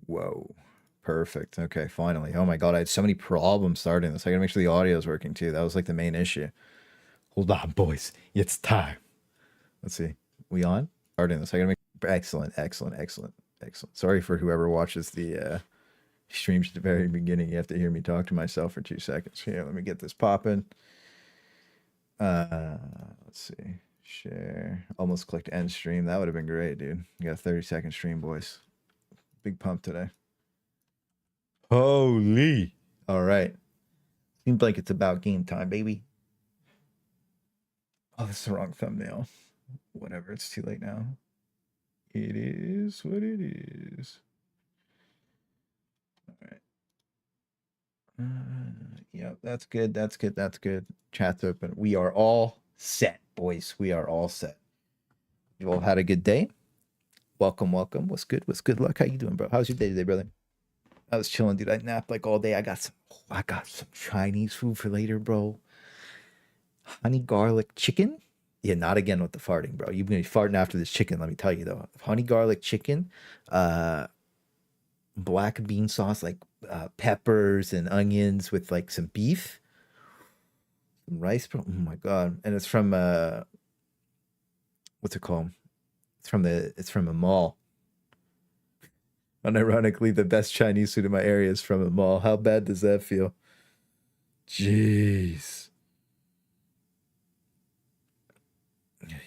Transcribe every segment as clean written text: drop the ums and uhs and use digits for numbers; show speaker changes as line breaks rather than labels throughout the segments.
Whoa. Perfect. Okay, finally. Oh my god, I had so many problems starting this. I gotta make sure the audio is working too. That was like the main issue. Hold on, boys. It's time. Let's see. We on? Starting this. I gotta make excellent. Sorry for whoever watches the streams at the very beginning. You have to hear me talk to myself for 2 seconds. Here, let me get this popping. Let's see. Share. Almost clicked end stream. That would have been great, dude. You got a 30-second stream, boys. Big pump today. Holy. All right. Seems like it's about game time, baby. Oh, that's the wrong thumbnail. Whatever, it's too late now. It is what it is. All right. Yep, that's good. Chat's open. We are all set, boys. We are all set. You all had a good day? Welcome. What's good? Luck? How you doing, bro? How's your day today, brother? I was chilling, dude. I napped like all day. I got some Chinese food for later, bro. Honey garlic chicken. Yeah, not again with the farting, bro. You've been farting after this chicken, let me tell you, though. Honey garlic chicken, black bean sauce, like peppers and onions with like some beef, some rice, bro. Oh my god! And it's from what's it called? It's from a mall. Unironically, the best Chinese food in my area is from a mall. How bad does that feel? Jeez.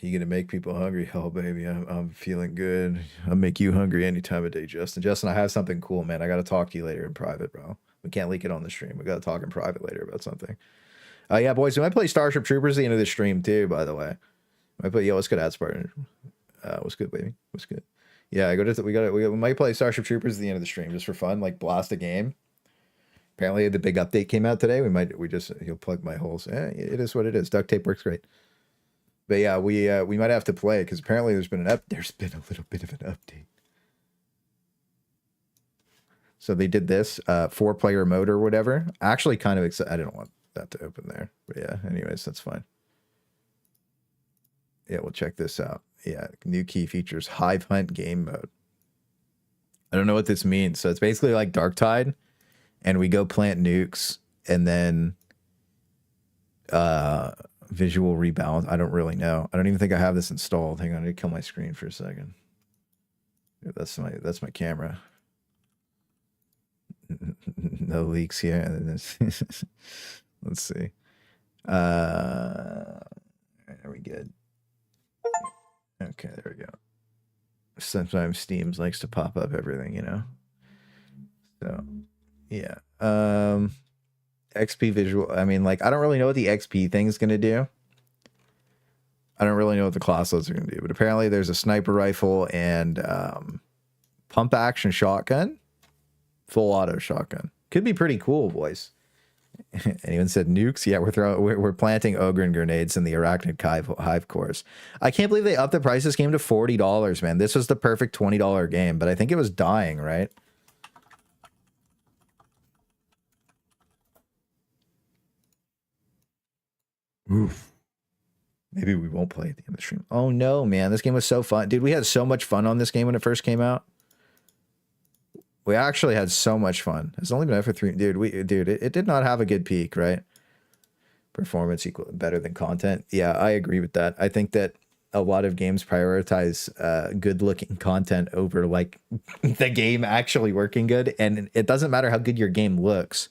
You gonna make people hungry? Oh, baby, I'm feeling good. I'll make you hungry any time of day, Justin. Justin, I have something cool, man. I gotta talk to you later in private, bro. We can't leak it on the stream. We gotta talk in private later about something. Yeah, boys, we might play Starship Troopers at the end of the stream too, by the way. I might play, yo, what's good, ads partner? What's good, baby? What's good? Yeah, we might play Starship Troopers at the end of the stream just for fun, like blast a game. Apparently the big update came out today. He'll plug my holes. It is what it is. Duct tape works great. But yeah, we might have to play because apparently there's been a little bit of an update. So they did this 4-player mode or whatever. Actually, kind of excited. I didn't want that to open there, but yeah. Anyways, that's fine. Yeah, we'll check this out. Yeah, new key features, Hive Hunt game mode. I don't know what this means. So it's basically like Darktide, and we go plant nukes, and then visual rebalance. I don't really know. I don't even think I have this installed. Hang on, I need to kill my screen for a second. Yeah, that's my camera. No leaks here. Let's see. Are we good? Okay, there we go. Sometimes Steam likes to pop up everything, you know. So yeah. XP visual. I mean, like, I don't really know what the XP thing is gonna do. I don't really know what the class loads are gonna do, but apparently there's a sniper rifle and pump action shotgun, full auto shotgun. Could be pretty cool, boys. Anyone said nukes? Yeah, we're planting Ogren grenades in the Arachnid Hive cores. I can't believe they upped the price of this game to $40, man. This was the perfect $20 game, but I think it was dying, right? Oof. Maybe we won't play at the end of the stream. Oh no, man. This game was so fun. Dude, we had so much fun on this game when it first came out. We actually had so much fun. It's only been out for 3. Dude, it did not have a good peak, right? Performance better than content. Yeah, I agree with that. I think that a lot of games prioritize good-looking content over like the game actually working good, and it doesn't matter how good your game looks.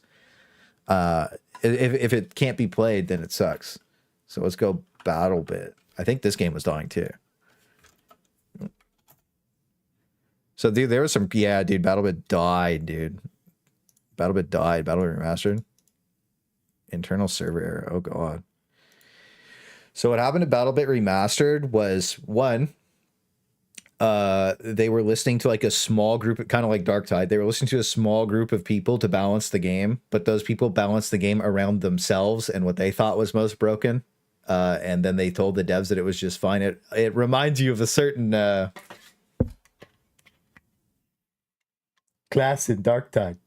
If it can't be played, then it sucks. So let's go BattleBit. I think this game was dying too. So, dude, there was some... Yeah, dude, BattleBit died, dude. BattleBit died. BattleBit Remastered. Internal server error. Oh, God. So what happened to BattleBit Remastered was, one, they were listening to like a small group, kind of like Darktide. They were listening to a small group of people to balance the game, but those people balanced the game around themselves and what they thought was most broken. And then they told the devs that it was just fine. It reminds you of a certain... class in Darktide.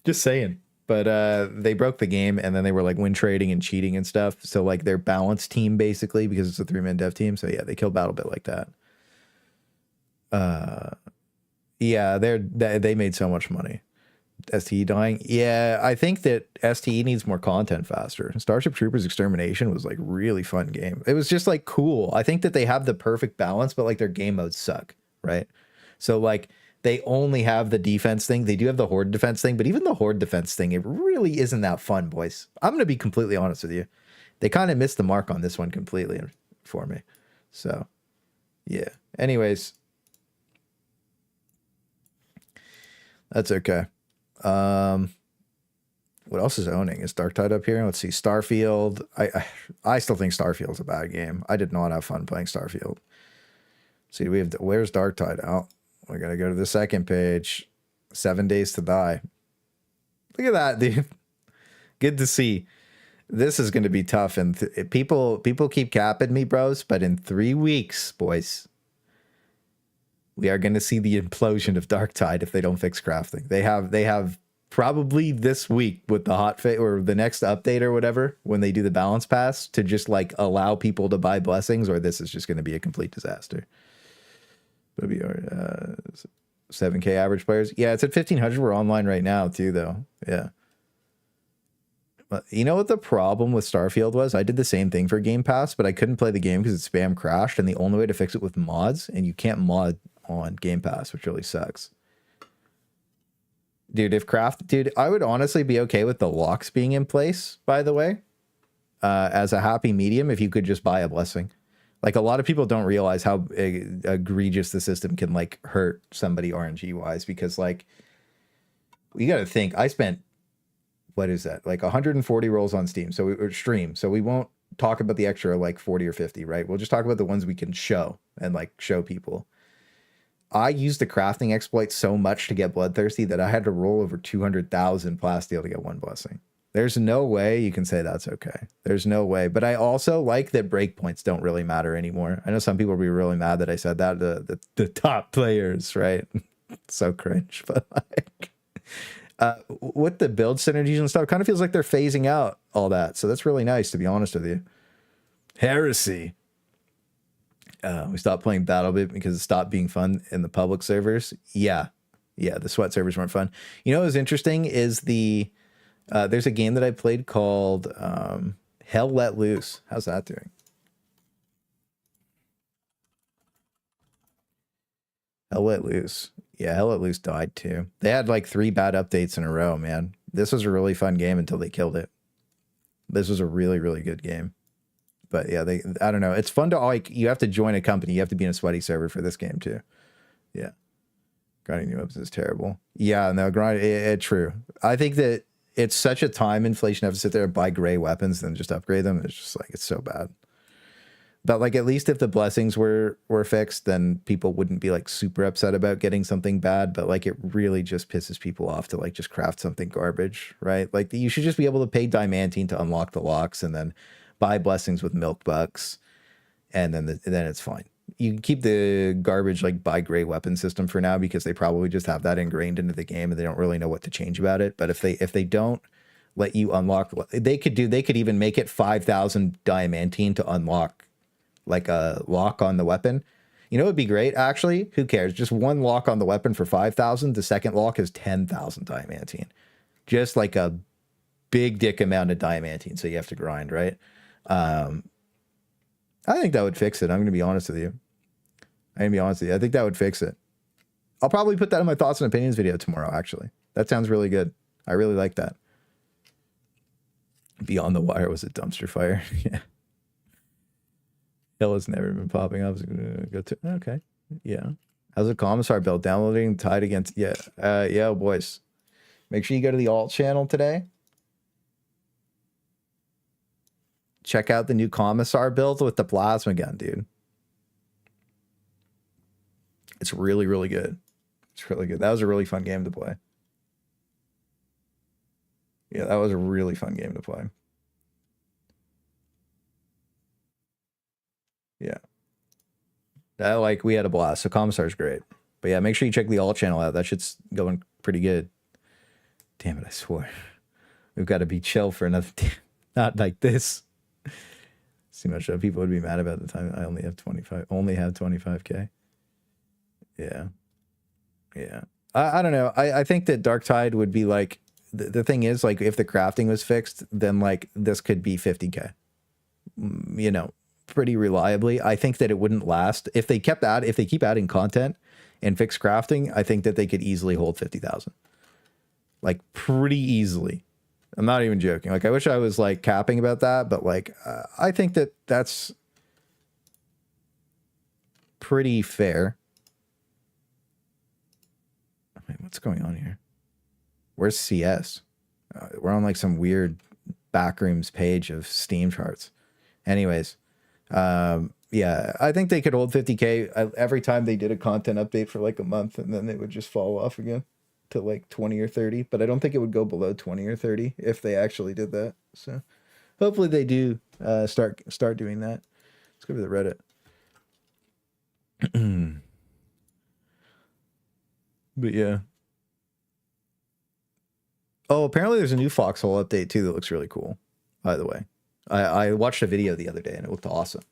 Just saying. But they broke the game, and then they were like win trading and cheating and stuff. So like their balanced team basically, because it's a 3-man dev team. So yeah, they killed BattleBit like that. Yeah, they made so much money. STE dying. Yeah, I think that STE needs more content faster. Starship Troopers Extermination was like really fun game. It was just like cool. I think that they have the perfect balance, but like their game modes suck, right? So like they only have the defense thing. They do have the horde defense thing, but even the horde defense thing, it really isn't that fun, boys. I'm going to be completely honest with you. They kind of missed the mark on this one completely for me. So, yeah. Anyways, that's okay. What else is owning? Is Darktide up here? Let's see. Starfield. I still think Starfield's a bad game. I did not have fun playing Starfield. See, we have where's Darktide out? We're gonna go to the second page. 7 Days to Die. Look at that, dude. Good to see. This is gonna be tough, and people keep capping me, bros. But in 3 weeks, boys, we are gonna see the implosion of Darktide if they don't fix crafting. They have probably this week with the hot fate or the next update or whatever, when they do the balance pass, to just like allow people to buy blessings, or this is just going to be a complete disaster. But we are 7K average players. Yeah, it's at 1,500. We're online right now too, though. Yeah. But you know what the problem with Starfield was? I did the same thing for Game Pass, but I couldn't play the game because it spam crashed, and the only way to fix it with mods, and you can't mod on Game Pass, which really sucks. Dude, I would honestly be okay with the locks being in place, by the way, as a happy medium, if you could just buy a blessing. Like, a lot of people don't realize how egregious the system can, like, hurt somebody RNG-wise, because, like, you got to think, I spent, what is that? Like, 140 rolls on Steam, or stream, so we won't talk about the extra, like, 40 or 50, right? We'll just talk about the ones we can show, and, like, show people. I used the crafting exploit so much to get Bloodthirsty that I had to roll over 200,000 plasteel to get one blessing. There's no way you can say that's okay. There's no way. But I also like that breakpoints don't really matter anymore. I know some people will be really mad that I said that, the top players, right? So cringe. But like, with the build synergies and stuff, it kind of feels like they're phasing out all that. So that's really nice, to be honest with you. Heresy. We stopped playing BattleBit because it stopped being fun in the public servers. Yeah, the sweat servers weren't fun. You know what was interesting is there's a game that I played called Hell Let Loose. How's that doing? Hell Let Loose. Yeah, Hell Let Loose died too. They had like 3 bad updates in a row, man. This was a really fun game until they killed it. This was a really, really good game. But yeah, I don't know. It's fun to, like, you have to join a company. You have to be in a sweaty server for this game too. Yeah. Grinding new weapons is terrible. Yeah, no, true. I think that it's such a time inflation to have to sit there and buy gray weapons and just upgrade them. It's just like, it's so bad. But like, at least if the blessings were fixed, then people wouldn't be like super upset about getting something bad. But like, it really just pisses people off to like just craft something garbage, right? Like, you should just be able to pay diamantine to unlock the locks and then buy blessings with milk bucks, and then it's fine. You can keep the garbage like buy gray weapon system for now, because they probably just have that ingrained into the game and they don't really know what to change about it. But if they don't let you unlock, they could even make it 5,000 diamantine to unlock like a lock on the weapon. You know, it'd be great actually. Who cares? Just one lock on the weapon for 5,000. The second lock is 10,000 diamantine. Just like a big dick amount of diamantine. So you have to grind, right? I think that would fix it. I'm going to be honest with you. I think that would fix it. I'll probably put that in my thoughts and opinions video tomorrow, actually. That sounds really good. I really like that. Beyond the Wire was a dumpster fire. Yeah. Hill has never been popping up. Go to, okay. Yeah. How's the commissar build? Downloading Tide against, yeah. Yeah, boys. Make sure you go to the alt channel today. Check out the new commissar build with the plasma gun, dude. It's really, really good. It's really good. That was a really fun game to play. Yeah, that was a really fun game to play. Yeah. We had a blast. So commissar's great. But yeah, make sure you check the alt channel out. That shit's going pretty good. Damn it, I swore. We've got to be chill for another not like this. See much people would be mad about the time I only have 25K. Yeah. Yeah. I don't know. I think that Darktide would be like, the thing is, like, if the crafting was fixed, then like this could be 50K, you know, pretty reliably. I think that it wouldn't last if they keep adding content and fix crafting. I think that they could easily hold 50,000, like pretty easily. I'm not even joking. Like, I wish I was like capping about that, but like, I think that that's pretty fair. Wait, what's going on here? Where's CS? We're on like some weird backrooms page of Steam charts. Anyways, yeah, I think they could hold 50K every time they did a content update for like a month, and then they would just fall off again to like 20 or 30. But I don't think it would go below 20 or 30 if they actually did that. So hopefully they do start doing that. Let's go to the Reddit. But yeah. Oh, apparently there's a new Foxhole update too that looks really cool, by the way. I watched a video the other day and it looked awesome.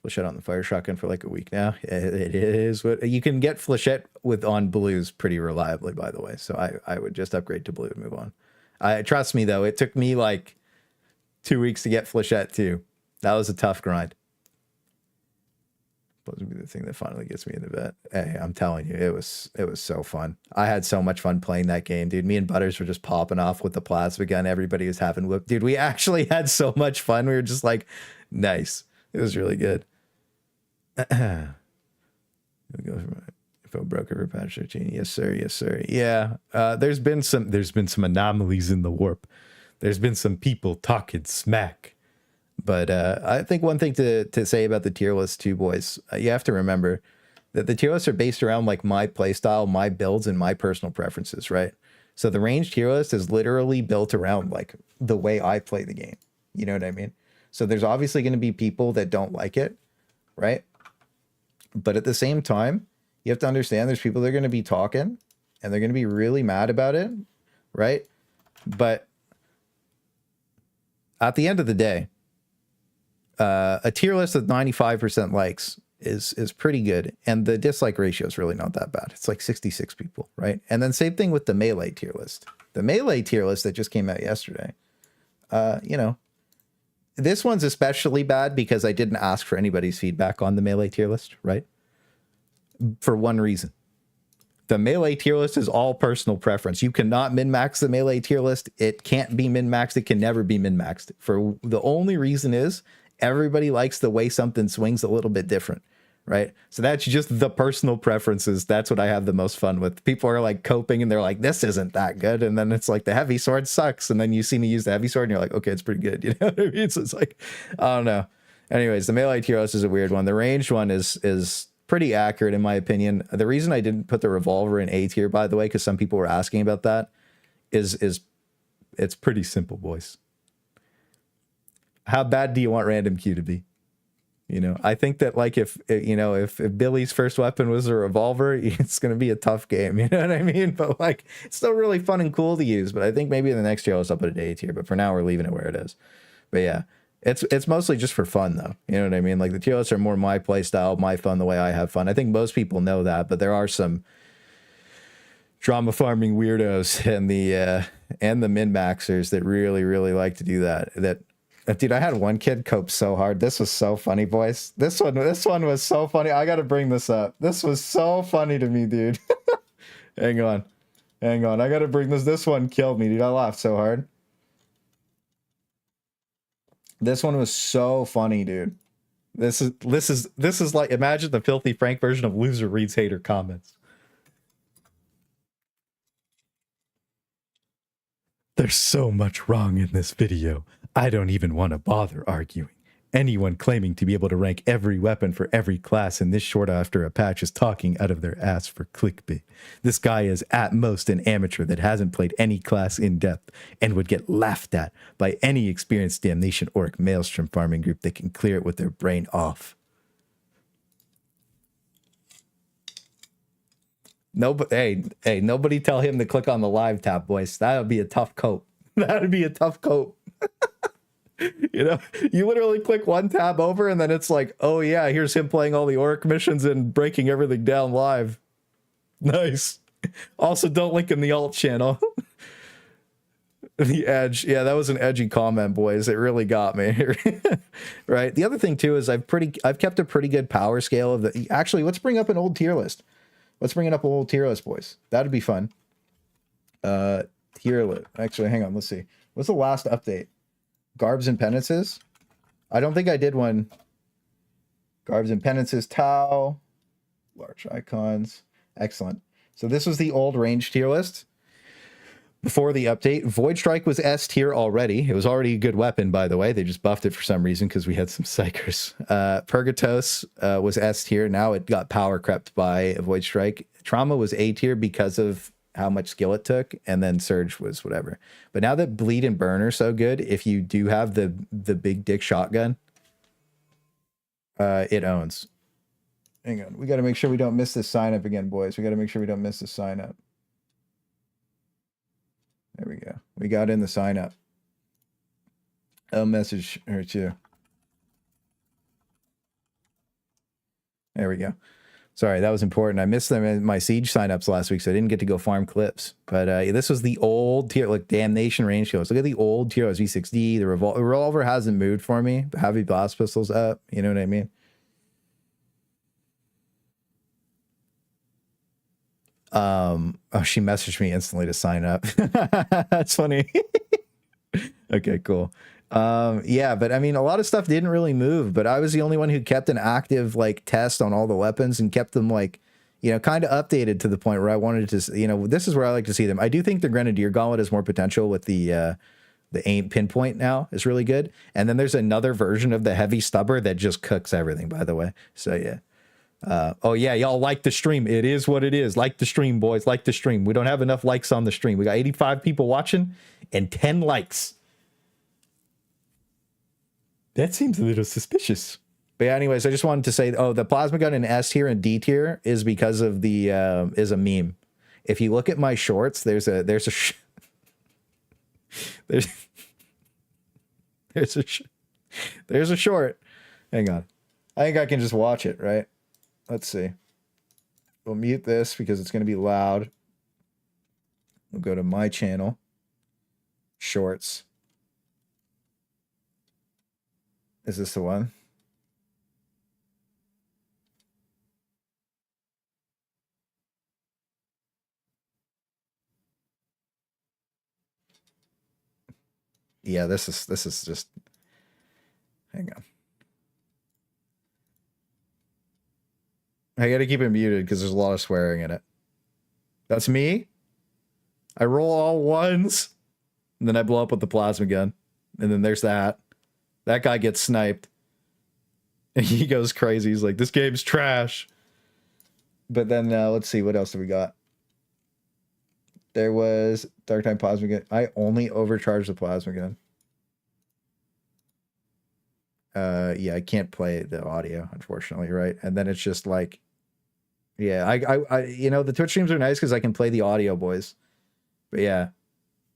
Flechette on the fire shotgun for like a week now. It is what you can get Flechette on blues pretty reliably, by the way. So I would just upgrade to blue and move on. Trust me though, it took me like 2 weeks to get Flechette too. That was a tough grind. Supposed to be the thing that finally gets me into vet. Hey, I'm telling you, it was so fun. I had so much fun playing that game, dude. Me and Butters were just popping off with the plasma gun. Everybody was having whip. Dude, we actually had so much fun. We were just like, nice. It was really good. Go from info broker for patch 13. Yes, sir. Yes, sir. Yeah. There's been some anomalies in the warp. There's been some people talking smack. But I think one thing to say about the tier list too, boys, you have to remember that the tier lists are based around like my playstyle, my builds, and my personal preferences, right? So the range tier list is literally built around like the way I play the game. You know what I mean? So there's obviously going to be people that don't like it, right? But at the same time, you have to understand there's people that are going to be talking and they're going to be really mad about it, right? But at the end of the day, a tier list with 95% likes is pretty good, and the dislike ratio is really not that bad. It's like 66 people, right? And then same thing with the melee tier list. The melee tier list that just came out yesterday, you know, this one's especially bad because I didn't ask for anybody's feedback on the melee tier list, right? For one reason. The melee tier list is all personal preference. You cannot min-max the melee tier list. It can't be min-maxed. It can never be min-maxed. For the only reason is everybody likes the way something swings a little bit different, right? So that's just the personal preferences. That's what I have the most fun with. People are like coping and they're like, this isn't that good. And then it's like the heavy sword sucks. And then you see me use the heavy sword and you're like, okay, it's pretty good. You know what I mean? So it's like, I don't know. Anyways, the melee tier list is a weird one. The ranged one is pretty accurate in my opinion. The reason I didn't put the revolver in A tier, by the way, because some people were asking about that, is it's pretty simple, boys. How bad do you want random Q to be? You know, I think that like if Billy's first weapon was a revolver, it's going to be a tough game. You know what I mean? But like, it's still really fun and cool to use. But I think maybe in the next tier, I'll put it A tier. But for now, we're leaving it where it is. But yeah, it's mostly just for fun, though. You know what I mean? Like the tier lists are more my play style, my fun, the way I have fun. I think most people know that, but there are some drama farming weirdos and the min maxers that really like to do that. Dude, I had one kid cope so hard. This was so funny, boys. This one was so funny. I got to bring this up. This was so funny to me, dude. Hang on. I got to bring this. This one killed me, dude. I laughed so hard. This one was so funny, dude. This is like, imagine the Filthy Frank version of Loser Reads Hater Comments. There's so much wrong in this video. I don't even want to bother arguing. Anyone claiming to be able to rank every weapon for every class in this short after a patch is talking out of their ass for clickbait. This guy is at most an amateur that hasn't played any class in depth and would get laughed at by any experienced Damnation Orc Maelstrom farming group that can clear it with their brain off. Nobody, hey, nobody tell him to click on the live tab, boys. That would be a tough cope. That would be a tough cope. You know, you literally click one tab over and then it's like, oh yeah, here's him playing all the Orc missions and breaking everything down live. Nice. Also, don't link in the alt channel. The edge. Yeah, that was an edgy comment, boys. It really got me. Right. The other thing too is I've kept a pretty good power scale of the. Actually, let's bring up an old tier list. Let's bring it up an old tier list, boys. That'd be fun. Tier list. Actually, hang on. Let's see. What's the last update? Garbs and penances. I don't think I did one. Garbs and penances. Tau. Large icons. Excellent. So this was the old range tier list. Before the update, Void Strike was S tier already. It was already a good weapon, by the way. They just buffed it for some reason because we had some psychers. Purgatos was S tier. Now it got power crept by Void Strike. Trauma was A tier because of how much skill it took, and then Surge was whatever. But now that Bleed and Burn are so good, if you do have the big dick shotgun, it owns. Hang on. We got to make sure we don't miss this sign up again, boys. We got to make sure we don't miss the sign up. There we go. We got in the sign up. I'll message her too. There we go. Sorry, that was important. I missed them in my Siege signups last week, so I didn't get to go farm clips. But this was the old tier, like Damnation range kills. Look at the old tier V6D. The Revolver hasn't moved for me. The heavy blast pistol's up. You know what I mean? Oh, she messaged me instantly to sign up. That's funny. Okay, cool. Yeah, but I mean, a lot of stuff didn't really move, but I was the only one who kept an active like test on all the weapons and kept them like, you know, kind of updated to the point where I wanted to, you know, this is where I like to see them. I do think the Grenadier Gauntlet has more potential with the aim pinpoint now is really good. And then there's another version of the heavy stubber that just cooks everything, by the way. So yeah. Oh yeah, y'all like the stream. It is what it is. Like the stream, boys. Like the stream. We don't have enough likes on the stream. We got 85 people watching and 10 likes. That seems a little suspicious. But yeah, anyways, I just wanted to say, oh, the plasma gun in S tier and D tier is because of the is a meme. If you look at my shorts, there's a short. Hang on. I think I can just watch it, right? Let's see. We'll mute this because it's going to be loud. We'll go to my channel. Shorts. Is this the one? Yeah, this is just, hang on. I gotta keep it muted because there's a lot of swearing in it. That's me. I roll all ones, and then I blow up with the plasma gun. And then there's that. That guy gets sniped. And he goes crazy. He's like, this game's trash. But then, let's see, what else have we got? There was Darktide plasma gun. I only overcharged the plasma gun. Yeah, I can't play the audio, unfortunately, right? And then it's just like, yeah, I you know, the Twitch streams are nice because I can play the audio, boys. But yeah.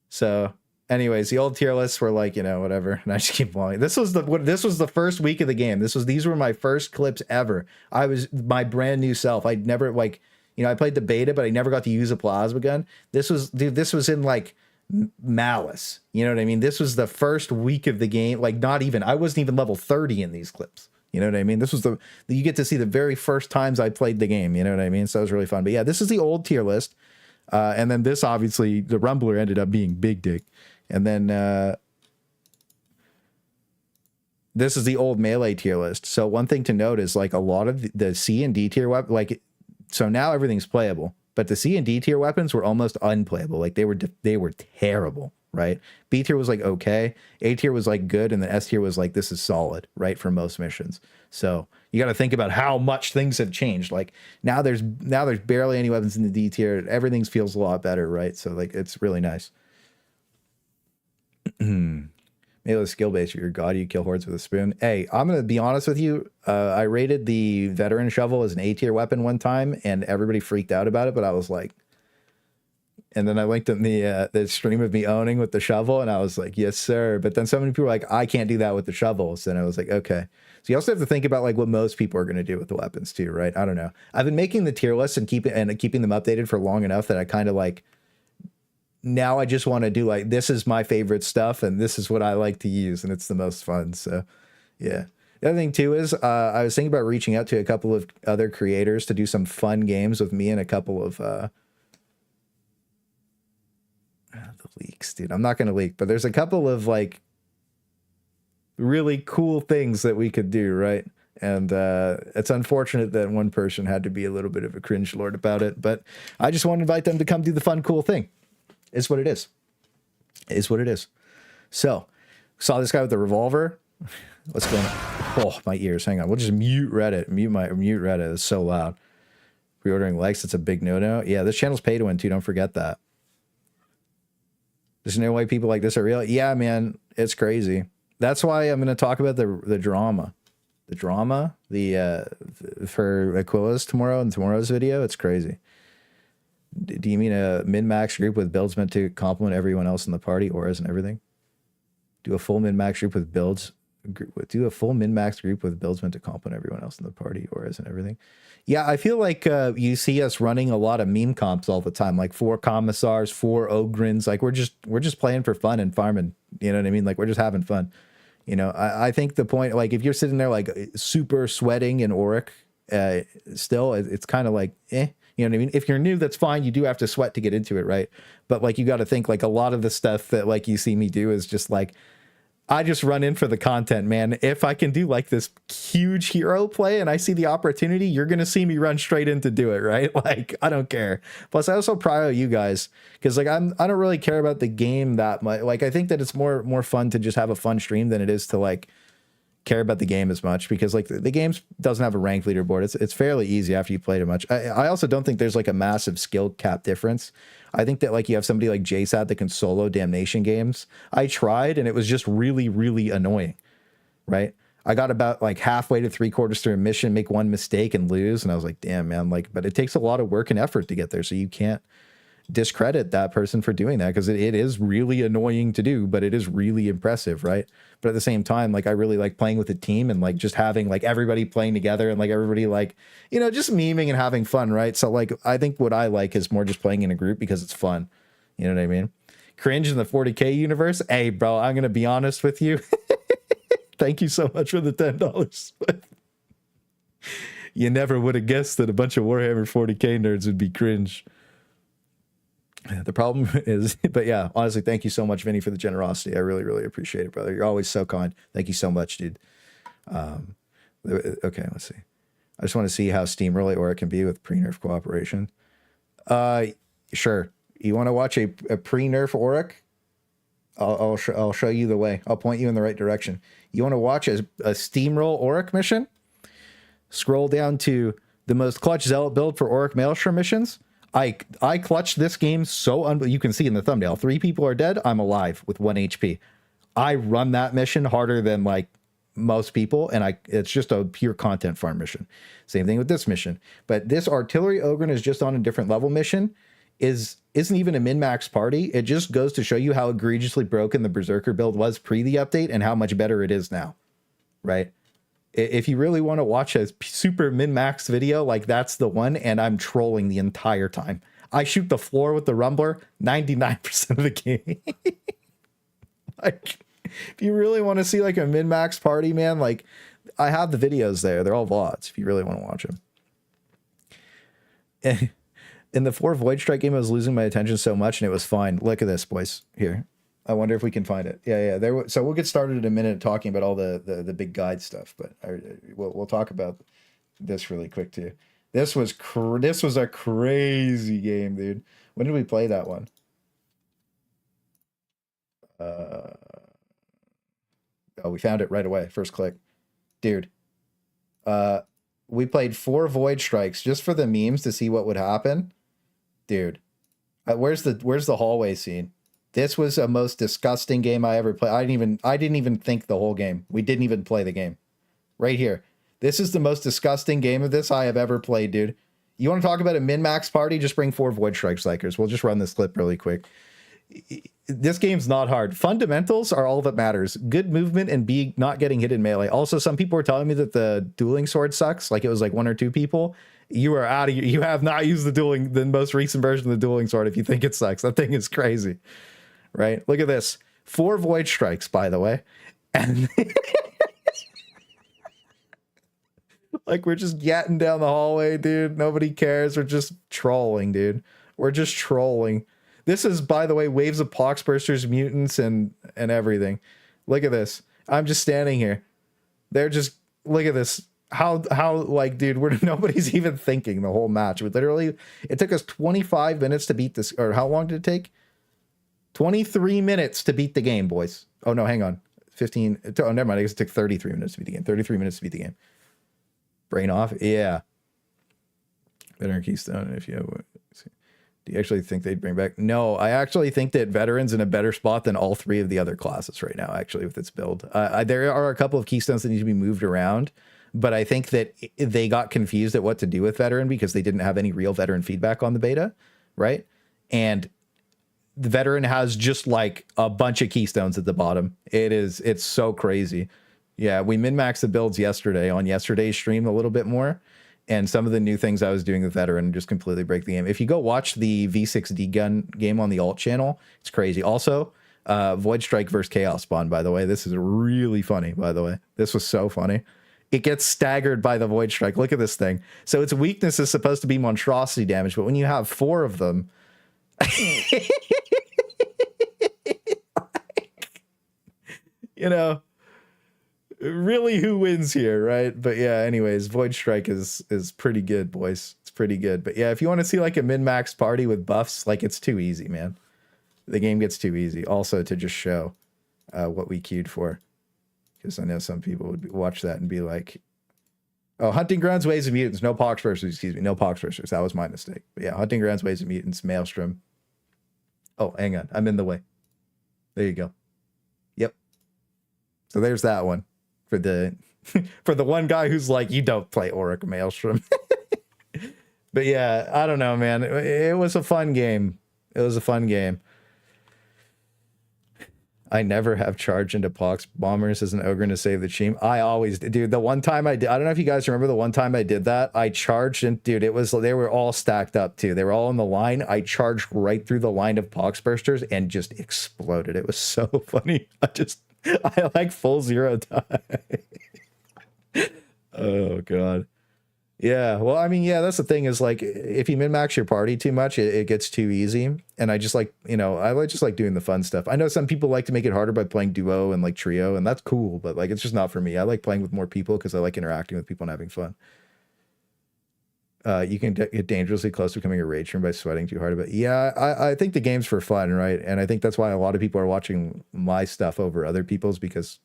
So, anyways, the old tier lists were like, you know, whatever, and I just keep playing. This was the first week of the game. These were my first clips ever. I was my brand new self. I'd never like, you know, I played the beta, but I never got to use a plasma gun. This was in like malice. You know what I mean? This was the first week of the game. Like, not even, I wasn't even level 30 in these clips. You know what I mean? This was you get to see the very first times I played the game. You know what I mean? So it was really fun. But yeah, this is the old tier list. And then this, obviously, the Rumbler ended up being Big Dick. And then this is the old melee tier list. So one thing to note is like a lot of the C and D tier weapons, like, so now everything's playable, but the C and D tier weapons were almost unplayable. Like they were terrible, right? B tier was like okay, A tier was like good, and then S tier was like this is solid, right, for most missions. So you got to think about how much things have changed. Like now there's barely any weapons in the D tier. Everything feels a lot better, right? So like it's really nice. Melee skill base, you're god, you kill hordes with a spoon. Hey, I'm gonna be honest with you. I rated the veteran shovel as an A tier weapon one time, and everybody freaked out about it. But I was like, And then I linked in the stream of me owning with the shovel, and I was like, yes, sir. But then so many people were like, I can't do that with the shovels. And I was like, okay. So you also have to think about like what most people are going to do with the weapons too, right? I don't know. I've been making the tier lists and keeping them updated for long enough that I kind of like, now I just want to do like, this is my favorite stuff and this is what I like to use, and it's the most fun. So yeah. The other thing too is I was thinking about reaching out to a couple of other creators to do some fun games with me and a couple of the leaks, dude. I'm not going to leak, but there's a couple of like really cool things that we could do, right? And it's unfortunate that one person had to be a little bit of a cringe lord about it, but I just want to invite them to come do the fun, cool thing. It's what it is. It's what it is. So, saw this guy with the revolver. What's going on? Oh, my ears. Hang on. We'll just mute Reddit. Mute Reddit. It's so loud. Pre-ordering likes. It's a big no-no. Yeah, this channel's pay to win too. Don't forget that. There's no way people like this are real. Yeah, man. It's crazy. That's why I'm going to talk about the drama. The drama. For Aquila's tomorrow in tomorrow's video. It's crazy. Do you mean a min-max group with builds meant to complement everyone else in the party, auras and everything? Do a full min-max group with builds. Do a full min-max group with builds meant to complement everyone else in the party, auras and everything. Yeah, I feel like you see us running a lot of meme comps all the time, like 4 commissars, 4 ogrins. Like we're just playing for fun and farming. You know what I mean? Like we're just having fun. You know, I think the point, like if you're sitting there like super sweating in Auric, still it's kind of like you know what I mean? If you're new, that's fine. You do have to sweat to get into it, right? But like you got to think like a lot of the stuff that like you see me do is just like, I just run in for the content, man. If I can do like this huge hero play and I see the opportunity, you're going to see me run straight in to do it, right? Like, I don't care. Plus, I also prio you guys because like I don't really care about the game that much. Like, I think that it's more fun to just have a fun stream than it is to like care about the game as much, because like the game doesn't have a ranked leaderboard. It's fairly easy after you played it much. I also don't think there's like a massive skill cap difference. I think that like you have somebody like JSAT that can solo damnation games. I tried and it was just really, really annoying, right? I got about like halfway to 3/4 through a mission, make one mistake and lose. And I was like, damn, man, like, but it takes a lot of work and effort to get there. So you can't discredit that person for doing that, because it is really annoying to do, but it is really impressive, right? But at the same time, like I really like playing with a team and like just having like everybody playing together and like everybody like, you know, just memeing and having fun, right? So like I think what I like is more just playing in a group because it's fun. You know what I mean? Cringe in the 40K universe. Hey, bro, I'm gonna be honest with you. Thank you so much for the $10. You never would have guessed that a bunch of Warhammer 40K nerds would be cringe. The problem is, but yeah, honestly, thank you so much, Vinny, for the generosity. I really, really appreciate it, brother. You're always so kind. Thank you so much, dude. Okay, let's see. I just want to see how steamroll or it can be with pre-nerf cooperation. Sure. You want to watch a pre-nerf Auric? I'll show you the way. I'll point you in the right direction. You want to watch a steamroll Auric mission? Scroll down to the most clutch zealot build for Auric Maelstrom missions. I clutched this game so you can see in the thumbnail. 3 people are dead. I'm alive with 1 HP. I run that mission harder than like most people, and it's just a pure content farm mission. Same thing with this mission. But this artillery ogre is just on a different level mission. Isn't even a min-max party. It just goes to show you how egregiously broken the Berserker build was pre the update and how much better it is now, right? If you really want to watch a super min-max video, like that's the one, and I'm trolling the entire time. I shoot the floor with the Rumbler 99% of the game. Like, if you really want to see like a min-max party, man, like I have the videos there. They're all VODs if you really want to watch them. In the 4 Void Strike game, I was losing my attention so much, and it was fine. Look at this, boys. Here. I wonder if we can find it. Yeah. So we'll get started in a minute talking about all the big guide stuff, but we'll talk about this really quick too. This was a crazy game, dude. When did we play that one? Oh, we found it right away. First click, dude. We played 4 Void Strikes just for the memes to see what would happen, dude. Where's the hallway scene? This was the most disgusting game I ever played. I didn't even think the whole game. We didn't even play the game. Right here. This is the most disgusting game of this I have ever played, dude. You want to talk about a min-max party? Just bring 4 Void Strike Strikers. We'll just run this clip really quick. This game's not hard. Fundamentals are all that matters. Good movement and not getting hit in melee. Also, some people were telling me that the dueling sword sucks. Like it was like 1 or 2 people. You are out of here. You have not used the most recent version of the dueling sword if you think it sucks. That thing is crazy. Right? Look at this. 4 Void Strikes, by the way. And like we're just yatting down the hallway, dude. Nobody cares. We're just trolling, dude. We're just trolling. This is, by the way, waves of poxbursters, mutants, and everything. Look at this. I'm just standing here. They're just, look at this. How like, dude, nobody's even thinking the whole match. But literally, it took us 25 minutes to beat this. Or how long did it take? 23 minutes to beat the game, boys. Oh, no, hang on. 15. Oh, never mind. I guess it took 33 minutes to beat the game. 33 minutes to beat the game. Brain off? Yeah. Veteran Keystone, if you have... Do you actually think they'd bring back? No, I actually think that Veteran's in a better spot than all 3 of the other classes right now, actually, with its build. There are a couple of Keystones that need to be moved around, but I think that they got confused at what to do with Veteran because they didn't have any real Veteran feedback on the beta, right? And the Veteran has just like a bunch of Keystones at the bottom. It's so crazy. Yeah, we min-maxed the builds yesterday on yesterday's stream a little bit more. And some of the new things I was doing with Veteran just completely break the game. If you go watch the V6D gun game on the alt channel, it's crazy. Also, Void Strike versus Chaos Spawn, by the way. This is really funny, by the way. This was so funny. It gets staggered by the Void Strike. Look at this thing. So its weakness is supposed to be monstrosity damage, but when you have 4 of them... you know... Really, who wins here, right? But yeah, anyways, Void Strike is pretty good, boys. It's pretty good. But yeah, if you want to see like a min-max party with buffs, like it's too easy, man. The game gets too easy. Also, to just show what we queued for, because I know some people would watch that and be like, "Oh, Hunting Grounds, Waves of Mutants, no Poxbursters." Excuse me, no Poxbursters. That was my mistake. But yeah, Hunting Grounds, Waves of Mutants, Maelstrom. Oh, hang on, I'm in the way. There you go. Yep. So there's that one. For the one guy who's like, you don't play Auric Maelstrom. But yeah, I don't know, man. It was a fun game. It was a fun game. I never have charged into Pox Bombers as an ogre to save the team. I always, dude, the one time I did, I don't know if you guys remember the one time I did that. I charged and dude, they were all stacked up too. They were all in the line. I charged right through the line of Poxbursters and just exploded. It was so funny. I like full 0 die. Oh god. Yeah, well, I mean, yeah, that's the thing is like if you min-max your party too much, it gets too easy. And I just like, I just like doing the fun stuff. I know some people like to make it harder by playing duo and like trio, and that's cool, but like it's just not for me. I like playing with more people because I like interacting with people and having fun. You can get dangerously close to becoming a rage room by sweating too hard. But yeah, I think the game's for fun, right? And I think that's why a lot of people are watching my stuff over other people's, because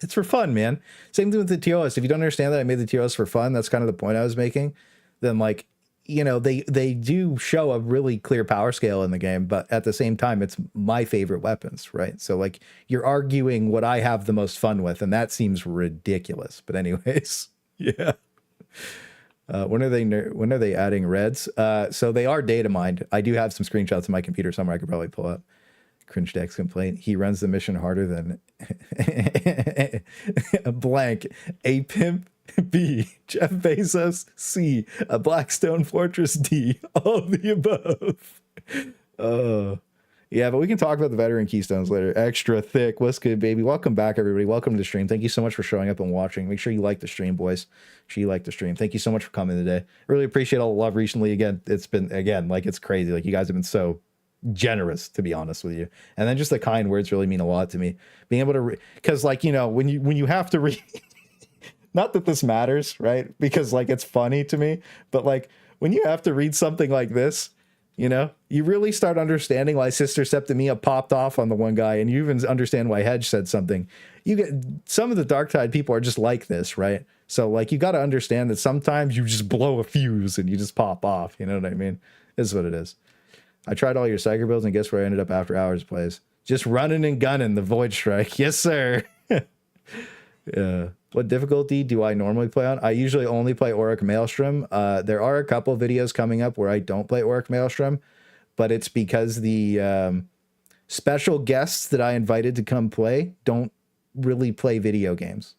it's for fun, man. Same thing with the TOS. If you don't understand that I made the TOS for fun, that's kind of the point I was making. Then like, they do show a really clear power scale in the game, but at the same time, it's my favorite weapons, right? So like you're arguing what I have the most fun with, and that seems ridiculous. But anyways, yeah. When are they adding reds? So they are data mined. I do have some screenshots on my computer somewhere I could probably pull up. Cringe Dex complaint. He runs the mission harder than a blank. A pimp B. Jeff Bezos C. A Blackstone Fortress D. All of the above. Oh. Yeah, but we can talk about the veteran keystones later. Extra thick. What's good, baby? Welcome back, everybody. Welcome to the stream. Thank you so much for showing up and watching. Make sure you like the stream, boys. Make sure you like the stream. Thank you so much for coming today. Really appreciate all the love recently. Again, it's been, like, it's crazy. Like, you guys have been so generous, to be honest with you. And then just the kind words really mean a lot to me. Being able to, because, like, when you have to read, not that this matters, right? Because, like, it's funny to me, but, like, when you have to read something like this, you really start understanding why Sister Septimia popped off on the one guy, and you even understand why Hedge said something. You get some of the Darktide people are just like this, right? So like you got to understand that sometimes you just blow a fuse and you just pop off. You know what I mean? This is what it is. I tried all your Psyker builds, and guess where I ended up after hours plays? Just running and gunning the Void Strike. Yes, sir. Yeah. What difficulty do I normally play on? I usually only play Auric Maelstrom. There are a couple videos coming up where I don't play Auric Maelstrom, but it's because the special guests that I invited to come play don't really play video games.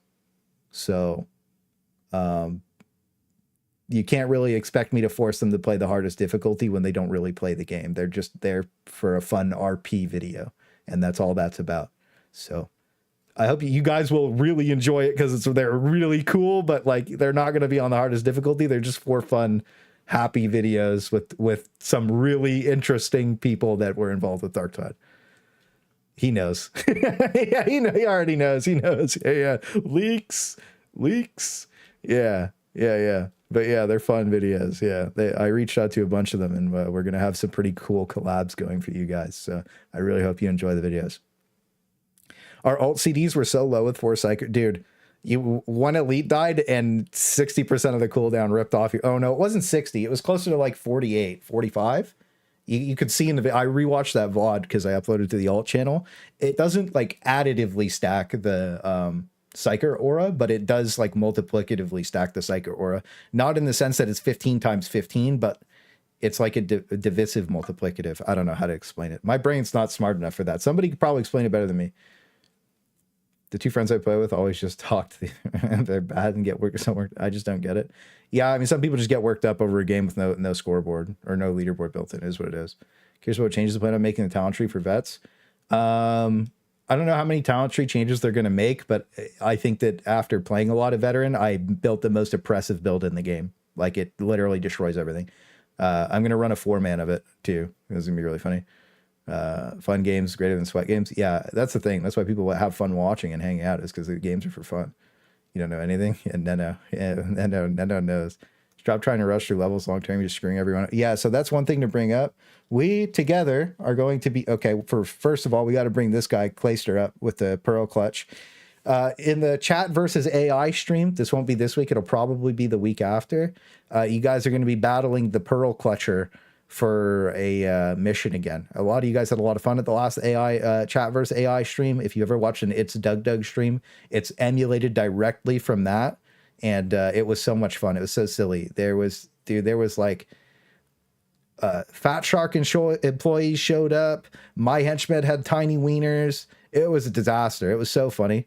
So you can't really expect me to force them to play the hardest difficulty when they don't really play the game. They're just there for a fun RP video, and that's all that's about. So I hope you guys will really enjoy it because they're really cool, but like they're not going to be on the hardest difficulty. They're just for fun, happy videos with some really interesting people that were involved with Darktide. He knows. Yeah, he already knows. He knows. Yeah. Leaks. Yeah. But yeah, they're fun videos. Yeah, I reached out to a bunch of them, and we're gonna have some pretty cool collabs going for you guys. So I really hope you enjoy the videos. Our alt CDs were so low with 4 Psycho. Dude, one elite died and 60% of the cooldown ripped off you. Oh no, it wasn't 60. It was closer to like 48, 45. You could see in the I rewatched that VOD because I uploaded to the alt channel. It doesn't like additively stack the Psyker aura, but it does like multiplicatively stack the Psyker aura. Not in the sense that it's 15 times 15, but it's like a divisive multiplicative. I don't know how to explain it. My brain's not smart enough for that. Somebody could probably explain it better than me. The 2 friends I play with always just talk to they're bad and get worked somewhere. I just don't get it. Yeah, I mean, some people just get worked up over a game with no scoreboard or no leaderboard built in, is what it is. Here's what changes the plan on making the talent tree for vets. I don't know how many talent tree changes they're going to make, but I think that after playing a lot of veteran, I built the most oppressive build in the game. Like, it literally destroys everything. I'm going to run a 4-man of it too. It's going to be really funny. Fun games greater than sweat games. Yeah, that's the thing. That's why people have fun watching and hanging out, is because the games are for fun. You don't know anything, and Neno knows. Stop trying to rush through levels long term. You're screwing everyone up. Yeah, so that's one thing to bring up. We together are going to be okay. First of all, we got to bring this guy Clayster up with the Pearl Clutch. In the chat versus AI stream, this won't be this week. It'll probably be the week after. You guys are going to be battling the Pearl Clutcher for a mission again. A lot of you guys had a lot of fun at the last AI chat versus AI stream. If you ever watched an It's Doug stream, it's emulated directly from that, and it was so much fun. It was so silly. There was like Fat Shark and employees showed up. My henchman had tiny wieners. It was a disaster. It was so funny.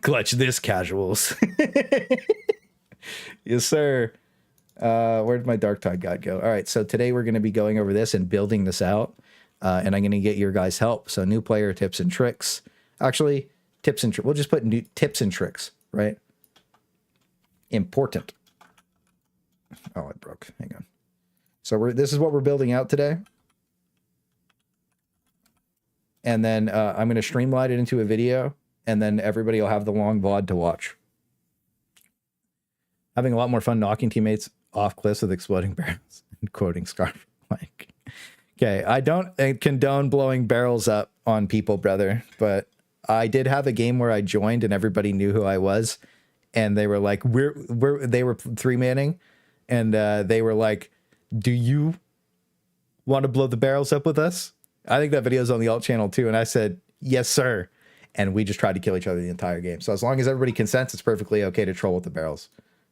Clutch this, casuals. Yes, sir. Where did my Darktide guide go? All right, so today we're going to be going over this and building this out, and I'm going to get your guys' help. So new player tips and tricks. Actually, tips and we'll just put new tips and tricks, right? Important. Oh, it broke. Hang on. So this is what we're building out today. And then I'm going to streamline it into a video, and then everybody will have the long VOD to watch. Having a lot more fun knocking teammates off cliffs with exploding barrels and quoting Scarf. Like, okay, I don't condone blowing barrels up on people, brother, but I did have a game where I joined and everybody knew who I was, and they were like, they were 3-manning, and they were like, do you want to blow the barrels up with us? I think that video's on the alt channel too, and I said, yes, sir. And we just tried to kill each other the entire game. So as long as everybody consents, it's perfectly okay to troll with the barrels.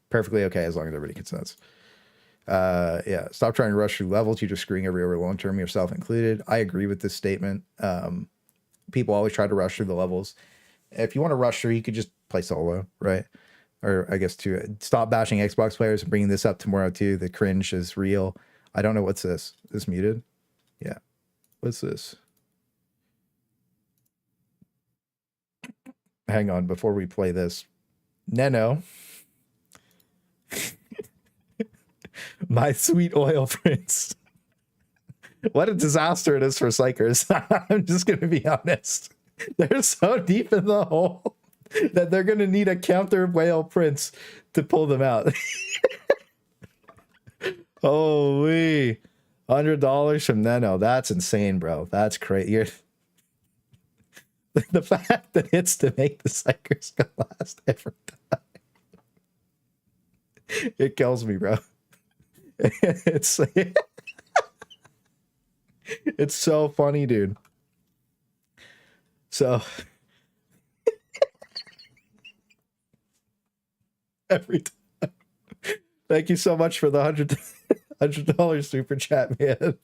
Perfectly okay as long as everybody consents. Yeah, stop trying to rush through levels. You're just screwing everywhere long term, yourself included. I agree with this statement. People always try to rush through the levels. If you want to rush through, you could just play solo, right? Or I guess to stop bashing Xbox players and bringing this up tomorrow too. The cringe is real. I don't know what's this. Is this muted? Yeah. What's this? Hang on before we play this. Neno. My sweet oil prince. What a disaster it is for psychers. I'm just going to be honest. They're so deep in the hole that they're going to need a counter whale prince to pull them out. Holy $100 from Neno. That's insane, bro. That's crazy. The fact that it's to make the psychers go last every time. It kills me, bro. It's it's so funny, dude. So every time. Thank you so much for the $100 super chat, man.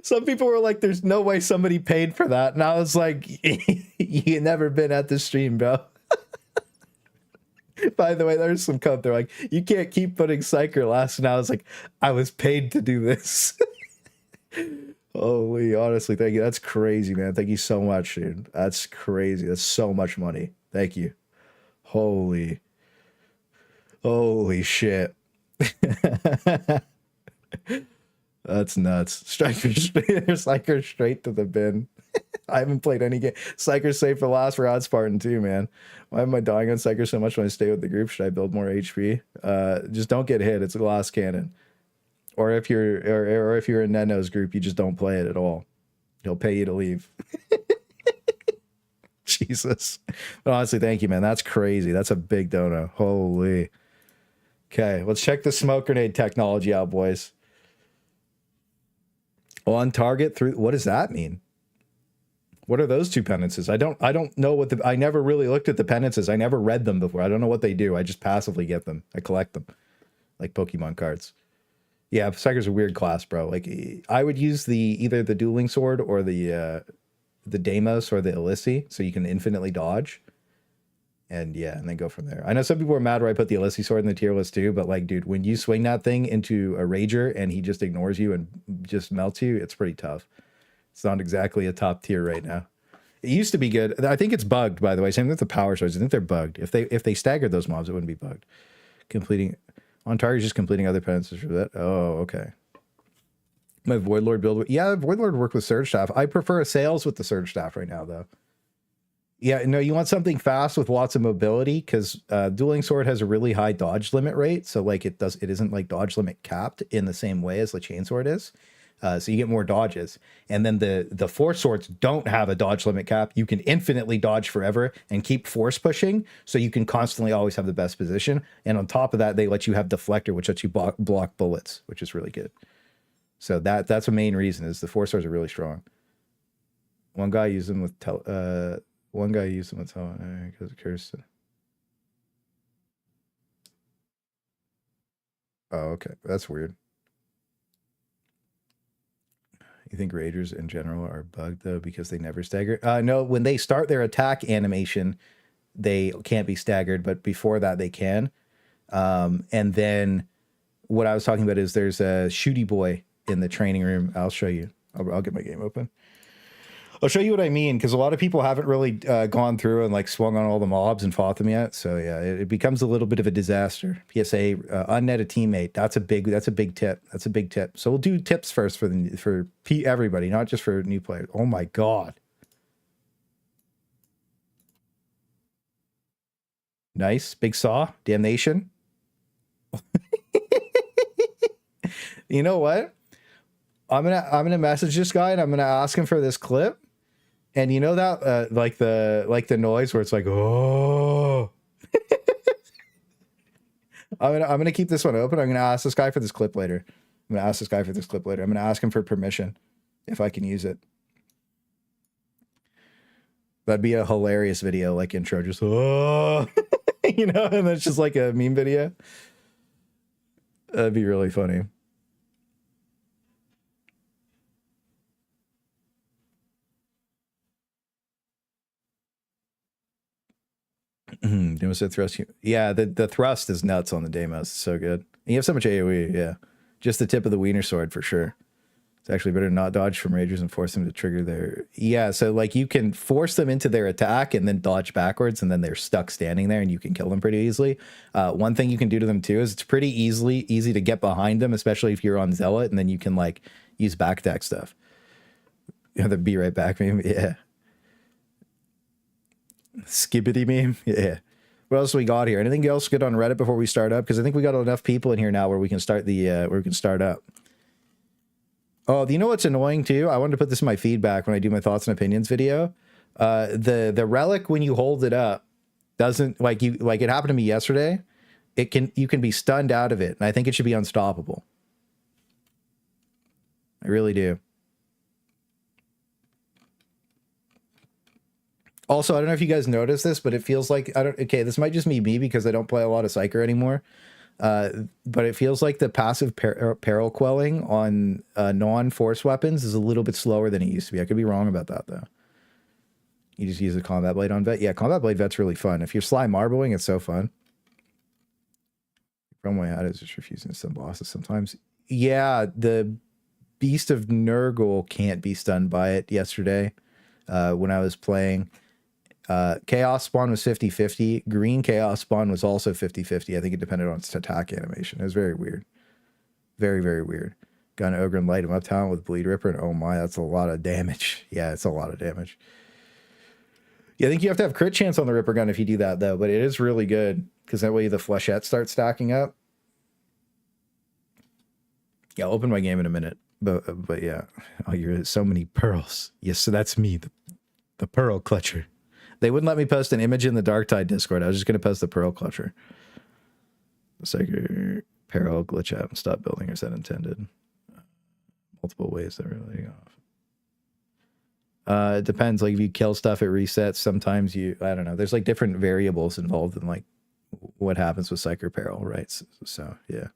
Some people were like, there's no way somebody paid for that. And I was like, you never been at the stream, bro. By the way, there's some code. They're like, you can't keep putting Psyker last. And I was like, I was paid to do this. Holy, honestly, thank you. That's crazy, man. Thank you so much, dude. That's crazy. That's so much money. Thank you. Holy shit. That's nuts. Psyker straight to the bin. I haven't played any game. Psyker saved for last for Odd Spartan too, man. Why am I dying on Psyker so much when I stay with the group? Should I build more HP? Just don't get hit. It's a glass cannon. Or if you're in Neno's group, you just don't play it at all. He'll pay you to leave. Jesus. But honestly, thank you, man. That's crazy. That's a big dono. Holy. Okay, let's check the smoke grenade technology out, boys. On target through, what does that mean? What are those two penances? I don't know I never really looked at the penances. I never read them before. I don't know what they do. I just passively get them. I collect them like Pokemon cards. Yeah, Psyker's a weird class, bro. Like, I would use either the dueling sword or the Deimos or the Ilisi, so you can infinitely dodge. And yeah, and then go from there. I know some people are mad where I put the Ilisi sword in the tier list too, but like, dude, when you swing that thing into a Rager and he just ignores you and just melts you, it's pretty tough. It's not exactly a top tier right now. It used to be good. I think it's bugged, by the way. Same with the power swords. I think they're bugged. If they staggered those mobs, it wouldn't be bugged. Completing on target, just completing other penances for that. Oh, okay. My Void Lord build. Yeah, Void Lord work with Surge Staff. I prefer a Sails with the Surge Staff right now, though. Yeah, no, you want something fast with lots of mobility because Dueling Sword has a really high dodge limit rate. So like it isn't like dodge limit capped in the same way as the Chainsword is. So you get more dodges. And then the Force Swords don't have a dodge limit cap. You can infinitely dodge forever and keep force pushing. So you can constantly always have the best position. And on top of that, they let you have Deflector, which lets you block bullets, which is really good. So that's a main reason is the Force Swords are really strong. One guy used them with because of Kirsten. Oh, okay. That's weird. You think Ragers in general are bugged though because they never stagger? No, when they start their attack animation, they can't be staggered, but before that they can. And then what I was talking about is there's a shooty boy in the training room. I'll show you. I'll get my game open. I'll show you what I mean, because a lot of people haven't really gone through and like swung on all the mobs and fought them yet. So yeah, it becomes a little bit of a disaster. PSA, unnet a teammate. That's a big tip. That's a big tip. So we'll do tips first for everybody, not just for new players. Oh my God. Nice. Big saw. Damnation. You know what? I'm gonna message this guy and I'm gonna ask him for this clip. And you know that like the noise where it's like, oh. I'm gonna keep this one open. I'm gonna ask this guy for this clip later. I'm gonna ask him for permission if I can use it. That'd be a hilarious video, like intro, just oh, you know, and it's just like a meme video. That'd be really funny. Demos thrust. Yeah, the thrust is nuts on the Demos. It's so good. And you have so much AoE. Yeah, just the tip of the wiener sword for sure. It's actually better to not dodge from Ragers and force them to trigger their. Yeah, so like you can force them into their attack and then dodge backwards, and then they're stuck standing there, and you can kill them pretty easily. One thing you can do to them too is it's pretty easy to get behind them, especially if you're on Zealot, and then you can like use back attack stuff. Yeah, the be right back meme. Yeah. Skibbity meme. Yeah. What else we got here? Anything else good on Reddit before we start up? Because I think we got enough people in here now where we can start up. Oh, you know what's annoying too? I wanted to put this in my feedback when I do my thoughts and opinions video. The relic when you hold it up doesn't like it happened to me yesterday. You can be stunned out of it, and I think it should be unstoppable. I really do. Also, I don't know if you guys noticed this, but it feels like okay, this might just be me because I don't play a lot of Psyker anymore. But it feels like the passive peril quelling on non-force weapons is a little bit slower than it used to be. I could be wrong about that though. You just use a combat blade on vet. Yeah, combat blade vet's really fun. If you're sly marbling, it's so fun. The problem I had is just refusing to stun bosses sometimes. Yeah, the Beast of Nurgle can't be stunned by it yesterday when I was playing. Chaos Spawn was 50-50. Green Chaos Spawn was also 50-50. I think it depended on its attack animation. It was very weird. Very, very weird. Got an Ogre and Light him up talent with Bleed Ripper, and oh my, that's a lot of damage. Yeah, it's a lot of damage. Yeah, I think you have to have crit chance on the Ripper gun if you do that, though, but it is really good, because that way the flechette starts stacking up. Yeah, I'll open my game in a minute, but yeah. Oh, you're so many pearls. Yes, so that's me, the Pearl Clutcher. They wouldn't let me post an image in the Darktide Discord. I was just going to post the Pearl Clutcher. Psyker, Peril, glitch out, and stop building as that intended. Multiple ways that really off. It depends. Like if you kill stuff, it resets. Sometimes I don't know. There's like different variables involved in like what happens with Psyker Peril, right? So yeah.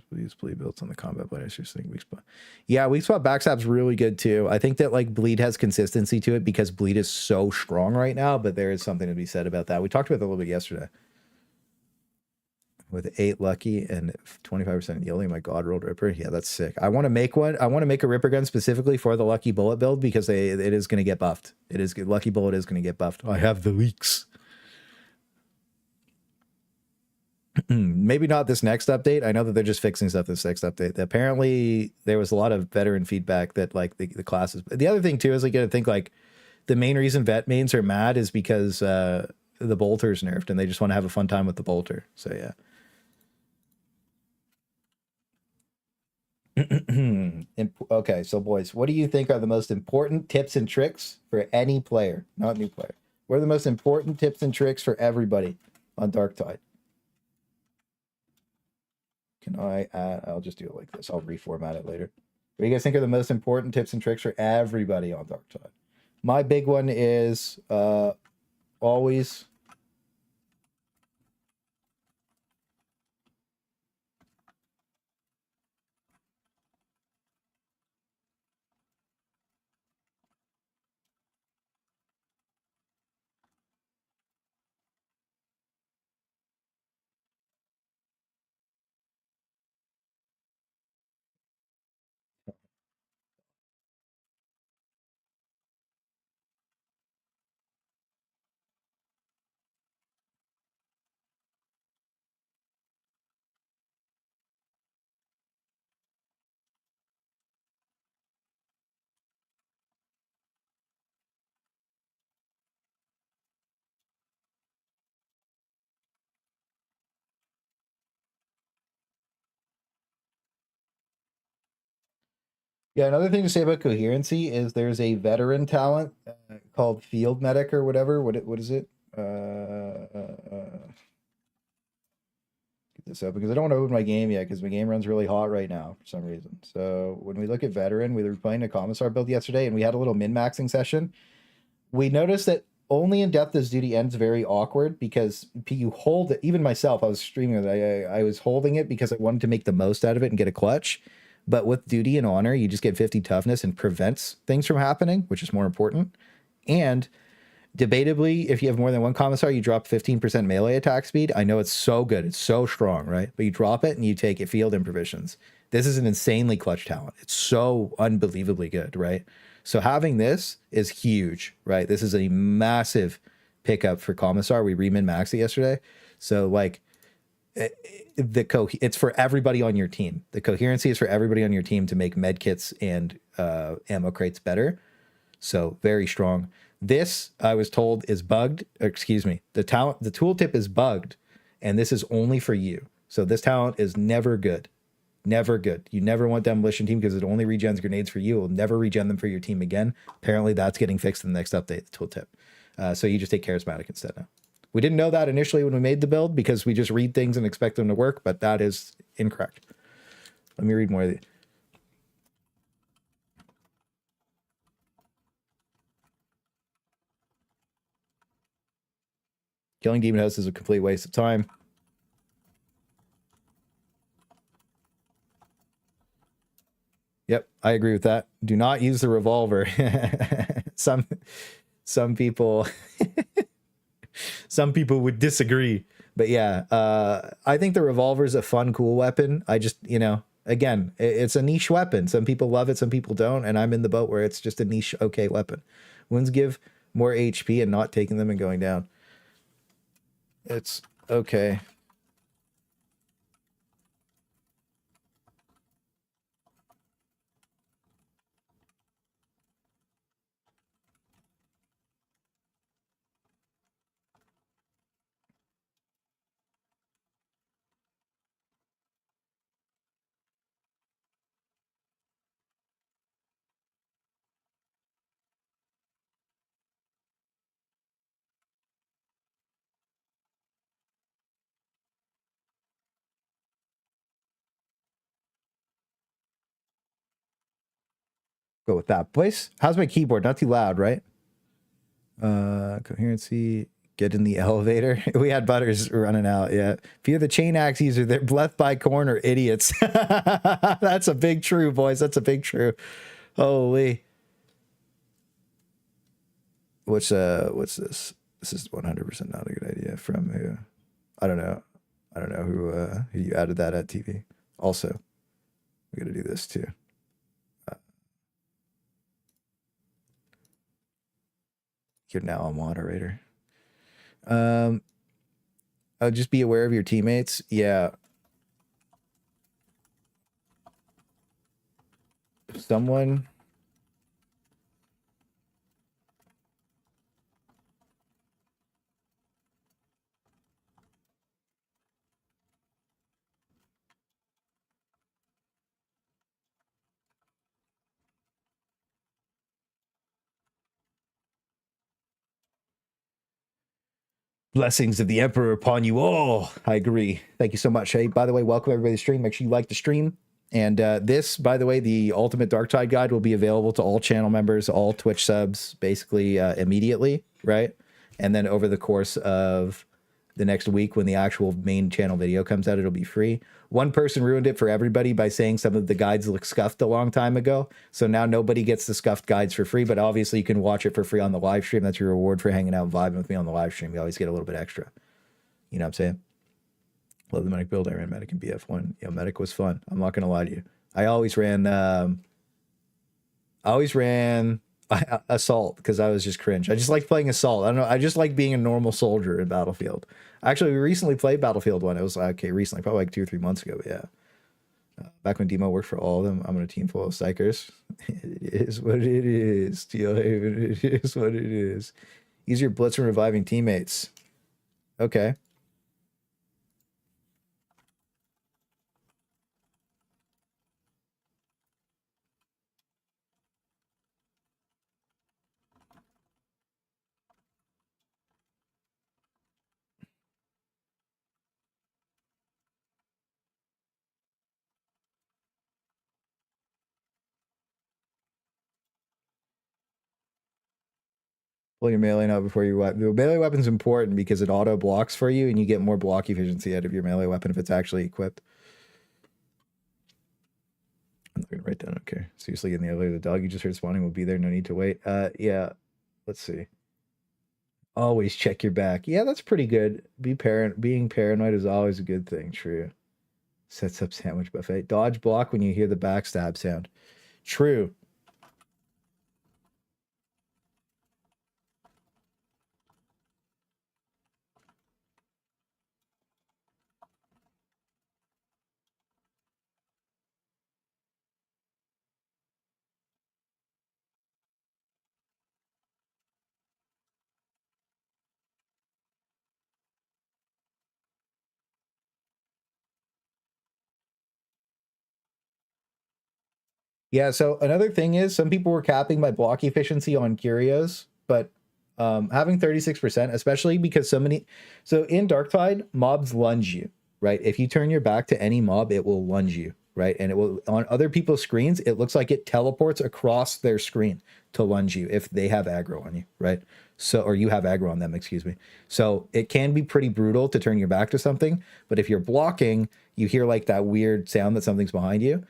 Please bleed builds on the combat blade. I just think weak spot. Yeah, weak spot backstab's really good too. I think that like bleed has consistency to it because bleed is so strong right now, but there is something to be said about that. We talked about that a little bit yesterday. With 8 lucky and 25% yielding, my God rolled Ripper. Yeah, that's sick. I want to make one. I want to make a Ripper gun specifically for the Lucky Bullet build because it is going to get buffed. It is Lucky Bullet is going to get buffed. I have the leaks. Maybe not this next update. I know that they're just fixing stuff this next update. Apparently, there was a lot of veteran feedback that like the classes. The other thing too is like, I think like the main reason vet mains are mad is because the bolter's nerfed and they just want to have a fun time with the bolter. So yeah. Okay, so boys, what do you think are the most important tips and tricks for any player, not new player? What are the most important tips and tricks for everybody on Darktide? Can I add, I'll just do it like this. I'll reformat it later. What do you guys think are the most important tips and tricks for everybody on Darktide? My big one is always yeah, another thing to say about Coherency is there's a veteran talent called Field Medic or whatever. What is it? Get this up because I don't want to open my game yet because my game runs really hot right now for some reason. So when we look at veteran, we were playing a commissar build yesterday and we had a little min-maxing session. We noticed that only in depth as duty ends very awkward because you hold it. Even myself, I was streaming with it. I was holding it because I wanted to make the most out of it and get a clutch. But with duty and honor, you just get 50 toughness and prevents things from happening, which is more important. And debatably, if you have more than one commissar, you drop 15% melee attack speed. I know it's so good. It's so strong, right? But you drop it and you take it field improvisions. This is an insanely clutch talent. It's so unbelievably good, right? So having this is huge, right? This is a massive pickup for commissar. We remin maxed it yesterday. So like it's for everybody on your team. The coherency is for everybody on your team to make med kits and ammo crates better. So very strong. This I was told is bugged. Excuse me. The tooltip is bugged, and this is only for you. So this talent is never good. Never good. You never want demolition team because it only regens grenades for you. It will never regen them for your team again. Apparently that's getting fixed in the next update, the tooltip. So you just take charismatic instead now. We didn't know that initially when we made the build because we just read things and expect them to work, but that is incorrect. Let me read more of these. Killing demon hosts is a complete waste of time. Yep, I agree with that. Do not use the revolver. some people some people would disagree, but yeah, I think the revolver is a fun, cool weapon. I just, you know, again, it's a niche weapon. Some people love it, some people don't, and I'm in the boat where it's just a niche, okay weapon. Wounds give more HP and not taking them and going down. It's okay. Go with that. Boys, how's my keyboard? Not too loud, right? Coherency, get in the elevator. We had butters running out. Yeah. If you're the chain axe user, they're left by corner idiots. That's a big true, boys. That's a big true. Holy. What's this? This is 100% not a good idea. From who? I don't know. I don't know who you added that at TV. Also, we got to do this too. You're now a moderator. Oh, just be aware of your teammates. Yeah. Someone. Blessings of the Emperor upon you all. I agree. Thank you so much. Hey, by the way, welcome everybody to the stream. Make sure you like the stream. And this, by the way, the Ultimate Darktide Guide will be available to all channel members, all Twitch subs, basically immediately, right? And then over the course of the next week, when the actual main channel video comes out, it'll be free. One person ruined it for everybody by saying some of the guides look scuffed a long time ago. So now nobody gets the scuffed guides for free, but obviously you can watch it for free on the live stream. That's your reward for hanging out and vibing with me on the live stream. You always get a little bit extra. You know what I'm saying? Love the medic build. I ran medic in BF1. Yeah, medic was fun. I'm not gonna lie to you. I always ran assault because I was just cringe. I just like playing assault. I don't know. I just like being a normal soldier in Battlefield. Actually, we recently played Battlefield 1. It was okay, recently, probably like 2 or 3 months ago. But yeah, back when Demo worked for all of them. I'm in a team full of psychers. It is what it is. Steel Haven. It is what it is. Use your blitz and reviving teammates. Okay. Pull your melee out before you wipe. The melee weapon's important because it auto blocks for you and you get more block efficiency out of your melee weapon if it's actually equipped. I'm not gonna write down. Okay. Seriously, in the elevator, the dog you just heard spawning will be there. No need to wait. Yeah. Let's see. Always check your back. Yeah, that's pretty good. Being paranoid is always a good thing. True. Sets up sandwich buffet. Dodge block when you hear the backstab sound. True. Yeah, so another thing is some people were capping my block efficiency on curios, but having 36%, especially because so in Darktide, mobs lunge you, right? If you turn your back to any mob, it will lunge you, right? And it will, on other people's screens, it looks like it teleports across their screen to lunge you if they have aggro on you, right? So, or you have aggro on them, excuse me. So it can be pretty brutal to turn your back to something, but if you're blocking, you hear like that weird sound that something's behind you.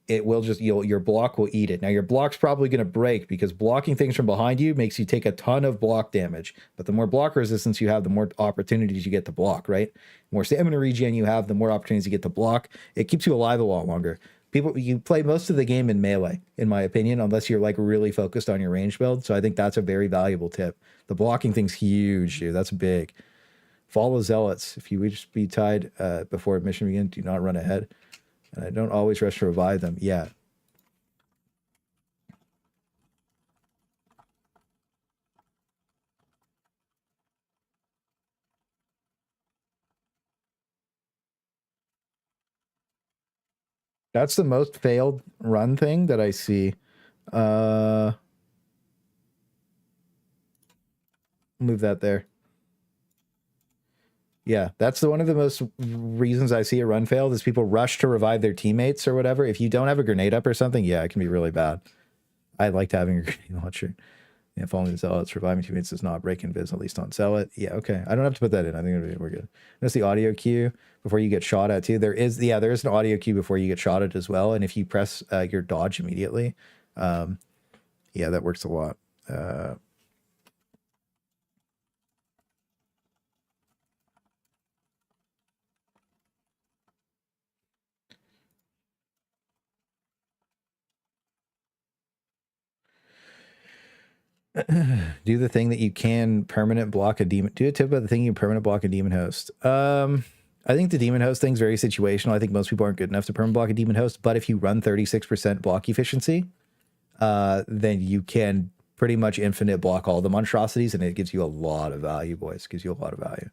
It will just, your block will eat it. Now your block's probably going to break because blocking things from behind you makes you take a ton of block damage. But the more block resistance you have, the more opportunities you get to block, right? The more stamina regen you have, the more opportunities you get to block. It keeps you alive a lot longer. You play most of the game in melee, in my opinion, unless you're like really focused on your range build. So I think that's a very valuable tip. The blocking thing's huge, dude. That's big. Follow zealots. If you would just be tied before mission begins, do not run ahead. And I don't always rush to revive them. Yeah. That's the most failed run thing that I see. Move that there. Yeah, that's one of the most reasons I see a run failed is people rush to revive their teammates or whatever. If you don't have a grenade up or something, yeah, it can be really bad. I liked having a grenade launcher. Yeah, following the zealots, reviving teammates does not break invis, at least on zealot. Yeah, okay. I don't have to put that in. I think we're good. That's the audio cue before you get shot at too. There is an audio cue before you get shot at as well. And if you press your dodge immediately, yeah, that works a lot. Do the thing that you can permanent block a demon. Do a tip about the thing you permanent block a demon host. I think the demon host thing's very situational. I think most people aren't good enough to permanent block a demon host, but if you run 36% block efficiency, then you can pretty much infinite block all the monstrosities, and it gives you a lot of value, boys. It gives you a lot of value.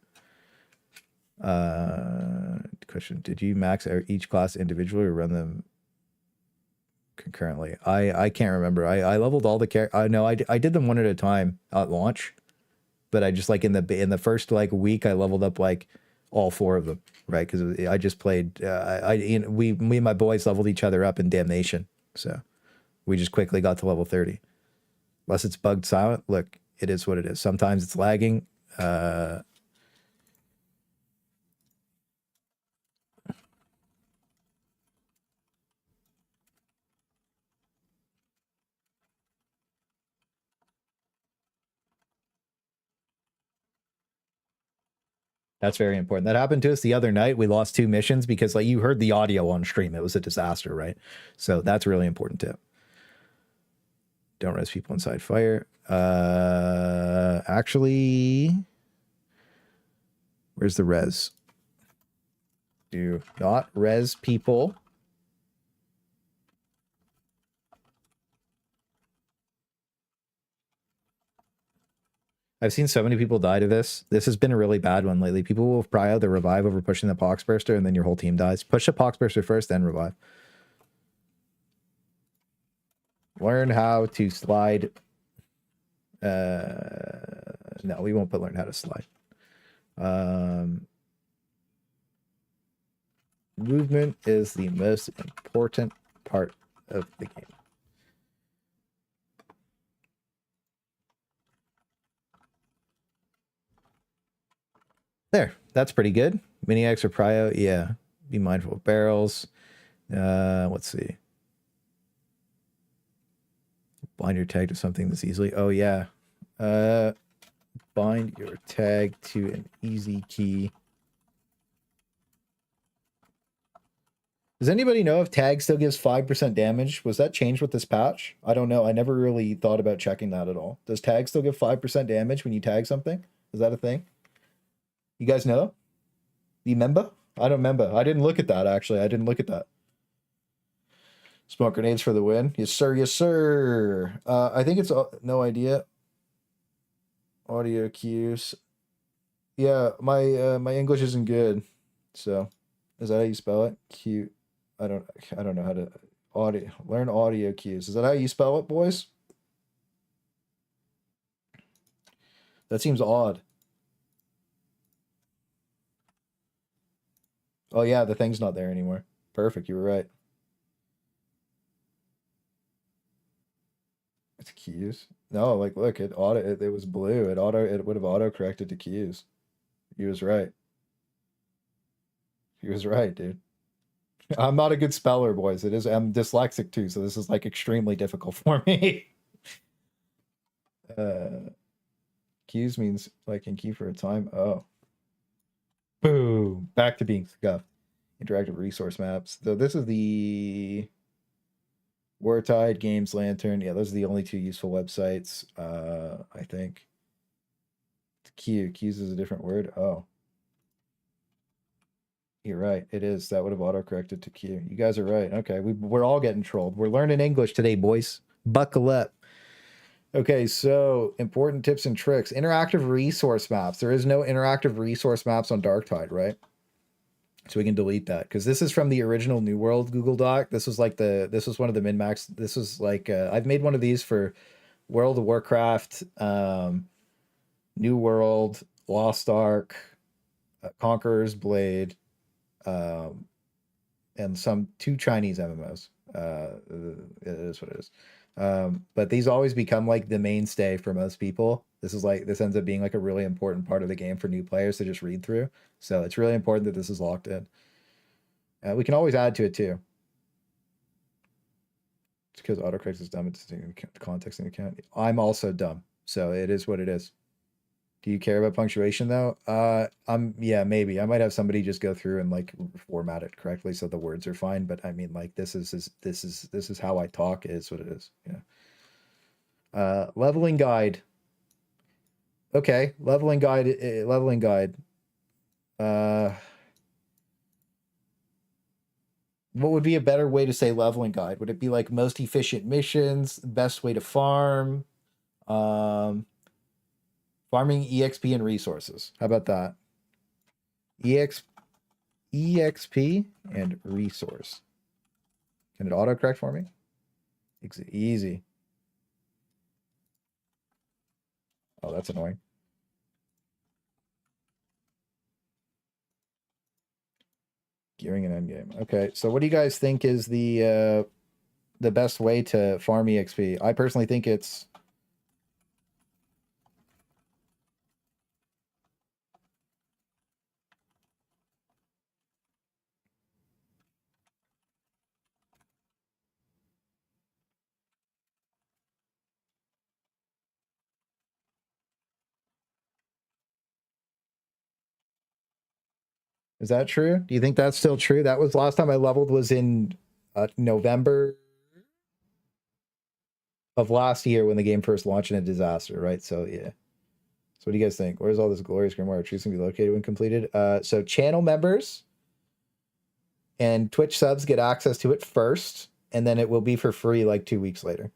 Question: did you max each class individually or run them concurrently? I can't remember. I leveled all the characters. I know I did them one at a time at launch, but I just like in the first like week I leveled up like all 4 of them, right? Because I just played. Me and my boys leveled each other up in Damnation, so we just quickly got to level 30. Unless it's bugged silent, look, it is what it is. Sometimes it's lagging. That's very important. That happened to us the other night. We lost 2 missions because like you heard the audio on stream. It was a disaster, right? So that's a really important tip. Don't res people inside fire. Actually, where's the res? Do not res people. I've seen so many people die to this. This has been a really bad one lately. People will prio the revive over pushing the poxburster, and then your whole team dies. Push the poxburster first, then revive. Learn how to slide. No, we won't put learn how to slide. Movement is the most important part of the game. There, that's pretty good. Mini X or prio, yeah. Be mindful of barrels. Let's see. Bind your tag to something that's easily. Oh yeah. Bind your tag to an easy key. Does anybody know if tag still gives 5% damage? Was that changed with this patch? I don't know. I never really thought about checking that at all. Does tag still give 5% damage when you tag something? Is that a thing? You guys know? Do you remember? I don't remember. I didn't look at that, actually. I didn't look at that. Smoke grenades for the win. Yes, sir. Yes, sir. I think it's no idea. Audio cues. Yeah, my English isn't good. So, is that how you spell it? Cute. I don't know how to learn audio cues. Is that how you spell it, boys? That seems odd. Oh yeah, the thing's not there anymore. perfect. You were right. It's keys. No, like look, it was blue. It would have auto corrected to keys. He was right. He was right, dude. I'm not a good speller, boys. I'm dyslexic too, so this is like extremely difficult for me. Keys means like in key for a time. Oh. Boom. Back to being scuffed. Interactive resource maps. So this is the Wartide, Games, Lantern. Yeah, those are the only two useful websites. I think. Q. Q's is a different word. Oh. You're right. It is. That would have autocorrected to Q. You guys are right. Okay. We're all getting trolled. We're learning English today, boys. Buckle up. Okay, so important tips and tricks. Interactive resource maps. There is no interactive resource maps on Darktide, right? So we can delete that because this is from the original New World Google Doc. This was like this was one of the min-max. This was like I've made one of these for World of Warcraft, New World, Lost Ark, Conqueror's Blade, and two Chinese MMOs. It is what it is. But these always become like the mainstay for most people. This ends up being like a really important part of the game for new players to just read through. So it's really important that this is locked in. We can always add to it too. It's because autocorrect is dumb. It's taking context into account. I'm also dumb, so it is what it is. Do you care about punctuation though? Yeah, maybe. I might have somebody just go through and like format it correctly so the words are fine. But I mean, like this is how I talk. Is what it is. Yeah. Leveling guide. Okay, leveling guide. Leveling guide. What would be a better way to say leveling guide? Would it be like most efficient missions, best way to farm? Farming EXP and resources. How about that? EXP and resource. Can it autocorrect for me? Easy. Oh, that's annoying. Gearing an endgame. Okay, so what do you guys think is the best way to farm EXP? I personally think it's Is that true? Do you think that's still true? That was last time I leveled was in November of last year when the game first launched in a disaster, right? So yeah. So what do you guys think? Where's all this glorious grimoire trees going to be located when completed? So channel members and Twitch subs get access to it first, and then it will be for free like 2 weeks later.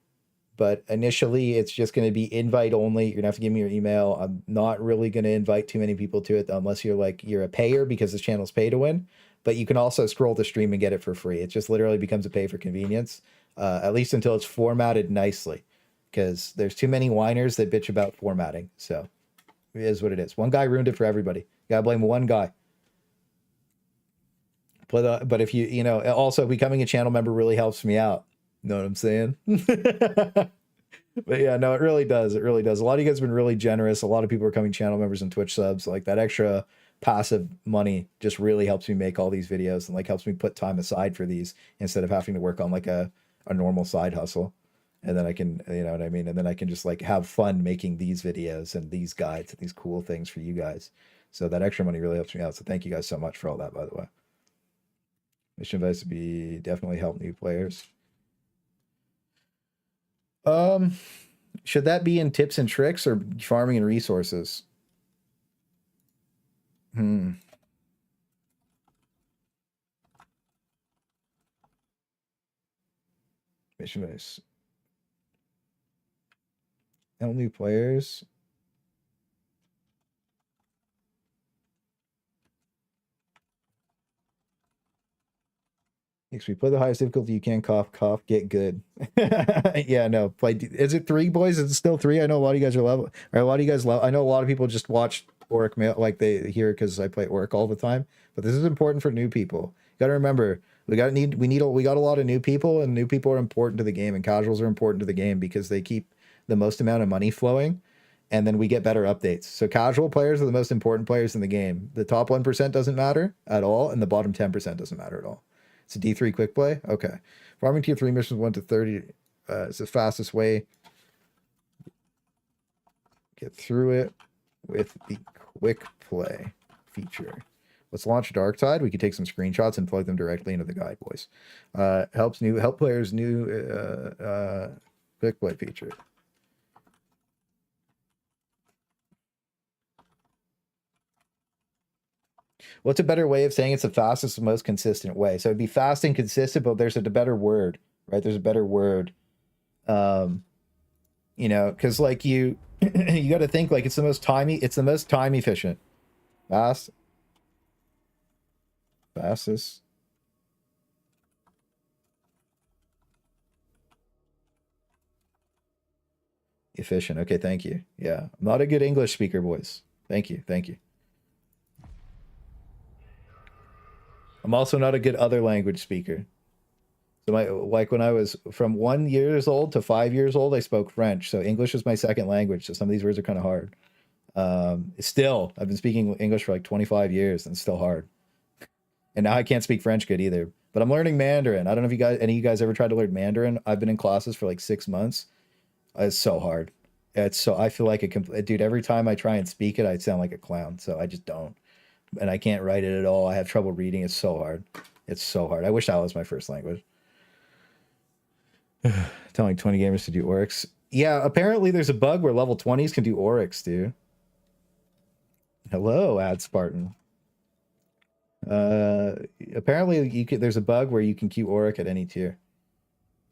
But initially, it's just going to be invite only. You're going to have to give me your email. I'm not really going to invite too many people to it unless you're a payer because this channel's pay to win. But you can also scroll the stream and get it for free. It just literally becomes a pay for convenience, at least until it's formatted nicely. Because there's too many whiners that bitch about formatting. So it is what it is. One guy ruined it for everybody. You gotta blame one guy. But if you know, also becoming a channel member really helps me out. Know what I'm saying? But yeah, no, it really does. It really does. A lot of you guys have been really generous. A lot of people are becoming channel members and Twitch subs. Like that extra passive money just really helps me make all these videos and like helps me put time aside for these instead of having to work on like a normal side hustle. And then I can, you know what I mean? And then I can just like have fun making these videos and these guides and these cool things for you guys. So that extra money really helps me out. So thank you guys so much for all that, by the way. Mission advice would be definitely help new players. Should that be in tips and tricks or farming and resources? Mission advice. Help new players. XP, play the highest difficulty you can. Cough, cough, get good. Yeah, no, play. Is it 3, boys? Is it still 3? I know a lot of you guys are level. Or a lot of you guys. I know a lot of people just watch Oric, like they hear because I play Oric all the time. But this is important for new people. You got to remember, We got a lot of new people, and new people are important to the game, and casuals are important to the game because they keep the most amount of money flowing, and then we get better updates. So casual players are the most important players in the game. The top 1% doesn't matter at all, and the bottom 10% doesn't matter at all. It's a D3 quick play. Okay, farming tier 3 missions 1 to 30 is the fastest way. Get through it with the quick play feature. Let's launch Darktide. We can take some screenshots and plug them directly into the guide, boys. Help players new quick play feature. What's a better way of saying it's the fastest and most consistent way? So it'd be fast and consistent, but there's a better word, right? There's a better word. You know, because like you got to think like it's the most time efficient. Fastest. Efficient. Okay, thank you. Yeah, I'm not a good English speaker, boys. Thank you. I'm also not a good other language speaker. So like when I was from 1 years old to 5 years old, I spoke French. So English is my second language. So some of these words are kind of hard. Still, I've been speaking English for like 25 years and it's still hard. And now I can't speak French good either. But I'm learning Mandarin. I don't know if any of you guys ever tried to learn Mandarin. I've been in classes for like 6 months. It's so hard. I feel like dude, every time I try and speak it, I sound like a clown. So I just don't. And I can't write it at all. I have trouble reading. It's so hard. It's so hard. I wish that was my first language. Telling 20 gamers to do Oryx. Yeah, apparently there's a bug where level 20s can do Oryx, dude. Hello, Ad Spartan. Apparently there's a bug where you can queue Oryx at any tier.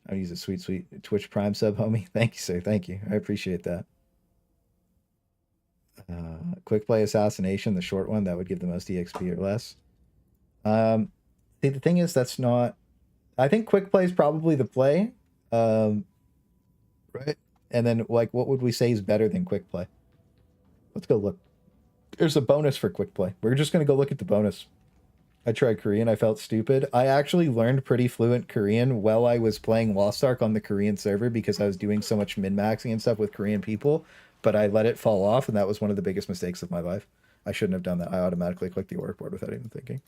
I'll use a sweet Twitch Prime sub, homie. Thank you, sir. Thank you. I appreciate that. Quick play assassination, the short one, that would give the most EXP or less. The thing is, that's not... I think quick play is probably the play. Right? And then, like, what would we say is better than quick play? Let's go look. There's a bonus for quick play. We're just going to go look at the bonus. I tried Korean. I felt stupid. I actually learned pretty fluent Korean while I was playing Lost Ark on the Korean server because I was doing so much min-maxing and stuff with Korean people, but I let it fall off, and that was one of the biggest mistakes of my life. I shouldn't have done that. I automatically clicked the org board without even thinking.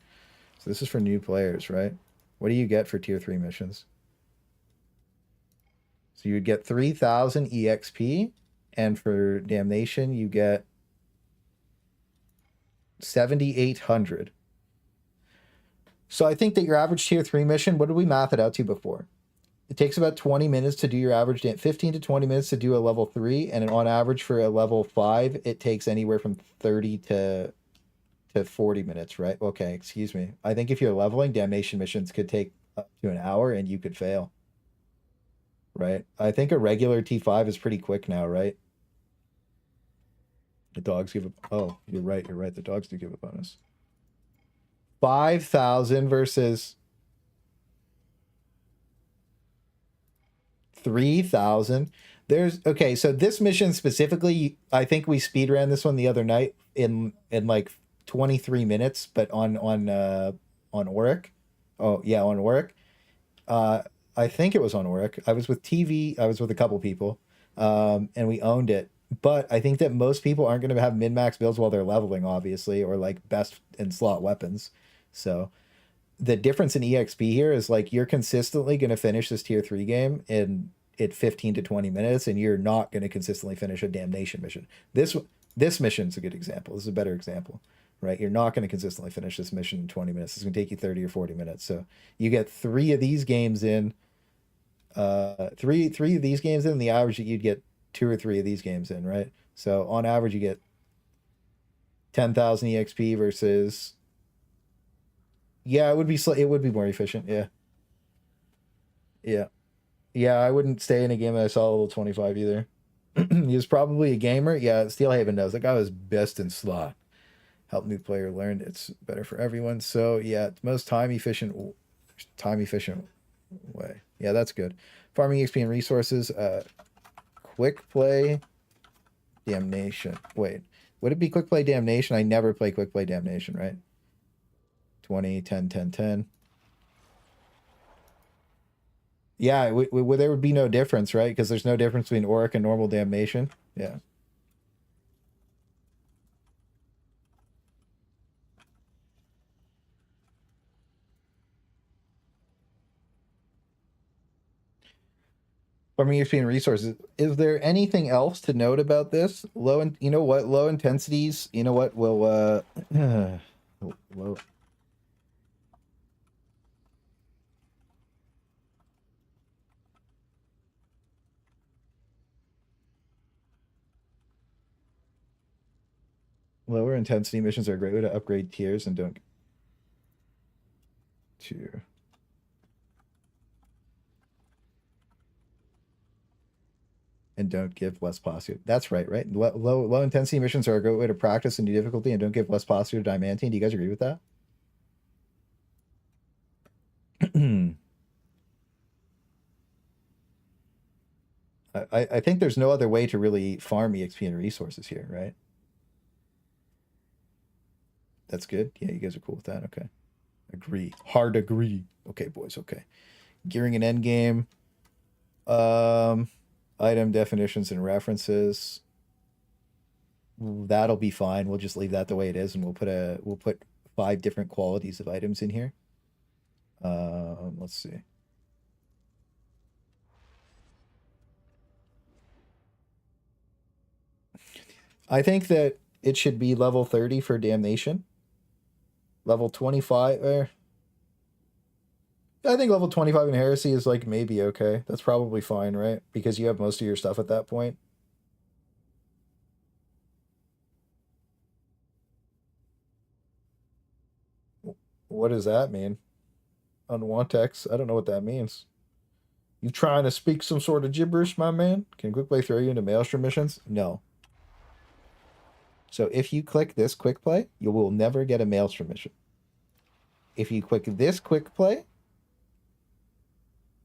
So this is for new players, right? What do you get for tier 3 missions? So you would get 3,000 EXP, and for Damnation, you get 7,800. So I think that your average tier 3 mission, what did we math it out to before? It takes about 20 minutes to do your average, 15 to 20 minutes to do a level 3, and on average for a level 5, it takes anywhere from 30 to 40 minutes, right? Okay, excuse me. I think if you're leveling, Damnation missions could take up to an hour and you could fail. Right? I think a regular T5 is pretty quick now, right? The dogs give a... Oh, you're right. The dogs do give a bonus. 5,000 versus 3,000. There's... Okay, so this mission specifically, I think we speed ran this one the other night in like 23 minutes, but on Auric. Oh, yeah, on Auric. I think it was on Auric. I was with TV. I was with a couple people, and we owned it. But I think that most people aren't going to have min-max builds while they're leveling, obviously, or like best in slot weapons. So the difference in EXP here is like you're consistently going to finish this tier 3 game in 15 to 20 minutes, and you're not going to consistently finish a Damnation mission. This mission's a good example. This is a better example. Right, you're not going to consistently finish this mission in 20 minutes. It's going to take you 30 or 40 minutes. So you get 3 of these games in. Three of these games in. The average that you'd get 2 or 3 of these games in, right? So on average, you get 10,000 EXP versus. Yeah, it would be more efficient. Yeah. I wouldn't stay in a game that I saw level 25 either. He was probably a gamer. Yeah, Steelhaven knows that guy was best in slot. Help new player learn. It's better for everyone. So yeah, most time efficient way. Yeah, that's good. Farming XP and resources. Quick play Damnation. Wait, would it be quick play Damnation? I never play quick play Damnation, right? 20, 10, 10, 10. Yeah, there would be no difference, right? Because there's no difference between Auric and normal damnation. Yeah. Farming XP and resources. Is there anything else to note about this? You know what? Low intensities. You know what? Will low. Lower intensity missions are a great way to upgrade tiers and don't to and don't give less posture. That's right, right? Low intensity missions are a great way to practice and do difficulty and don't give less posture to diamantine. Do you guys agree with that? I think there's no other way to really farm EXP and resources here, right? That's good. Yeah, you guys are cool with that. Okay. Agree. Hard agree. Okay, boys. Okay. Gearing an endgame. Item definitions and references. That'll be fine. We'll just leave that the way it is, and we'll put 5 different qualities of items in here. Let's see. I think that it should be level 30 for damnation. Level 25. I think level 25 in heresy is like maybe okay. That's probably fine, right? Because you have most of your stuff at that point. What does that mean? Unwantex. I don't know what that means. You trying to speak some sort of gibberish, my man? Can quick play throw you into maelstrom missions? No. So if you click this quick play, you will never get a maelstrom mission. If you click this quick play,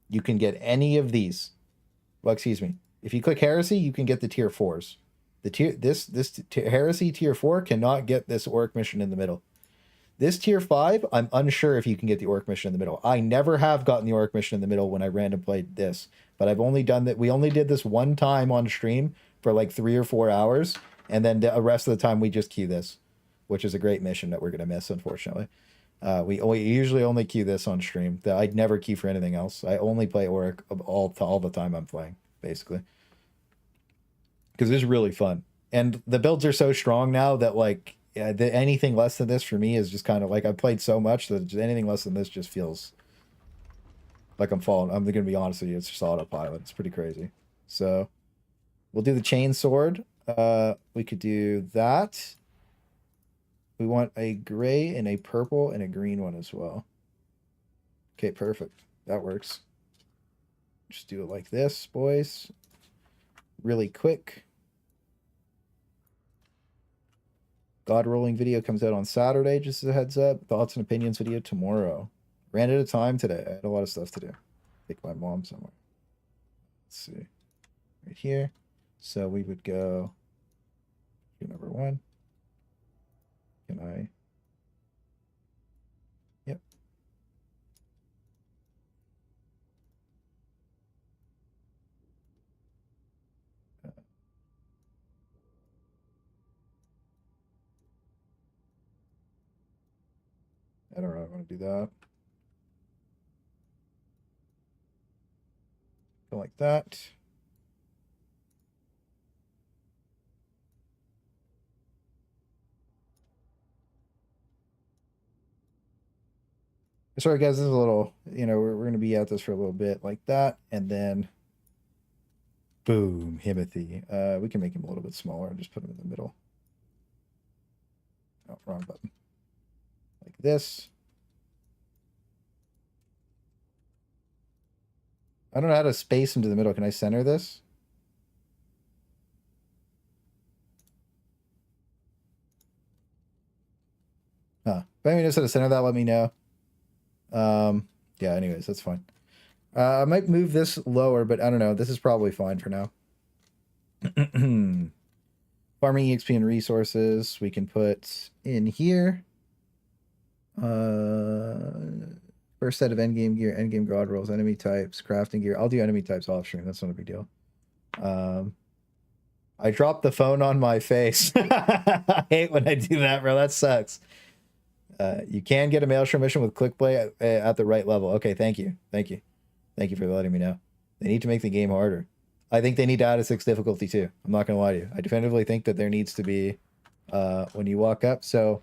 you can get any of these. Well, excuse me. If you click heresy, you can get the tier 4s. This heresy tier 4 cannot get this orc mission in the middle. This tier 5, I'm unsure if you can get the orc mission in the middle. I never have gotten the orc mission in the middle when I random played this, but I've only done that. We only did this one time on stream for like 3 or 4 hours, and then the rest of the time we just queue this, which is a great mission that we're gonna miss, unfortunately. We usually only queue this on stream. I'd never queue for anything else. I only play Auric all the time I'm playing, basically, because it's really fun. And the builds are so strong now that like anything less than this for me is just kind of like I've played so much that anything less than this just feels like I'm falling. I'm gonna be honest with you, it's just autopilot. It's pretty crazy. So we'll do the chain sword. We could do that. We want a gray and a purple and a green one as well. Okay, perfect. That works. Just do it like this, boys. Really quick. God rolling video comes out on Saturday, just as a heads up. Thoughts and opinions video tomorrow. Ran out of time today. I had a lot of stuff to do. Take my mom somewhere. Let's see. Right here. So we would go number 1. Can I? Yep. I don't really want to do that. Go like that. Sorry, guys, this is a little, we're going to be at this for a little bit like that. And then, boom, Himothy. We can make him a little bit smaller and just put him in the middle. Oh, wrong button. Like this. I don't know how to space him to the middle. Can I center this? Huh. If anyone knows how to center that, let me know. Yeah, anyways, that's fine. I might move this lower, but I don't know. This is probably fine for now. Farming EXP and resources we can put in here. First set of endgame gear, endgame god rolls, enemy types, crafting gear. I'll do enemy types off stream. That's not a big deal. I dropped the phone on my face. I hate when I do that, bro. That sucks. You can get a Maelstrom mission with click play at the right level. Okay, thank you. Thank you. Thank you for letting me know. They need to make the game harder. I think they need to add a 6 difficulty too. I'm not going to lie to you. I definitively think that there needs to be when you walk up. So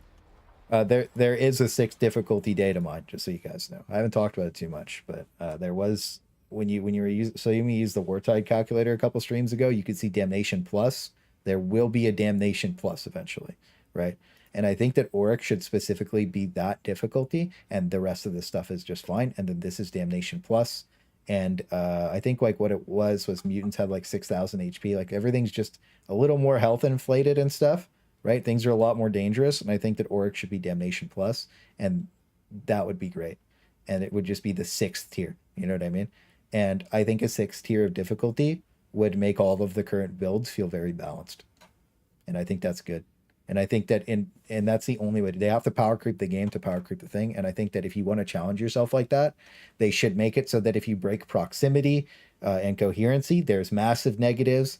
there is a 6 difficulty data mine, just so you guys know. I haven't talked about it too much, but there was when you were using, so you use the Wartide calculator a couple streams ago, you could see Damnation Plus. There will be a Damnation Plus eventually, right? And I think that Auric should specifically be that difficulty, and the rest of this stuff is just fine. And then this is Damnation Plus. And I think like what it was mutants had like 6,000 HP. Like everything's just a little more health inflated and stuff, right? Things are a lot more dangerous. And I think that Auric should be Damnation Plus, and that would be great. And it would just be the 6th tier. You know what I mean? And I think a 6th tier of difficulty would make all of the current builds feel very balanced. And I think that's good. And I think that and that's the only way. They have to power creep the game to power creep the thing. And I think that if you want to challenge yourself like that, they should make it so that if you break proximity and coherency, there's massive negatives.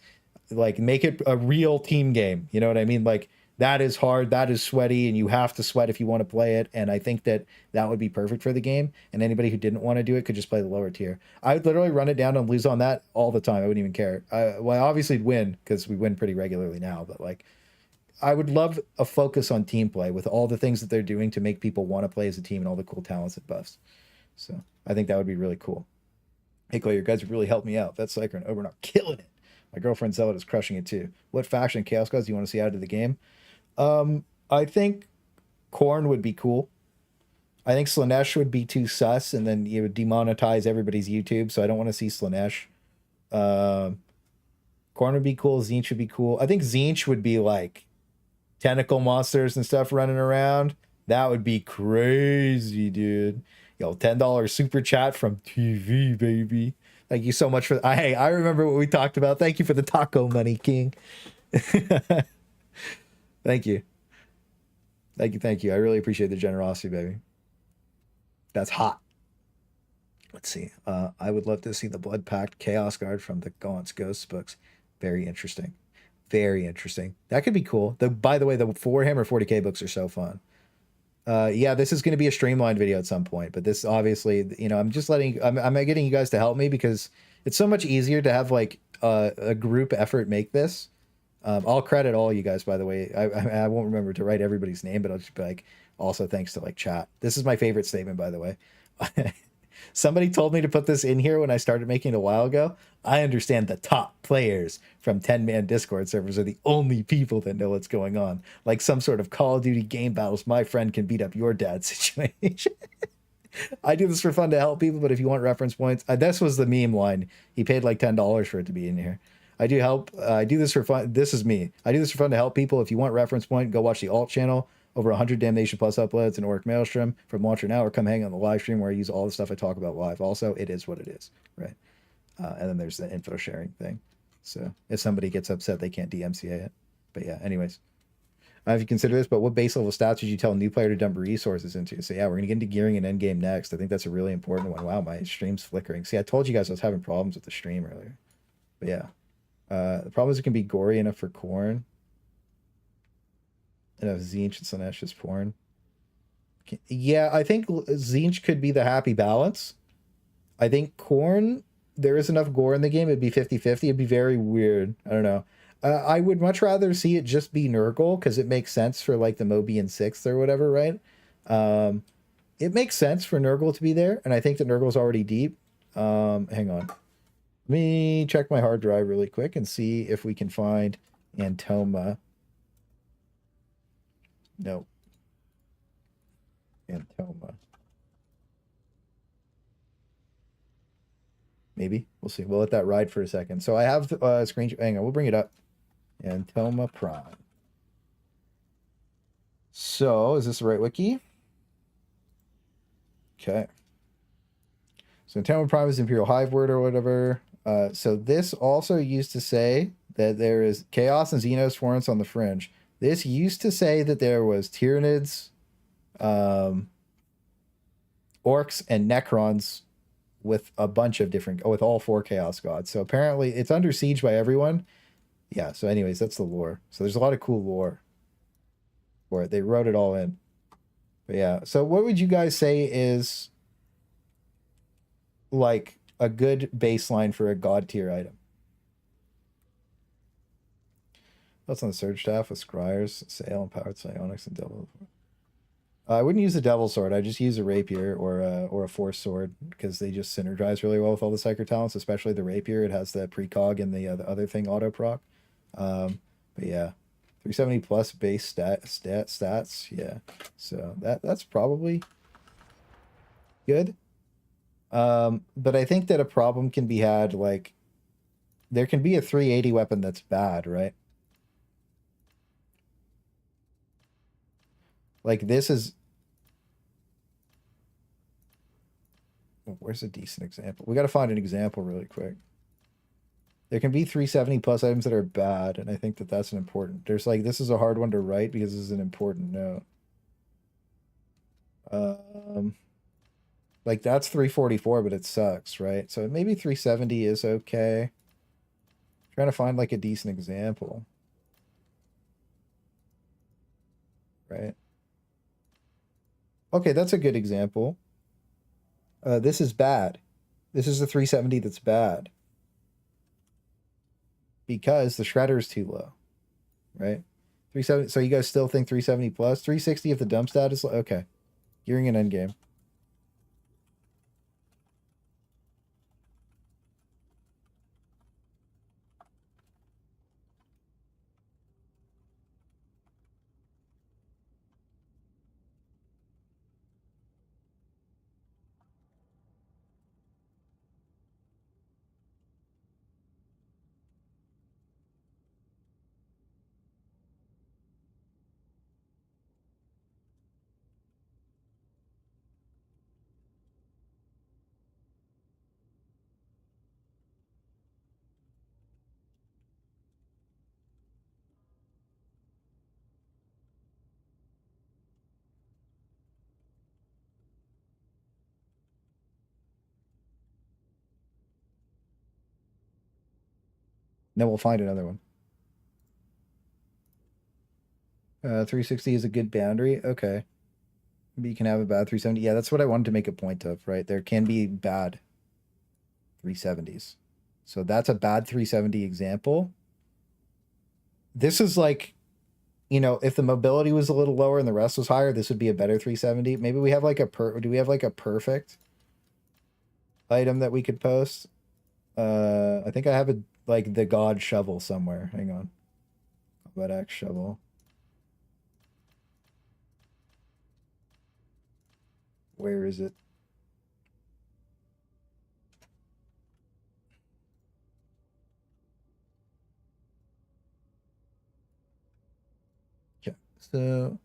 Like make it a real team game. You know what I mean? Like that is hard, that is sweaty, and you have to sweat if you want to play it. And I think that that would be perfect for the game. And anybody who didn't want to do it could just play the lower tier. I would literally run it down and lose on that all the time. I wouldn't even care. Well, obviously win because we win pretty regularly now, but like I would love a focus on team play with all the things that they're doing to make people want to play as a team and all the cool talents and buffs. So I think that would be really cool. Hey, Clay, you guys have really helped me out. That's Cycler and Obernock killing it. My girlfriend Zealot is crushing it too. What faction Chaos Gods do you want to see out of the game? I think Korn would be cool. I think Slanesh would be too sus, and then you would demonetize everybody's YouTube, so I don't want to see Slanesh. Korn would be cool. Zinch would be cool. I think Zinch would be like tentacle monsters and stuff running around. That would be crazy, dude. Yo, $10 super chat from TV, baby. Thank you so much for hey, I remember what we talked about. Thank you for the taco money, King. Thank you. Thank you. I really appreciate the generosity, baby. That's hot. Let's see. I would love to see the Blood Pact Chaos Guard from the Gaunt's Ghosts books. Very interesting. Very interesting. That could be cool. By the way, the Warhammer 40k books are so fun. Yeah, this is going to be a streamlined video at some point, but this obviously, you know, I'm getting you guys to help me because it's so much easier to have like a group effort make this. I'll credit all you guys, by the way. I won't remember to write everybody's name, but I'll just be like, also thanks to like chat. This is my favorite statement, by the way. Somebody told me to put this in here when I started making it a while ago. I understand the top players from 10-man Discord servers are the only people that know what's going on. Like some sort of Call of Duty game battles, my friend can beat up your dad situation. I do this for fun to help people, but if you want reference points, this was the meme line. He paid like $10 for it to be in here. I do this for fun. This is me. I do this for fun to help people. If you want reference point, go watch the alt channel. Over 100 Damnation Plus uploads and Auric Maelstrom from Launch an Hour. Come hang on the live stream where I use all the stuff I talk about live. Also, it is what it is, right? And then there's the info sharing thing. So if somebody gets upset, they can't DMCA it. But yeah, anyways. If you consider this, but what base level stats would you tell a new player to dump resources into? So yeah, we're going to get into gearing and endgame next. I think that's a really important one. Wow, my stream's flickering. See, I told you guys I was having problems with the stream earlier. But yeah. The problem is it can be gory enough for Korn. And if Zinch and Slanesh is porn. Yeah, I think Zinch could be the happy balance. I think Korn, there is enough gore in the game. It'd be 50-50. It'd be very weird. I don't know. I would much rather see it just be Nurgle because it makes sense for like the Mobian 6th or whatever, right? It makes sense for Nurgle to be there. And I think that Nurgle's already deep. Hang on. Let me check my hard drive really quick and see if we can find Antoma. No. Antoma. Maybe. We'll see. We'll let that ride for a second. So I have a screen. Hang on. We'll bring it up. Antoma Prime. So is this the right wiki? Okay. So Antoma Prime is Imperial Hive word or whatever. So this also used to say that there is Chaos and Xenos Florence on the fringe. This used to say that there was Tyranids orcs and necrons with a bunch of different, with all 4 chaos gods. So apparently it's under siege by everyone. Yeah, so anyways, that's the lore. So there's a lot of cool lore for it. They wrote it all in. But yeah, so what would you guys say is like a good baseline for a god tier item? That's on the Surge Staff with Scryers, Sail, Empowered Psionics, and Devil. I wouldn't use a Devil Sword. I just use a Rapier or a Force Sword because they just synergize really well with all the Psyker talents, especially the Rapier. It has the precog and the other thing auto proc. But yeah, 370 plus base stats. Yeah, so that's probably good. But I think that a problem can be had, like there can be a 380 weapon that's bad, right? Like this is, where's a decent example? We got to find an example really quick. There can be 370 plus items that are bad, and I think that that's an important. There's like, this is a hard one to write because this is an important note. Like that's 344, but it sucks, right? So maybe 370 is okay. Trying to find like a decent example. Right? Okay, that's a good example. This is bad. This is a 370 that's bad. Because the shredder is too low. Right? 370. So you guys still think 370 plus? 360 if the dump stat is okay. Gearing an endgame. Then we'll find another one. 360 is a good boundary. Okay. Maybe you can have a bad 370. Yeah, that's what I wanted to make a point of, right? There can be bad 370s. So that's a bad 370 example. This is like, you know, if the mobility was a little lower and the rest was higher, this would be a better 370. Maybe we have like do we have like a perfect item that we could post? I think I have a like the god shovel somewhere. Hang on. Combat axe shovel. Where is it? Okay, so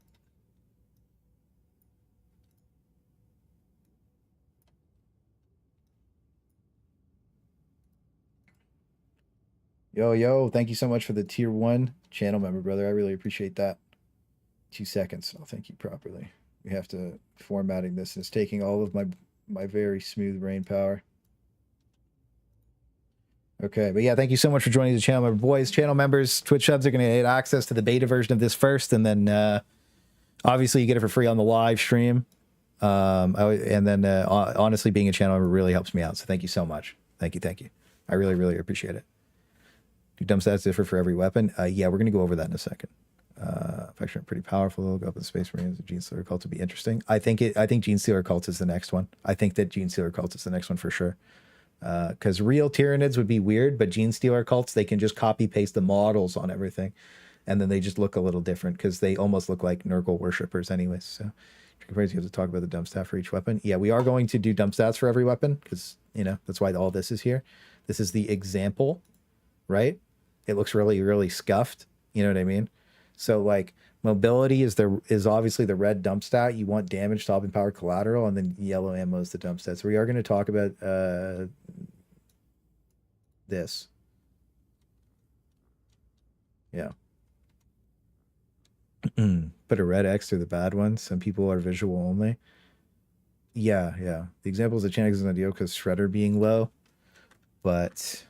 yo, thank you so much for the tier 1 channel member, brother. I really appreciate that. 2 seconds. I'll thank you properly. We have to formatting this. It's taking all of my very smooth brain power. Okay, but yeah, thank you so much for joining the channel, member boys. Channel members, Twitch subs are going to get access to the beta version of this first, and then obviously you get it for free on the live stream. And then honestly, being a channel member really helps me out. So thank you so much. Thank you. I really appreciate it. Do dump stats differ for every weapon? Yeah, we're going to go over that in a second. Affection pretty powerful. Go up with Space Marines. Gene Stealer Cult would be interesting. I think Gene Stealer Cult is the next one. I think that Gene Stealer Cult is the next one for sure. Because real Tyranids would be weird, but Gene Stealer cults, they can just copy paste the models on everything, and then they just look a little different because they almost look like Nurgle worshippers anyways. So you have to talk about the dump stat for each weapon. Yeah, we are going to do dump stats for every weapon because, you know, that's why all this is here. This is the example, right? It looks really scuffed. You know what I mean? So like mobility is obviously the red dump stat. You want damage, top, and power collateral, and then yellow ammo is the dump stat. So we are going to talk about this. Yeah. Put a red X through the bad ones. Some people are visual only. Yeah, yeah. The example is the chain is an ideal because shredder being low, but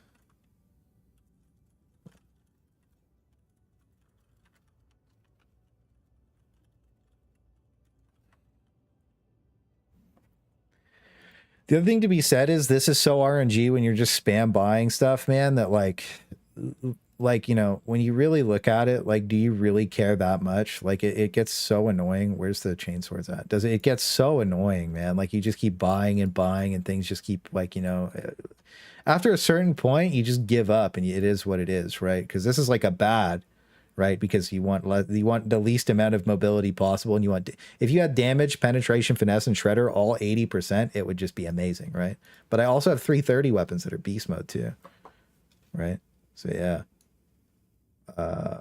the other thing to be said is this is so RNG when you're just spam buying stuff, man, that like, you know, when you really look at it, like, do you really care that much? Like, it gets so annoying. Where's the chain swords at? Does it gets so annoying, man? Like, you just keep buying and buying and things just keep, like, you know, after a certain point, you just give up and it is what it is, right? Because this is like a bad, right? Because you want the least amount of mobility possible, and you want, if you had damage, penetration, finesse, and shredder all 80%, it would just be amazing, right? But I also have 330 weapons that are beast mode too, right? So yeah.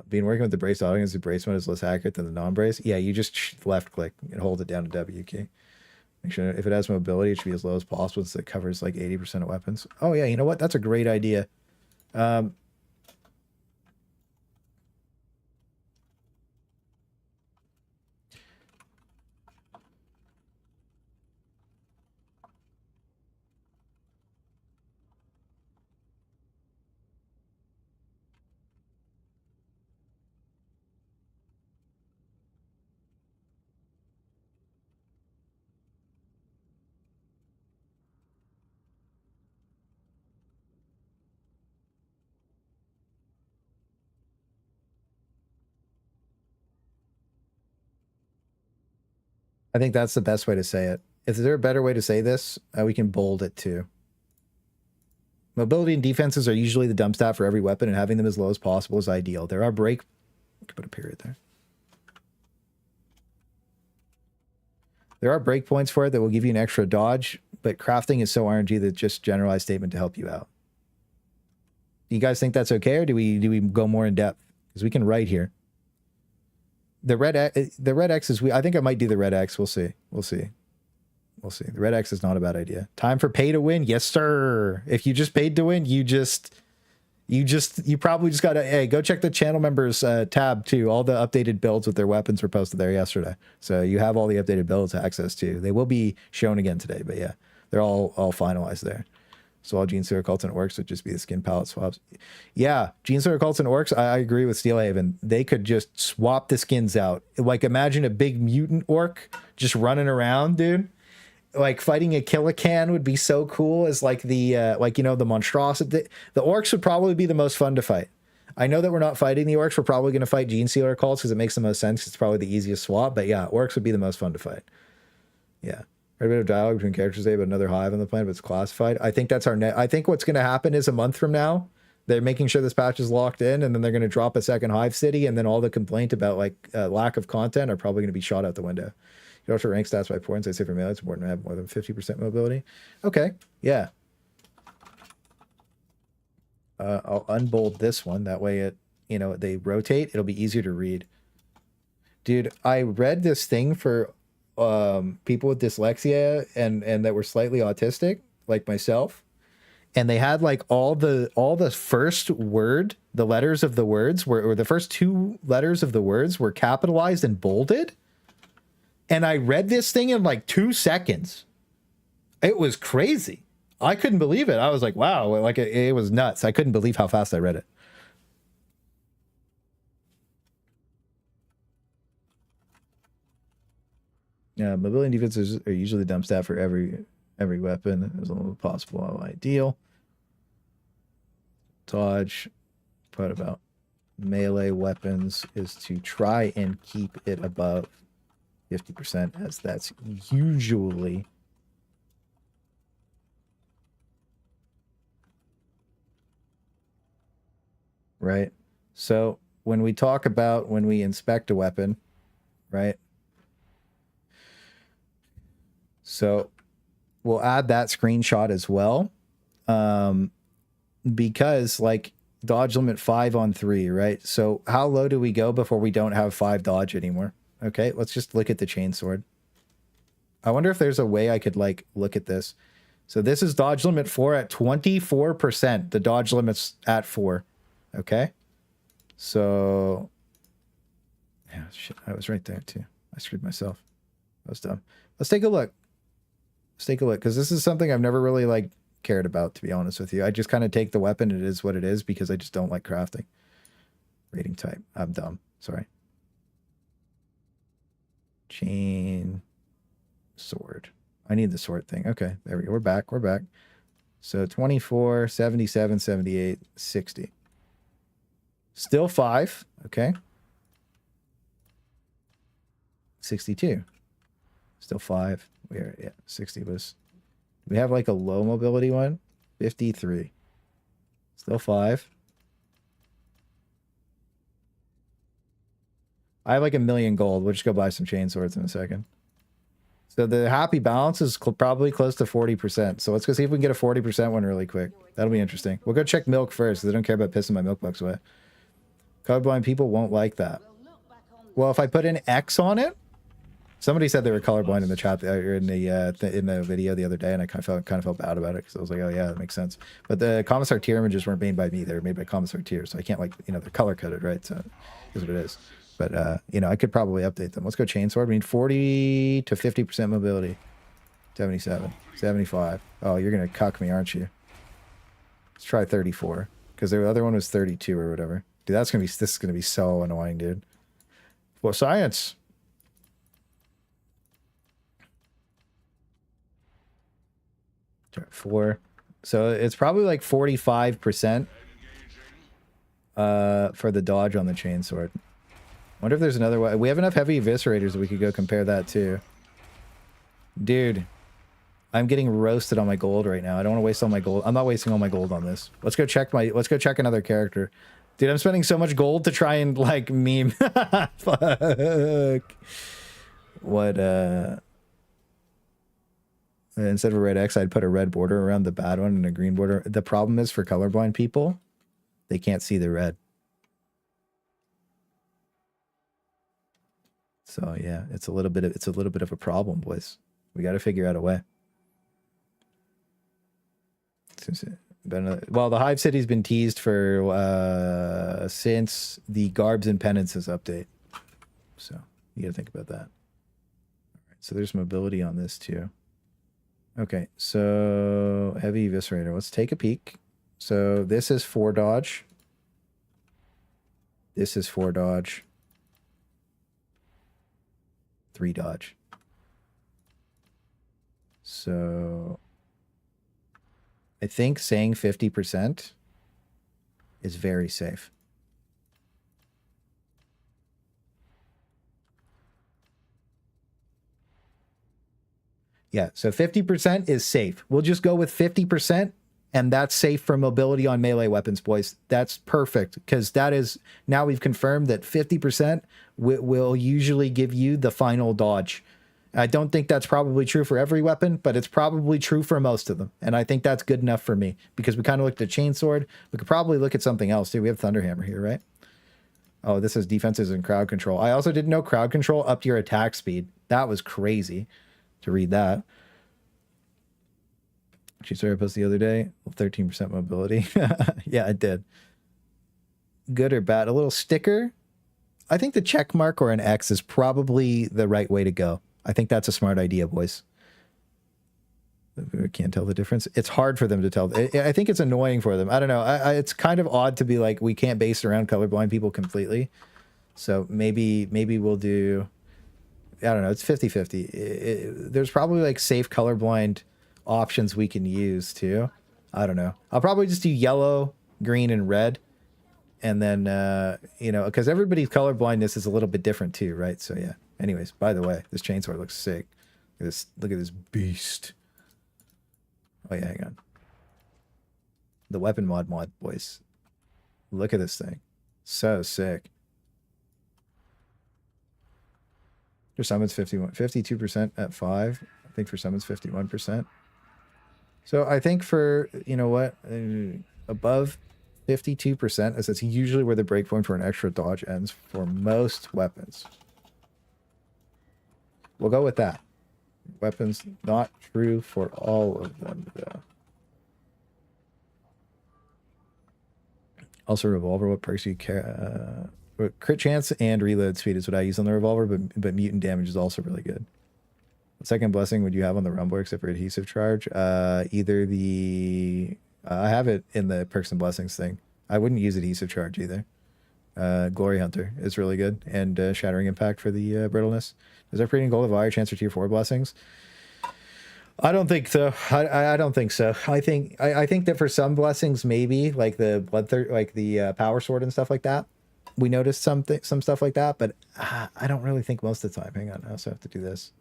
Being working with the brace audience, the brace mode is less accurate than the non-brace. Yeah, you just left click and hold it down to W key. Make sure if it has mobility, it should be as low as possible so it covers like 80% of weapons. Oh yeah, you know what? That's a great idea. I think that's the best way to say it. If there a better way to say this, we can bold it too. Mobility and defenses are usually the dump stat for every weapon, and having them as low as possible is ideal. There are break... We could put a period there. There are breakpoints for it that will give you an extra dodge, but crafting is so RNG that it's just generalized statement to help you out. Do you guys think that's okay, or do we go more in depth? Because we can write here. The red X is... I think I might do the red X. We'll see. We'll see. We'll see. The red X is not a bad idea. Time for pay to win. Yes, sir. If you just paid to win, you probably just got to, hey, go check the channel members tab too. All the updated builds with their weapons were posted there yesterday. So you have all the updated builds access to. They will be shown again today, but yeah, they're all finalized there. So all Gene Slayer Cults and Orcs would just be the skin palette swaps. Yeah, Gene Slayer Cults and Orcs, I agree with Steelhaven. They could just swap the skins out. Like imagine a big mutant orc just running around, dude. Like fighting a Killican would be so cool as like the like, you know, the monstrosity. The orcs would probably be the most fun to fight. I know that we're not fighting the orcs. We're probably going to fight Gene Sealer cults because it makes the most sense. It's probably the easiest swap. But yeah, orcs would be the most fun to fight. Yeah. A bit of dialogue between characters today, but another hive on the planet, but it's classified. I think that's our net. I think what's going to happen is a month from now, they're making sure this patch is locked in, and then they're going to drop a second hive city, and then all the complaint about like lack of content are probably going to be shot out the window. You also rank stats by points. I say for male, it's important to have more than 50% mobility. Okay, yeah. I'll unbold this one. That way it, you know, they rotate. It'll be easier to read. Dude, I read this thing for people with dyslexia and that were slightly autistic, like myself. And they had like all the first word, the letters of the words were, or the first two letters of the words were capitalized and bolded. And I read this thing in like 2 seconds. It was crazy. I couldn't believe it. I was like, wow, like it was nuts. I couldn't believe how fast I read it. Yeah, mobility and defenses are usually dump stat for every weapon as little as possible. Ideal. Dodge. What about melee weapons is to try and keep it above 50%, as that's usually right. So when we talk about when we inspect a weapon, right? So we'll add that screenshot as well. Because like dodge limit 5 on 3, right? So how low do we go before we don't have 5 dodge anymore? Okay, let's just look at the chainsword. I wonder if there's a way I could like look at this. So this is dodge limit 4 at 24%. The dodge limit's at 4. Okay. So yeah, shit, I was right there too. I screwed myself. That was dumb. Let's take a look. Let's take a look, because this is something I've never really like cared about, to be honest with you. I just kind of take the weapon. It is what it is because I just don't like crafting. Rating type. I'm dumb. Sorry. Chain. Sword. I need the sword thing. Okay, there we go. We're back. We're back. So 24, 77, 78, 60. Still 5. Okay. 62. Still 5. We are, yeah, 60 was. We have like a low mobility one. 53. Still 5. I have like 1,000,000 gold. We'll just go buy some chain swords in a second. So the happy balance is probably close to 40%. So let's go see if we can get a 40% one really quick. That'll be interesting. We'll go check milk first, because I don't care about pissing my milk bucks away. Colorblind people won't like that. Well, if I put an X on it, somebody said they were colorblind in the chat or in the video the other day, and I kind of felt bad about it because I was like, oh yeah, that makes sense. But the Commissar tier images weren't made by me; they were made by Commissar tier, so I can't like they're color coded, right? So is what it is. But I could probably update them. Let's go chainsword. We need 40 to 50% mobility. 77, 75. Oh, you're gonna cuck me, aren't you? Let's try 34 because the other one was 32 or whatever. Dude, this is gonna be so annoying, dude. Well, science. Try 4. So it's probably like 45% for the dodge on the chainsword. Wonder if there's another way. We have enough heavy eviscerators that we could go compare that to. Dude, I'm getting roasted on my gold right now. I don't want to waste all my gold. I'm not wasting all my gold on this. Let's go check another character. Dude, I'm spending so much gold to try and like meme. Fuck. What instead of a red X, I'd put a red border around the bad one and a green border. The problem is for colorblind people, they can't see the red. So yeah, it's a little bit of a problem, boys. We got to figure out a way. Well, the Hive City's been teased for since the Garbs and Penances update. So you got to think about that. All right, so there's mobility on this too. Okay, so heavy eviscerator. Let's take a peek. So this is 4 dodge. This is 4 dodge. 3 dodge. So I think saying 50% is very safe. Yeah, so 50% is safe. We'll just go with 50%, and that's safe for mobility on melee weapons, boys. That's perfect, because that is, now we've confirmed that 50% will usually give you the final dodge. I don't think that's probably true for every weapon, but it's probably true for most of them. And I think that's good enough for me, because we kind of looked at chainsword. We could probably look at something else, too. We have thunderhammer here, right? Oh, this is defenses and crowd control. I also didn't know crowd control upped your attack speed. That was crazy to read that. She started a post the other day. 13% mobility. Yeah, I did. Good or bad? A little sticker. I think the check mark or an X is probably the right way to go. I think that's a smart idea, boys. I can't tell the difference. It's hard for them to tell. I think it's annoying for them. I don't know. It's kind of odd to be like, we can't base around colorblind people completely. So maybe we'll do, I don't know. It's 50-50. There's probably like safe colorblind options we can use too. I don't know. I'll probably just do yellow, green, and red. And then, because everybody's colorblindness is a little bit different too, right? So yeah. Anyways, by the way, this chainsword looks sick. Look at this beast. Oh yeah, hang on. The weapon mod, boys. Look at this thing. So sick. For summons 52% at 5. I think for summons 51%. So I think for, above 52%, as that's usually where the breakpoint for an extra dodge ends for most weapons. We'll go with that. Weapons, not true for all of them, though. Also, Revolver, what perks you care? Crit chance and reload speed is what I use on the Revolver, but mutant damage is also really good. What second blessing would you have on the Rumbler except for adhesive charge? Either the I have it in the perks and blessings thing. I wouldn't use adhesive charge either. Glory Hunter is really good, and Shattering Impact for the brittleness. Does upgrading Gold of Fire chance for tier 4 blessings? I don't think so. I don't think so. I think that for some blessings, maybe like the like the power sword and stuff like that, we noticed some stuff like that, but I don't really think most of the time. Hang on, I also have to do this.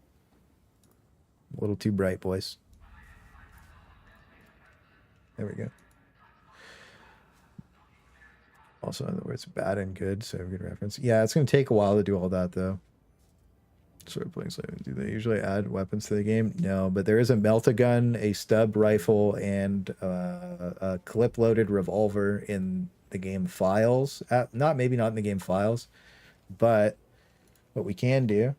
A little too bright, boys. There we go. Also, in other words, bad and good, so good reference. Yeah, it's going to take a while to do all that, though. Sort of playing. Do they usually add weapons to the game? No, but there is a melt-a-gun, a stub rifle, and a clip-loaded revolver in the game files. Maybe not in the game files, but what we can do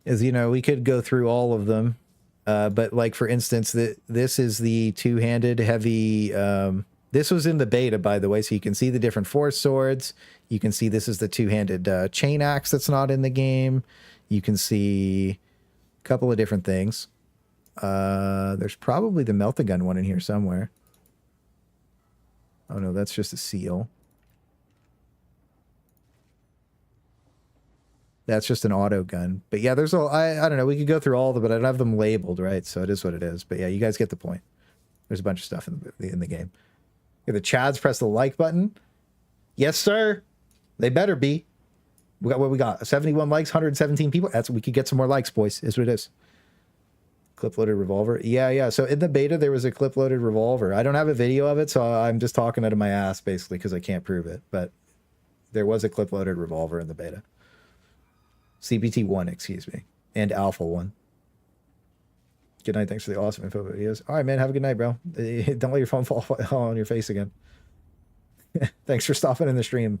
is, we could go through all of them. But like, for instance, this is the two-handed heavy. This was in the beta, by the way, so you can see the different force swords. You can see this is the two-handed chain axe that's not in the game. You can see a couple of different things. There's probably the melt-a-gun one in here somewhere. Oh no, that's just a seal. That's just an auto gun. But yeah, there's I don't know. We could go through all of them, but I don't have them labeled, right? So it is what it is. But yeah, you guys get the point. There's a bunch of stuff in the game. Yeah, the Chads press the like button. Yes, sir. They better be. We got what we got. 71 likes, 117 people. We could get some more likes, boys. Is what it is. Clip-loaded revolver. Yeah. So in the beta, there was a clip-loaded revolver. I don't have a video of it, so I'm just talking out of my ass, basically, because I can't prove it. But there was a clip-loaded revolver in the beta. CBT 1, excuse me. And Alpha 1. Good night. Thanks for the awesome info videos. All right, man. Have a good night, bro. Don't let your phone fall on your face again. Thanks for stopping in the stream.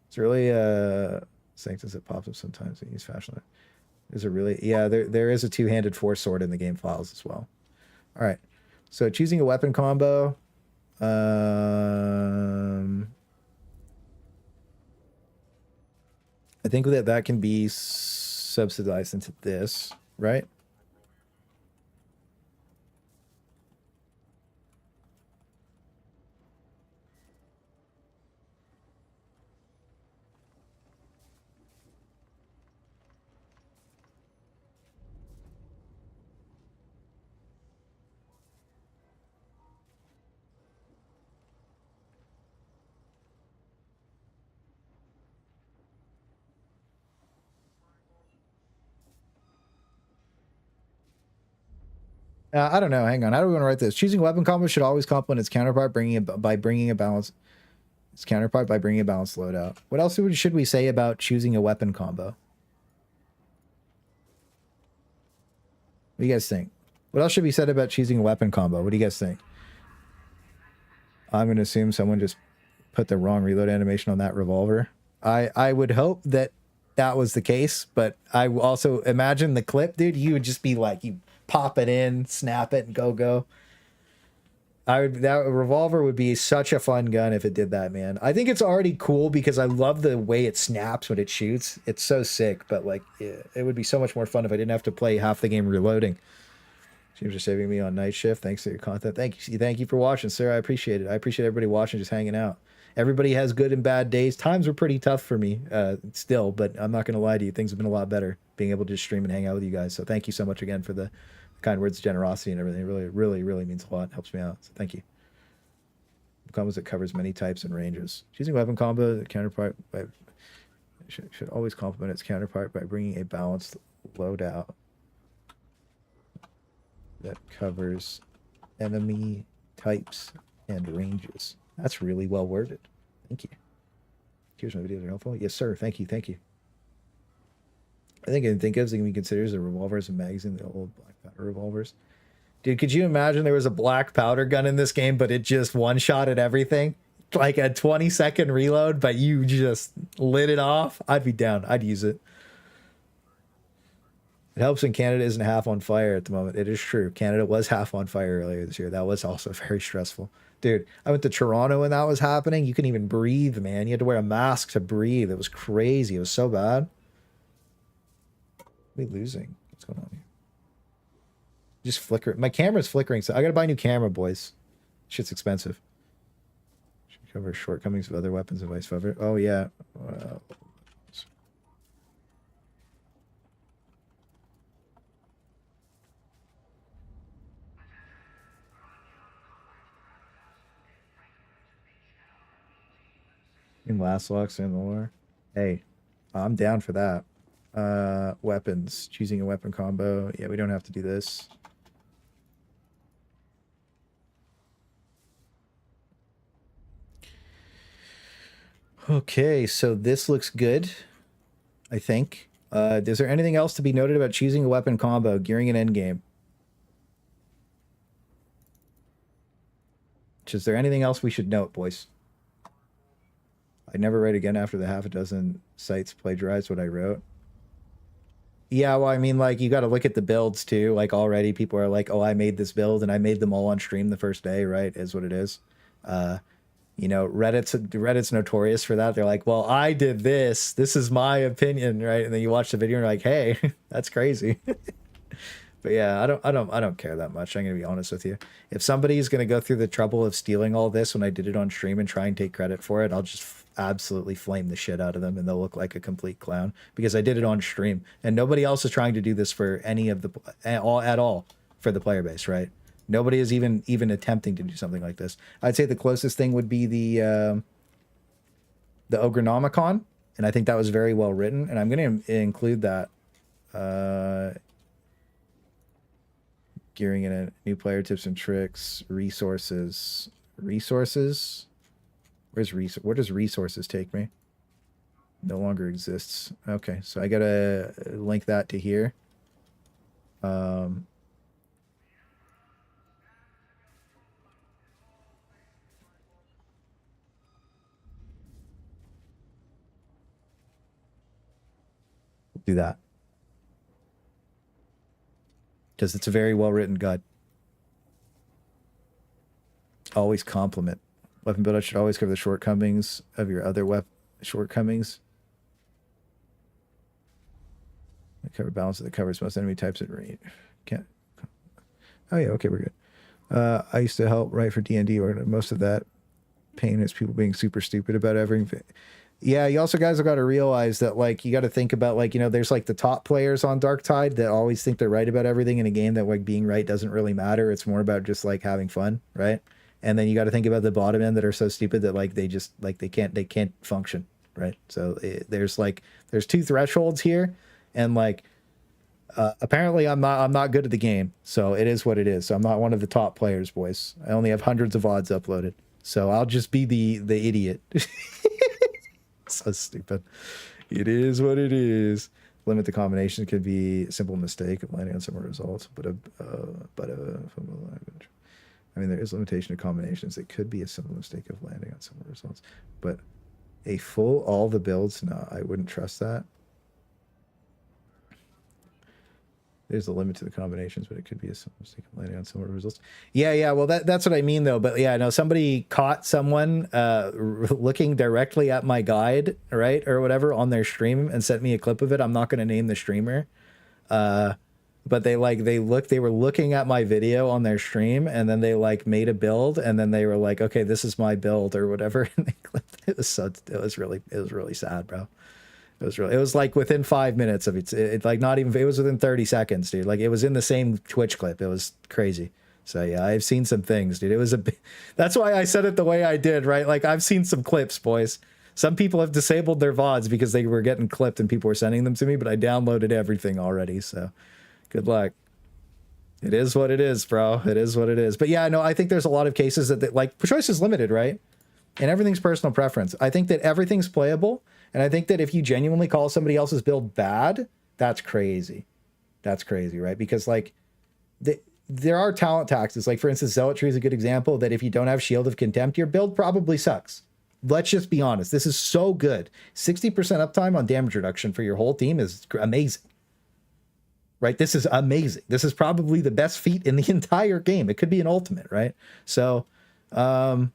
It's really sanctus that pops up sometimes. I use flashlight. Is it really? Yeah, there is a two-handed force sword in the game files as well. All right. So choosing a weapon combo. I think that can be subsidized into this, right? I don't know. Hang on. How do we want to write this? Choosing a weapon combo should always complement its counterpart, by bringing a balance. Its counterpart by bringing a balanced loadout. What else should we say about choosing a weapon combo? What do you guys think? What else should be said about choosing a weapon combo? What do you guys think? I'm going to assume someone just put the wrong reload animation on that revolver. I would hope that was the case, but I also imagine the clip, dude. You would just be like, you pop it in, snap it, and go. That revolver would be such a fun gun if it did that, man. I think it's already cool because I love the way it snaps when it shoots. It's so sick, but like, it would be so much more fun if I didn't have to play half the game reloading. James are saving me on night shift. Thanks for your content. Thank you for watching, sir. I appreciate it. I appreciate everybody watching, just hanging out. Everybody has good and bad days. Times were pretty tough for me still, but I'm not going to lie to you. Things have been a lot better being able to just stream and hang out with you guys. So thank you so much again for the kind words, generosity, and everything. It really, really, really means a lot. It helps me out. So thank you. Combos that covers many types and ranges. Choosing weapon combo, the counterpart should always complement its counterpart by bringing a balanced loadout that covers enemy types and ranges. That's really well worded. Thank you. Here's my videos are helpful. Yes, sir. Thank you. I think of we consider the revolvers and magazine, the old black powder revolvers. Dude, could you imagine there was a black powder gun in this game, but it just one-shotted everything? Like a 20-second reload, but you just lit it off? I'd be down. I'd use it. It helps when Canada isn't half on fire at the moment. It is true. Canada was half on fire earlier this year. That was also very stressful. Dude, I went to Toronto when that was happening. You couldn't even breathe, man. You had to wear a mask to breathe. It was crazy. It was so bad. What are we losing? What's going on here? Just flicker. My camera's flickering, so I gotta buy a new camera, boys. Shit's expensive. Should cover shortcomings of other weapons and vice versa. Oh, yeah. In last locks and more. Hey, I'm down for that. Weapons. Choosing a weapon combo. Yeah, we don't have to do this. Okay, so this looks good, I think. Is there anything else to be noted about choosing a weapon combo, gearing an endgame? Is there anything else we should note, boys? I never write again after the half a dozen sites plagiarized what I wrote. Yeah, well, I mean, like, you got to look at the builds, too. Like, already people are like, oh, I made this build, and I made them all on stream the first day, right? Is what it is. You know, Reddit's notorious for that. They're like, well, I did this. This is my opinion, right? And then you watch the video and you're like, hey, that's crazy. But yeah, I don't care that much. I'm gonna be honest with you. If somebody's gonna go through the trouble of stealing all this when I did it on stream and try and take credit for it, I'll just absolutely flame the shit out of them, and they'll look like a complete clown because I did it on stream, and nobody else is trying to do this for any of the at all for the player base, right? Nobody is even attempting to do something like this. I'd say the closest thing would be the Ogrenomicon, and I think that was very well written, and I'm going to include that. Gearing in a new player tips and tricks, resources. Where does resources take me? No longer exists. Okay, so I gotta link that to here. Do that because it's a very well written guide. Always compliment. Weapon builder should always cover the shortcomings of your other shortcomings. The cover balance that covers most enemy types at range. Can't. Oh yeah, okay, we're good. I used to help write for D&D, or most of that pain is people being super stupid about everything. Yeah, you also guys have got to realize that, like, you got to think about, like, you know, there's like the top players on Darktide that always think they're right about everything in a game, that like being right doesn't really matter. It's more about just like having fun, right? And then you got to think about the bottom end that are so stupid that like they just like they can't function, right? So there's two thresholds here, and like apparently I'm not good at the game, so it is what it is. So I'm not one of the top players, boys. I only have hundreds of VODs uploaded, so I'll just be the idiot. So stupid. It is what it is. Limit the combination could be a simple mistake of landing on similar results, but I mean, there is limitation to combinations. It could be a simple mistake of landing on similar results, but a full all the builds, no, I wouldn't trust that. There's a limit to the combinations, but it could be a simple mistake of landing on similar results. Yeah. Well, that's what I mean, though. But yeah, no, somebody caught someone looking directly at my guide, right, or whatever, on their stream and sent me a clip of it. I'm not going to name the streamer, but they were looking at my video on their stream, and then they like made a build, and then they were like, okay, this is my build or whatever, and they clipped it. It was really sad, bro. It was like within 5 minutes of it like not even, it was within 30 seconds, dude. Like it was in the same Twitch clip. It was crazy. So yeah, I've seen some things, dude. It was that's why I said it the way I did, right? Like I've seen some clips, boys. Some people have disabled their VODs because they were getting clipped and people were sending them to me, but I downloaded everything already. So good luck. It is what it is, bro. It is what it is. But yeah, no, I think there's a lot of cases that like choice is limited, right? And everything's personal preference. I think that everything's playable. And I think that if you genuinely call somebody else's build bad, that's crazy. That's crazy, right? Because like there are talent taxes. Like for instance, Zealotry is a good example that if you don't have Shield of Contempt, your build probably sucks. Let's just be honest. This is so good. 60% uptime on damage reduction for your whole team is amazing. right? This is amazing. This is probably the best feat in the entire game. It could be an ultimate, right? So, or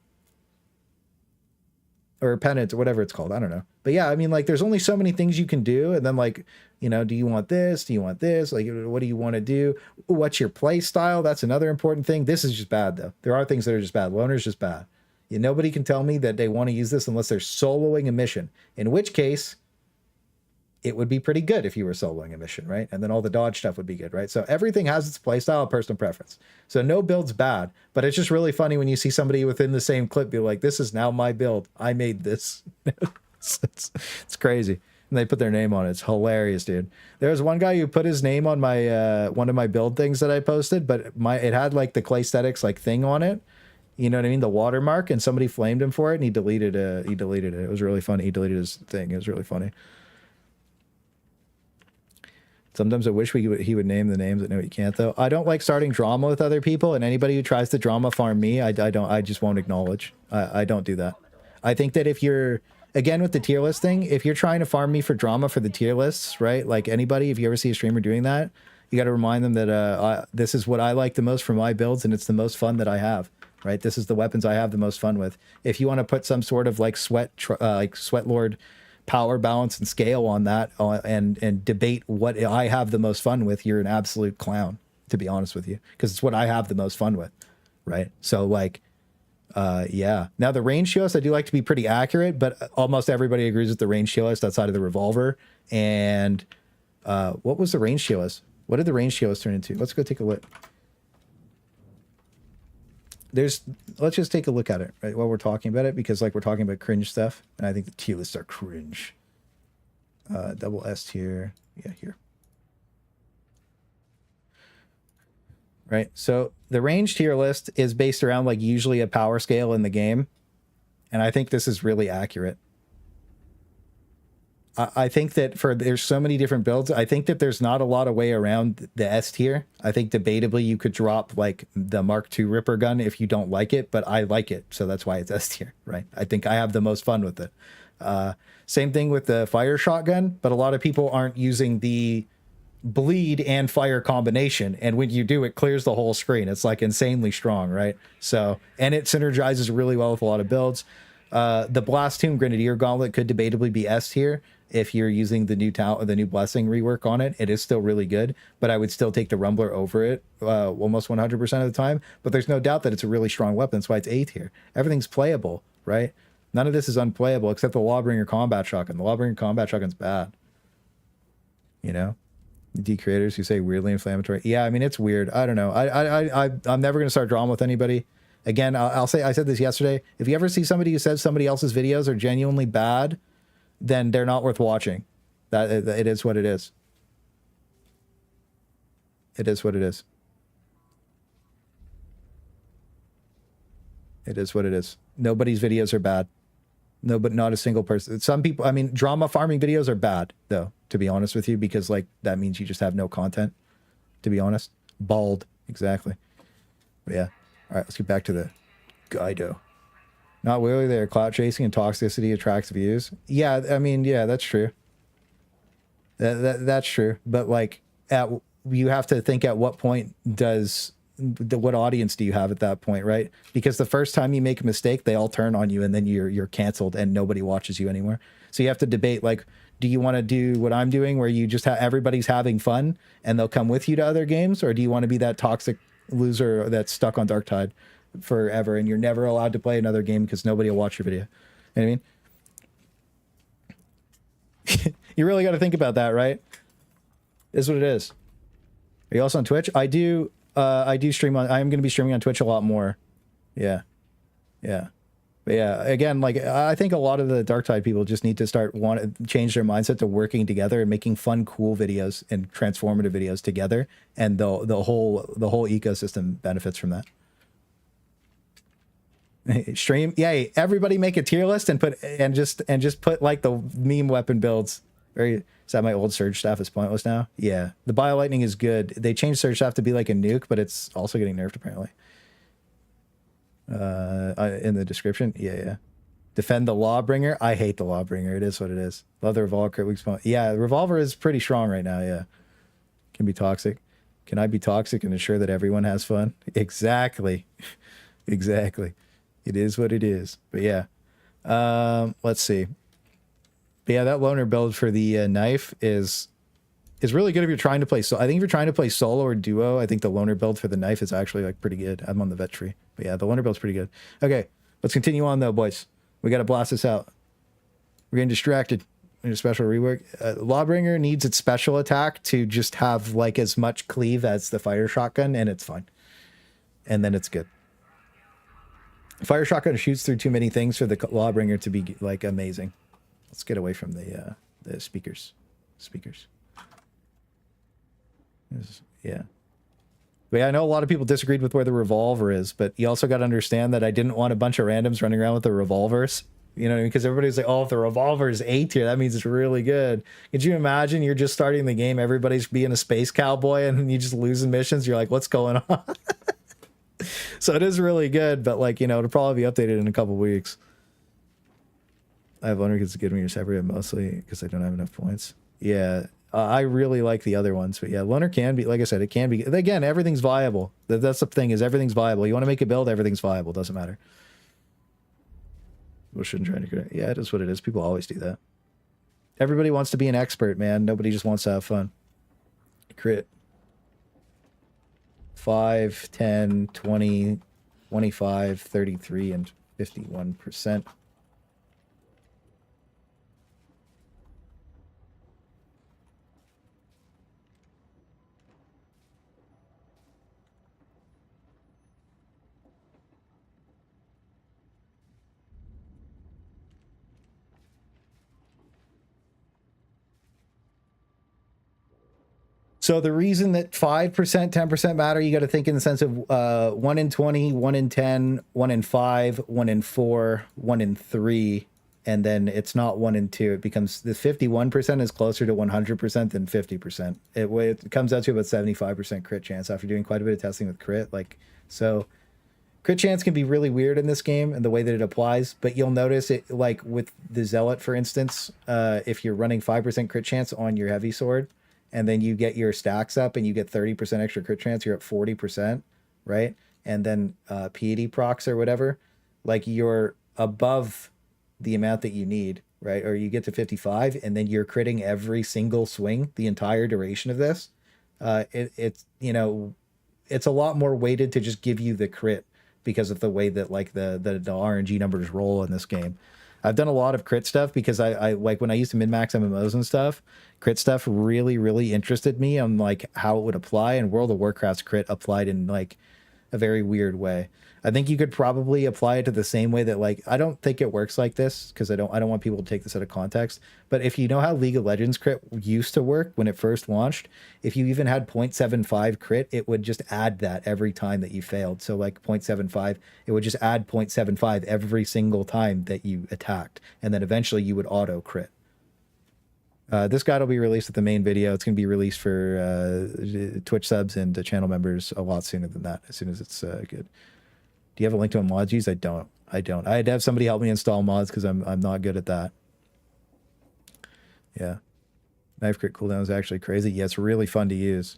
penance or whatever it's called. I don't know. But yeah, I mean, like, there's only so many things you can do. And then, like, you know, do you want this? Do you want this? Like, what do you want to do? What's your play style? That's another important thing. This is just bad, though. There are things that are just bad. Loner's just bad. Nobody can tell me that they want to use this unless they're soloing a mission, in which case it would be pretty good if you were soloing a mission, right? And then all the dodge stuff would be good, right? So everything has its playstyle and personal preference. So no build's bad, but it's just really funny when you see somebody within the same clip be like, this is now my build. I made this. It's crazy. And they put their name on it. It's hilarious, dude. There was one guy who put his name on my one of my build things that I posted, but it had like the Claysthetics like thing on it. You know what I mean? The watermark, and somebody flamed him for it, and he deleted it. It was really funny. He deleted his thing. It was really funny. Sometimes I wish he would name the names. I know he can't, though. I don't like starting drama with other people, and anybody who tries to drama farm me, I just won't acknowledge. I don't do that. I think that if you're, again, with the tier list thing, if you're trying to farm me for drama for the tier lists, right? Like anybody, if you ever see a streamer doing that, you got to remind them that this is what I like the most for my builds, and it's the most fun that I have. Right, this is the weapons I have the most fun with. If you want to put some sort of like sweat lord power balance and scale on that, and debate what I have the most fun with, you're an absolute clown, to be honest with you, because it's what I have the most fun with, right? So like, yeah. Now the range shield list, I do like to be pretty accurate, but almost everybody agrees with the range shield list outside of the revolver. And what was the range shield list? What did the range shield list turn into? Let's go take a look. Let's just take a look at it, right, while we're talking about it, because like we're talking about cringe stuff, and I think the tier lists are cringe. Double S tier, yeah, here. Right, so the range tier list is based around like usually a power scale in the game, and I think this is really accurate. I think that there's so many different builds. I think that there's not a lot of way around the S tier. I think debatably you could drop like the Mark II Ripper gun if you don't like it, but I like it, so that's why it's S tier, right? I think I have the most fun with it. Same thing with the fire shotgun, but a lot of people aren't using the bleed and fire combination, and when you do, it clears the whole screen. It's like insanely strong, right? So, and it synergizes really well with a lot of builds. The Blast Tomb Grenadier Gauntlet could debatably be S tier. If you're using the new the new blessing rework on it, it is still really good, but I would still take the Rumbler over it almost 100% of the time. But there's no doubt that it's a really strong weapon. That's why it's A tier. Everything's playable, right? None of this is unplayable except the Lawbringer Combat Shotgun. The Lawbringer Combat Shotgun's bad. You know? D creators who say weirdly inflammatory. Yeah, I mean, it's weird. I don't know. I'm never going to start drama with anybody. Again, I'll say, I said this yesterday. If you ever see somebody who says somebody else's videos are genuinely bad, then they're not worth watching. That it is what it is. It is what it is. It is what it is. Nobody's videos are bad. No, but not a single person. Some people, I mean, drama farming videos are bad, though, to be honest with you, because like that means you just have no content, to be honest. Bald, exactly. But yeah. All right, let's get back to the Guido. Not really there. Clout chasing and toxicity attracts views. Yeah, I mean, yeah, that's true. That's true. But like, you have to think at what point what audience do you have at that point, right? Because the first time you make a mistake, they all turn on you, and then you're canceled, and nobody watches you anymore. So you have to debate, like, do you want to do what I'm doing, where you just everybody's having fun, and they'll come with you to other games, or do you want to be that toxic loser that's stuck on Darktide forever, and you're never allowed to play another game because nobody will watch your video? You know what I mean? You really got to think about that, right? This is what it is. Are you also on Twitch? I do stream on. I'm going to be streaming on Twitch a lot more. Yeah, yeah, but yeah. Again, like, I think a lot of the Darktide people just need to change their mindset to working together and making fun, cool videos and transformative videos together, and the whole ecosystem benefits from that. Stream, yeah. Everybody make a tier list and just put like the meme weapon builds. Is that my old surge staff is pointless now? Yeah, the bio lightning is good. They changed surge staff to be like a nuke, but it's also getting nerfed apparently. In the description, yeah. Defend the Lawbringer. I hate the Lawbringer. It is what it is. Love the Revolver crit weak spawn. Yeah, the Revolver is pretty strong right now. Yeah, Can be toxic. Can I be toxic and ensure that everyone has fun? Exactly. Exactly. It is what it is. But yeah. Let's see. But yeah, that loner build for the knife is really good if you're trying to play. So I think if you're trying to play solo or duo, I think the loner build for the knife is actually like pretty good. I'm on the vet tree. But yeah, the loner build's pretty good. Okay, let's continue on though, boys. We got to blast this out. We're getting distracted. We need a special rework. Lawbringer needs its special attack to just have like as much cleave as the fire shotgun, and it's fine. And then it's good. Fire shotgun shoots through too many things for the Lawbringer to be like amazing. Let's get away from the speakers. Yeah. But yeah, I know a lot of people disagreed with where the revolver is, but you also got to understand that I didn't want a bunch of randoms running around with the revolvers. You know what I mean? Because everybody's like, oh, if the revolver is A tier, that means it's really good. Could you imagine you're just starting the game, everybody's being a space cowboy, and you just losing missions? You're like, what's going on? So it is really good, but like, you know, it'll probably be updated in a couple weeks. I have Loner because it's good when you're separate, mostly because I don't have enough points. Yeah, I really like the other ones, but yeah, Loner can be, like I said, it can be. Again, everything's viable. That's the thing, is everything's viable. You want to make a build, everything's viable. Doesn't matter. We shouldn't try to get it. Yeah, it is what it is. People always do that. Everybody wants to be an expert, man. Nobody just wants to have fun. Crit. 5, 10, 20, 25, 33, and 51%. So the reason that 5%, 10% matter, you got to think in the sense of 1 in 20, 1 in 10, 1 in 5, 1 in 4, 1 in 3, and then it's not 1 in 2. It becomes, the 51% is closer to 100% than 50%. It comes out to about 75% crit chance after doing quite a bit of testing with crit. Like, so crit chance can be really weird in this game and the way that it applies, but you'll notice it, like with the Zealot, for instance, if you're running 5% crit chance on your heavy sword, and then you get your stacks up and you get 30% extra crit chance, you're at 40%, right? And then piety procs or whatever, like you're above the amount that you need, right? Or you get to 55 and then you're critting every single swing the entire duration of this. It's, you know, it's a lot more weighted to just give you the crit because of the way that like the RNG numbers roll in this game. I've done a lot of crit stuff because I like when I used to min-max MMOs and stuff, crit stuff really interested me on like how it would apply, and World of Warcraft's crit applied in like a very weird way. I think you could probably apply it to the same way that, like, I don't think it works like this because I don't want people to take this out of context. But if you know how League of Legends crit used to work when it first launched, if you even had 0.75 crit, it would just add that every time that you failed. So like 0.75, it would just add 0.75 every single time that you attacked. And then eventually you would auto crit. This guide will be released at the main video. It's going to be released for Twitch subs and channel members a lot sooner than that, as soon as it's good. Do you have a link to a mod use? I don't. I had to have somebody help me install mods because I'm not good at that. Yeah. Knife crit cooldown is actually crazy. Yeah, it's really fun to use.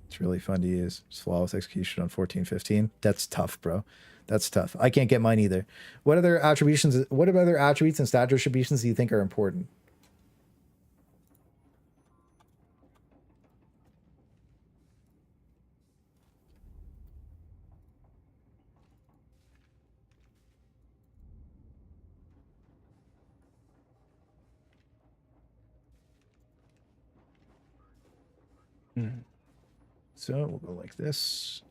It's really fun to use. Just flawless execution on 14-15. That's tough, bro. That's tough. I can't get mine either. What other attributions? What other attributes and stat distributions do you think are important? So we'll go like this.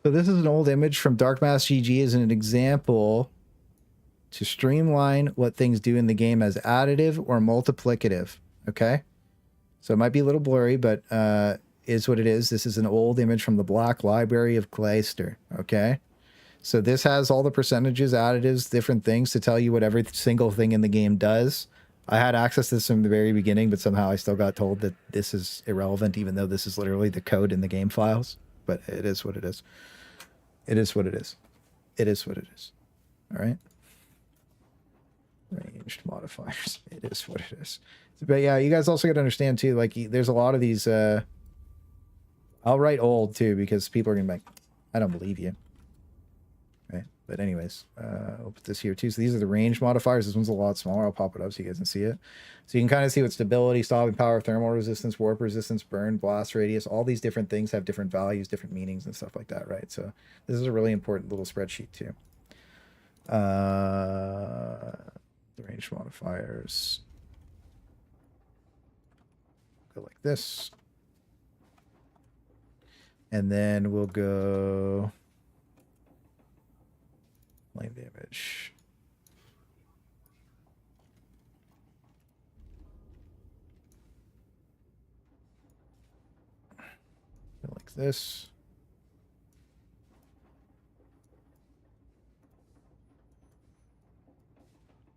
So this is an old image from Darkmass GG as an example to streamline what things do in the game as additive or multiplicative. Okay. So it might be a little blurry, but is what it is. This is an old image from the Black Library of Clayster. Okay. So this has all the percentages, additives, different things to tell you what every single thing in the game does. I had access to this from the very beginning, but somehow I still got told that this is irrelevant, even though this is literally the code in the game files. But it is what it is. It is what it is. It is what it is. All right. Ranged modifiers. It is what it is. But yeah, you guys also got to understand too, like there's a lot of these, I'll write old too, because people are going to be like, I don't believe you. Right. But anyways, I'll put this here too. So these are the range modifiers. This one's a lot smaller. I'll pop it up so you guys can see it. So you can kind of see what stability, stopping power, thermal resistance, warp resistance, burn, blast radius, all these different things have different values, different meanings and stuff like that, right? So this is a really important little spreadsheet too. The range modifiers go like this. And then we'll go flame damage. Go like this.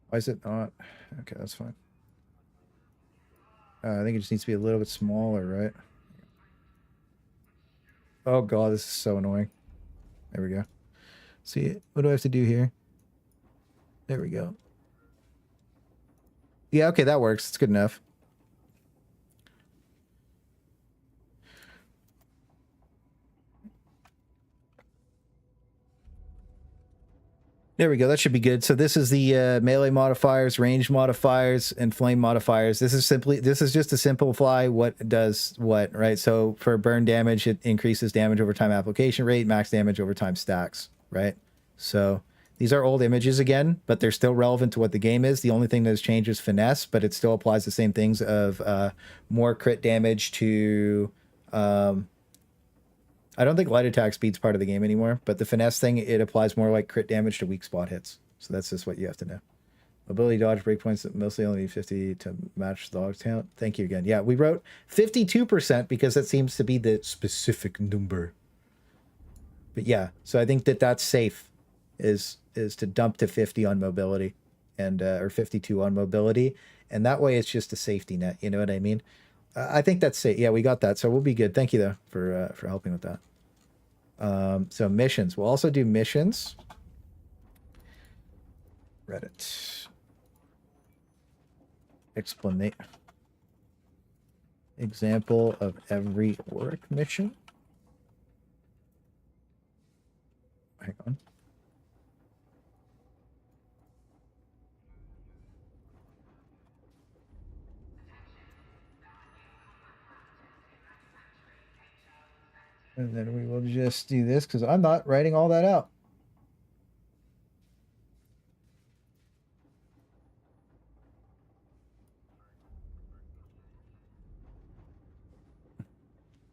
Why is it not? Okay, that's fine. I think it just needs to be a little bit smaller, right? Oh god, this is so annoying. There we go. See, what do I have to do here? There we go. Yeah, okay, that works. It's good enough. There we go. That should be good. So this is the melee modifiers, range modifiers, and flame modifiers. This is just to simplify what does what, right? So for burn damage, it increases damage over time application rate, max damage over time stacks, right? So these are old images again, but they're still relevant to what the game is. The only thing that has changed is finesse, but it still applies the same things of more crit damage to... I don't think light attack speed's part of the game anymore, but the finesse thing, it applies more like crit damage to weak spot hits. So that's just what you have to know. Ability dodge breakpoints that mostly only need 50 to match the dog count. Thank you again. Yeah, we wrote 52% because that seems to be the specific number. But yeah, so I think that that's safe, is to dump to 50 on mobility and or 52 on mobility, and that way it's just a safety net. You know what I mean? I think that's safe. Yeah, we got that, so we'll be good. Thank you though for helping with that. So missions. We'll also do missions. Reddit. Explanate. Example of every work mission. Hang on. And then we will just do this because I'm not writing all that out.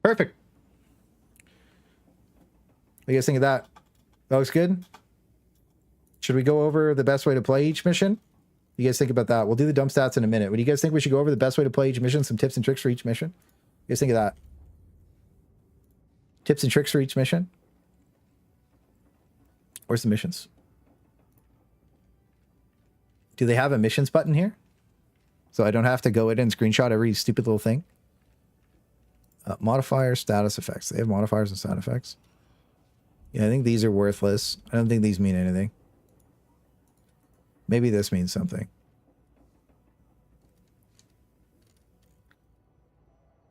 Perfect. What do you guys think of that? That looks good. Should we go over the best way to play each mission? What do you guys think about that? We'll do the dump stats in a minute. What do you guys think we should go over the best way to play each mission? Some tips and tricks for each mission? What do you guys think of that? Tips and tricks for each mission? Where's the missions? Do they have a missions button here? So I don't have to go in and screenshot every stupid little thing? Modifiers, status effects. They have modifiers and sound effects. Yeah, I think these are worthless. I don't think these mean anything. Maybe this means something.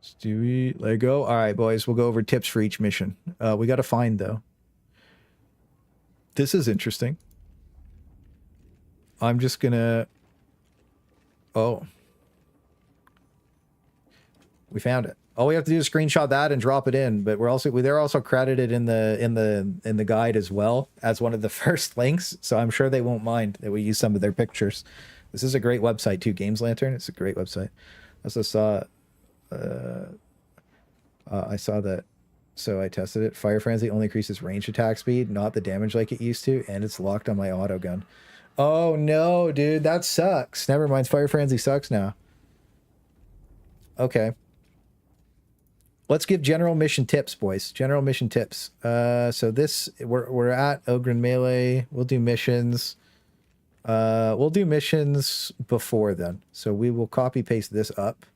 Stewie, Lego. All right, boys, we'll go over tips for each mission. We got to find, though. This is interesting. I'm just gonna... Oh. We found it. All we have to do is screenshot that and drop it in, but they're also credited in the guide as well as one of the first links, so I'm sure they won't mind that we use some of their pictures. This is a great website too, Games Lantern. It's a great website. I also saw I saw that So I tested it. Fire Frenzy only increases range attack speed, not the damage like it used to, and it's locked on my auto gun. Oh no, dude, that sucks. Never mind, Fire Frenzy sucks now. Okay. Let's give general mission tips, boys. General mission tips. So this we're at Ogren Melee. We'll do missions. We'll do missions before then. So we will copy paste this up.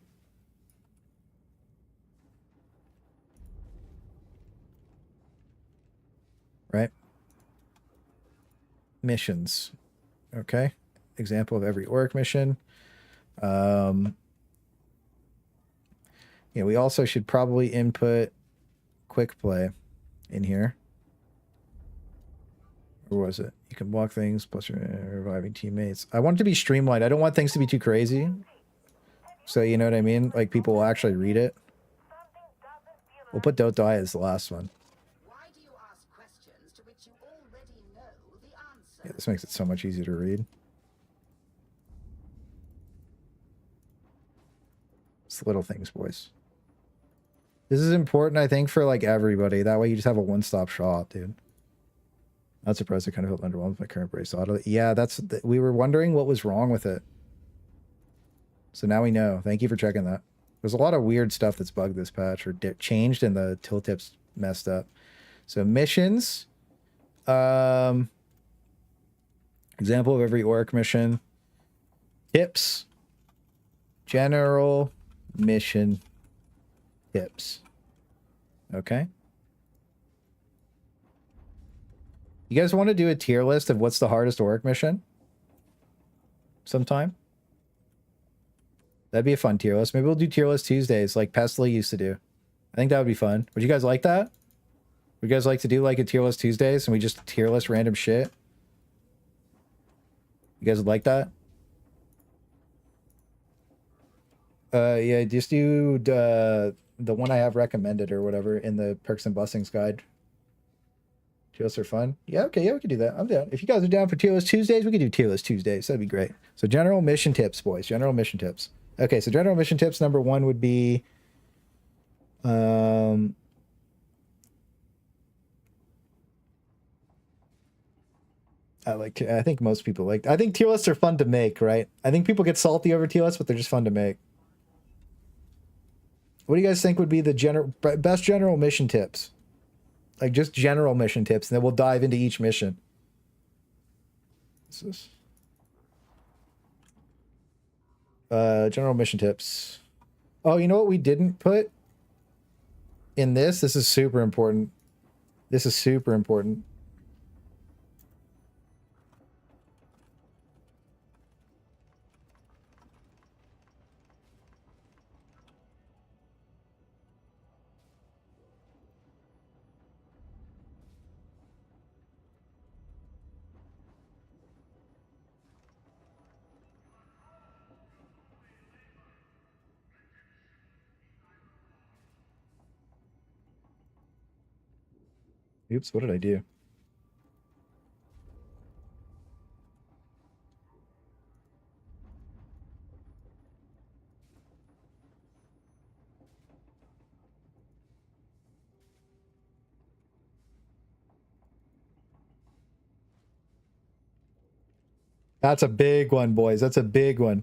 Right? Missions. Okay. Example of every orc mission. Yeah, we also should probably input quick play in here. Or was it? You can block things plus reviving teammates. I want it to be streamlined. I don't want things to be too crazy. So you know what I mean? Like people will actually read it. We'll put don't die as the last one. Yeah, this makes it so much easier to read. It's little things, boys. This is important, I think, for like everybody. That way you just have a one-stop shop, dude. Not surprised I kind of felt underwhelmed with my current brace auto. Yeah, we were wondering what was wrong with it. So now we know. Thank you for checking that. There's a lot of weird stuff that's bugged this patch or changed and the tooltips messed up. So missions. Example of every orc mission. Tips. General mission tips. Okay. You guys want to do a tier list of what's the hardest orc mission? Sometime? That'd be a fun tier list. Maybe we'll do tier list Tuesdays like Pestily used to do. I think that would be fun. Would you guys like that? Would you guys like to do like a tier list Tuesdays and we just tier list random shit? You guys would like that? Yeah, just do the one I have recommended or whatever in the perks and blessings guide. Tier lists are fun. Yeah, okay, yeah, we can do that. I'm down. If you guys are down for tier list Tuesdays, we can do tier list Tuesdays. That'd be great. So general mission tips, boys. General mission tips. Okay, so general mission tips number 1 would be I think most people like. I think tier lists are fun to make, right? I think people get salty over tier lists, but they're just fun to make. What do you guys think would be the best general mission tips? Like just general mission tips, and then we'll dive into each mission. What's this? General mission tips. Oh, you know what we didn't put in this? This is super important. This is super important. Oops, what did I do? That's a big one, boys. That's a big one.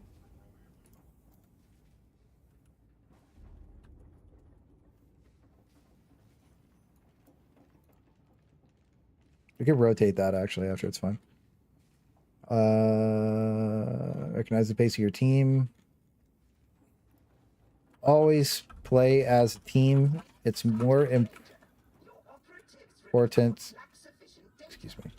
We can rotate that actually after it's fine. Recognize the pace of your team. Always play as a team. It's more important. Excuse me.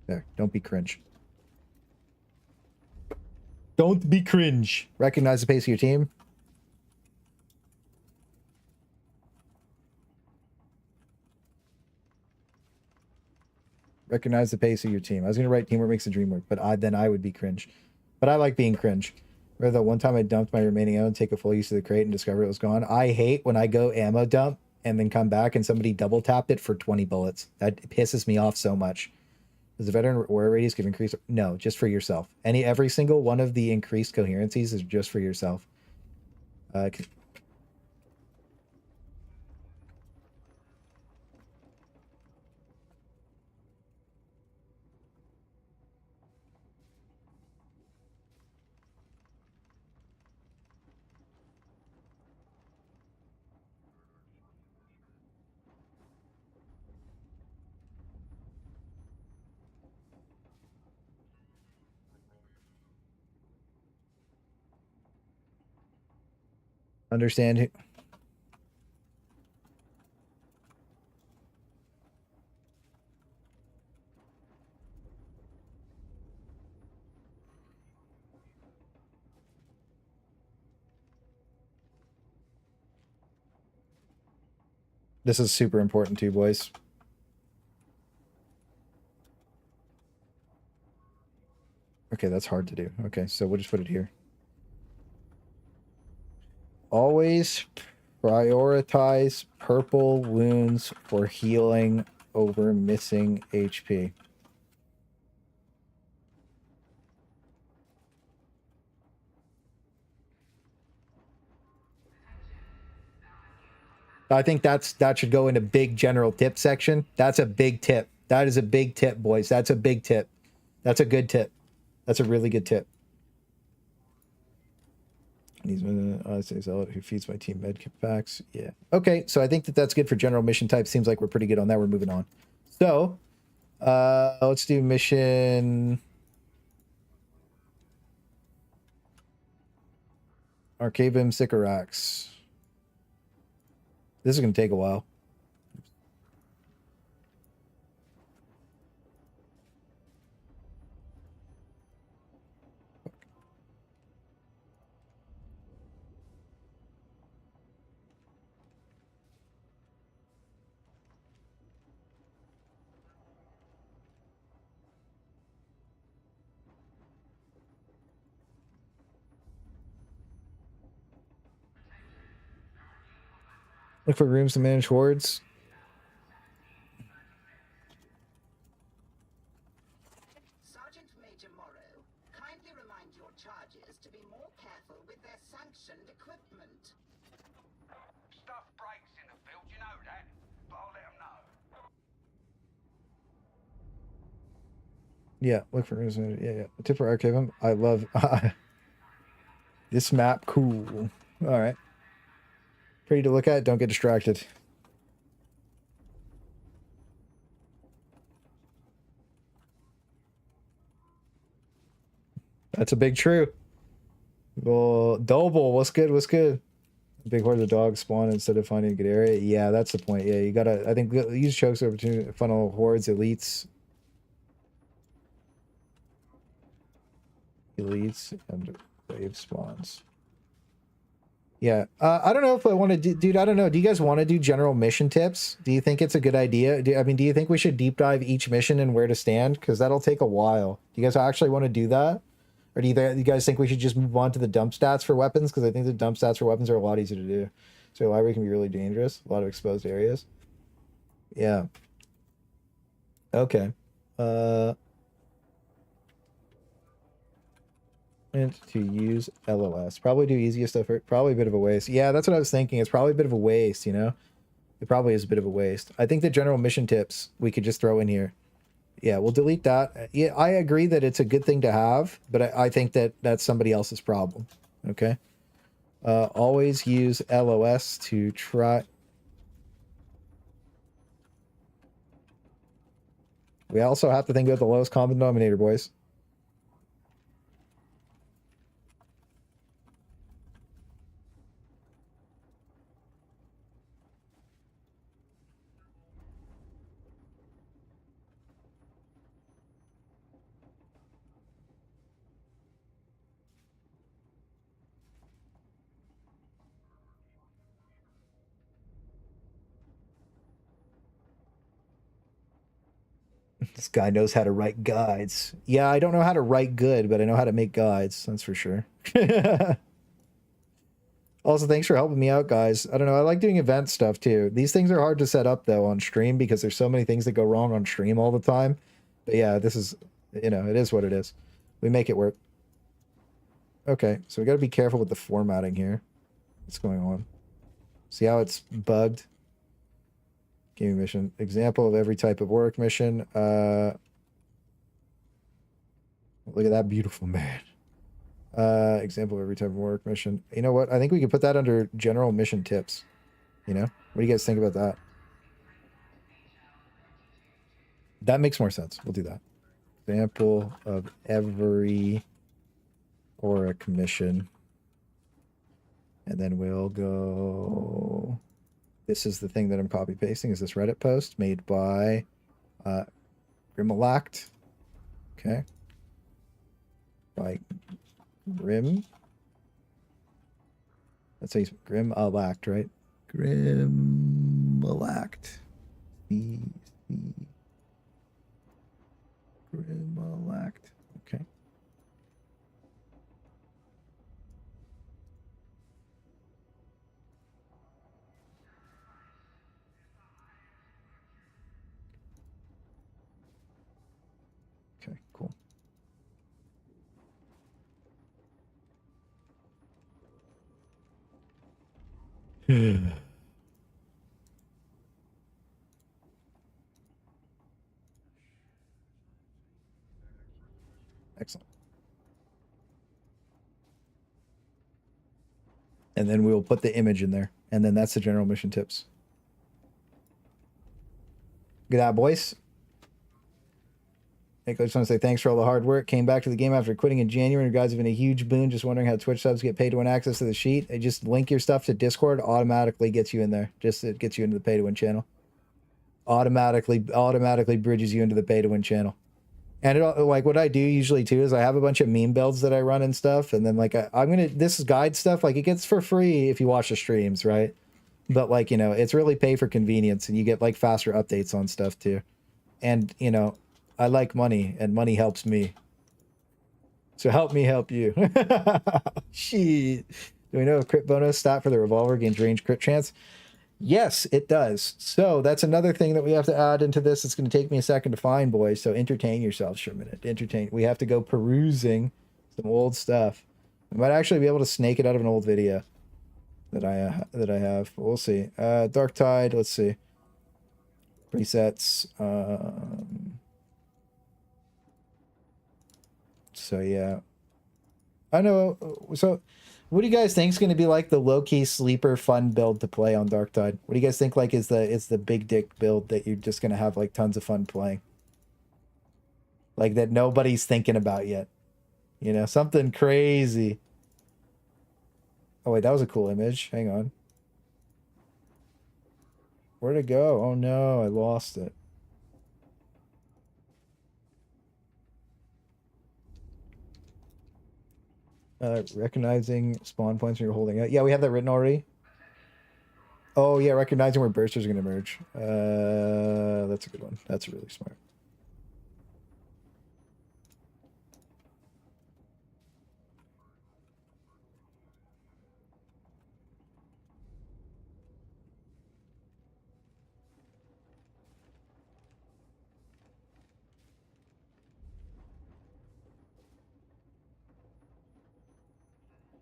There, don't be cringe. Don't be cringe. Recognize the pace of your team. Recognize the pace of your team. I was going to write teamwork makes the dream work, but then I would be cringe. But I like being cringe. Remember that one time I dumped my remaining ammo and take a full use of the crate and discover it was gone? I hate when I go ammo dump and then come back and somebody double tapped it for 20 bullets. That pisses me off so much. Does the veteran wear radius give increase? No, just for yourself. Every single one of the increased coherencies is just for yourself. Understand who? This is super important too, boys. Okay, that's hard to do. Okay, so we'll just put it here. Always prioritize purple wounds for healing over missing HP. I think that should go in a big general tip section. That's a big tip. That is a big tip, boys. That's a big tip. That's a good tip. That's a really good tip. He's been say Zealot who feeds my team medkit packs. Yeah. Okay, so I think that's good for general mission type. Seems like we're pretty good on that. We're moving on. So, let's do mission Arcabum Sycorax. This is going to take a while. Look for rooms to manage hordes.
Sergeant Major Morrow, kindly remind your charges to be more careful with their sanctioned equipment.
Stuff breaks in the field, you know that, but I'll let them know.
Yeah, look for rooms. Yeah. Tip for Arcabum. I love this map. Cool. All right. Pretty to look at. Don't get distracted. That's a big true. Well, Double, what's good? What's good? Big horde of dogs spawn instead of finding a good area. Yeah, that's the point. Yeah, you gotta. I think use chokes over to funnel hordes, elites, and wave spawns. Yeah, I don't know if I want to do, dude. I don't know. Do you guys want to do general mission tips? Do you think it's a good idea? Do you think we should deep dive each mission and where to stand? Because that'll take a while. Do you guys actually want to do that? Or do you guys think we should just move on to the dump stats for weapons? Because I think the dump stats for weapons are a lot easier to do. So the library can be really dangerous. A lot of exposed areas. Yeah. Okay. And to use LOS. Probably do easiest stuff. Probably a bit of a waste. Yeah, that's what I was thinking. It's probably a bit of a waste, you know? It probably is a bit of a waste. I think the general mission tips we could just throw in here. Yeah, we'll delete that. Yeah, I agree that it's a good thing to have, but I think that that's somebody else's problem. Okay. Always use LOS to try. We also have to think about the lowest common denominator, boys. This guy knows how to write guides. Yeah, I don't know how to write good, but I know how to make guides. That's for sure. Also, thanks for helping me out, guys. I don't know. I like doing event stuff too. These things are hard to set up though on stream because there's so many things that go wrong on stream all the time. But yeah, this is, you know, it is what it is. We make it work. Okay, so we got to be careful with the formatting here. What's going on? See how it's bugged? Gaming mission. Example of every type of work mission. Look at that beautiful man. Example of every type of work mission. You know what? I think we could put that under general mission tips. You know? What do you guys think about that? That makes more sense. We'll do that. Example of every orc mission. And then we'll go... This is the thing that I'm copy pasting. Is this Reddit post made by Grimalact? Okay. By Grim. Let's say Grimalact, right? Grimalact. Grimalact. Okay. Okay, cool. Excellent. And then we'll put the image in there. And then that's the general mission tips. Good job, boys. I just want to say thanks for all the hard work. Came back to the game after quitting in January. You guys have been a huge boon. Just wondering how Twitch subs get paid to win access to the sheet. It just link your stuff to Discord. Automatically gets you in there. Just it gets you into the pay to win channel. Automatically bridges you into the pay to win channel. And it, like what I do usually too is I have a bunch of meme builds that I run and stuff. And then like I'm gonna this guide stuff like it gets for free if you watch the streams, right? But like, you know, it's really pay for convenience and you get like faster updates on stuff too. And you know, I like money and money helps me. So help me help you. Shit. Do we know a crit bonus stat for the revolver gains range crit chance? Yes, it does. So that's another thing that we have to add into this. It's going to take me a second to find, boys. So entertain yourselves for a minute. Entertain. We have to go perusing some old stuff. We might actually be able to snake it out of an old video that I have. We'll see. Darktide. Let's see. Presets. So yeah, I know. So, what do you guys think is going to be like the low-key sleeper fun build to play on Darktide? What do you guys think like is the big dick build that you're just going to have like tons of fun playing? Like that nobody's thinking about yet. You know, something crazy. Oh wait, that was a cool image. Hang on. Where'd it go? Oh no, I lost it. Recognizing spawn points when you're holding it. Yeah, we have that written already. Oh yeah, recognizing where bursters are going to merge. That's a good one. That's really smart.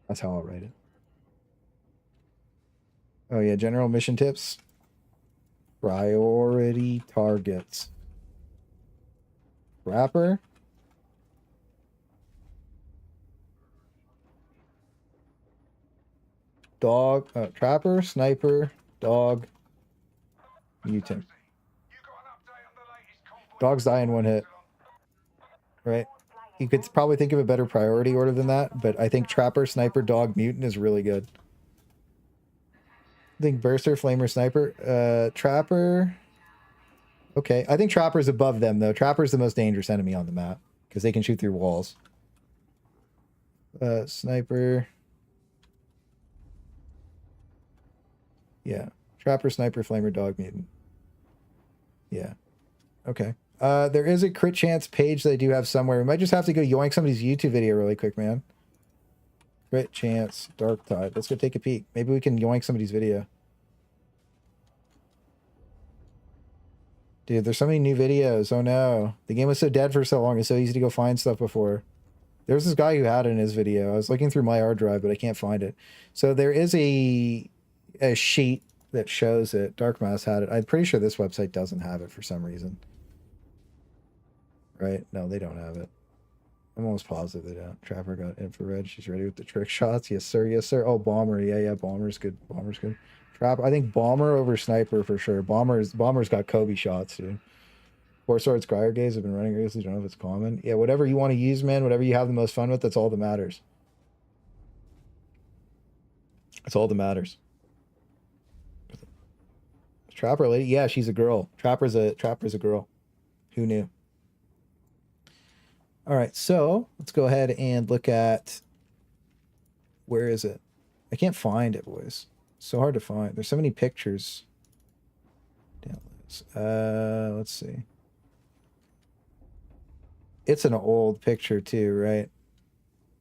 That's how I'll write it. Oh yeah, general mission tips. Priority targets. Trapper. Dog. Trapper, sniper, dog, mutant. Dogs die in one hit. Right? You could probably think of a better priority order than that, but I think Trapper, Sniper, Dog, Mutant is really good. I think Burster, Flamer, Sniper, Trapper. Okay, I think Trapper's above them though. Trapper's the most dangerous enemy on the map because they can shoot through walls. Sniper. Yeah, Trapper, Sniper, Flamer, Dog, Mutant. Yeah. Okay. There is a crit chance page that I do have somewhere. We might just have to go yoink somebody's YouTube video really quick, man. Crit chance, Darktide. Let's go take a peek. Maybe we can yoink somebody's video. Dude, there's so many new videos. Oh no. The game was so dead for so long. It's so easy to go find stuff before. There was this guy who had it in his video. I was looking through my hard drive, but I can't find it. So there is a sheet that shows it. Dark Mass had it. I'm pretty sure this website doesn't have it for some reason. Right? No, they don't have it. I'm almost positive they don't. Trapper got infrared. She's ready with the trick shots. Yes, sir. Yes, sir. Oh, Bomber. Yeah. Bomber's good. Bomber's good. Trapper. I think Bomber over Sniper for sure. Bomber's got Kobe shots, dude. Four Swords Crier Gaze have been running recently. Don't know if it's common. Yeah, whatever you want to use, man. Whatever you have the most fun with, that's all that matters. That's all that matters. Trapper lady? Yeah, she's a girl. Trapper's a girl. Who knew? All right, so let's go ahead and look at, where is it? I can't find it, boys. It's so hard to find. There's so many pictures. Let's see. It's an old picture too, right?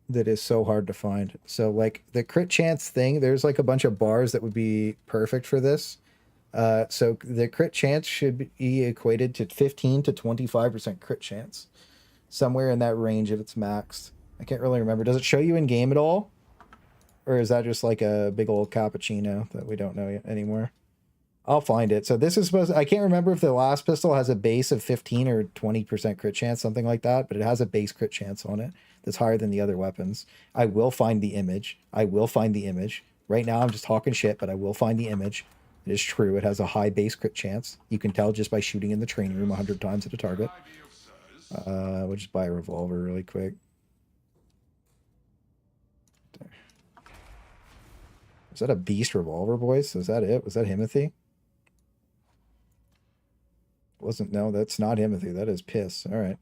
That is so hard to find. So like the crit chance thing, there's like a bunch of bars that would be perfect for this. So the crit chance should be equated to 15 to 25% crit chance. Somewhere in that range if it's maxed. I can't really remember. Does it show you in game at all? Or is that just like a big old cappuccino that we don't know anymore? I'll find it. So this is supposed to, I can't remember if the last pistol has a base of 15 or 20% crit chance, something like that, but it has a base crit chance on it that's higher than the other weapons. I will find the image. Right now I'm just talking shit, but I will find the image. It is true. It has a high base crit chance. You can tell just by shooting in the training room 100 times at a target. We'll just buy a revolver really quick. There. Is that a beast revolver, boys? Is that it? Was that Himothy? Wasn't, no, that's not Himothy. That is piss. All right.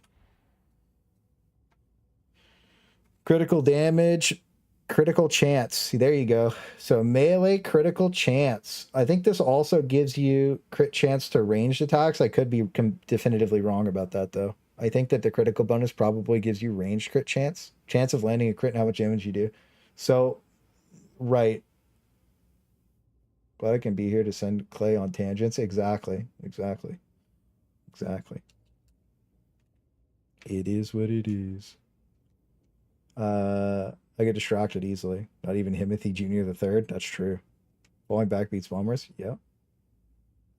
Critical damage, critical chance. See, there you go. So melee critical chance. I think this also gives you crit chance to ranged attacks. I could be definitively wrong about that, though. I think that the critical bonus probably gives you ranged crit chance. Chance of landing a crit and how much damage you do. So, right. Glad I can be here to send Clay on tangents. Exactly. It is what it is. I get distracted easily. Not even Himothy Jr. the third. That's true. Falling back beats bombers. Yeah.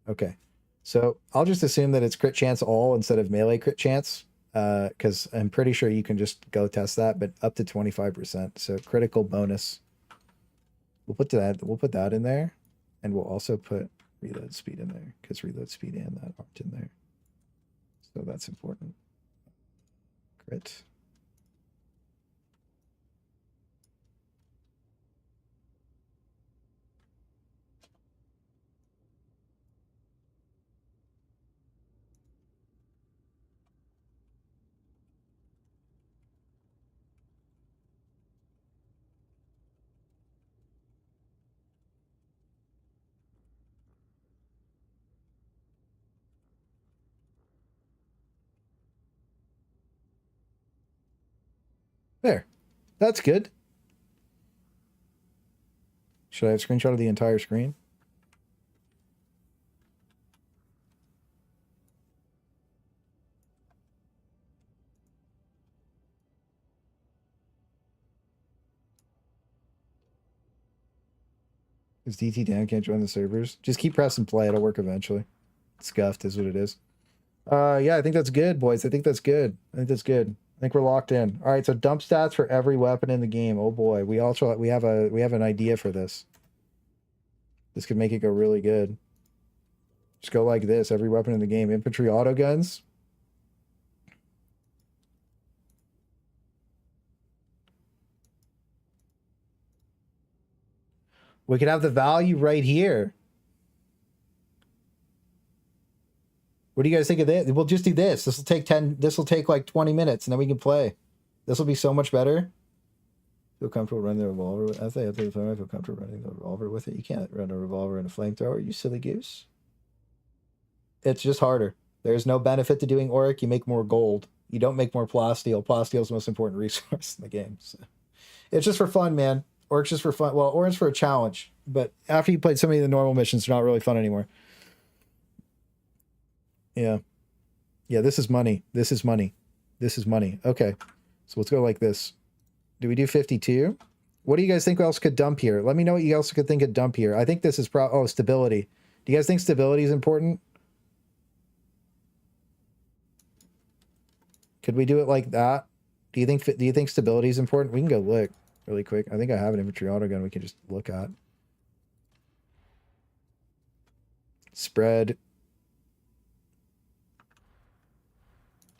Okay. So I'll just assume that it's crit chance all instead of melee crit chance. Because I'm pretty sure you can just go test that, but up to 25%. So critical bonus. We'll put that in there. And we'll also put reload speed in there. Because reload speed and that aren't in there. So that's important. Crit. There. That's good. Should I have a screenshot of the entire screen? Is DT down? Can't join the servers? Just keep pressing play. It'll work eventually. Scuffed is what it is. Yeah, I think that's good, boys. I think that's good. I think we're locked in. All right, so dump stats for every weapon in the game. Oh boy, we have an idea for this. This could make it go really good. Just go like this. Every weapon in the game. Infantry auto guns. We could have the value right here. What do you guys think of this? We'll just do this. This will take like 20 minutes and then we can play. This will be so much better. Feel comfortable running the revolver with it? I feel comfortable running the revolver with it. You can't run a revolver and a flamethrower, you silly goose. It's just harder. There's no benefit to doing Auric. You make more gold. You don't make more plasteel. Plasteel is the most important resource in the game. So. It's just for fun, man. Or it's just for fun. Well, or it's for a challenge. But after you played so many of the normal missions, they're not really fun anymore. Yeah. Yeah, this is money. This is money. This is money. Okay. So let's go like this. Do we do 52? What do you guys think else could dump here? Let me know what you else could think could dump here. I think this is oh, stability. Do you guys think stability is important? Could we do it like that? Do you think stability is important? We can go look really quick. I think I have an infantry autogun we can just look at. Spread.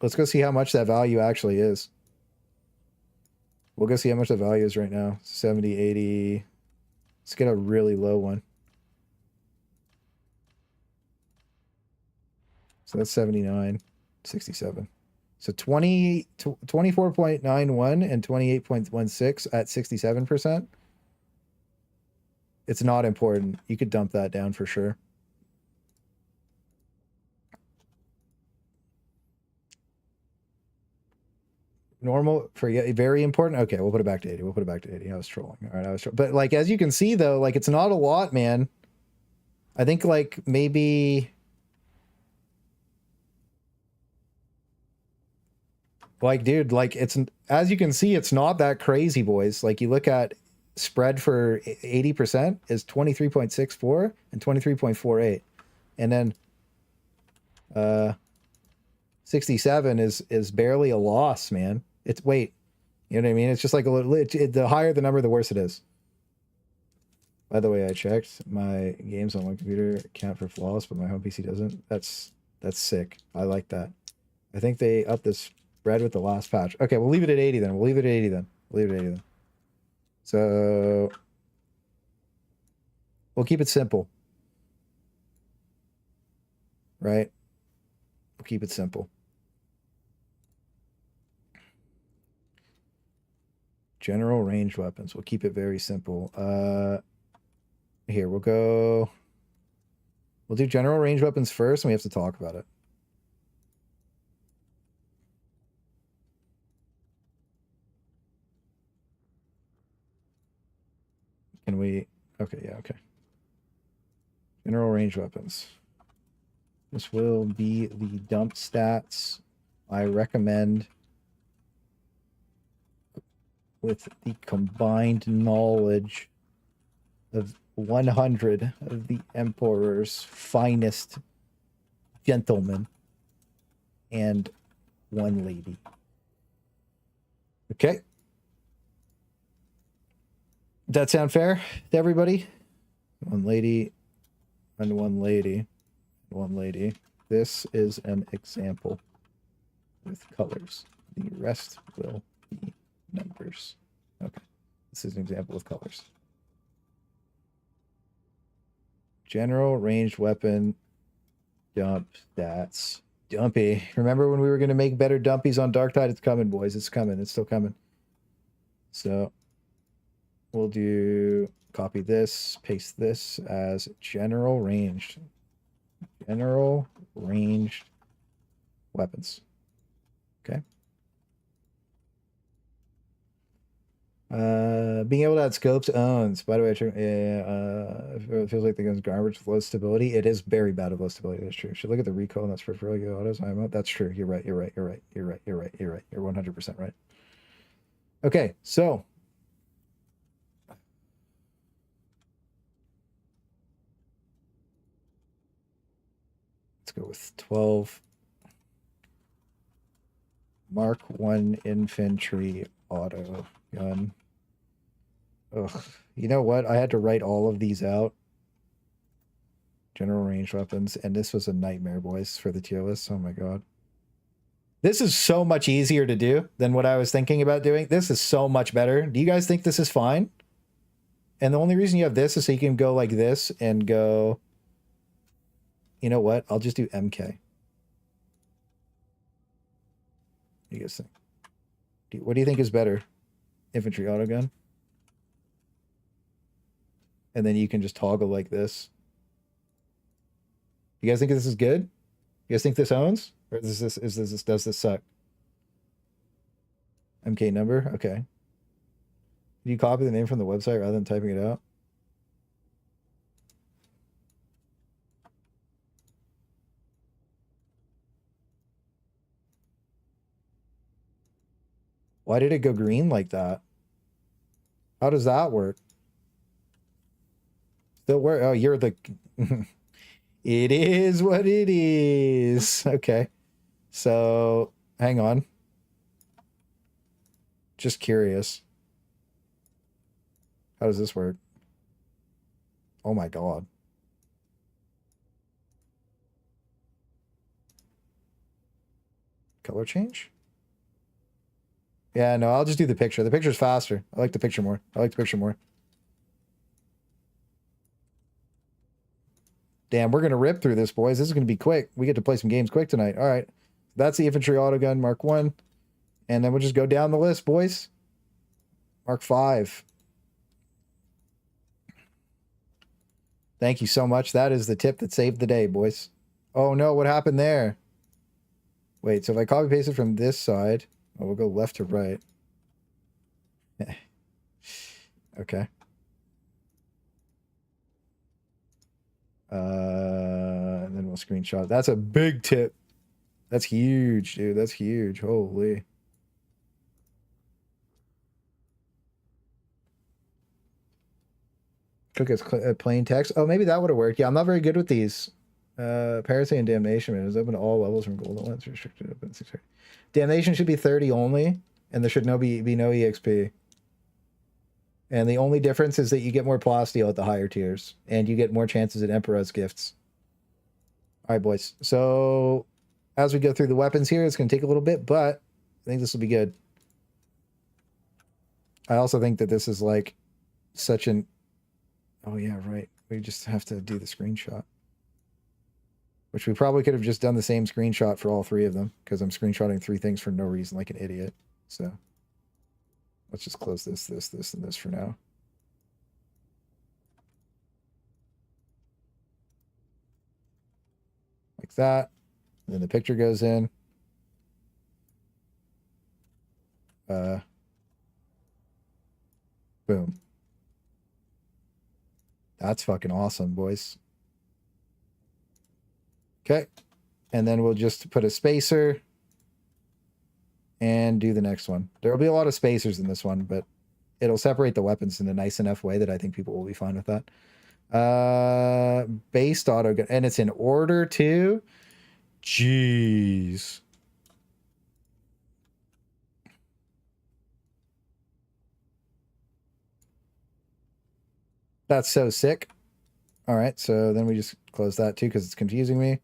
Let's go see how much that value actually is. We'll go see how much the value is right now. 70, 80. Let's get a really low one. So that's 79, 67. So 24.91 and 28.16 at 67%. It's not important. You could dump that down for sure. Normal for very important. Okay, we'll put it back to 80. We'll put it back to 80. I was trolling. All right, I was trolling. But like as you can see though, like it's not a lot, man. I think like maybe like dude, like it's as you can see, it's not that crazy, boys. Like you look at spread for 80% is 23.64 and 23.48. And then 67 is barely a loss, man. It's wait, you know what I mean? It's just like a little. The higher the number, the worse it is. By the way, I checked my games on my computer count for flaws, but my home PC doesn't. That's sick. I like that. I think they upped this spread with the last patch. Okay, we'll leave it at 80 then. We'll leave it at 80 then. We'll leave it at 80 then. So we'll keep it simple, right? We'll keep it simple. General ranged weapons. We'll keep it very simple. Here, we'll go... We'll do general ranged weapons first, and we have to talk about it. Can we... Okay, yeah, okay. General ranged weapons. This will be the dump stats. I recommend... with the combined knowledge of 100 of the Emperor's finest gentlemen and one lady. Okay. Does that sound fair to everybody? One lady and one lady. One lady. This is an example with colors. The rest will be numbers. Okay. This is an example with colors. General ranged weapon dump stats. Dumpy. Remember when we were going to make better dumpies on Darktide? It's coming, boys. It's coming. It's still coming. So we'll do copy this, paste this as general ranged. General ranged weapons. Okay. Being able to add scopes owns. By the way, it feels like the gun's garbage with low stability. It is very bad with low stability. That's true. Should look at the recoil and that's for really good autos. That's true. You're right. You're 100% right. Okay, so let's go with 12 Mark 1 infantry auto gun. Ugh. You know what? I had to write all of these out. General range weapons. And this was a nightmare, boys, for the tier list. Oh my god. This is so much easier to do than what I was thinking about doing. This is so much better. Do you guys think this is fine? And the only reason you have this is so you can go like this and go... You know what? I'll just do MK. What do you guys think? What do you think is better? Infantry autogun? And then you can just toggle like this. You guys think this is good? You guys think this owns? Or does this suck? MK number? Okay. Can you copy the name from the website rather than typing it out? Why did it go green like that? How does that work? Still work? Oh, you're the... It is what it is. Okay. So, hang on. Just curious. How does this work? Oh my god. Color change? Yeah, no, I'll just do the picture. The picture's faster. I like the picture more. I like the picture more. Damn, we're going to rip through this, boys. This is going to be quick. We get to play some games quick tonight. All right. That's the infantry autogun, Mark 1. And then we'll just go down the list, boys. Mark 5. Thank you so much. That is the tip that saved the day, boys. Oh, no. What happened there? Wait, so if I copy paste it from this side... Oh, we'll go left to right. Okay. And then we'll screenshot. That's a big tip. That's huge, dude. That's huge. Holy. Cook as plain text. Oh, maybe that would have worked. Yeah, I'm not very good with these. Piracy and Damnation, man, is open to all levels from gold at once. Restricted up at 630. Damnation should be 30 only, and there should be no EXP. And the only difference is that you get more plasteel at the higher tiers, and you get more chances at Emperor's gifts. All right, boys. So as we go through the weapons here, it's going to take a little bit, but I think this will be good. I also think that this is like such an... Oh, yeah, right. We just have to do the screenshot. Which we probably could have just done the same screenshot for all three of them, because I'm screenshotting three things for no reason like an idiot. So let's just close this, and this for now. Like that. And then the picture goes in. Boom. That's fucking awesome, boys. Okay. And then we'll just put a spacer and do the next one. There will be a lot of spacers in this one, but it'll separate the weapons in a nice enough way that I think people will be fine with that. Based auto, and it's in order too. Jeez. That's so sick. All right, so then we just close that too because it's confusing me.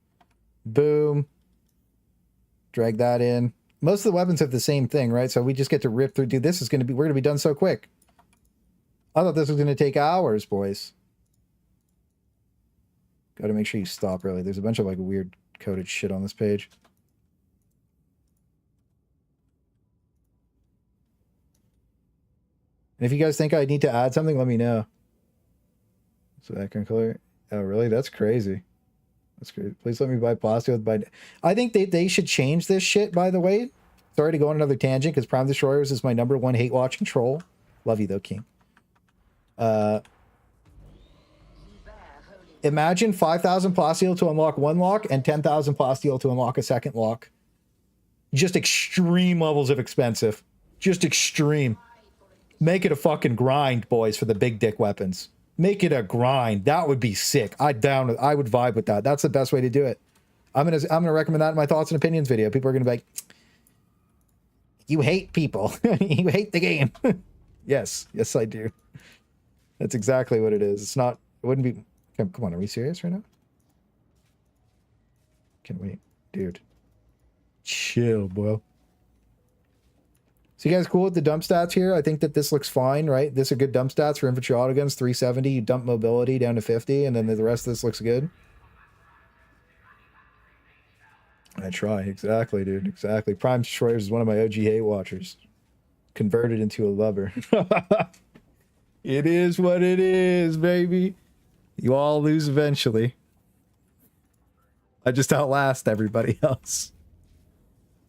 Boom. Drag that in. Most of the weapons have the same thing, right? So we just get to rip through. Dude, this is going to be... We're going to be done so quick. I thought this was going to take hours, boys. Got to make sure you stop early. There's a bunch of like weird coded shit on this page. And if you guys think I need to add something, let me know. So that can color... Oh, really? That's crazy. That's great. Please let me buy plastic with by... I think they should change this shit, by the way. Sorry to go on another tangent, because Prime Destroyers is my #1 hate watching troll. Love you, though, King. Imagine 5,000 plasteel to unlock one lock and 10,000 plasteel to unlock a second lock. Just extreme levels of expensive. Just extreme. Make it a fucking grind, boys, for the big dick weapons. Make it a grind. That would be sick. I would vibe with that. That's the best way to do it. I'm gonna recommend that in my thoughts and opinions video. People are gonna be like, "You hate people. You hate the game." Yes, I do. That's exactly what it is. It's not. It wouldn't be. Come on, are we serious right now? Can we, dude? Chill, bro. So you guys cool with the dump stats here? I think that this looks fine, right? This is a good dump stats for infantry autoguns, 370. You dump mobility down to 50, and then the rest of this looks good. I try. Exactly, dude. Exactly. Prime Destroyers is one of my OG hate watchers. Converted into a lover. It is what it is, baby. You all lose eventually. I just outlast everybody else.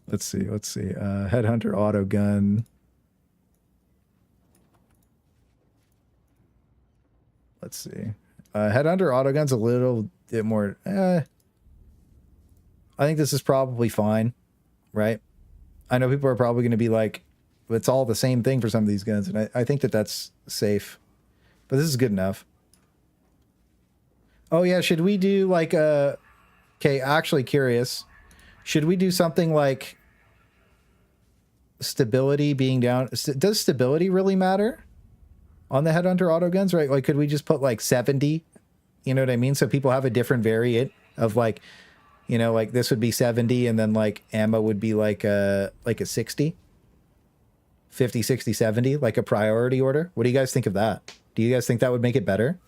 Let's see. Headhunter autogun. Let's see. Headhunter autogun's a little bit more. I think this is probably fine, right? I know people are probably going to be like, it's all the same thing for some of these guns, and I think that that's safe. But this is good enough. Oh yeah, should we do like a... Okay, actually curious. Should we do something like stability being down? Does stability really matter on the Headhunter autoguns, right? Like, could we just put like 70? You know what I mean? So people have a different variant of like, you know, like this would be 70 and then like ammo would be like a 60. 50, 60, 70, like a priority order. What do you guys think of that? Do you guys think that would make it better?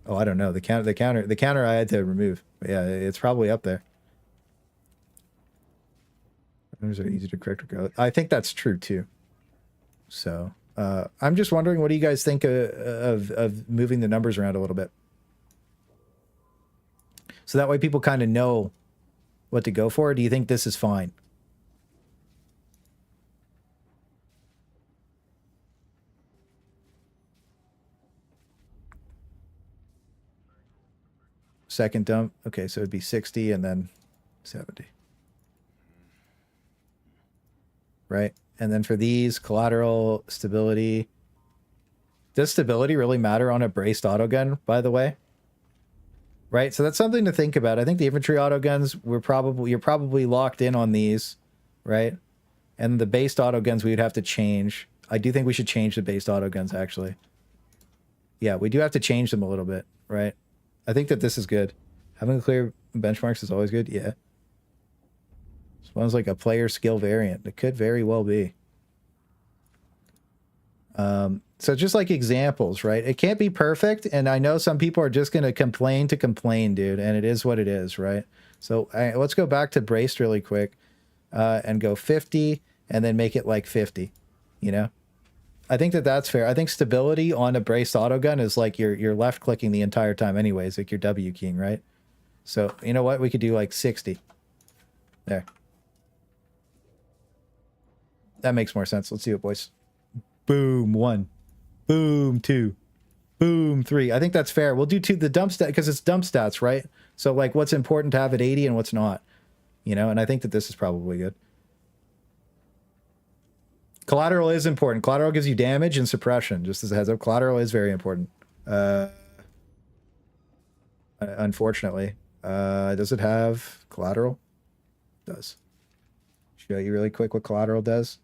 Oh, I don't know. The counter I had to remove. But yeah, it's probably up there. Those are easy to correct or go. I think that's true too. So I'm just wondering, what do you guys think of moving the numbers around a little bit? So that way people kind of know what to go for. Do you think this is fine? Second dump. Okay, so it'd be 60 and then 70. Right? And then for these, collateral, stability. Does stability really matter on a braced autogun, by the way? Right? So that's something to think about. I think the infantry autoguns, you're probably locked in on these, right? And the based autoguns we would have to change. I do think we should change the based autoguns, actually. Yeah, we do have to change them a little bit, right? I think that this is good. Having clear benchmarks is always good. Yeah. This one's like a player skill variant. It could very well be. So just like examples, right? It can't be perfect. And I know some people are just going to complain, dude. And it is what it is, right? So let's go back to braced really quick and go 50 and then make it like 50, you know? I think that that's fair. I think stability on a braced autogun is like you're left clicking the entire time anyways, like you're W keying, right? So you know what? We could do like 60. There. That makes more sense. Let's see it, boys. Boom, 1. Boom, 2. Boom, 3. I think that's fair. We'll do the dump stat because it's dump stats, right? So like what's important to have at 80 and what's not, you know? And I think that this is probably good. Collateral is important. Collateral gives you damage and suppression. Just as a heads up, collateral is very important. Unfortunately. Does it have collateral? It does. Show you really quick what collateral does.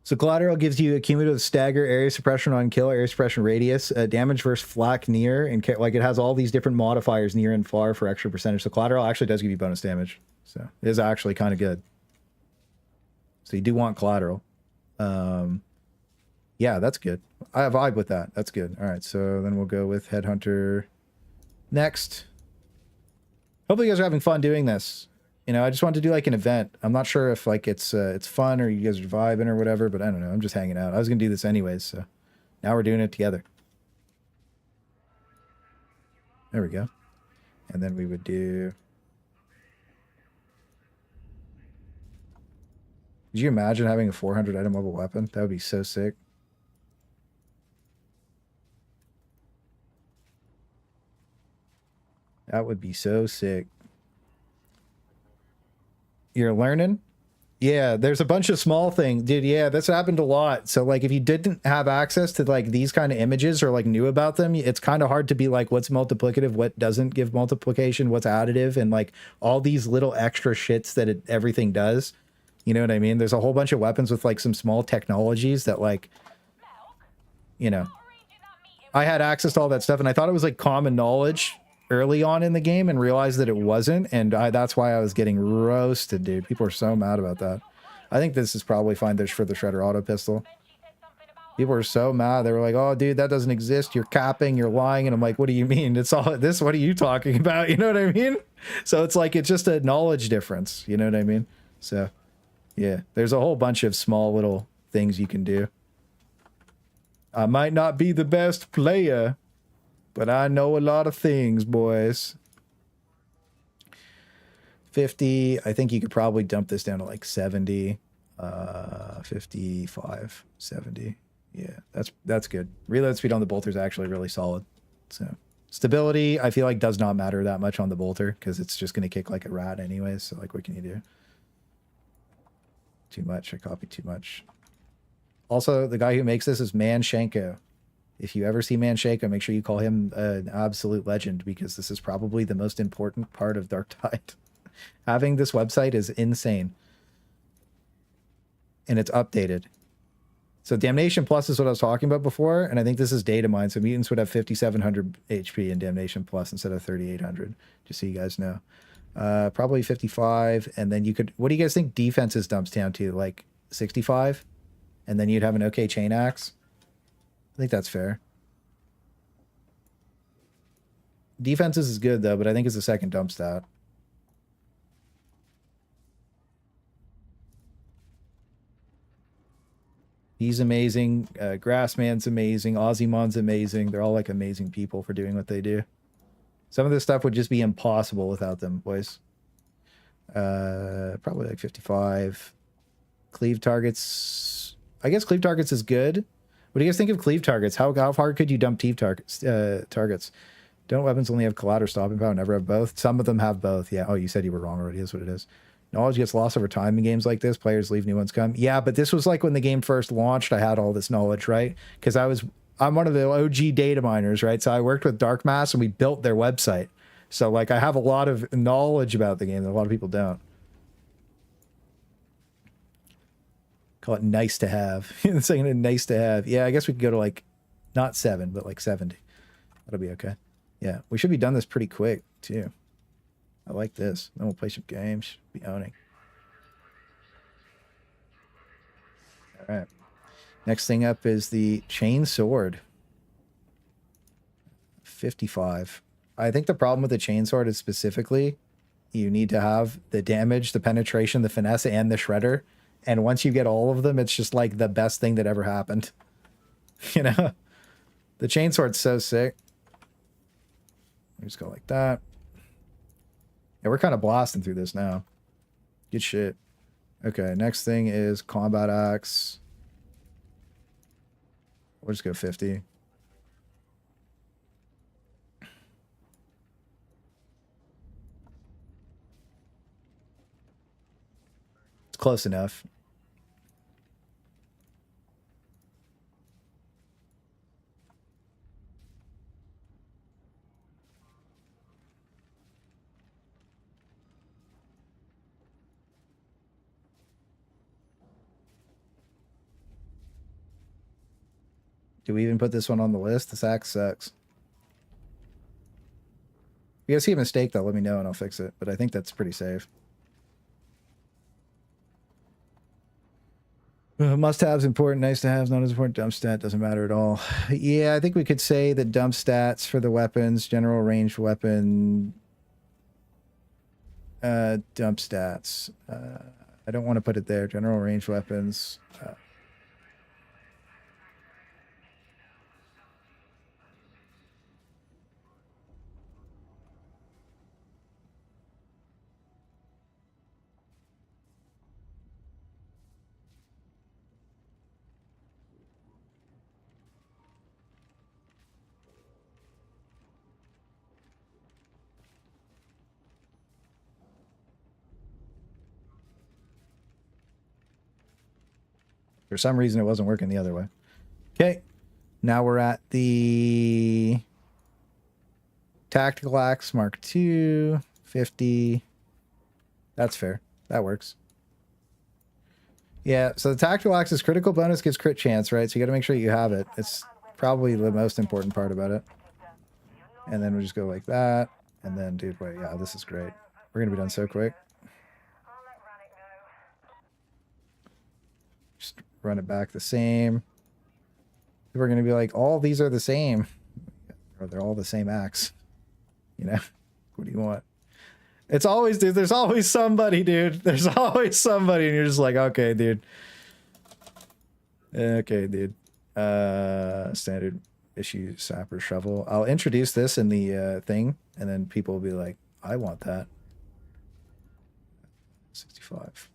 So collateral gives you a cumulative stagger, area suppression on kill, area suppression radius, damage versus flak near, and like it has all these different modifiers near and far for extra percentage. So collateral actually does give you bonus damage. So it is actually kind of good. So you do want collateral. Yeah, that's good. I vibe with that. That's good. All right, so then we'll go with Headhunter next. Hopefully you guys are having fun doing this. You know, I just wanted to do like an event. I'm not sure if like it's fun or you guys are vibing or whatever, but I don't know. I'm just hanging out. I was gonna do this anyways, so now we're doing it together. There we go. And then we would do... Could you imagine having a 400 item level weapon? That would be so sick. That would be so sick. You're learning? Yeah, there's a bunch of small things. Dude, yeah, that's happened a lot. So, like, if you didn't have access to, like, these kind of images or, like, knew about them, it's kind of hard to be, like, what's multiplicative, what doesn't give multiplication, what's additive, and, like, all these little extra shits that everything does. You know what I mean? There's a whole bunch of weapons with, like, some small technologies that, like, you know. I had access to all that stuff, and I thought it was, like, common knowledge early on in the game and realized that it wasn't, and that's why I was getting roasted, dude. People are so mad about that. I think this is probably fine for the Shredder auto pistol. People are so mad. They were like, oh, dude, that doesn't exist. You're capping, you're lying. And I'm like, what do you mean? It's all this. What are you talking about? You know what I mean? So it's like, it's just a knowledge difference. You know what I mean? So, yeah, there's a whole bunch of small little things you can do. I might not be the best player, but I know a lot of things, boys. 50. I think you could probably dump this down to like 70. 55, 70. Yeah, that's good. Reload speed on the bolter is actually really solid. So stability, I feel like does not matter that much on the bolter because it's just going to kick like a rat anyways. So like, what can you do? Too much. I copied too much. Also, the guy who makes this is Manshenko. If you ever see Manshenko, make sure you call him an absolute legend because this is probably the most important part of Darktide. Having this website is insane. And it's updated. So Damnation Plus is what I was talking about before, and I think this is data mine. So mutants would have 5,700 HP in Damnation Plus instead of 3,800, just so you guys know. Probably 55, and then you could... What do you guys think defenses dumps down to? Like 65? And then you'd have an okay chain axe? I think that's fair. Defenses is good, though, but I think it's the second dump stat. He's amazing. Grassman's amazing. Ozzymon's amazing. They're all like amazing people for doing what they do. Some of this stuff would just be impossible without them, boys. Probably like 55. Cleave targets. I guess cleave targets is good. What do you guys think of cleave targets? How far could you dump cleave targets? Don't weapons only have collat or stopping power? Never have both? Some of them have both. Yeah. Oh, you said you were wrong already. That's what it is. Knowledge gets lost over time in games like this. Players leave, new ones come. Yeah, but this was like when the game first launched, I had all this knowledge, right? Because I'm one of the OG data miners, right? So I worked with Darkmass and we built their website. So like I have a lot of knowledge about the game that a lot of people don't. Call it nice to have. Saying it nice to have. Yeah, I guess we could go to like, not 7, but like 70. That'll be okay. Yeah, we should be done this pretty quick too. I like this. Then we'll play some games. Be owning. All right. Next thing up is the chain sword. 55. I think the problem with the chain sword is specifically you need to have the damage, the penetration, the finesse, and the shredder. And once you get all of them, it's just like the best thing that ever happened. You know? The chain sword's so sick. Just go like that. Yeah, we're kind of blasting through this now. Good shit. Okay, next thing is combat axe. We'll just go 50. It's close enough. Do we even put this one on the list? This axe sucks. If you guys see a mistake, though, let me know and I'll fix it. But I think that's pretty safe. Must-haves important, nice-to-haves not as important. Dump stat doesn't matter at all. Yeah, I think we could say that dump stats for the weapons, general ranged weapon, dump stats. I don't want to put it there. General ranged weapons. For some reason, it wasn't working the other way. Okay. Now we're at the Tactical Axe Mark II, 50. That's fair. That works. Yeah, so the Tactical Axe's critical bonus gives crit chance, right? So you got to make sure you have it. It's probably the most important part about it. And then we'll just go like that. And then, dude, wait, yeah, this is great. We're going to be done so quick. Just run it back the same. We're going to be like, all these are the same. Or they're all the same axe. You know? What do you want? It's always, dude, there's always somebody, dude. There's always somebody, and you're just like, okay, dude. Okay, dude. Standard issue sapper shovel. I'll introduce this in the thing, and then people will be like, I want that. 65.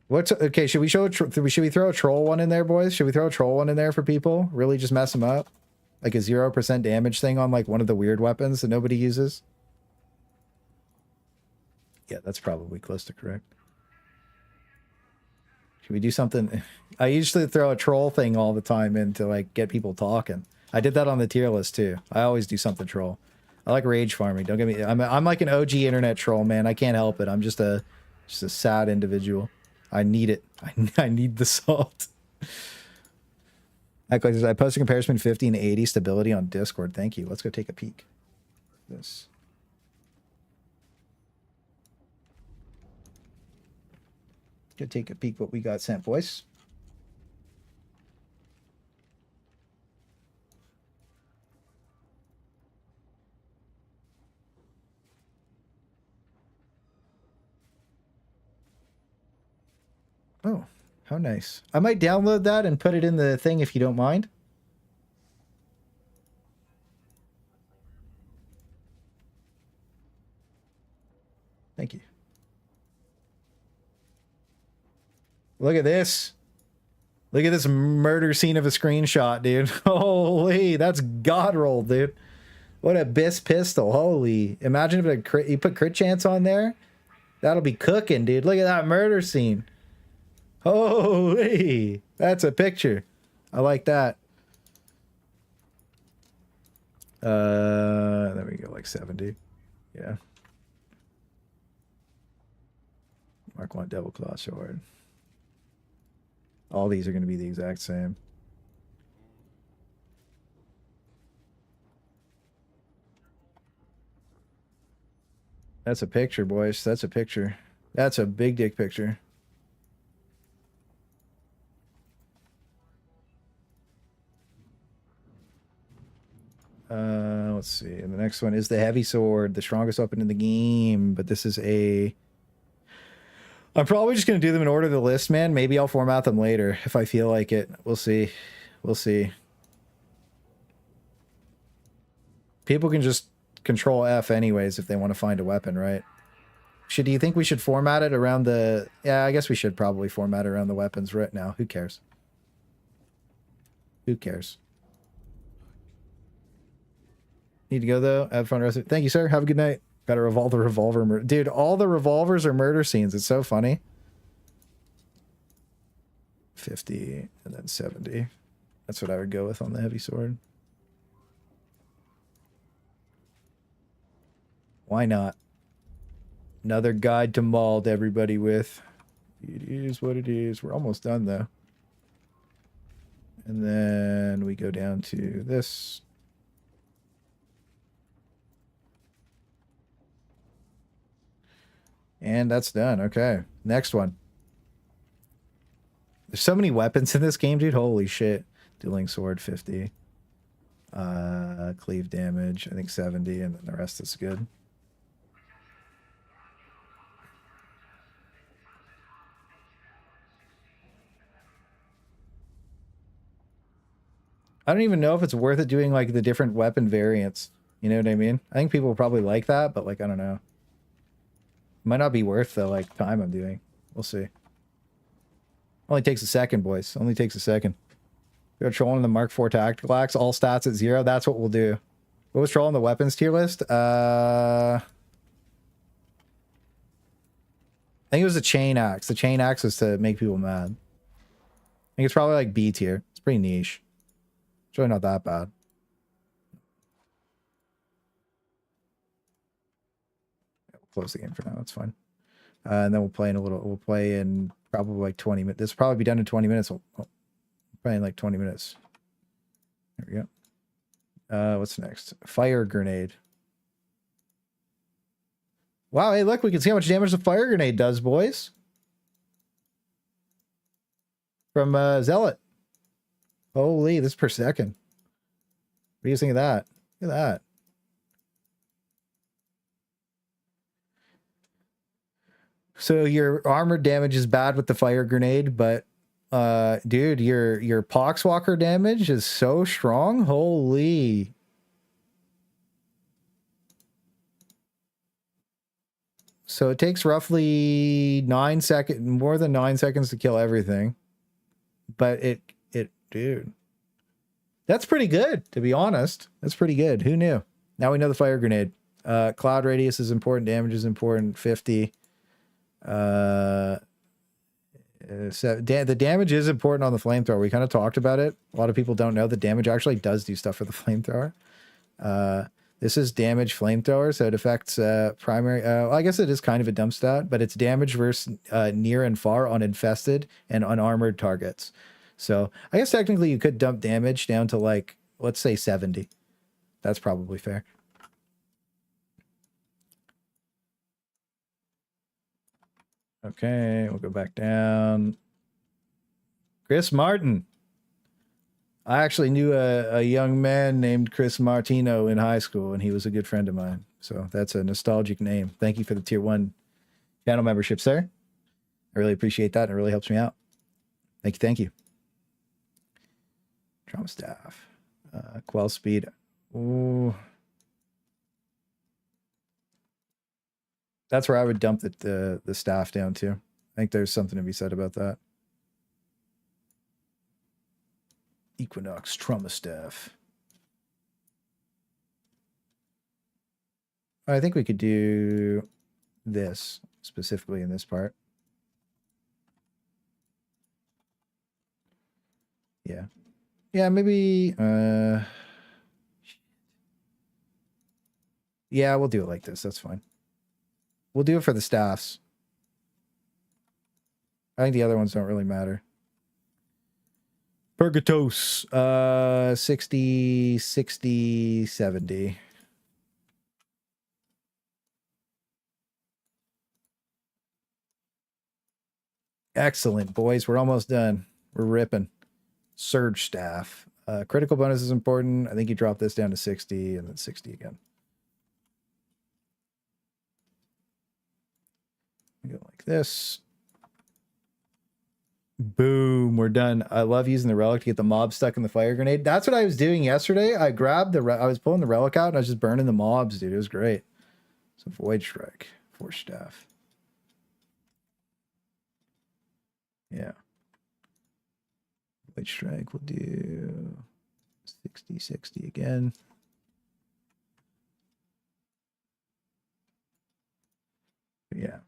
What's okay? Should we show? Should we throw a troll one in there, boys? Should we throw a troll one in there for people? Really, just mess them up, like a 0% damage thing on like one of the weird weapons that nobody uses. Yeah, that's probably close to correct. Should we do something? I usually throw a troll thing all the time in to like get people talking. I did that on the tier list too. I always do something troll. I like rage farming. Don't get me. I'm like an OG internet troll, man. I can't help it. I'm just a sad individual. I need it. I need the salt. I posted a comparison 50 and 80 stability on Discord. Thank you. Let's go take a peek. This. Go take a peek what we got sent, boys. Oh, how nice. I might download that and put it in the thing if you don't mind. Thank you. Look at this. Look at this murder scene of a screenshot, dude. Holy, that's god roll, dude. What a pistol. Holy. Imagine if you put crit chance on there. That'll be cooking, dude. Look at that murder scene. Holy. That's a picture. I like that. There we go, like 70. Yeah. Mark 1 Devil Claw Sword. All these are going to be the exact same. That's a picture, boys. That's a picture. That's a big dick picture. Let's see. And the next one is the heavy sword, the strongest weapon in the game. But this is a... I'm probably just going to do them in order of the list, man. Maybe I'll format them later if I feel like it. We'll see. We'll see. People can just control F anyways if they want to find a weapon, right? Do you think we should format it around the... Yeah, I guess we should probably format it around the weapons right now. Who cares? Who cares? Need to go, though. Have fun. Thank you, sir. Have a good night. Got a revolver. Dude, all the revolvers are murder scenes. It's so funny. 50 and then 70. That's what I would go with on the heavy sword. Why not? Another guide to mauled everybody with. It is what it is. We're almost done, though. And then we go down to this. And that's done. Okay. Next one. There's so many weapons in this game, dude. Holy shit. Dueling sword, 50. Cleave damage, I think 70, and then the rest is good. I don't even know if it's worth it doing like the different weapon variants. You know what I mean? I think people will probably like that, but like, I don't know. Might not be worth the like time I'm doing. We'll see. Only takes a second, boys. Only takes a second. We're trolling the Mark IV Tactical Axe, all stats at 0. That's what we'll do. What was trolling the weapons tier list? I think it was the chain axe. The chain axe was to make people mad. I think it's probably like B tier. It's pretty niche. It's really not that bad. Close the game for now. That's fine. And then we'll play in a little. We'll play in probably like 20 minutes. This will probably be done in 20 minutes. We'll play in like 20 minutes. There we go. What's next? Fire grenade. Wow. Hey, look, we can see how much damage the fire grenade does, boys. From Zealot. Holy, this per second. What do you think of that? Look at that. So your armored damage is bad with the fire grenade, but dude, your poxwalker damage is so strong. Holy. So it takes roughly 9 seconds, more than 9 seconds to kill everything. But dude, that's pretty good, to be honest. That's pretty good. Who knew? Now we know the fire grenade. Cloud radius is important. Damage is important. 50. So the damage is important on the flamethrower. We kind of talked about it. A lot of people don't know the damage actually does do stuff for the flamethrower. This is damage flamethrower, so it affects primary. Well, I guess it is kind of a dump stat, but it's damage versus near and far on infested and unarmored targets. So I guess technically you could dump damage down to like, let's say 70. That's probably fair. Okay, we'll go back down. Chris Martin. I actually knew a young man named Chris Martino in high school, and he was a good friend of mine. So that's a nostalgic name. Thank you for the tier 1 channel membership, sir. I really appreciate that. It really helps me out. Thank you. Thank you. Trauma staff. Quell speed. Ooh. That's where I would dump the staff down to. I think there's something to be said about that. Equinox trauma staff. I think we could do this specifically in this part. Yeah. Yeah, maybe yeah, we'll do it like this. That's fine. We'll do it for the staffs. I think the other ones don't really matter. Purgatos. 60, 60, 70. Excellent, boys. We're almost done. We're ripping. Surge staff. Critical bonus is important. I think you drop this down to 60 and then 60 again. We go like this. Boom, we're done. I love using the relic to get the mob stuck in the fire grenade. That's what I was doing yesterday. I grabbed I was pulling the relic out and I was just burning the mobs, dude. It was great. So void strike, force staff. Yeah. Void strike, we'll do 60, 60 again. Yeah.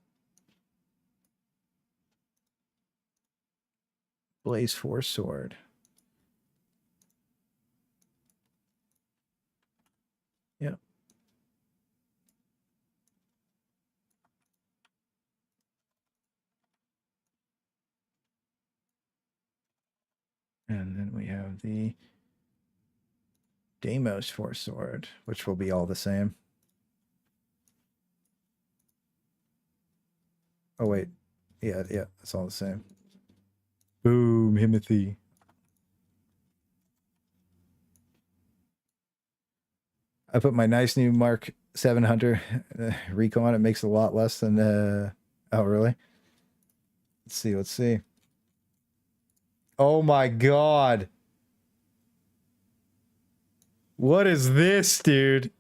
Blaze force sword. Yep. And then we have the Deimos force sword, which will be all the same. Oh wait. Yeah, it's all the same. Boom, Himothy. I put my nice new Mark 700 Recon. It makes a lot less than oh really? Let's see. Oh my god. What is this, dude?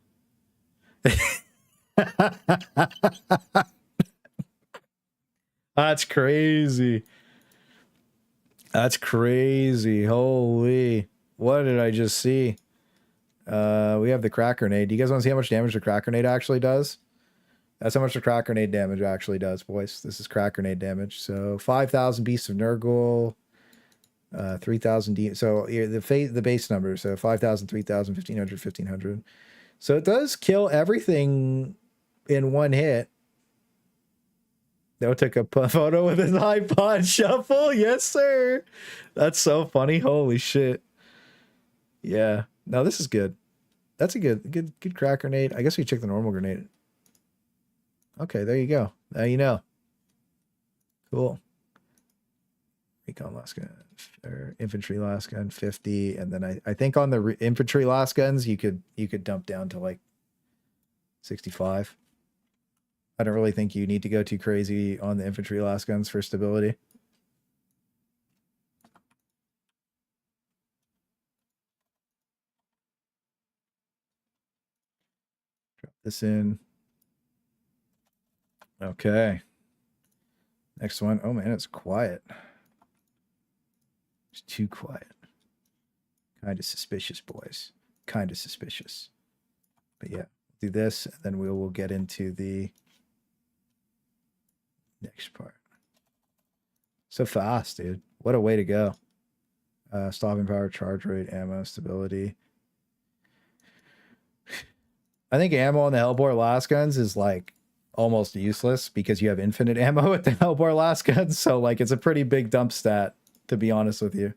That's crazy. That's crazy. Holy. What did I just see? We have the crack grenade. Do you guys want to see how much damage the crack grenade actually does? That's how much the crack grenade damage actually does, boys. This is crack grenade damage. So 5,000 beasts of Nurgle, 3,000 D. So the base number. So 5,000, 3,000, 1,500, 1,500. So it does kill everything in one hit. Noah took a photo with his iPod shuffle. Yes, sir. That's so funny. Holy shit. Yeah. No, this is good. That's a good crack grenade. I guess we check the normal grenade. Okay, there you go. Now you know. Cool. Recon last gun, or infantry last gun 50, and then I think on the infantry last guns you could dump down to like 65. I don't really think you need to go too crazy on the infantry last guns for stability. Drop this in. Okay. Next one. Oh man, it's quiet. It's too quiet. Kind of suspicious, boys. Kind of suspicious. But yeah, do this, and then we will get into the next part. So fast, dude. What a way to go. Stopping power, charge rate, ammo, stability. I think ammo on the Hellbore last guns is like almost useless because you have infinite ammo with the Hellbore last guns. So like it's a pretty big dump stat, to be honest with you.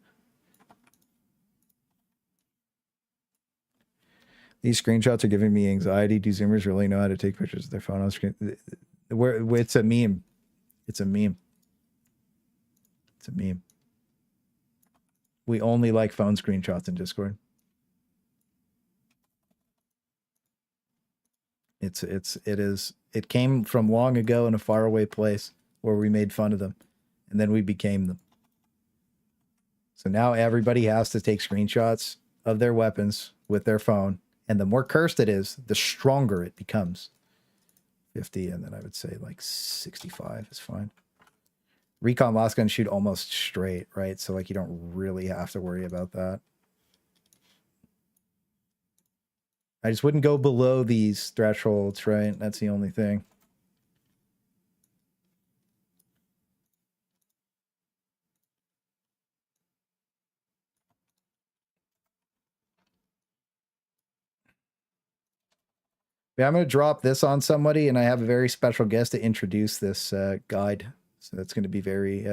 These screenshots are giving me anxiety. Do Zoomers really know how to take pictures of their phone on screen? It's a meme. It's a meme. It's a meme. We only like phone screenshots in Discord. It came from long ago in a faraway place where we made fun of them, and then we became them. So now everybody has to take screenshots of their weapons with their phone, and the more cursed it is, the stronger it becomes. 50, and then I would say like 65 is fine. Recon last gun shoot almost straight, right? So like you don't really have to worry about that. I just wouldn't go below these thresholds, right? That's the only thing. Yeah, I'm going to drop this on somebody, and I have a very special guest to introduce this guide. So that's going to be very,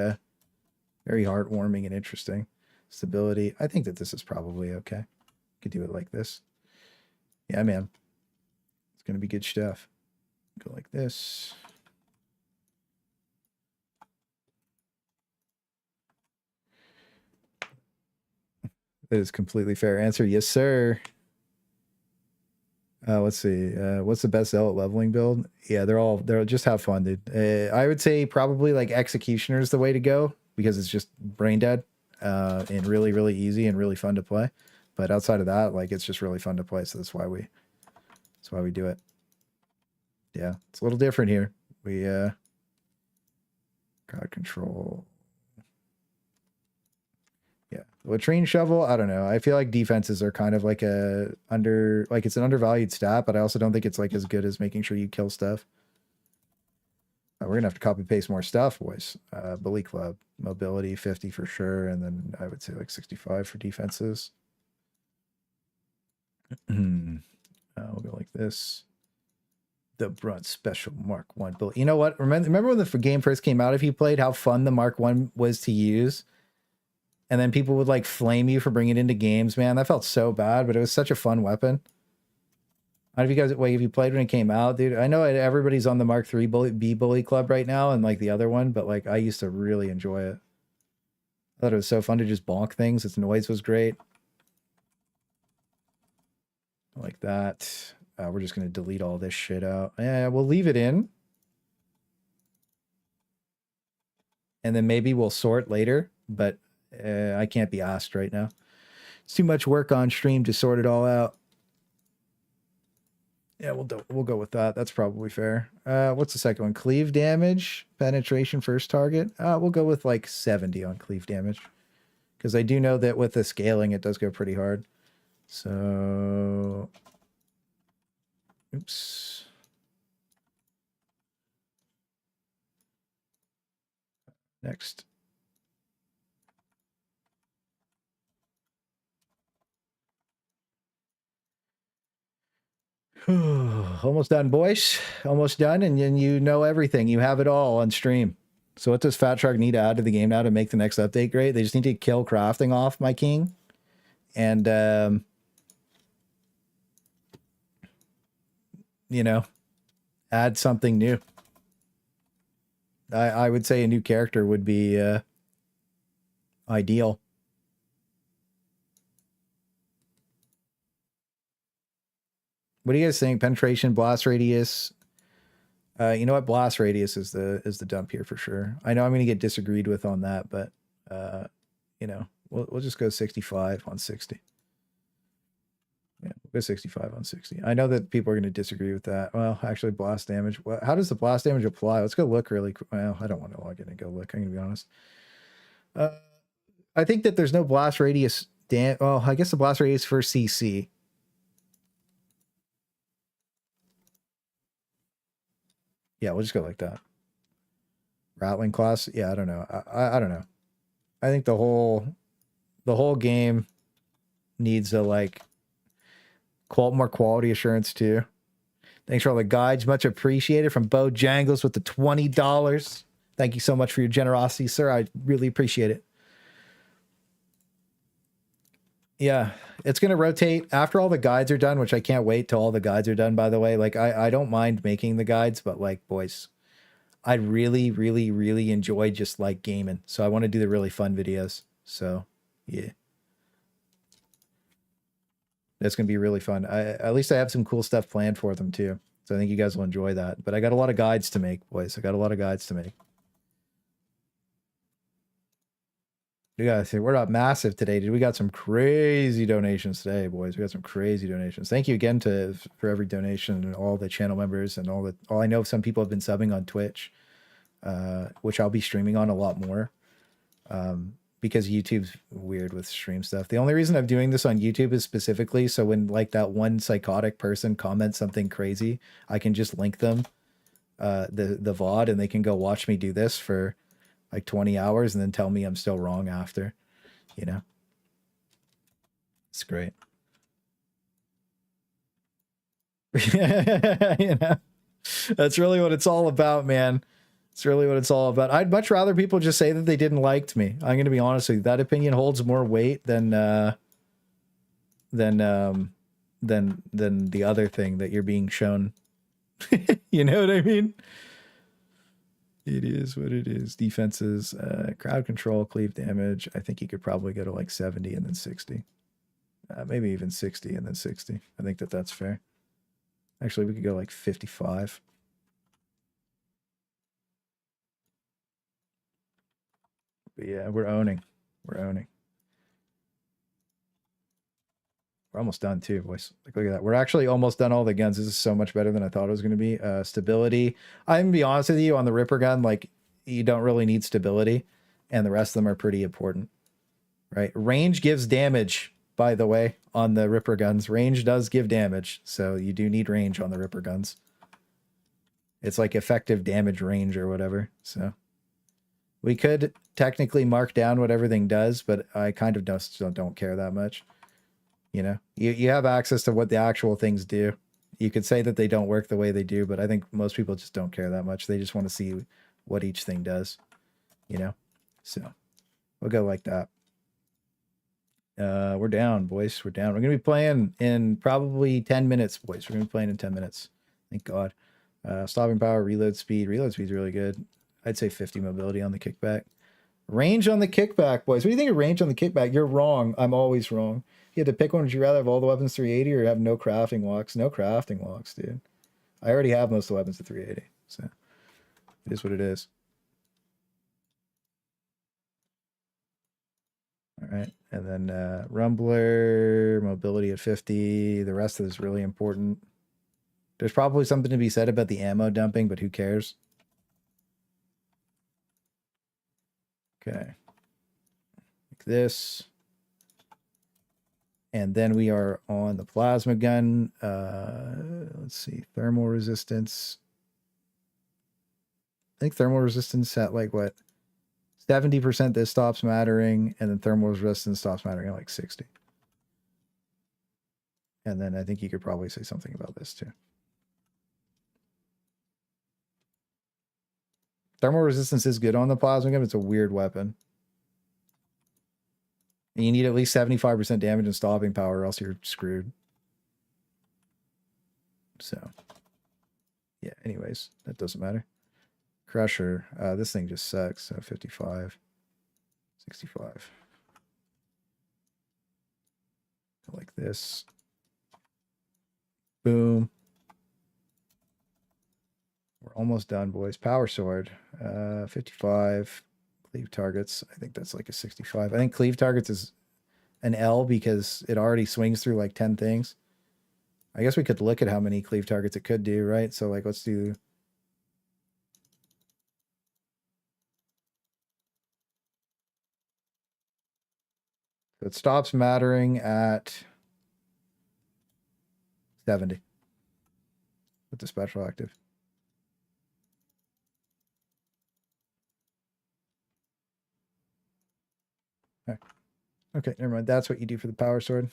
very heartwarming and interesting. Stability. I think that this is probably okay. Could do it like this. Yeah, man. It's going to be good stuff. Go like this. That is completely fair answer. Yes, sir. Let's see. What's the best zealot leveling build? Yeah, they're just have fun, dude. I would say probably like Executioner is the way to go because it's just brain dead and really, really easy and really fun to play. But outside of that, like it's just really fun to play. So that's why we do it. Yeah, it's a little different here. We crowd control. Yeah, latrine shovel. I don't know. I feel like defenses are kind of like it's an undervalued stat, but I also don't think it's like as good as making sure you kill stuff. We're gonna have to copy paste more stuff, boys. Bully club mobility 50 for sure, and then I would say like 65 for defenses. We'll go like this. The Brunt Special Mark 1 build. You know what? Remember when the game first came out? If you played, how fun the Mark 1 was to use. And then people would like flame you for bringing it into games, man. That felt so bad, but it was such a fun weapon. I don't know if you guys, like, if you played when it came out, dude. I know everybody's on the Mark III bully club right now and like the other one, but like I used to really enjoy it. I thought it was so fun to just bonk things. Its noise was great. Like that. We're just going to delete all this shit out. Yeah, we'll leave it in. And then maybe we'll sort later, but I can't be asked right now. It's too much work on stream to sort it all out. Yeah, we'll go with that. That's probably fair. What's the second one? Cleave damage, penetration, first target. We'll go with like 70 on cleave damage. Because I do know that with the scaling, it does go pretty hard. So... Oops. Next. Almost done, boys. Almost done, and then you know everything. You have it all on stream. So what does Fat Shark need to add to the game now to make the next update great? They just need to kill crafting off, my king. And, you know, add something new. I would say a new character would be ideal. What do you guys think? Penetration, blast radius. You know what? Blast radius is the dump here for sure. I know I'm going to get disagreed with on that, but you know, we'll just go 65 on 60. Yeah, we'll Go 65 on 60. I know that people are going to disagree with that. Well, actually, blast damage. How does the blast damage apply? Let's go look really quick. Well, I don't want to log in and go look. I'm going to be honest. I think that there's no blast radius. Well, I guess the blast radius for CC. Yeah, we'll just go like that. Rattling class. Yeah, I don't know. I don't know. I think the whole game needs a like more quality assurance too. Thanks for all the guides, much appreciated. From Bo Jangles with the $20. Thank you so much for your generosity, sir. I really appreciate it. Yeah, it's gonna rotate after all the guides are done, which I can't wait till all the guides are done. By the way, like I don't mind making the guides, but like boys, I really, really, really enjoy just like gaming. So I want to do the really fun videos. So yeah. That's going to be really fun. At least I have some cool stuff planned for them too. So I think you guys will enjoy that. But I got a lot of guides to make, boys. I got a lot of guides to make. We got we're not massive today, dude. We got some crazy donations today, boys. We got some crazy donations. Thank you again for every donation and all the channel members and all I know some people have been subbing on Twitch, which I'll be streaming on a lot more. Because YouTube's weird with stream stuff. The only reason I'm doing this on YouTube is specifically so when like that one psychotic person comments something crazy, I can just link them the VOD and they can go watch me do this for like 20 hours and then tell me I'm still wrong after, you know. It's great. You know, that's really what it's all about, man. It's really what it's all about. I'd much rather people just say that they didn't like me. I'm going to be honest with you. That opinion holds more weight than the other thing that you're being shown. You know what I mean? It is what it is. Defenses, crowd control, cleave damage. I think you could probably go to like 70 and then 60. Maybe even 60 and then 60. I think that's fair. Actually, we could go like 55. But yeah, we're owning. We're owning. We're almost done too, boys. Like, look at that. We're actually almost done all the guns. This is so much better than I thought it was going to be. Stability. I'm going to be honest with you on the Ripper gun. Like, you don't really need stability. And the rest of them are pretty important. Right? Range gives damage, by the way, on the Ripper guns. Range does give damage. So you do need range on the Ripper guns. It's like effective damage range or whatever. So we could technically mark down what everything does, but I kind of don't care that much. You know, you have access to what the actual things do. You could say that they don't work the way they do, but I think most people just don't care that much. They just want to see what each thing does, you know? So we'll go like that. We're down, boys. We're down. We're going to be playing in probably 10 minutes, boys. We're going to be playing in 10 minutes. Thank God. Stopping power, reload speed. Reload speed is really good. I'd say 50 mobility on the kickback. Range on the kickback, boys. What do you think of range on the kickback? You're wrong. I'm always wrong. If you had to pick one, would you rather have all the weapons 380 or have no crafting locks? No crafting locks, dude. I already have most of the weapons at 380, so it is what it is. All right, and then Rumbler, mobility at 50. The rest of it is really important. There's probably something to be said about the ammo dumping, but who cares? Okay. Like this. And then we are on the plasma gun. Let's see. Thermal resistance. I think thermal resistance at like what? 70% this stops mattering. And then thermal resistance stops mattering at like 60. And then I think you could probably say something about this too. Thermal resistance is good on the plasma gun. It's a weird weapon. And you need at least 75% damage and stopping power, or else you're screwed. So, yeah, anyways, that doesn't matter. Crusher. This thing just sucks. So 55. 65. Like this. Boom. We're almost done, boys. Power sword. 55. Cleave targets. I think that's like a 65. I think cleave targets is an L because it already swings through like 10 things. I guess we could look at how many cleave targets it could do, right? So like, let's do. So it stops mattering at 70 with the special active. Okay. Okay, never mind. That's what you do for the power sword.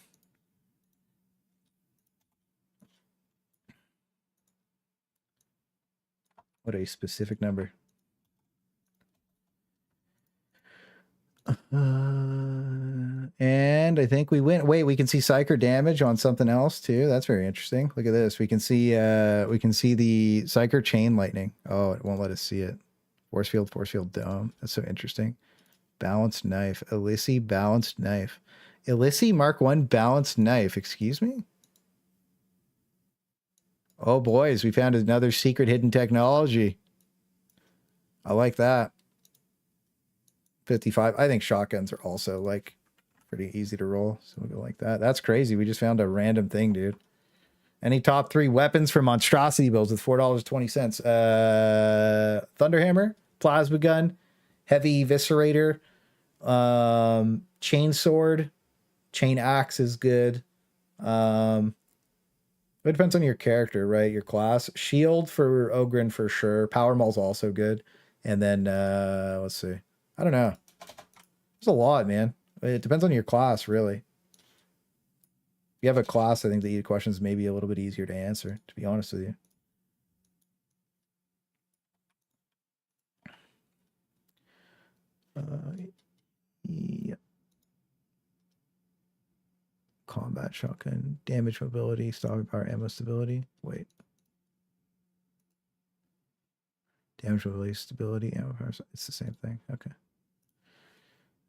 What a specific number. And I think we win. Wait, we can see psyker damage on something else too. That's very interesting. Look at this. We can see the psyker chain lightning. Oh, it won't let us see it. Force field dome. That's so interesting. Balanced knife. Ilisi balanced knife. Ilisi Mark 1 balanced knife. Excuse me? Oh boys, we found another secret hidden technology. I like that. 55. I think shotguns are also like pretty easy to roll. So we'll go like that. That's crazy. We just found a random thing, dude. Any top 3 weapons for monstrosity builds with $4.20? Thunderhammer, plasma gun, heavy eviscerator, chain sword, chain axe is good. It depends on your character, right? Your class. Shield for Ogren for sure. Power Maul's also good. And then let's see. I don't know. There's a lot, man. It depends on your class, really. If you have a class, I think the questions may be a little bit easier to answer, to be honest with you. Yeah. Combat shotgun, damage mobility, stopping power, ammo stability. Wait. Damage mobility, stability, ammo power. It's the same thing. Okay.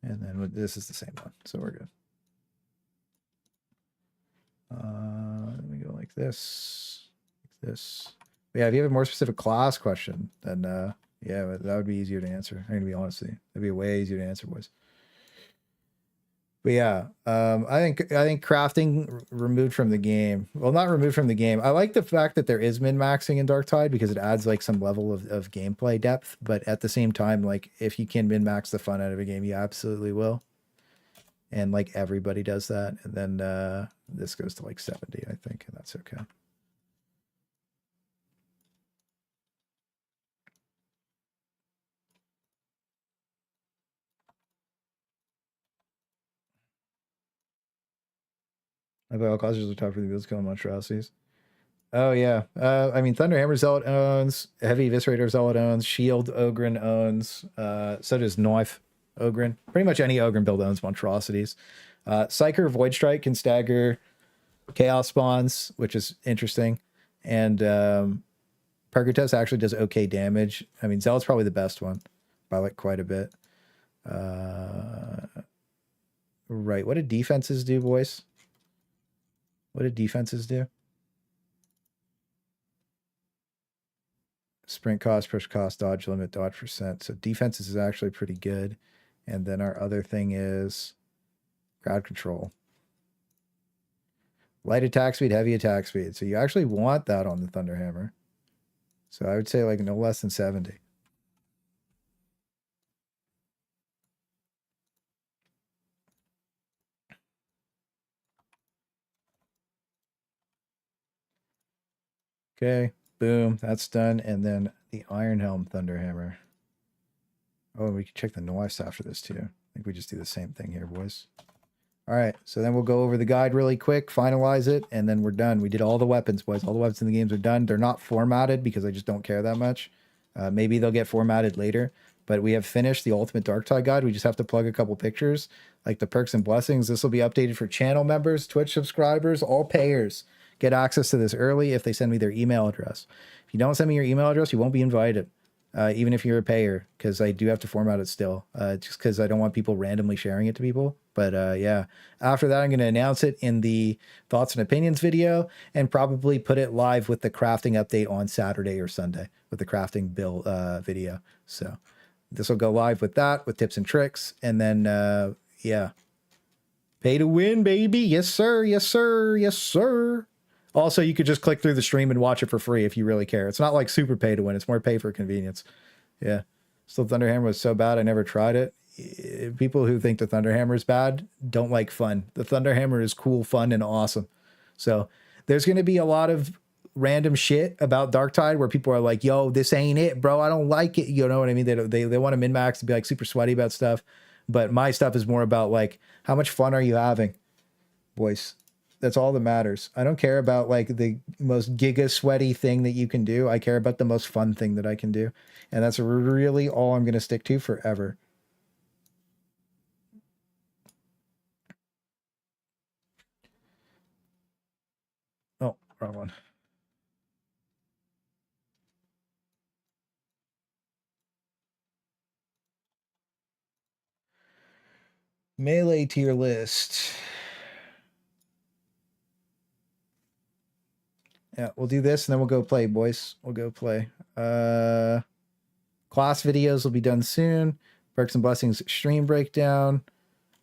And then this is the same one, so we're good. Let me go like this, like this. But yeah, if you have a more specific class question, then yeah, that would be easier to answer. I'm gonna be honest with you. That'd be way easier to answer, boys. But yeah, I think crafting removed from the game. Well, not removed from the game. I like the fact that there is min-maxing in Darktide because it adds like some level of gameplay depth. But at the same time, like if you can min-max the fun out of a game, you absolutely will. And like everybody does that. And then this goes to like 70, I think, and that's okay. I bet all causes are tough for the builds killing monstrosities. Oh yeah. I mean Thunderhammer Zealot owns, Heavy Eviscerator Zealot owns, Shield Ogren owns, so does Knife Ogren. Pretty much any Ogren build owns monstrosities. Psyker Void Strike can stagger Chaos Spawns, which is interesting. And Percutus actually does okay damage. I mean Zealot's probably the best one by like quite a bit. Right. What did defenses do, boys? What did defenses do? Sprint cost, push cost, dodge limit, dodge percent. So defenses is actually pretty good. And then our other thing is crowd control. Light attack speed, heavy attack speed. So you actually want that on the Thunderhammer. So I would say like no less than 70. Okay, boom, that's done. And then the Iron Helm Thunderhammer. Oh, we can check the knives after this too. I think we just do the same thing here, boys. All right, so then we'll go over the guide really quick, finalize it, and then we're done. We did all the weapons, boys. All the weapons in the games are done. They're not formatted because I just don't care that much. Maybe they'll get formatted later, but we have finished the Ultimate Darktide guide. We just have to plug a couple pictures, like the perks and blessings. This will be updated for channel members, Twitch subscribers, all payers. Get access to this early if they send me their email address. If you don't send me your email address, you won't be invited. Even if you're a payer, because I do have to format it still, just because I don't want people randomly sharing it to people. But yeah, after that, I'm going to announce it in the thoughts and opinions video and probably put it live with the crafting update on Saturday or Sunday with the crafting build video. So this will go live with that, with tips and tricks. And then, yeah, pay to win, baby. Yes, sir. Yes, sir. Yes, sir. Also, you could just click through the stream and watch it for free if you really care. It's not like super pay to win. It's more pay for convenience. Yeah. Still, Thunderhammer was so bad I never tried it. People who think the Thunderhammer is bad don't like fun. The Thunderhammer is cool, fun, and awesome. So there's going to be a lot of random shit about Darktide where people are like, yo, this ain't it, bro. I don't like it. You know what I mean? They want to min-max and be like super sweaty about stuff. But my stuff is more about like, how much fun are you having, boys? That's all that matters. I don't care about like the most giga sweaty thing that you can do. I care about the most fun thing that I can do. And that's really all I'm going to stick to forever. Oh, wrong one. Melee tier list. Yeah, we'll do this and then we'll go play, boys. We'll go play. Class videos will be done soon. Perks and Blessings stream breakdown.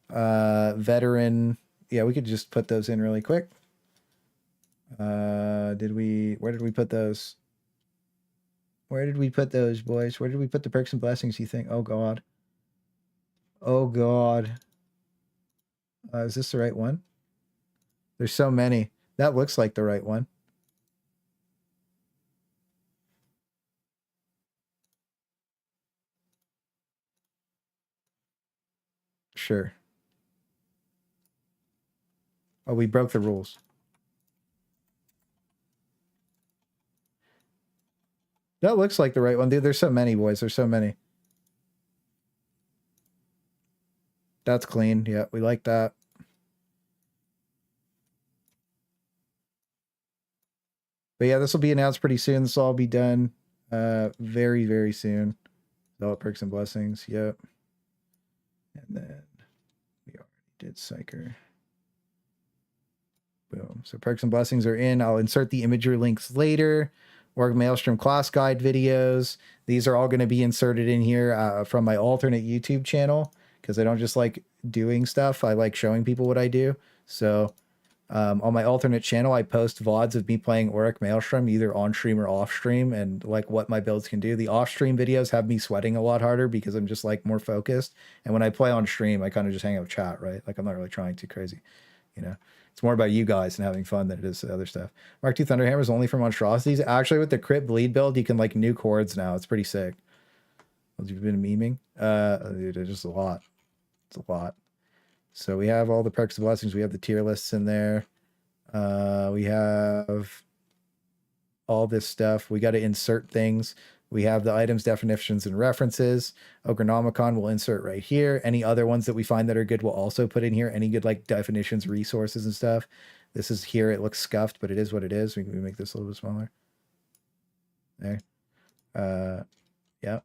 Veteran. Yeah, we could just put those in really quick. Where did we put those? Where did we put those, boys? Where did we put the Perks and Blessings, you think? Oh, God. Oh, God. Is this the right one? There's so many. That looks like the right one. Sure. Oh, we broke the rules. That looks like the right one. Dude, there's so many, boys. There's so many. That's clean. Yeah, we like that. But yeah, this will be announced pretty soon. This will all be done very, very soon. Develop Perks and Blessings. Yep. And then we already did Psyker. Boom. So Perks and Blessings are in. I'll insert the imagery links later. Org Maelstrom class guide videos. These are all going to be inserted in here from my alternate YouTube channel because I don't just like doing stuff. I like showing people what I do. So on my alternate channel, I post VODs of me playing Auric Maelstrom, either on stream or off stream, and like what my builds can do. The off stream videos have me sweating a lot harder because I'm just like more focused. And when I play on stream, I kind of just hang out with chat, right? Like I'm not really trying too crazy, you know? It's more about you guys and having fun than it is the other stuff. Mark II Thunderhammer is only for monstrosities. Actually, with the crit bleed build, you can like nuke hordes now. It's pretty sick. You've been memeing? Dude, it's just a lot. It's a lot. So we have all the Perks and Blessings. We have the tier lists in there. We have all this stuff. We got to insert things. We have the items, definitions, and references. Ogronomicon will insert right here. Any other ones that we find that are good we'll also put in here. Any good like definitions, resources, and stuff. This is here. It looks scuffed, but it is what it is. We can make this a little bit smaller. There. Yeah.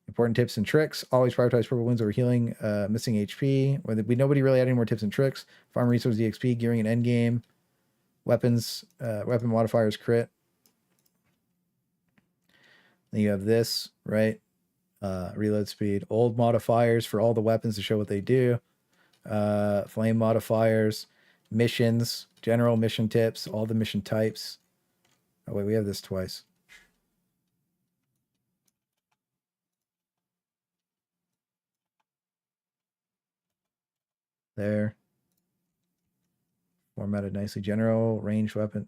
Important tips and tricks. Always prioritize purple wounds over healing. Missing HP. Nobody really had any more tips and tricks. Farm resource EXP, gearing and endgame. Weapons, weapon modifiers, crit. Then you have this, right? Reload speed. Old modifiers for all the weapons to show what they do. Flame modifiers. Missions. General mission tips. All the mission types. Oh, wait, we have this twice. There. Formatted nicely. General, ranged weapon.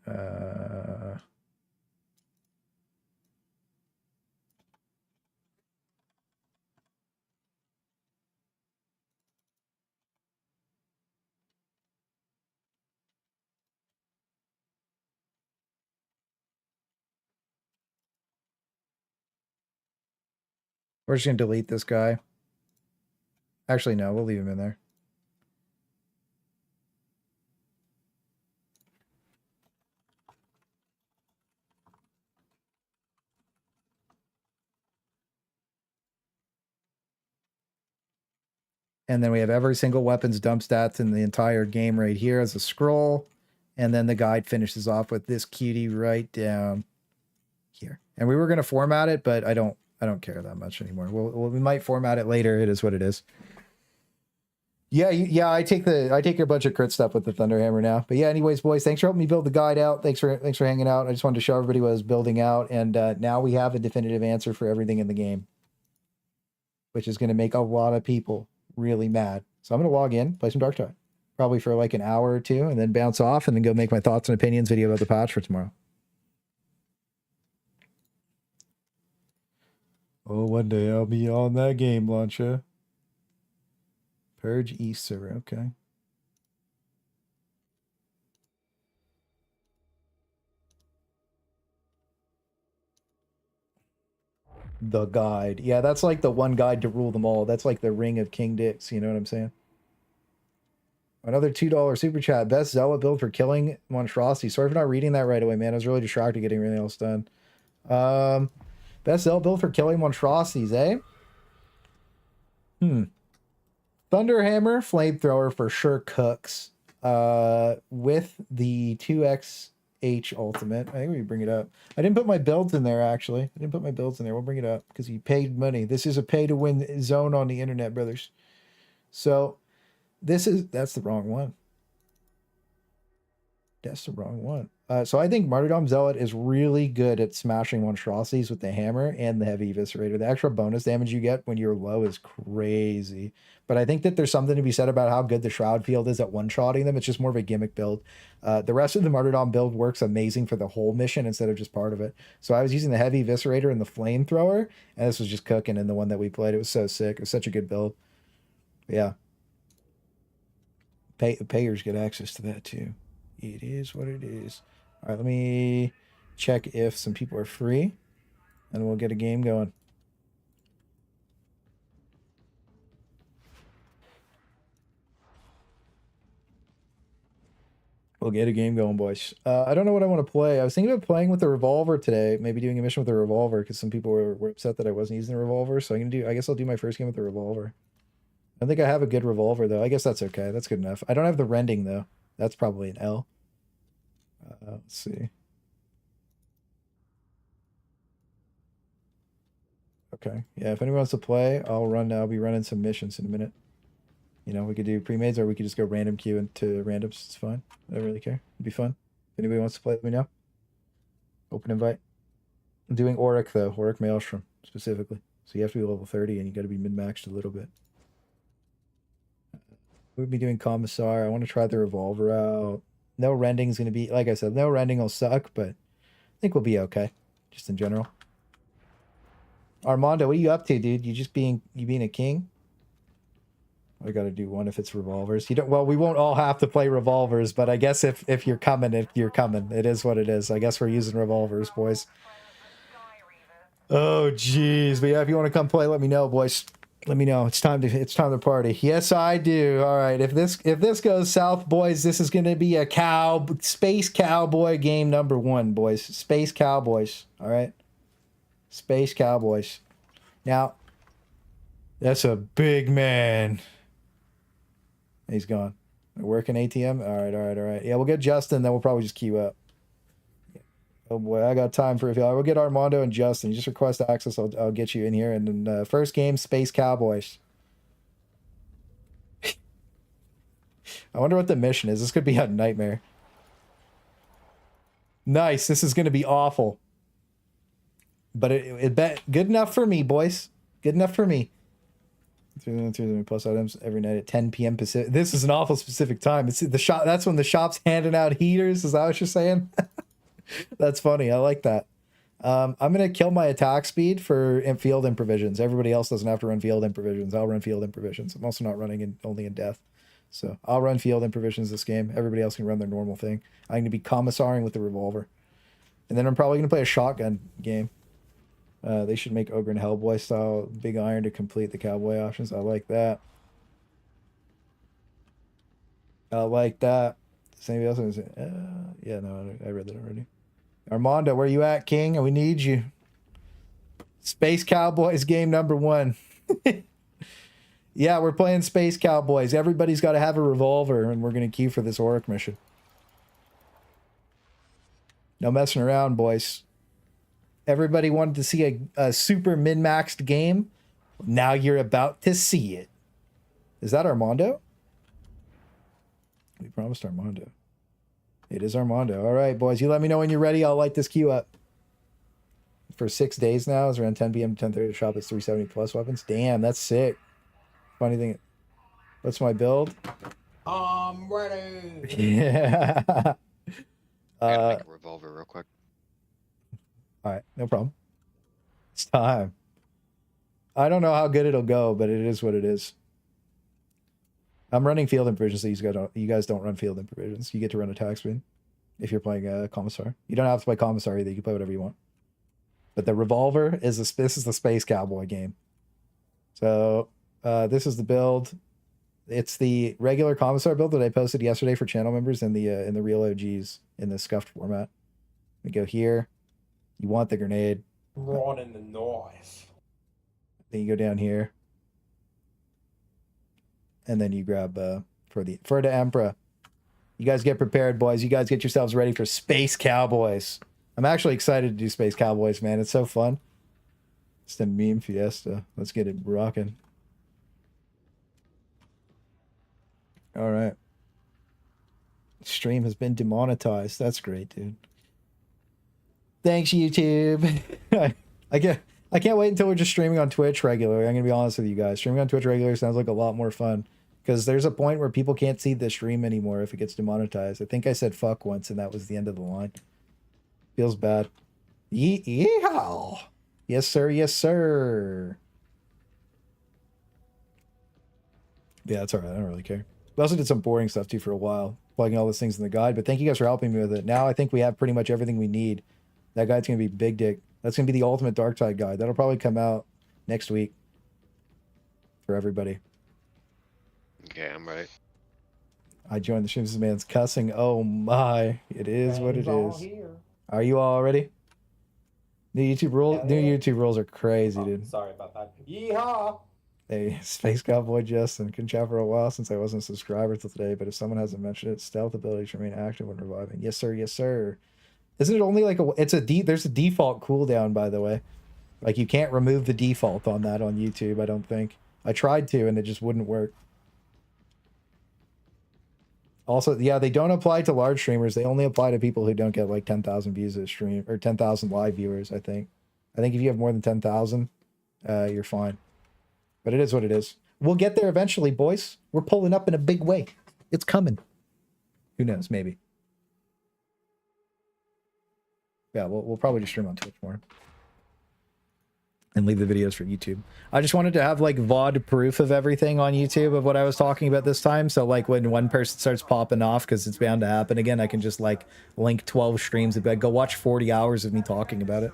We're just going to delete this guy. Actually, no, we'll leave him in there. And then we have every single weapon's dump stats in the entire game right here as a scroll. And then the guide finishes off with this cutie right down here. And we were going to format it, but I don't care that much anymore. We might format it later. It is what it is. Yeah, yeah, I take a bunch of crit stuff with the thunderhammer now. But yeah, anyways, boys, thanks for helping me build the guide out. Thanks for hanging out. I just wanted to show everybody what I was building out, and now we have a definitive answer for everything in the game, which is going to make a lot of people really mad. So I'm going to log in, play some Darktide, probably for like an hour or two, and then bounce off, and then go make my thoughts and opinions video about the patch for tomorrow. Oh, one day I'll be on that game launcher. Purge East server, okay. The guide. Yeah, that's like the one guide to rule them all. That's like the ring of King Dicks, you know what I'm saying? Another $2 super chat. Best Zealot build for killing monstrosity. Sorry for not reading that right away, man. I was really distracted getting everything else done. Best Zealot build for killing monstrosities, eh? Thunderhammer, flamethrower for sure cooks. With the 2xh ultimate. I think we bring it up. I didn't put my builds in there, actually. I didn't put my builds in there. We'll bring it up because you paid money. This is a pay-to-win zone on the internet, brothers. So, that's the wrong one. That's the wrong one. So I think Martyrdom Zealot is really good at smashing monstrosities with the hammer and the heavy eviscerator. The extra bonus damage you get when you're low is crazy. But I think that there's something to be said about how good the Shroud field is at one-shotting them. It's just more of a gimmick build. The rest of the Martyrdom build works amazing for the whole mission instead of just part of it. So I was using the heavy eviscerator and the flamethrower, and this was just cooking in the one that we played. It was so sick. It was such a good build. But yeah. Payers get access to that too. It is what it is. All right, let me check if some people are free, and we'll get a game going. We'll get a game going, boys. I don't know what I want to play. I was thinking about playing with the Revolver today, maybe doing a mission with the Revolver, because some people were upset that I wasn't using the Revolver, so I guess I'll do my first game with the Revolver. I think I have a good Revolver, though. I guess that's okay. That's good enough. I don't have the rending, though. That's probably an L. Let's see. Okay. Yeah, if anyone wants to play, I'll be running some missions in a minute. You know, we could do pre-mades or we could just go random queue into randoms. It's fine. I don't really care. It'd be fun. If anybody wants to play, let me know. Open invite. I'm doing Auric, though. Auric Maelstrom, specifically. So you have to be level 30 and you got to be min-maxed a little bit. We'll be doing Commissar. I want to try the Revolver out. No rending is going to be, like I said, no rending will suck, but I think we'll be okay, just in general. Armando, what are you up to, dude? You being a king? I got to do one if it's revolvers. You don't. Well, we won't all have to play revolvers, but I guess if you're coming, you're coming. It is what it is. I guess we're using revolvers, boys. Oh, jeez. But yeah, if you want to come play, let me know, boys. Let me know. It's time to party. Yes, I do. All right. If this goes south, boys, this is going to be a space cowboy game number 1, boys. Space Cowboys. All right. Space Cowboys. Now, that's a big man. He's gone. Working ATM. All right. Yeah, we'll get Justin. Then we'll probably just queue up. Oh boy, I got time for if y'all. We'll get Armando and Justin. You just request access. I'll get you in here. And then first game, Space Cowboys. I wonder what the mission is. This could be a nightmare. Nice. This is going to be awful. But it bet good enough for me, boys. Good enough for me. 3 plus items every night at 10 p.m. Pacific. This is an awful specific time. It's the shop. That's when the shop's handing out heaters. Is that what you're saying? That's funny. I like that. I'm going to kill my attack speed for field improvisions. Everybody else doesn't have to run field improvisions. I'll run field improvisions. I'm also not running only in death. So I'll run field improvisions this game. Everybody else can run their normal thing. I'm going to be commissaring with the Revolver. And then I'm probably going to play a shotgun game. They should make Ogre and Hellboy style big iron to complete the cowboy options. I like that. I like that. Does anybody else? Yeah, no, I read that already. Armando, where you at, King? We need you. Space Cowboys game number 1. Yeah, we're playing Space Cowboys. Everybody's got to have a revolver, and we're going to queue for this Auric mission. No messing around, boys. Everybody wanted to see a super min-maxed game. Now you're about to see it. Is that Armando? promised Armando. It is Armando. All right, boys. You let me know when you're ready. I'll light this queue up. For 6 days now. It's around 10 p.m. to 10:30 to shop. It's 370 plus weapons. Damn, that's sick. Funny thing. What's my build?
I'm ready.
Yeah.
I gotta make a revolver real quick.
All right, no problem. It's time. I don't know how good it'll go, but it is what it is. I'm running field and provisions, so you guys don't run field and provisions. You get to run attack speed if you're playing a commissar. You don't have to play commissar either. You can play whatever you want. But the revolver is this is the space cowboy game. So this is the build. It's the regular commissar build that I posted yesterday for channel members in the real OGs in the scuffed format. We go here. You want the grenade.
Running the knife.
Then you go down here. And then you grab for the Emperor. You guys get prepared, boys. You guys get yourselves ready for Space Cowboys. I'm actually excited to do Space Cowboys, man. It's so fun. It's the meme fiesta. Let's get it rocking. All right. Stream has been demonetized. That's great, dude. Thanks, YouTube. I can't wait until we're just streaming on Twitch regularly. I'm gonna be honest with you guys. Streaming on Twitch regularly sounds like a lot more fun. Because there's a point where people can't see the stream anymore if it gets demonetized. I think I said fuck once and that was the end of the line. Feels bad. Yeehaw! Yes, sir. Yes, sir. Yeah, it's alright. I don't really care. We also did some boring stuff too for a while. Plugging all those things in the guide. But thank you guys for helping me with it. Now I think we have pretty much everything we need. That guide's going to be big dick. That's going to be the ultimate Darktide guide. That'll probably come out next week. For everybody.
Okay, I'm ready.
I joined the stream. This man's cussing. Oh my. It is what it is. Are you all ready? New YouTube rules. New YouTube rules are crazy, dude.
Sorry about that. Yeehaw!
Hey, Space Cowboy Justin. Can chat for a while since I wasn't a subscriber till today, but if someone hasn't mentioned it, stealth ability should remain active when reviving. Yes, sir. Yes, sir. Isn't it only like there's a default cooldown, by the way. Like you can't remove the default on that on YouTube, I don't think. I tried to and it just wouldn't work. Also, yeah, they don't apply to large streamers. They only apply to people who don't get like 10,000 views a stream or 10,000 live viewers, I think. I think if you have more than 10,000, you're fine. But it is what it is. We'll get there eventually, boys. We're pulling up in a big way. It's coming. Who knows? Maybe. Yeah, we'll probably just stream on Twitch more. And leave the videos for YouTube. I just wanted to have like VOD proof of everything on YouTube of what I was talking about this time. So like when one person starts popping off, because it's bound to happen again, I can just like link 12 streams and be like, go watch 40 hours of me talking about it.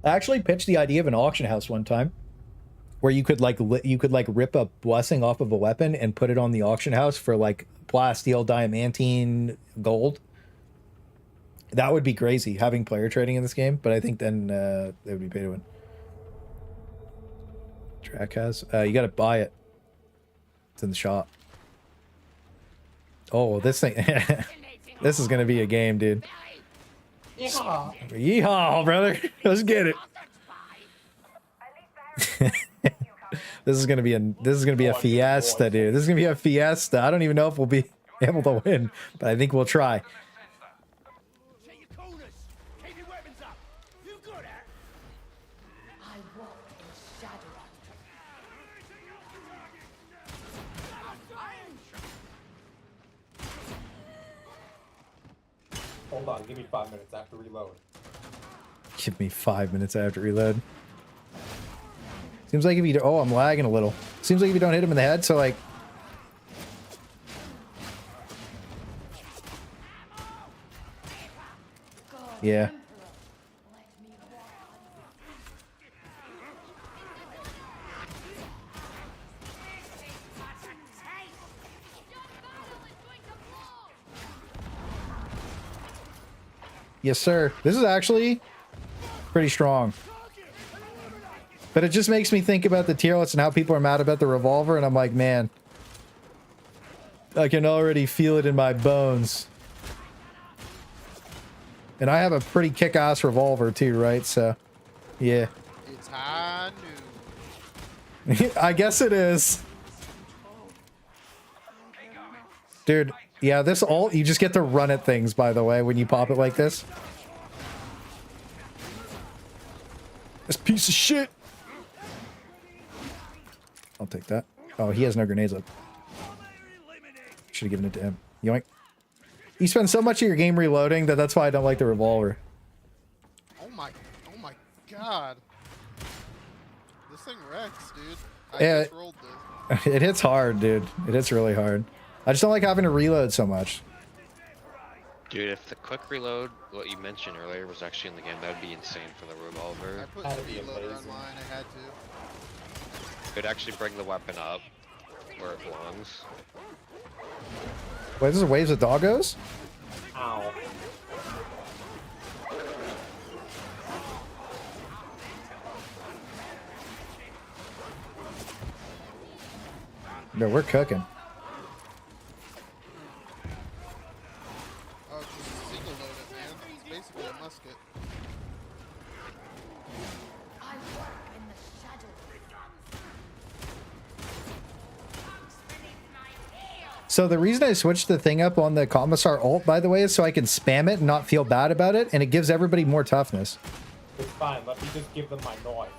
I actually pitched the idea of an auction house one time where you could like rip a blessing off of a weapon and put it on the auction house for like plasteel, diamantine, gold. That would be crazy, having player trading in this game, but I think then it would be pay to win. Track has. You gotta buy it. It's in the shop. Oh, this thing. This is gonna be a game, dude.
Yeehaw!
Yeehaw, brother. Let's get it. This is gonna be a fiesta, dude. This is gonna be a fiesta. I don't even know if we'll be able to win, but I think we'll try.
Hold on, give me 5 minutes. I have to reload.
Give me 5 minutes. I have to reload. Seems like if you... Oh, I'm lagging a little. Seems like if you don't hit him in the head, so like... Yeah. Yes, sir. This is actually pretty strong. But it just makes me think about the tier lists and how people are mad about the revolver, and I'm like, man, I can already feel it in my bones. And I have a pretty kick-ass revolver too, right? So, yeah.
It's high
I guess it is. Dude, yeah, this ult, you just get to run at things, by the way, when you pop it like this. This piece of shit. I'll take that. Oh, he has no grenades up. Should have given it to him. Yoink. You spend so much of your game reloading that's why I don't like the revolver.
Oh my god. This thing wrecks, dude. I
Yeah.
just rolled this.
It hits hard, dude. It hits really hard. I just don't like having to reload so much.
Dude, if the quick reload, what you mentioned earlier, was actually in the game, that would be insane for the
I
revolver.
put
That'd be
speed loader on
amazing.
mine, I had to.
It would actually bring the weapon up where it belongs.
Wait, this is waves of doggos?
Ow.
No, we're cooking.
Oh, just single load it, man. It's basically a musket.
I work in the shadows.
So the reason I switched the thing up on the Commissar ult, by the way, is so I can spam it and not feel bad about it, and it gives everybody more toughness.
It's fine. Let me just give them my knife.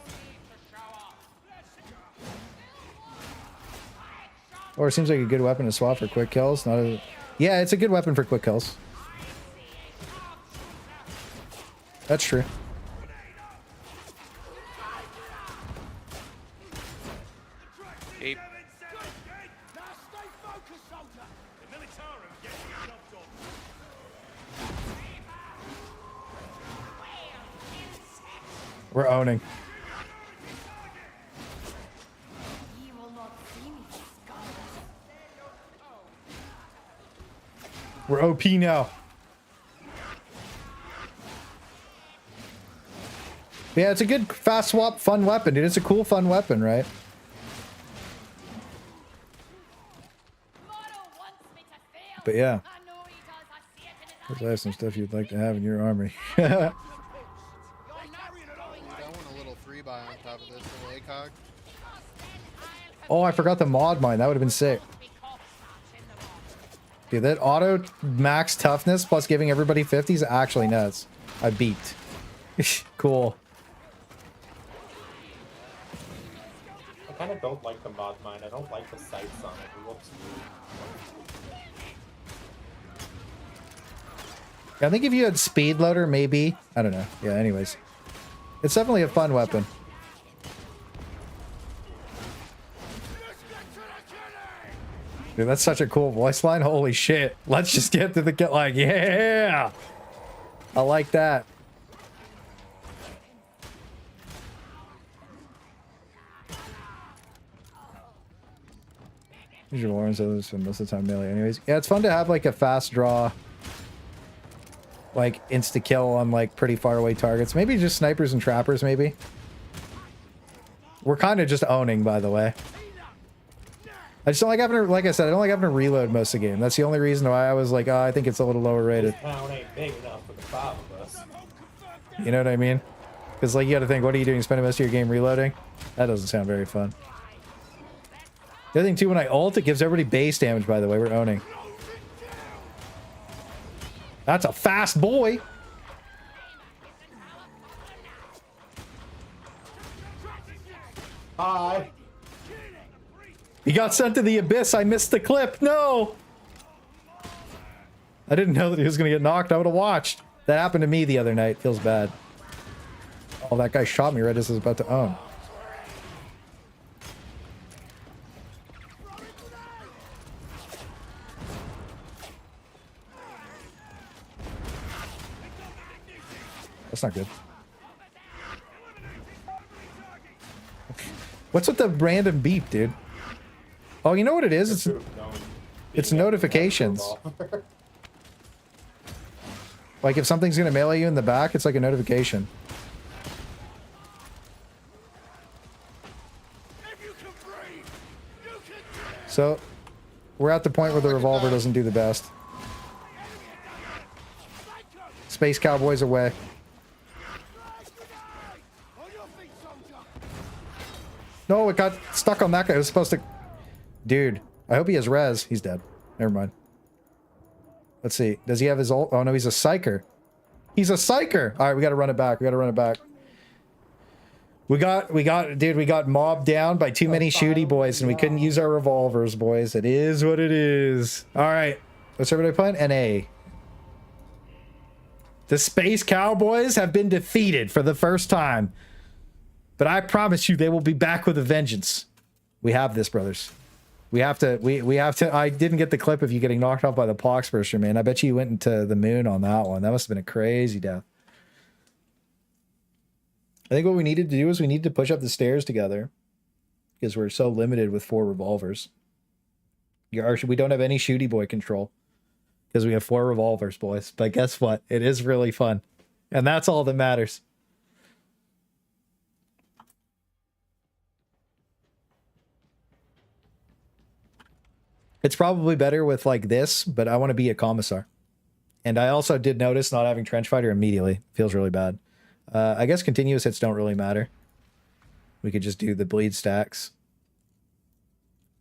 Or it seems like a good weapon to swap for quick kills. Not a... Yeah, it's a good weapon for quick kills. That's true.
Ape.
We're owning.
You will not see me, scholars.
We're OP now. Yeah, it's a good fast swap, fun weapon, dude. It's a cool, fun weapon, right?
Moro wants me to fail.
But yeah,
I know he does. I see it in his
there's some stuff you'd like to have in your armory.
You're not going
Dude, I want a little 3-buy on top of this little ACOG.
Oh, I forgot the mod mine. That would have been sick. Dude, that auto max toughness plus giving everybody 50s is actually nuts. I beat. Cool.
I kind of don't like the mod mine. I don't like the sights on it. It looks weird.
Yeah, I think if you had speed loader, maybe. I don't know. Yeah, anyways. It's definitely a fun weapon. Dude, that's such a cool voice line. Holy shit. Let's just get to the get like, yeah. I like that. Usually Lawrence others spend most of the time melee anyways. Yeah, it's fun to have like a fast draw. Like insta kill on like pretty far away targets. Maybe just snipers and trappers, maybe. We're kind of just owning, by the way. I just don't like having to, like I said, I don't like having to reload most of the game. That's the only reason why I was like, oh, I think it's a little lower rated.
This town ain't big enough for the 5 of us.
You know what I mean? Because like you got to think, what are you doing? Spending most of your game reloading? That doesn't sound very fun. The other thing too, when I ult, it gives everybody base damage, by the way. We're owning. That's a fast boy.
Hi.
He got sent to the abyss. I missed the clip. No. I didn't know that he was going to get knocked. I would have watched. That happened to me the other night. Feels bad. Oh, that guy shot me right as I was about to own. That's not good. What's with the random beep, dude? Oh, you know what it is? It's notifications. Like if something's gonna melee you in the back, it's like a notification. So, we're at the point where the revolver doesn't do the best. Space Cowboys away. No, it got stuck on that guy. It was supposed to... Dude, I hope he has res. He's dead. Never mind. Let's see. Does he have his ult? Oh, no, he's a psyker. He's a psyker! Alright, we gotta run it back. We gotta run it back. We got mobbed down by too many shooty boys, and we couldn't use our revolvers, boys. It is what it is. Alright. What's everybody playing? NA. The Space Cowboys have been defeated for the first time. But I promise you, they will be back with a vengeance. We have this, brothers. We have to, I didn't get the clip of you getting knocked off by the poxburster, man. I bet you went into the moon on that one. That must have been a crazy death. I think what we needed to do is we needed to push up the stairs together. Because we're so limited with 4 revolvers. We don't have any shooty boy control. Because we have 4 revolvers, boys. But guess what? It is really fun. And that's all that matters. It's probably better with like this, but I want to be a commissar. And I also did notice not having trench fighter immediately. Feels really bad. I guess continuous hits don't really matter. We could just do the bleed stacks.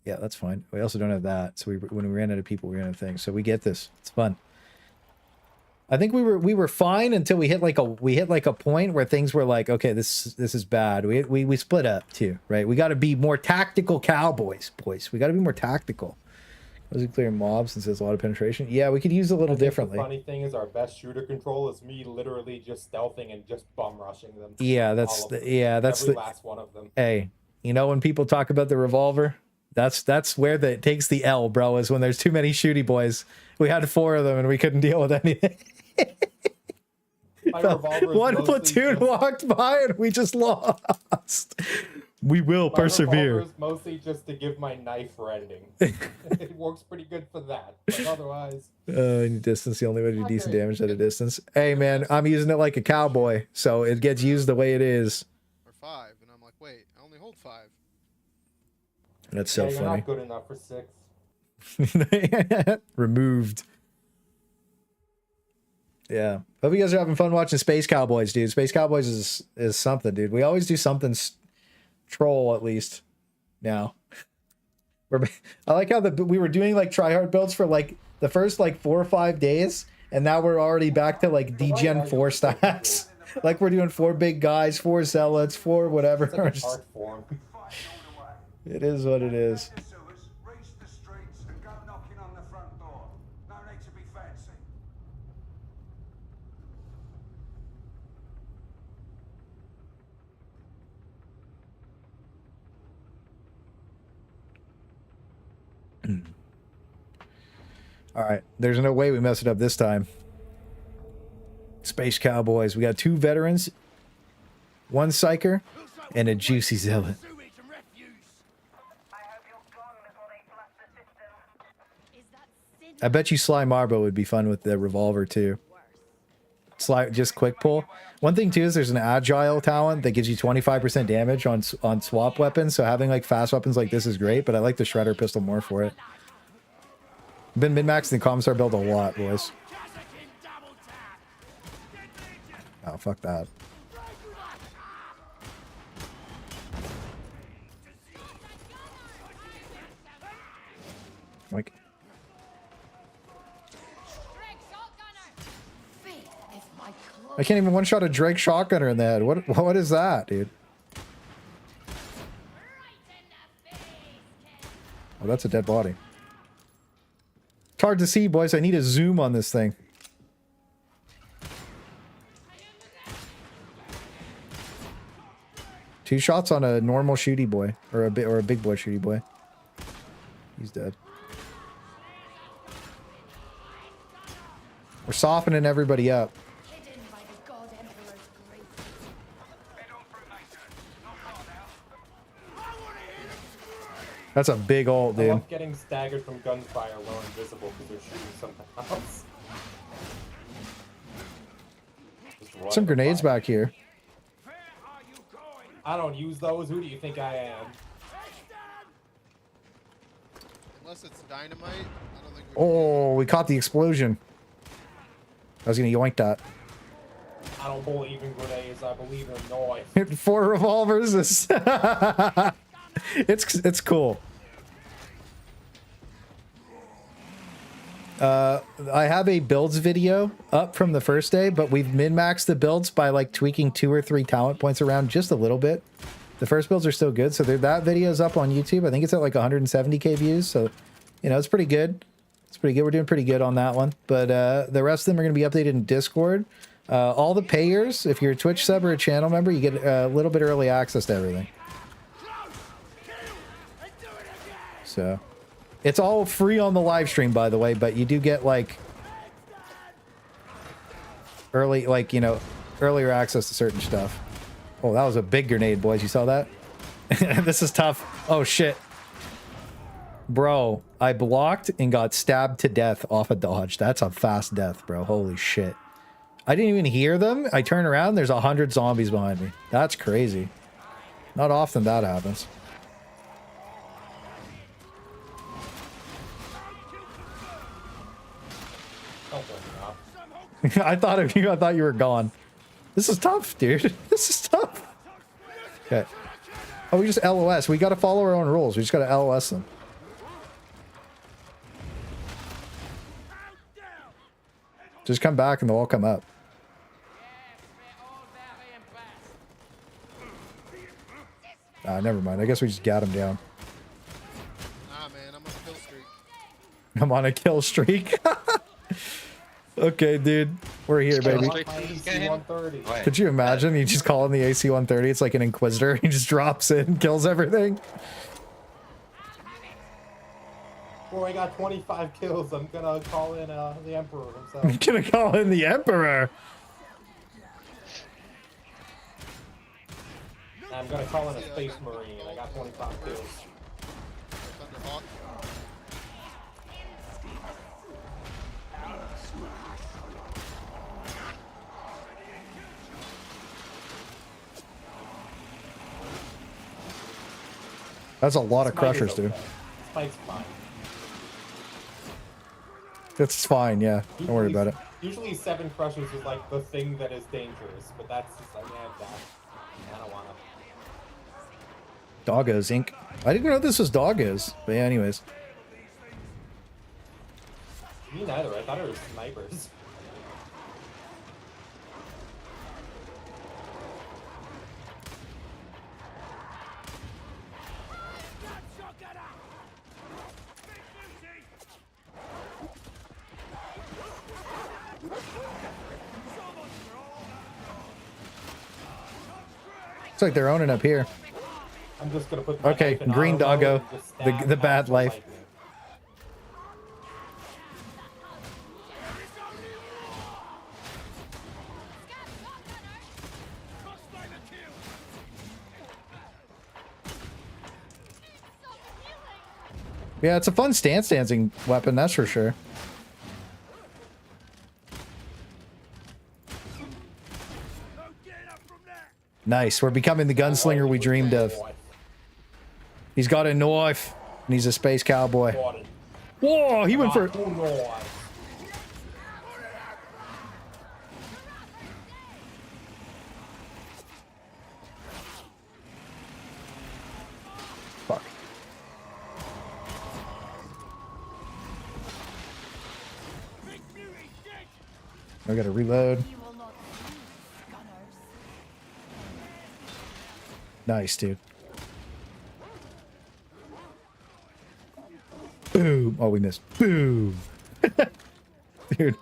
Yeah, that's fine. We also don't have that. So when we ran out of people, we ran out of things. So we get this. It's fun. I think we were fine until we hit like a point where things were like, okay, this is bad. We split up too, right? We got to be more tactical cowboys, boys. We got to be more tactical. Was it clear mobs since there's a lot of penetration? Yeah, we could use it a little differently.
The funny thing is, our best shooter control is me literally just stealthing and just bum rushing them.
Yeah, that's
every last one of them.
Hey, you know when people talk about the revolver, that's where it takes the L, bro. Is when there's too many shooty boys. We had 4 of them and we couldn't deal with anything. One platoon walked by and we just lost. We will persevere.
Is mostly just to give my knife rending. It works pretty good for that, but otherwise.
Distance, the only way to do decent damage at a distance. Hey man, I'm using it like a cowboy, so it gets used the way it is.
Or 5, and I'm like, wait, I only hold 5.
That's so
you're
funny.
Not good enough for 6.
Removed. Yeah. Hope you guys are having fun watching Space Cowboys, dude. Space Cowboys is something, dude. We always do something troll at least now. I like how we were doing like tryhard builds for like the first like 4 or 5 days, and now we're already back to like DGen 4 stats. Like we're doing 4 big guys, 4 zealots, 4 whatever.
It's like art form.
It is what it is. All right, there's no way we mess it up this time. Space Cowboys. We got 2 veterans, 1 psyker, and a juicy zealot. I bet you Sly Marbo would be fun with the revolver too. Just quick pull. One thing too is there's an agile talent that gives you 25% damage on swap weapons. So having like fast weapons like this is great, but I like the shredder pistol more for it. Been min-maxing the commissar build a lot, boys. Oh, fuck that. Like. I can't even one-shot a Drake shotgunner in the head. What is that, dude? Oh, that's a dead body. It's hard to see, boys. I need a zoom on this thing. Two shots on a normal shooty boy, or a big boy shooty boy. He's dead. We're softening everybody up. That's a big ult, dude.
I love getting staggered from gunfire while invisible because they're shooting something else.
Some grenades back here.
I don't use those. Who do you think I am?
Unless it's dynamite, I don't think
we caught the explosion. I was gonna yoink that.
I don't believe in grenades. I believe in noise.
4 revolvers. It's cool. I have a builds video up from the first day, but we've min-maxed the builds by like tweaking 2 or 3 talent points around just a little bit. The first builds are still good, so that video is up on YouTube. I think it's at like 170k views, so you know it's pretty good. It's pretty good. We're doing pretty good on that one. But the rest of them are going to be updated in Discord. All the payers, if you're a Twitch sub or a channel member, you get a little bit early access to everything. So it's all free on the live stream, by the way, but you do get like early, like, you know, earlier access to certain stuff. Oh, that was a big grenade, boys. You saw that? This is tough. Oh, shit. Bro, I blocked and got stabbed to death off a dodge. That's a fast death, bro. Holy shit. I didn't even hear them. I turn around, there's 100 zombies behind me. That's crazy. Not often that happens. I thought of you. I thought you were gone. This is tough, dude. This is tough. Okay. Oh, we just LOS. We got to follow our own rules. We just got to LOS them. Just come back and they'll all come up. Ah, never mind. I guess we just got him down.
Nah, man, I'm on a kill streak.
I'm on a kill streak. Okay, dude. We're here, baby. Could you imagine? You just call in the AC-130. It's like an Inquisitor. He just drops in and kills everything.
Boy, I got 25 kills. I'm gonna call in the Emperor himself.
I'm gonna call in the Emperor.
I'm gonna call in a Space Marine, and I got 25 kills.
Thunderhawk.
That's a lot of crushers, dude.
Spike's fine.
It's fine, yeah. Don't worry about it.
Usually 7 crushers is like the thing that is dangerous, but that's just like, yeah, I don't wanna.
Doggos Inc. I didn't know this was Doggos. But yeah, anyways.
Me neither. I thought it was snipers.
Looks like they're owning up here.
I'm just gonna put my
Okay,
knife in
green
auto
doggo.
mode and just stab
The bad
actual
life.
lightning.
Yeah, it's a fun stance dancing weapon, that's for sure. Nice. We're becoming the gunslinger we dreamed of. He's got a knife, and he's a space cowboy. Whoa, he went for... Fuck. I gotta reload.
You will not see me, gunners.
Nice, dude. Boom. Oh, we missed. Boom. Dude.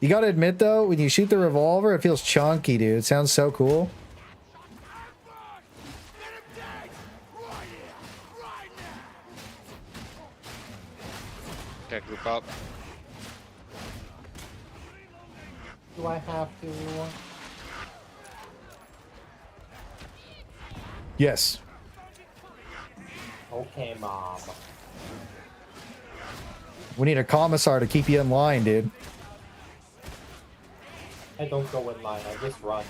You gotta admit, though, when you shoot the revolver, it feels chunky, dude. It sounds so cool.
Okay, group up.
Do I have to?
Yes.
Okay, Mom.
We need a commissar to keep you in line, dude.
I don't go in line, I just run.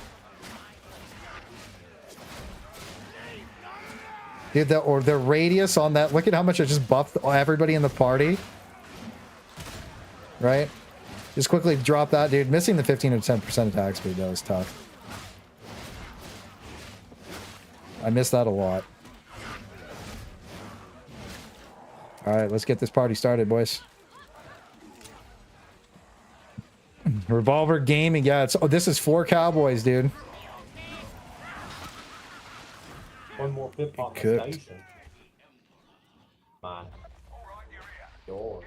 Dude, the radius on that, look at how much I just buffed everybody in the party. Right? Just quickly drop that, dude. Missing the 15 or 10% attack speed, that was tough. I missed that a lot. All right, let's get this party started, boys. Revolver gaming, yeah. It's this is 4 cowboys, dude.
One more pip on the
Cooked.
station. Man. Yours.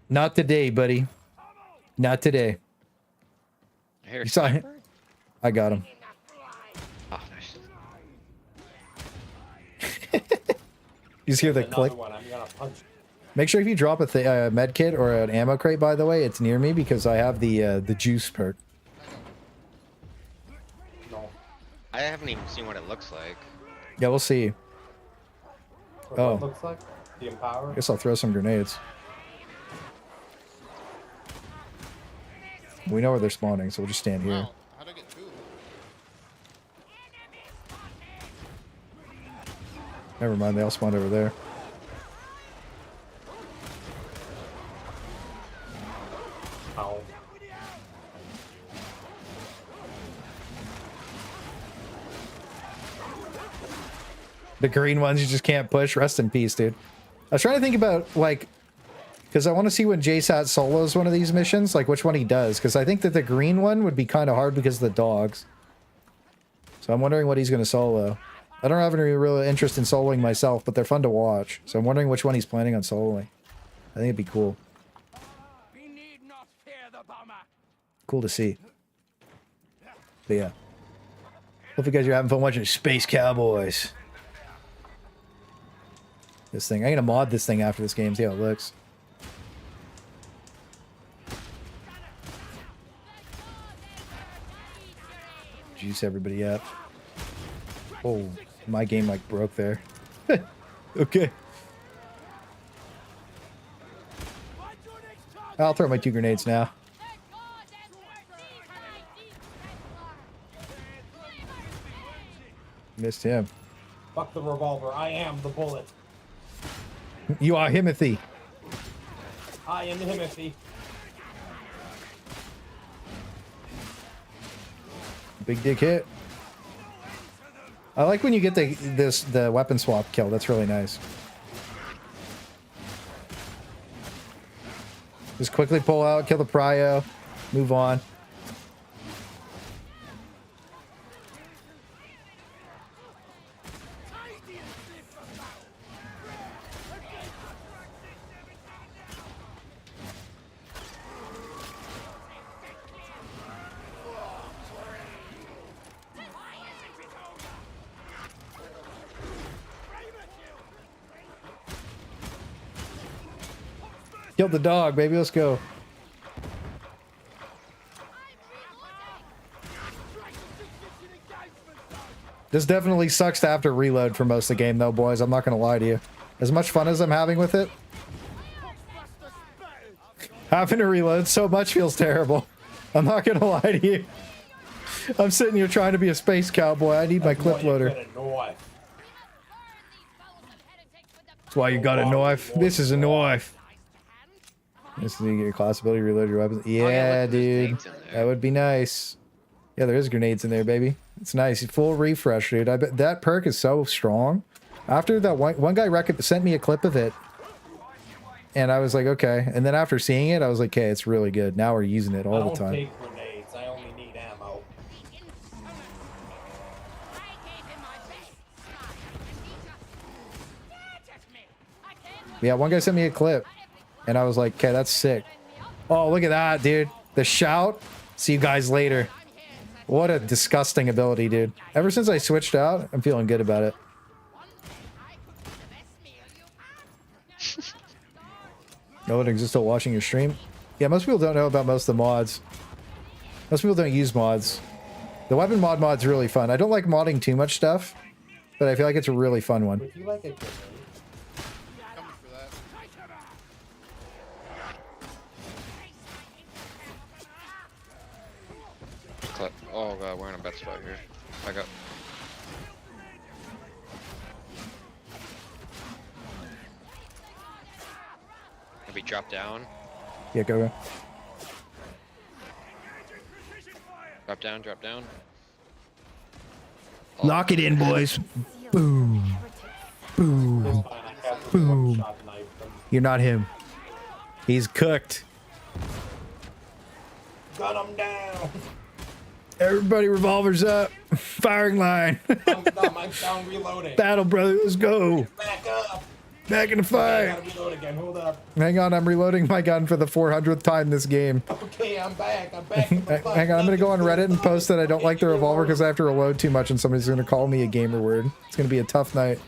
Not today, buddy. Not today.
I hear a
You saw him.
sniper?
I got him.
Oh, nice.
You just hear the
Another
click.
one. I'm gonna punch.
Make sure if you drop a med kit or an ammo crate, by the way, it's near me because I have the juice perk.
No.
I haven't even seen what it looks like.
Yeah, we'll see.
What
Oh.
it looks like? The Empower?
I guess I'll throw some grenades. We know where they're spawning, so we'll just stand here.
Wow, how'd I get 2 of them?
Never mind, they all spawned over there.
Ow.
The green ones you just can't push. Rest in peace, dude. I was trying to think about, like, because I want to see when JSAT solos one of these missions, like which one he does. Because I think that the green one would be kind of hard because of the dogs. So I'm wondering what he's going to solo. I don't have any real interest in soloing myself, but they're fun to watch. So I'm wondering which one he's planning on soloing. I think it'd be cool.
We need not fear the bomber.
Cool to see. But yeah. Hope you guys are having fun watching Space Cowboys. This thing. I'm going to mod this thing after this game, see how it looks. Juice everybody up. Oh, my game like broke there. Okay. I'll throw my 2 grenades now. Missed him.
Fuck the revolver. I am the bullet.
You are Himothy.
I am the Himothy.
Big dick hit. I like when you get the weapon swap kill. That's really nice. Just quickly pull out, kill the prio, move on. Killed the dog, baby. Let's go. This definitely sucks to have to reload for most of the game, though, boys. I'm not going to lie to you. As much fun as I'm having with it, having to reload so much feels terrible. I'm not going to lie to you. I'm sitting here trying to be a space cowboy. I need my clip loader. That's why you got a knife. This is a knife. This is your class ability, reload your weapons. Yeah,
look, there's
dude.
things in there.
That would be nice. Yeah, there is grenades in there, baby. It's nice. Full refresh, dude. I bet that perk is so strong. After that one guy sent me a clip of it. And I was like, okay. And then after seeing it, I was like, okay, it's really good. Now we're using it all the time.
I don't take grenades. I only need ammo.
Yeah, one guy sent me a clip. And I was like, okay, that's sick. Oh, look at that, dude. The shout. See you guys later. What a disgusting ability, dude. Ever since I switched out, I'm feeling good about it. No one exists still watching your stream? Yeah, most people don't know about most of the mods. Most people don't use mods. The weapon mod's really fun. I don't like modding too much stuff, but I feel like it's a really fun one.
Would you like a grenade?
Coming for that.
Oh god, we're in a bad spot here. Back up. Maybe drop down.
Yeah, go.
Drop down, drop down.
Lock it in, boys. Boom. Boom.
It's fine. I have
Boom.
Shot knife them.
You're not him. He's cooked.
Gun him down.
Everybody, revolvers up. Firing line.
I'm down reloading.
Battle, brother. Let's go.
Back up.
Back in the
I
fight.
gotta reload again. Hold up.
Hang on, I'm reloading my gun for the 400th time this game.
Okay, I'm back. I'm back. in the fight.
Hang on, I'm gonna go on Reddit and post that I don't like the revolver because I have to reload too much and somebody's gonna call me a gamer word. It's gonna be a tough night.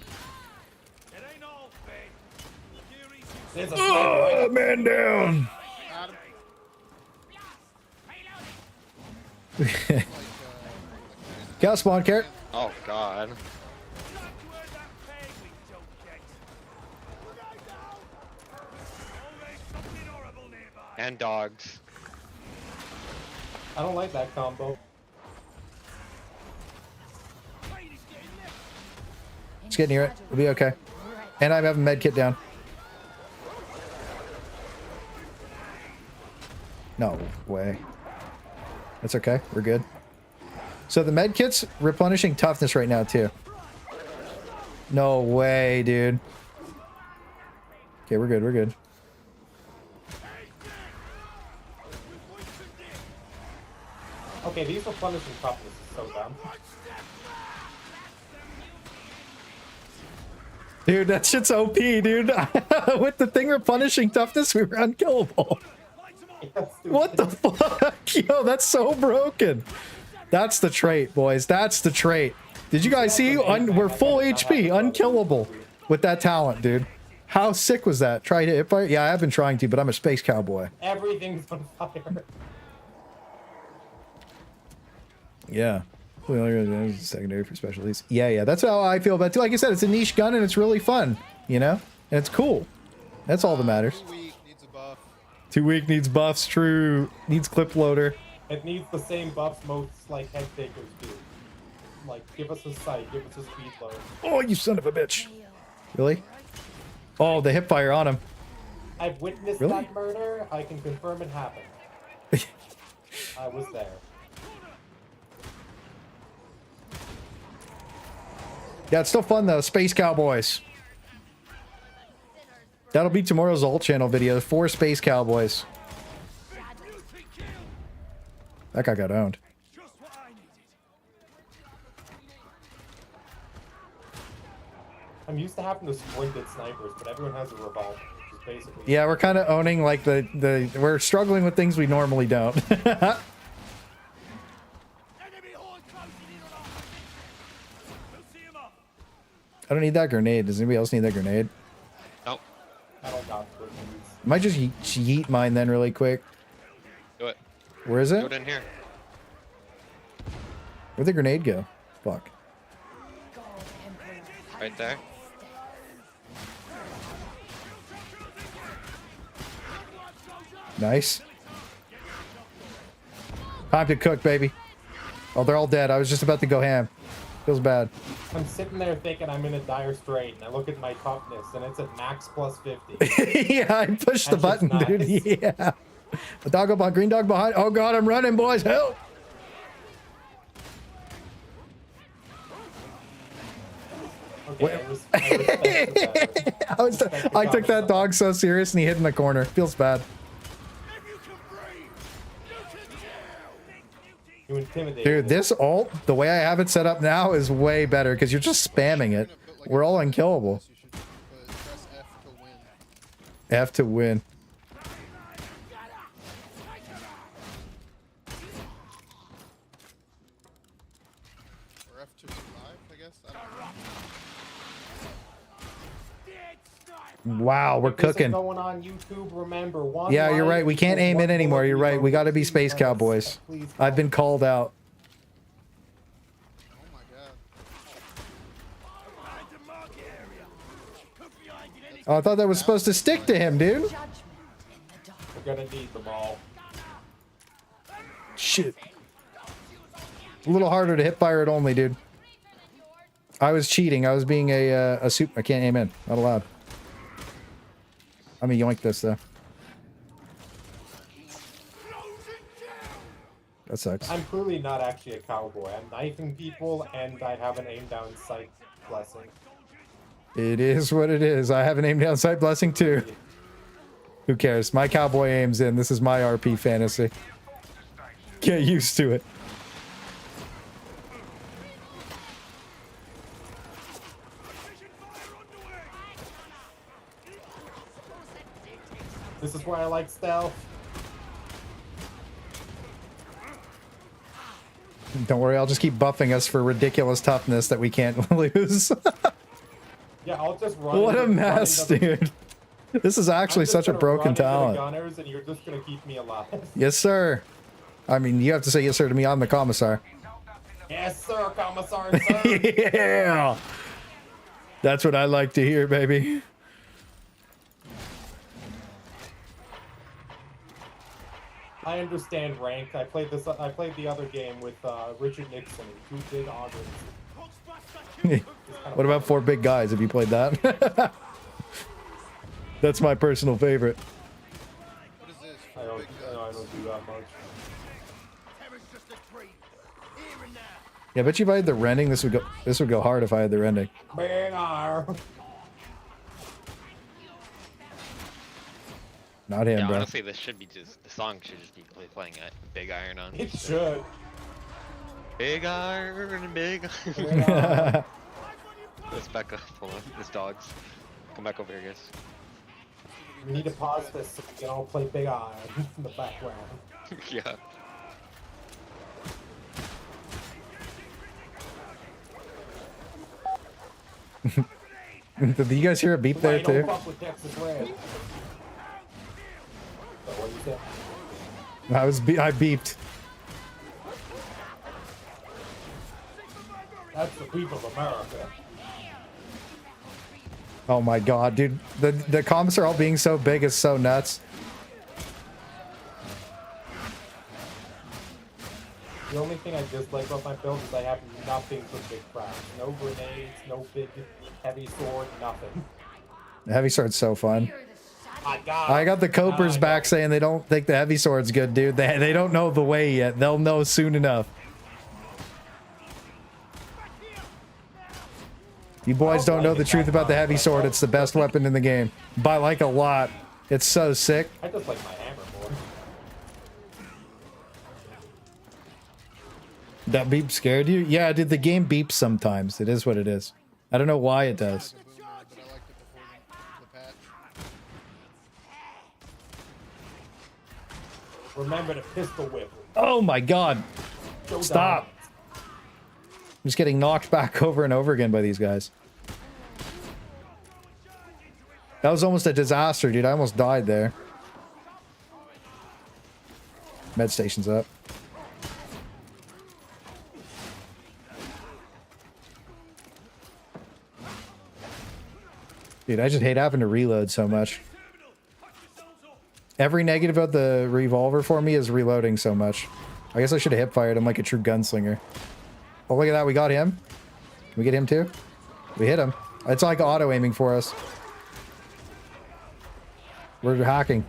There's a sniper.
Oh, man down.
Got him.
Cow spawn, carrot.
Oh god. And dogs.
I don't like that combo.
Just get near it. We'll be okay. And I have a med kit down. No way. That's okay. We're good. So the med kit's replenishing toughness right now too. No way, dude. Okay, we're good. We're good.
Okay, these replenishing toughness is so dumb.
Dude, that shit's OP, dude. With the thing replenishing toughness, we were unkillable. What the fuck? Yo, that's so broken. That's the trait, boys. That's the trait. Did you guys see? We're full HP, unkillable with that talent, dude. How sick was that? Try to hit fire? Yeah, I have been trying to, but I'm a space cowboy.
Everything's on fire.
Yeah. Well, secondary for specialties. Yeah, yeah. That's how I feel about it too. Like I said, it's a niche gun and it's really fun, you know? And it's cool. That's all that matters.
2 weak, needs a buff.
Too weak, needs buffs, true. Needs clip loader.
It needs the same buffs most like head takers do. Like, give us a sight, give us a speed load.
Oh, you son of a bitch. Really? Oh, the hip fire on him.
I've witnessed
Really?
that murder. I can confirm it happened. I was there.
Yeah, it's still fun though. Space Cowboys. That'll be tomorrow's alt channel video. 4 Space Cowboys. That guy got owned.
I'm used to having to squint at snipers, but everyone has a revolver, which is basically...
Yeah, we're kind of owning like the we're struggling with things we normally don't. I don't need that grenade. Does anybody else need that grenade?
Nope.
I don't got grenades.
I might just yeet mine then really quick.
Do it.
Where is
Do
it?
it in here.
Where'd the grenade go? Fuck.
Right there.
Nice. Time to cook, baby. Oh, they're all dead. I was just about to go ham. Feels bad.
I'm sitting there thinking I'm in a dire strait, and I look at my toughness, and it's at max plus 50.
Yeah, I pushed the
That's just
button, dude.
nice.
Yeah. A dog up on green dog behind. Oh god, I'm running, boys. Help!
Okay, I respect
I took that dog so serious and he hid in the corner. Feels bad.
You intimidated
Dude,
me.
this ult, the way I have it set up now is way better because you're just spamming it. We're all unkillable.
You should press F to win.
F to win.
Or F to survive, I guess. I don't know.
Wow, we're
If this is
cooking.
going on YouTube, remember one
Yeah, you're
like
right. We can't
equals
aim
one
it anymore.
bullet
You're right. We got to be
reload.
Space Cowboys.
Please,
I've been called out.
Oh my god.
Oh, I thought that was supposed to stick to him, dude.
Judgment in the dark.
We're gonna need them all.
Shit. A little harder to hip fire it only, dude. I was cheating. I was being a soup. I can't aim in. Not allowed. I'm gonna yoink this though. That sucks.
I'm clearly not actually a cowboy. I'm knifing people, and I have an aim down sight blessing.
It is what it is. I have an aim down sight blessing too. Who cares? My cowboy aim's in. This is my RP fantasy. Get used to it.
This is where I like stealth.
Don't worry, I'll just keep buffing us for ridiculous toughness that we can't lose.
Yeah, I'll just run.
What a mess, dude. This is actually such a broken talent.
Gunners and you're just gonna keep me alive.
Yes, sir. I mean, you have to say yes, sir to me. I'm the commissar.
Yes, sir, commissar, sir.
Yeah. That's what I like to hear, baby.
I understand rank. I played the other game with Richard Nixon, who did augers.
What about four big guys? Have you played that? That's my personal favorite.
What is this?
I don't do that much.
Yeah, but if I had the rending, this would go hard if I had the rending.
Big R.
Not him,
Yeah,
bro.
honestly, this should be just the song should just be playing a Big Iron on.
It should.
Big Iron, Big
Big
Iron.
R.
Let's back up. Hold on. There's dogs. Come back over here, guys.
We need to pause this so we can all play Big Iron in the background.
Yeah.
Did you guys hear a beep there
Why don't
too?
fuck with Texas Red? So what you say?
I beeped.
That's the people of America.
Oh my god, dude. The commissar all being so big is so nuts.
The only thing I dislike about my build is I have nothing for big crowds. No grenades, no big heavy sword, nothing.
The heavy sword's so fun.
I
got the copers back saying they don't think the heavy sword's good, dude. They don't know the way yet. They'll know soon enough. You boys don't know the truth about the heavy sword. It's the best weapon in the game. By like a lot. It's so sick.
I just like my hammer more.
That beep scared you? Yeah, dude, the game beeps sometimes. It is what it is. I don't know why it does.
But I liked it before the patch.
Remember to pistol whip.
Oh my god.
Go
Stop.
down.
I'm just getting knocked back over and over again by these guys. That was almost a disaster, dude. I almost died there. Med station's up. Dude, I just hate having to reload so much. Every negative of the revolver for me is reloading so much. I guess I should have hip fired him like a true gunslinger. Oh, look at that. We got him. Can we get him too? We hit him. It's like auto aiming for us. We're hacking.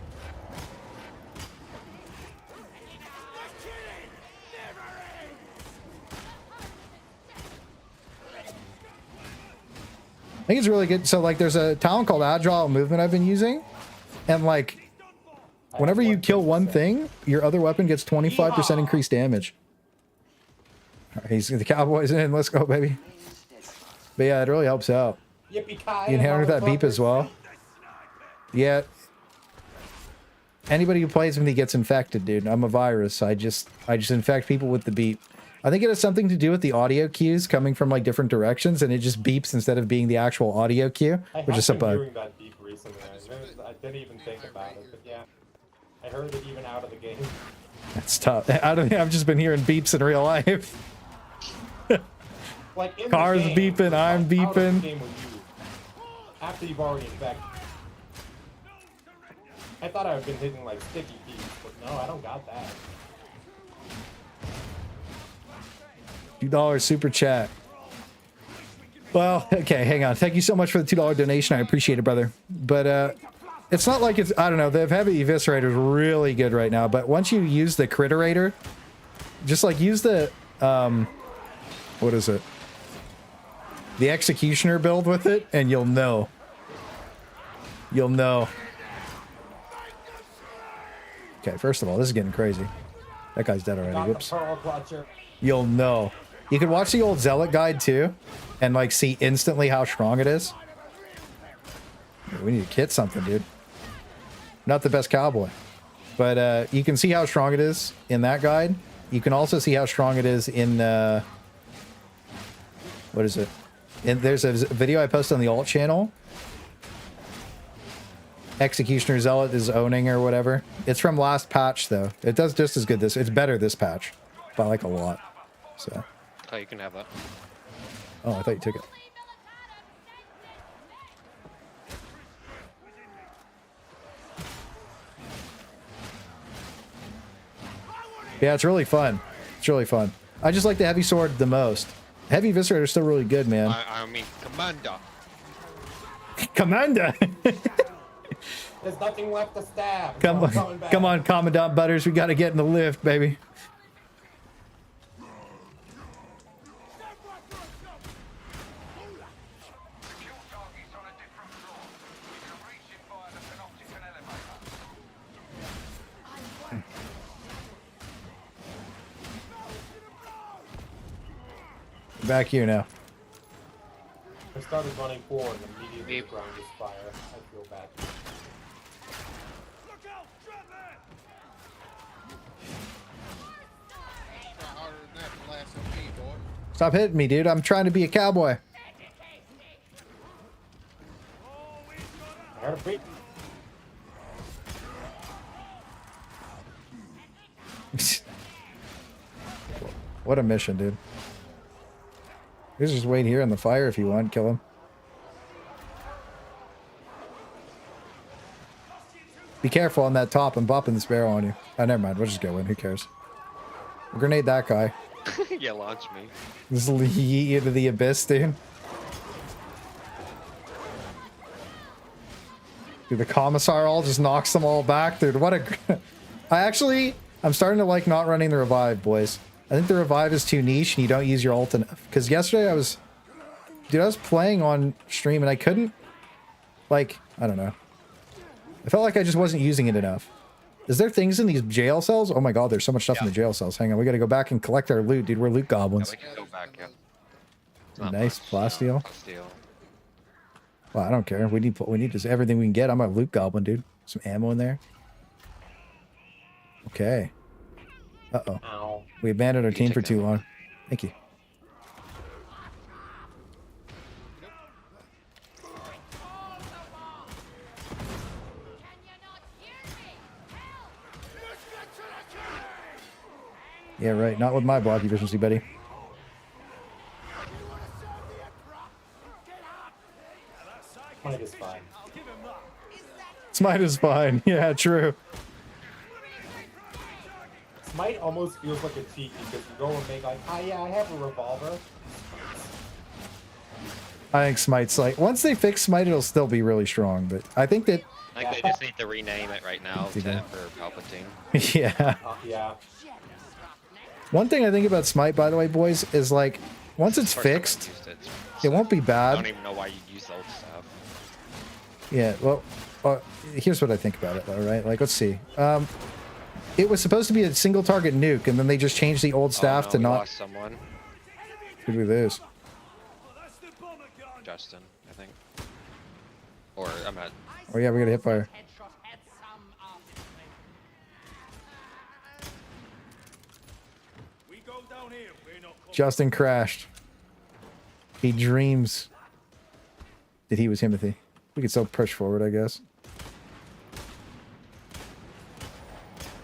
I think it's really good. So like there's a talent called Agile Movement I've been using. And like whenever you kill one thing, your other weapon gets 25% increased damage. All right, the Cowboys in. Let's go, baby. But yeah, it really helps out.
Yippee-ki-yay,
You inherit that beep as well. Yeah. Anybody who plays with me gets infected, dude. I'm a virus. I just infect people with the beep. I think it has something to do with the audio cues coming from like different directions, and it just beeps instead of being the actual audio cue, which is a bug.
Hearing that beep recently. I didn't even think about it, but yeah, I heard it even out of the game.
That's tough. I've just been hearing beeps in real life.
Like in
Cars
the game,
beeping, I'm
out of the
beeping.
game with you, after you've already infected. I thought I've been hitting like sticky beeps, but no, I don't got that.
$2 super chat. Well, okay, hang on. Thank you so much for the $2 donation. I appreciate it, brother. But it's not like it's, I don't know, the heavy eviscerator is really good right now, but once you use the criterator, just like use the what is it? the executioner build with it, and you'll know. You'll know. Okay, first of all, this is getting crazy. That guy's dead already.
Got the
Whoops.
pearl clutcher.
You'll know. You could watch the old Zealot guide too, and like see instantly how strong it is. We need to kit something, dude. Not the best cowboy, but you can see how strong it is in that guide. You can also see how strong it is in what is it? And there's a video I posted on the alt channel. Executioner Zealot is owning or whatever. It's from last patch though. It does just as good this. It's better this patch by like a lot. So.
Oh, you can have that.
Oh, I thought you took it. Yeah, it's really fun. It's really fun. I just like the heavy sword the most. Heavy Viscerator is still really good, man.
I mean, Commander.
Commander!
There's nothing left to stab.
Come
so I'm
on,
coming back.
come on, Commandant Butters. We got to get in the lift, baby.
Kill targets on a different floor. You can reach it via the Panopticon elevator.
Back here now.
I started running forward and immediately ground this fire. I feel bad.
Try harder than that to last on me, boy.
Stop hitting me, dude. I'm trying to be a cowboy.
I gotta beat.
What a mission, dude. You just wait here in the fire if you want. Kill him. Be careful on that top. I'm bopping this barrel on you. Oh, never mind. We'll just go in. Who cares? We'll grenade that guy.
Yeah, launch me.
Just yeet into the abyss, dude. Dude, the commissar all just knocks them all back, dude. What a... I'm starting to like not running the revive, boys. I think the revive is too niche and you don't use your ult enough. Because yesterday I was playing on stream and I couldn't, like, I don't know. I felt like I just wasn't using it enough. Is there things in these jail cells? Oh my god, there's so much stuff in the jail cells. Hang on, we gotta go back and collect our loot, dude. We're loot goblins.
Yeah, we can go back, yeah. It's not
Nice,
much,
plasteel.
Plasteel.
Well, I don't care. We need just everything we can get. I'm a loot goblin, dude. Some ammo in there. Okay. Uh-oh.
Ow.
We abandoned our
You can
team for
take
too
that.
long. Thank you. Yeah, right. Not with my block efficiency, buddy.
Smite is fine.
Smite is fine. Yeah, true.
Smite almost feels like a cheat because you go and make like, oh yeah, I have a revolver.
I think Smite's like, once they fix Smite, it'll still be really strong. But I think that,
I think they just need to rename it right now to
Yeah.
Emperor Palpatine.
yeah.
Yeah.
One thing I think about Smite, by the way, boys, is like, once it's
First time I've
fixed,
used it,
it won't be
I
bad.
don't even know why you'd use the old stuff.
Yeah, well, here's what I think about it, though, right? Like, let's see. It was supposed to be a single target nuke, and then they just changed the old staff
oh, no,
to
we
not.
lost someone.
Who do we lose?
Justin, I think. Or I'm at.
Oh yeah, we got a hit fire. Justin crashed. He dreams that he was Timothy. We could still push forward, I guess.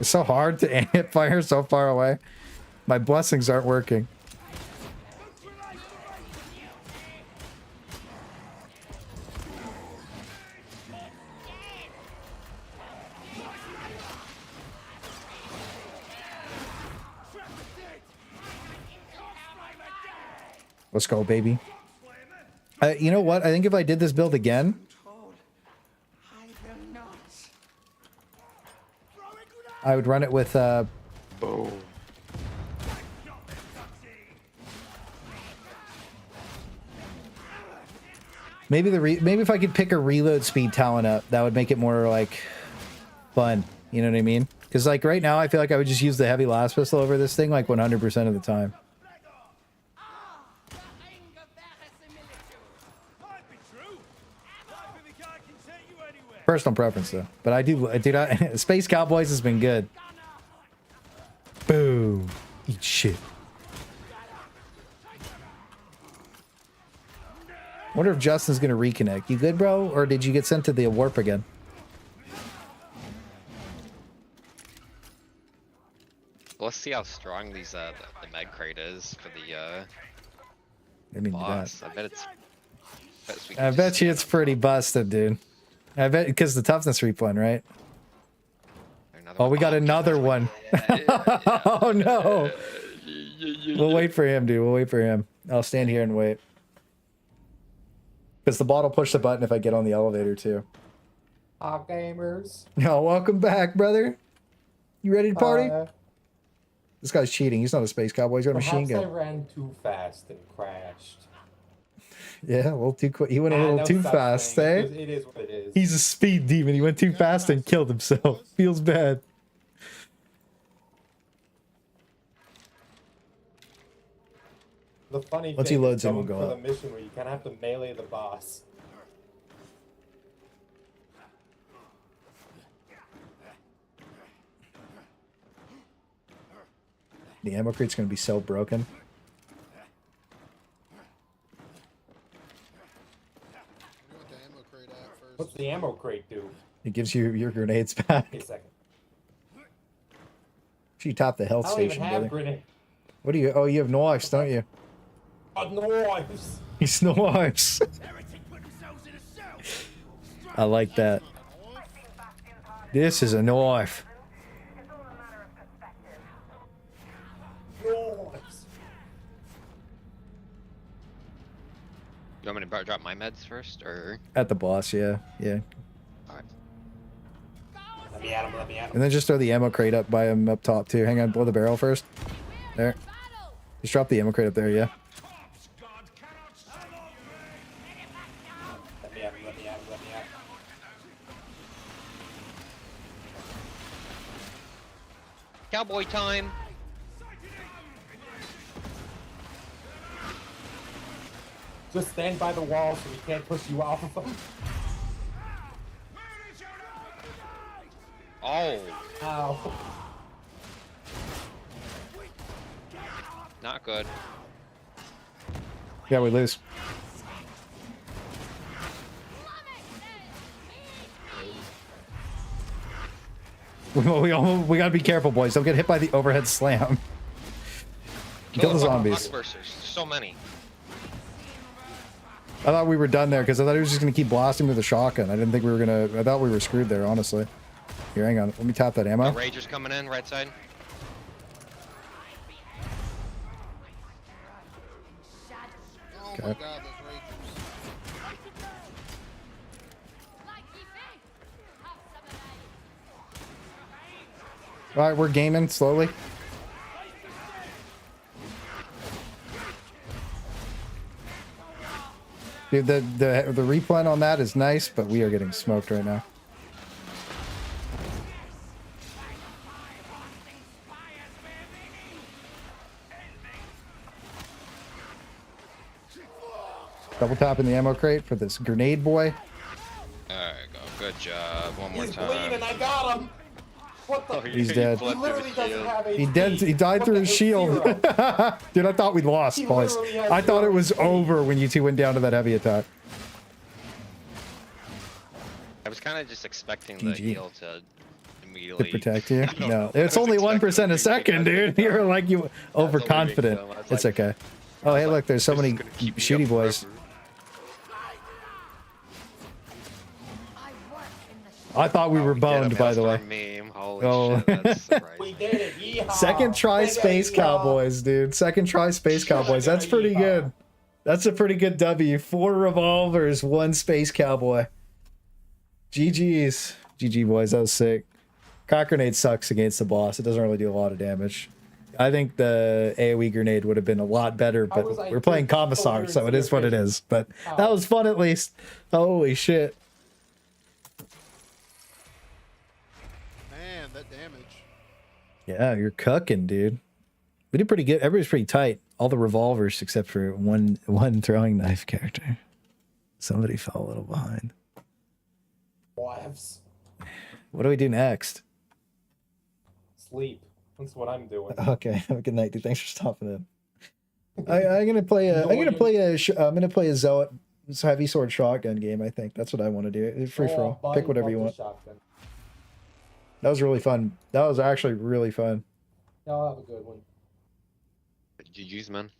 It's so hard to hit fire so far away. My blessings aren't working. Let's go, baby. You know what? I think if I did this build again, I would run it with
Boom.
Maybe maybe if I could pick a reload speed talent up, that would make it more like fun. You know what I mean? Because like right now, I feel like I would just use the heavy last pistol over this thing like 100% of the time. Personal preference though, but I do not. Space Cowboys has been good. Boom! Eat shit. Wonder if Justin's gonna reconnect. You good, bro? Or did you get sent to the warp again?
Let's see how strong these the med crate is for the
I mean,
boss. I bet it's.
I bet you it's pretty busted, dude. I bet because the toughness replen, right? Oh, we got another one. Oh no! We'll wait for him, dude. We'll wait for him. I'll stand here and wait. Because the bot will push the button if I get on the elevator too.
Gamers.
Oh, welcome back, brother. You ready to party? This guy's cheating. He's not a space cowboy. He's got a machine gun.
I ran too fast and crashed.
Yeah, a little too quick. He went a little too fast, eh?
It is what it is.
He's a speed demon. He went too fast and killed himself. Feels bad.
The funny
Once
thing
he loads
is
in, we'll
going
go
for
up.
the mission where you kind of have to melee the boss.
The ammo crate's gonna be so broken.
What's the ammo crate do?
It gives you your grenades back.
Wait a second.
You top the health
I don't even
station,
have
brother.
grenade.
What do you? Oh, you have knives, don't you?
Knives.
He's knives. I like that. This is a knife.
Knives.
You want me to drop my meds first, or?
At the boss, yeah, yeah.
Alright.
Let me at him. Let me at him.
And then just throw the ammo crate up by him up top too. Hang on, blow the barrel first. There. Just drop the ammo crate up there, yeah.
Let me at him. Let me at him. Let me at him.
Cowboy time!
Just stand by the wall so we can't push you off of them.
Oh!
Ow.
Not good.
Yeah, we lose. We gotta be careful, boys. Don't get hit by the overhead slam. Kill the zombies.
There's so many.
I thought we were done there because I thought he was just gonna keep blasting with a shotgun. I didn't think we were gonna. I thought we were screwed there, honestly. Here, hang on. Let me tap that ammo.
The Ragers coming in, right side.
Oh
Okay.
my god, those ragers.
All right, we're gaming slowly. Dude, the replen on that is nice, but we are getting smoked right now. Double tapping the ammo crate for this grenade boy.
There you go. Good job. One more
He's
time.
bleeding. I got him. What the?
He's dead.
He literally doesn't have HP.
He dead. He died through his shield. Dude, I thought we'd lost,
He
boys.
literally has
I thought
no
it was
HP.
over when you two went down to that heavy attack.
I was kind of just expecting the
GG.
heal to
To
immediately
protect you?
I don't
No,
know.
it's
I was
only
expecting
1% a
it
second,
because
dude. You're like you
what we were
overconfident.
doing. I was
It's
like-
okay. Oh, hey, look, there's so
This is
many
gonna keep me
shooty
up
boys.
forever.
I thought we were
We did a
boned, by the way.
Maelstrom Meme. Holy
Oh.
shit, that's
We
surprising.
did it. Yeehaw.
Second try
Nigga,
Space
yeehaw.
Cowboys, dude. Second try Space Cowboys. That's pretty good. That's a pretty good W. 4 revolvers, 1 Space Cowboy. GG's. GG, boys. That was sick. Cock grenade sucks against the boss. It doesn't really do a lot of damage. I think the AoE grenade would have been a lot better,
How
but
was I
we're playing
so
Commissar, so it is what it
efficient?
is. But
How?
that was fun at least. Holy shit.
Man, that damage.
Yeah, you're cooking, dude. We did pretty good. Everybody's pretty tight. All the revolvers except for one throwing knife character. Somebody fell a little behind.
Whatevs.
What do we do next?
Sleep. That's what I'm doing.
Okay, have a good night, dude. Thanks for stopping in. I'm gonna play a. I'm gonna play a zealot heavy sword shotgun game. I think that's what I want to do. It's free for all. Pick whatever you want.
Shotgun.
That was really fun. That was actually really fun.
Y'all have a good one.
GG's, man.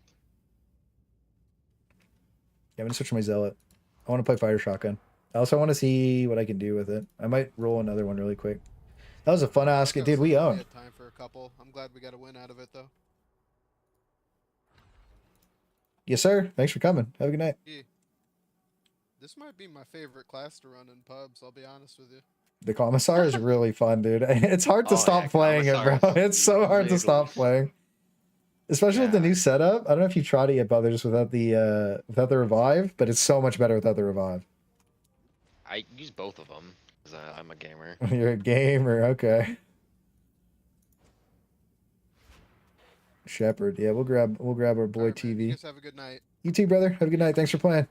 Yeah, I'm gonna switch to my zealot. I want to play fire shotgun. I also want to see what I can do with it. I might roll another one really quick. That was a fun ass game, dude. We own.
had time for a couple. I'm glad we got a win out of it though.
Yes, sir. Thanks for coming. Have a good night.
Yeah. This might be my favorite class to run in pubs, I'll be honest with you.
The Commissar is really fun, dude. It's hard to
Oh,
stop
yeah,
playing it, bro.
Commissar is
It's so hard to stop playing. Especially with the
Yeah.
new setup. I don't know if you tried it yet, Brothers, without the revive, but it's so much better without the revive.
I use both of them because I'm a gamer.
You're a gamer, okay. Shepherd, yeah, we'll grab our boy
Alright, man, you
TV.
guys have a good night.
You too, brother. Have a good night. Thanks for playing.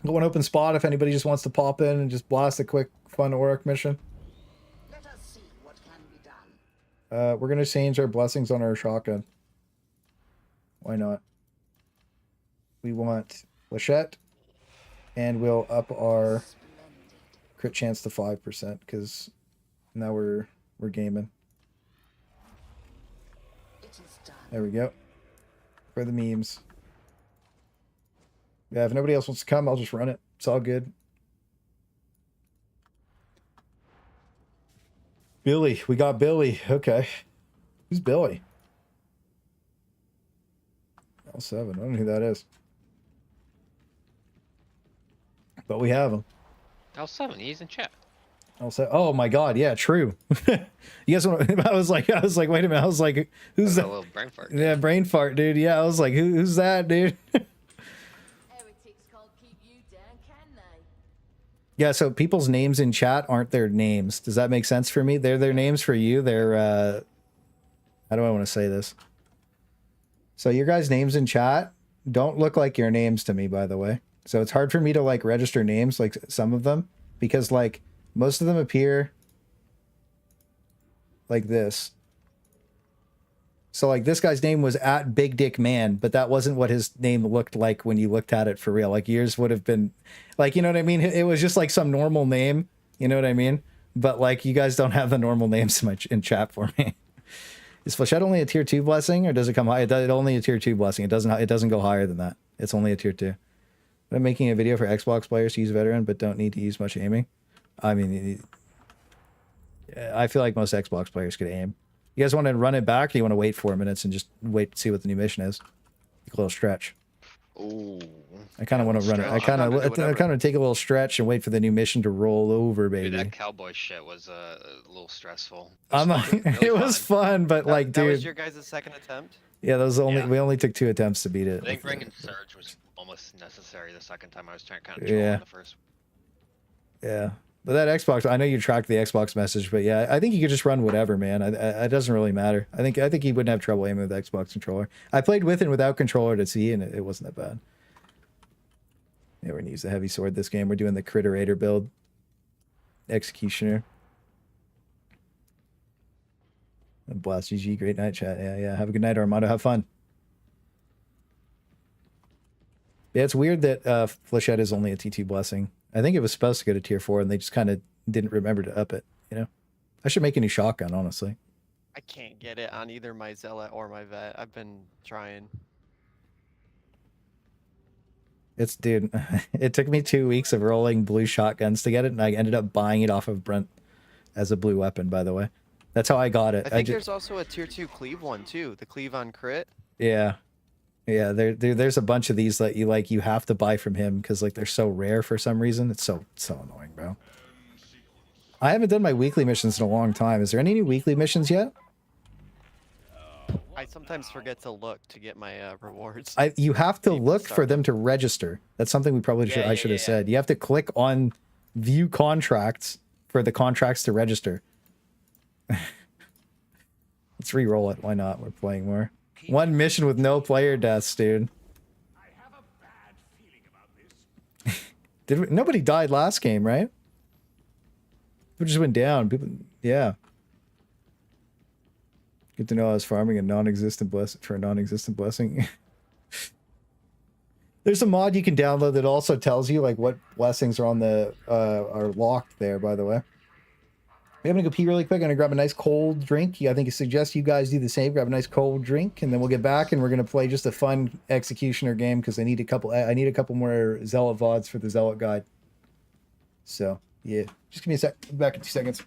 Go an open spot if anybody just wants to pop in and just blast a quick fun Auric mission.
Let us see what can be done.
We're gonna change our blessings on our shotgun. Why not? We want Flechette, and we'll up our
Splendid.
crit chance to 5% because now we're gaming.
It is done.
There we go. For the memes. Yeah, if nobody else wants to come, I'll just run it. It's all good. Billy. We got Billy. Okay. Who's Billy? L7. I don't know who that is. But we have him.
L7, he's in chat.
L7. Oh my god, yeah, true. You guys want I was like, wait a minute. I was like, who's
That
that?
a little brain fart.
Yeah, brain fart, dude. Yeah, I was like, who's that, dude?
Heretics can't keep you down, can they?
Yeah, so people's names in chat aren't their names. Does that make sense for me? They're their names for you. They're how do I want to say this? So your guys' names in chat don't look like your names to me, by the way. So it's hard for me to like register names, like some of them, because like most of them appear like this. So like this guy's name was at Big Dick Man, but that wasn't what his name looked like when you looked at it for real. Like yours would have been like, you know what I mean? It was just like some normal name, you know what I mean? But like you guys don't have the normal names much in chat for me. Is Flechette only a tier 2 blessing or does it come high? It's only a tier 2 blessing. It doesn't go higher than that. It's only a tier 2. I'm making a video for Xbox players to use veteran but don't need to use much aiming. I mean, I feel like most Xbox players could aim. You guys want to run it back, or do you want to wait 4 minutes and just wait to see what the new mission is? Take a little stretch.
Ooh.
I kind of want to run it. I kind of take a little stretch and wait for the new mission to roll over, baby.
Dude, that cowboy shit was a little stressful.
It was fun, but like,
that
dude.
was your guys' second attempt?
Yeah, that was we only took 2 attempts to beat it.
I think bringing Surge was almost necessary the second time. I was trying kind of
Yeah.
on the first.
Yeah. But that Xbox, I know you tracked the Xbox message, but yeah, I think you could just run whatever, man. It doesn't really matter. I think you wouldn't have trouble aiming with the Xbox controller. I played with and without controller to see, and it wasn't that bad. Yeah, we're gonna use the heavy sword this game. We're doing the Critterator build. Executioner. And Blast GG, great night chat. Yeah. Have a good night, Armando. Have fun. Yeah, it's weird that Flechette is only a T2 blessing. I think it was supposed to go to tier 4 and they just kind of didn't remember to up it, you know? I should make a new shotgun, honestly.
I can't get it on either my Zealot or my Vet. I've been trying.
It's, dude, it took me 2 weeks of rolling blue shotguns to get it, and I ended up buying it off of Brent as a blue weapon, by the way. That's how I got it.
I think there's also a tier 2 cleave one too. The cleave on crit.
Yeah. Yeah, there's a bunch of these that you have to buy from him because like they're so rare for some reason. It's so annoying, bro. I haven't done my weekly missions in a long time. Is there any new weekly missions yet?
I sometimes forget to look to get my rewards.
You have to
People
look for
start
them
them.
to register. That's something we probably should
Yeah,
I should have
yeah.
said. You have to click on view contracts for the contracts to register. Let's re-roll it. Why not? We're playing more. One mission with no player deaths, dude. Nobody died last game, right? People just went down. People, yeah. Good to know I was farming a non-existent blessing for a non-existent blessing. There's a mod you can download that also tells you like what blessings are on the are locked there. By the way, I'm gonna go pee really quick. I'm gonna grab a nice cold drink. I think I suggest you guys do the same. Grab a nice cold drink, and then we'll get back and we're gonna play just a fun executioner game because I need a couple. I need a couple more zealot VODs for the zealot guide. So yeah, just give me a sec. I'll be back in 2 seconds.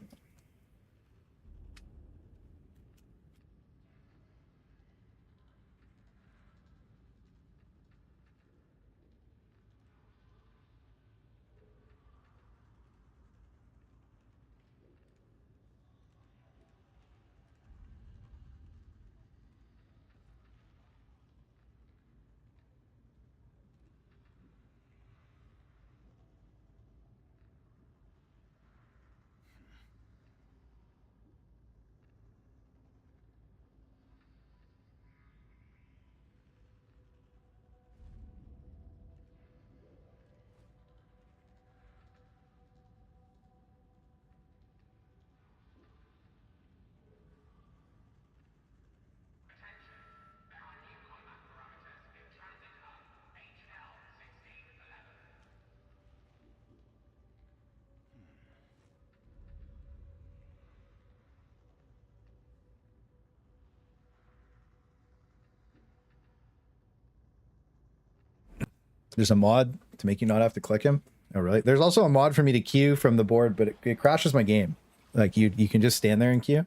There's a mod to make you not have to click him. Oh, really? There's also a mod for me to queue from the board, but it crashes my game. Like you can just stand there and queue.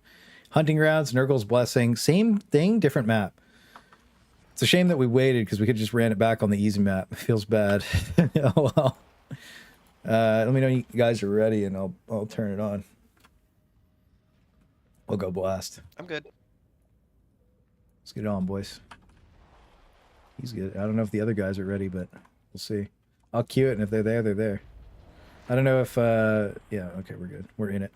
Hunting Grounds, Nurgle's Blessing, same thing, different map. It's a shame that we waited because we could just ran it back on the easy map. It feels bad. Oh well. Let me know you guys are ready, and I'll turn it on. We'll go blast.
I'm good.
Let's get it on, boys. He's good. I don't know if the other guys are ready, but we'll see. I'll queue it, and if they're there, they're there. I don't know if, yeah, okay, we're good. We're in it.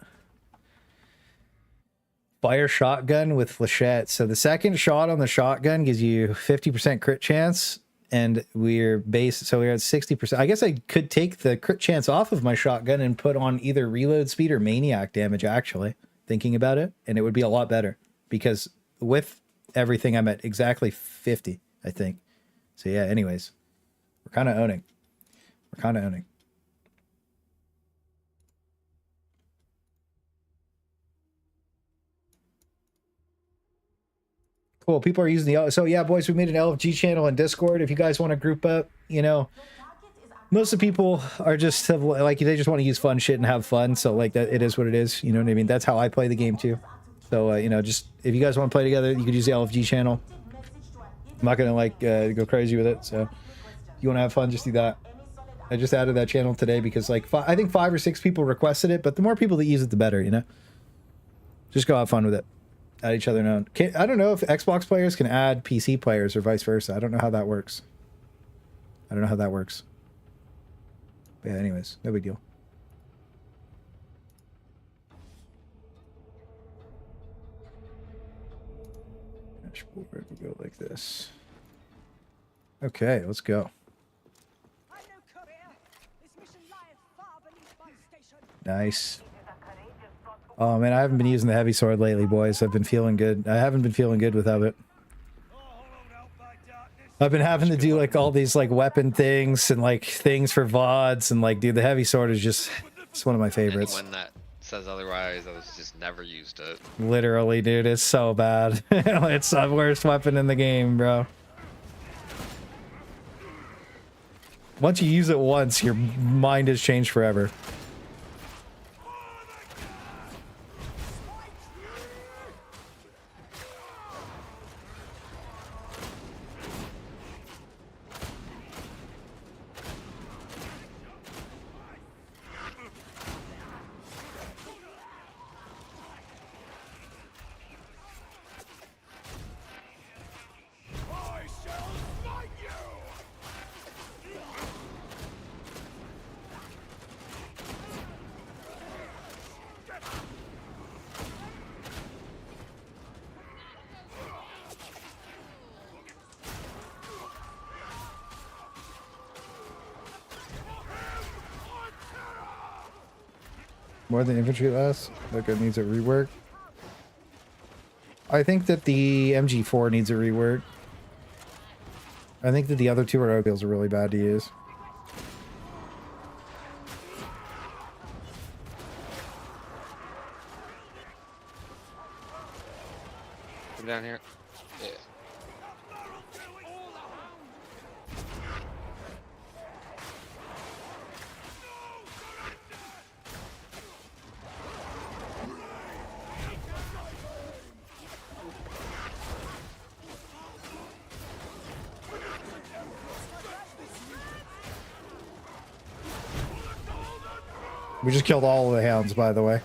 Fire shotgun with flechette. So the second shot on the shotgun gives you 50% crit chance, and we're at 60%. I guess I could take the crit chance off of my shotgun and put on either reload speed or maniac damage, actually, thinking about it, and it would be a lot better, because with everything, I'm at exactly 50, I think. So yeah, anyways, we're kind of owning. We're kind of owning. Cool. People are using the... So yeah, boys, we made an LFG channel in Discord. If you guys want to group up, you know, most of the people are just like, they just want to use fun shit and have fun. So like that, it is what it is. You know what I mean? That's how I play the game too. So, you know, just if you guys want to play together, you could use the LFG channel. I'm not going to like go crazy with it. So if you want to have fun, just do that. I just added that channel today because like I think 5 or 6 people requested it, but the more people that use it, the better, you know? Just go have fun with it. Add each other known. I don't know if Xbox players can add PC players or vice versa. I don't know how that works. But yeah, anyways, no big deal. Dashboard, we'll go like this. Okay, let's go. Nice. Oh man, I haven't been using the heavy sword lately, boys. I've been feeling good. I haven't been feeling good without it. I've been having to do like all these like weapon things and like things for VODs, and like, dude, the heavy sword is just, it's one of my favorites.
Anyone that says otherwise, I was just never used it.
Literally, dude, it's so bad. It's the worst weapon in the game, bro. Once you use it once, your mind has changed forever. More than infantry lasts. Like it needs a rework. I think that the MG4 needs a rework. I think that the other two automobiles are really bad to use.
Come down here. Yeah.
We just killed all of the hounds, by the way.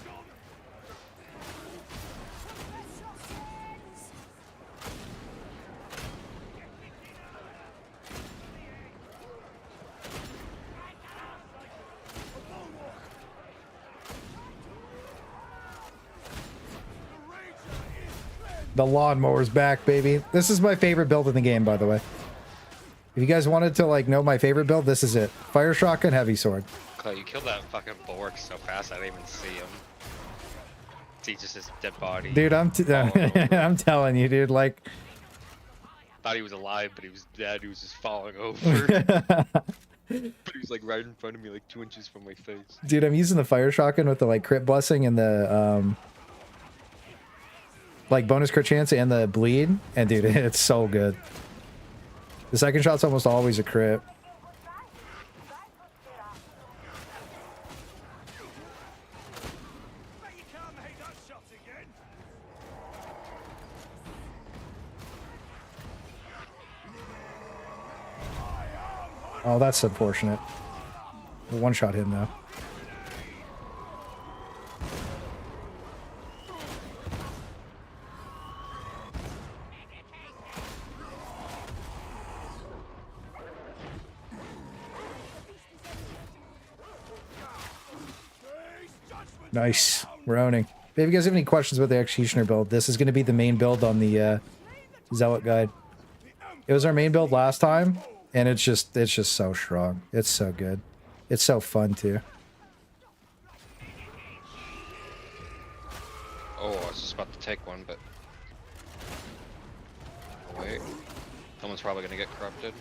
The lawnmower's back, baby. This is my favorite build in the game, by the way. If you guys wanted to like know my favorite build, this is it. Fire shotgun, heavy sword.
Clay, you killed that fucking bulwark so fast I didn't even see him. See just his dead body.
Dude, I'm telling you, dude, like
Thought he was alive, but he was dead. He was just falling over. But he was like right in front of me, like 2 inches from my face.
dude, I'm using the fire shotgun with the like crit blessing and the like bonus crit chance and the bleed, and dude, it's so good. The second shot's almost always a crit. Oh, that's unfortunate. One shot him though. Nice. We're owning. If you guys have any questions about the Executioner build, this is going to be the main build on the Zealot guide. It was our main build last time, and it's just so strong. It's so good. It's so fun too.
Oh, I was just about to take one, but... Oh, wait. Someone's probably gonna get corrupted.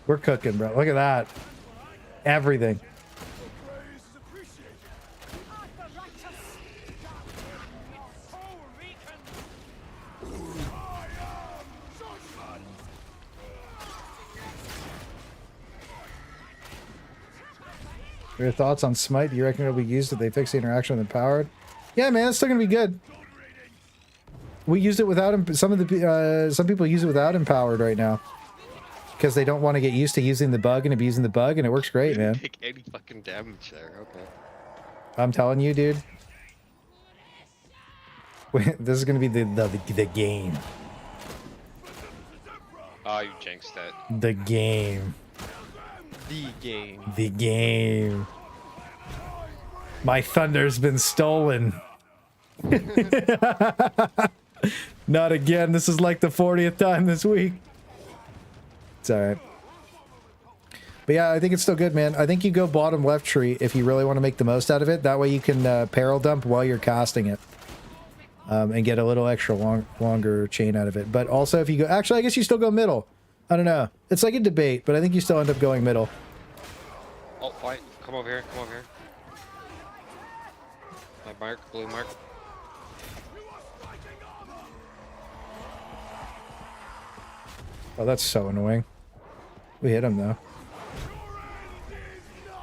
We're cooking, bro. Look at that. Everything. Your thoughts on Smite? Do you reckon it'll be used if they fix the interaction with Empowered? Yeah, man, it's still gonna be good. We used it without some people use it without Empowered right now. Because they don't want to get used to using the bug and abusing the bug, and it works great, man.
Take any fucking damage there, okay.
I'm telling you, dude. This is gonna be the game.
Oh, you jinxed it.
The game.
The game.
The game. My thunder's been stolen. Not again. This is like the 40th time this week. It's alright. But yeah, I think it's still good, man. I think you go bottom left tree if you really want to make the most out of it. That way you can peril dump while you're casting it. And get a little extra longer chain out of it. But also if you go... Actually, I guess you still go middle. I don't know. It's like a debate, but I think you still end up going middle.
Oh, white. Come over here. Come over here. My mark. Blue mark.
Oh, that's so annoying. We hit him, though.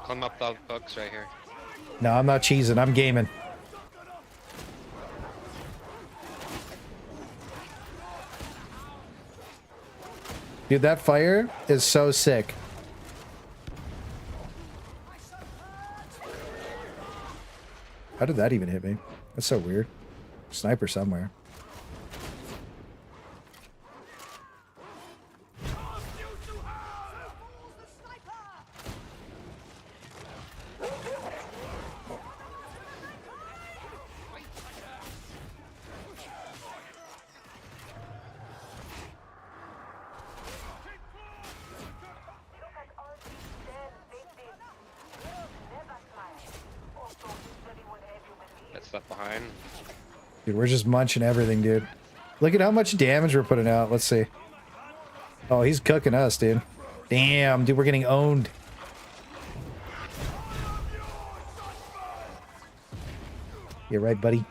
Climb up the books right here.
No, I'm not cheesing. I'm gaming. Dude, that fire is so sick. How did that even hit me? That's so weird. Sniper somewhere.
That stuff behind.
Dude, we're just munching everything, dude. Look at how much damage we're putting out. Let's see. Oh, he's cooking us, dude. Damn, dude, we're getting owned. You're right, buddy.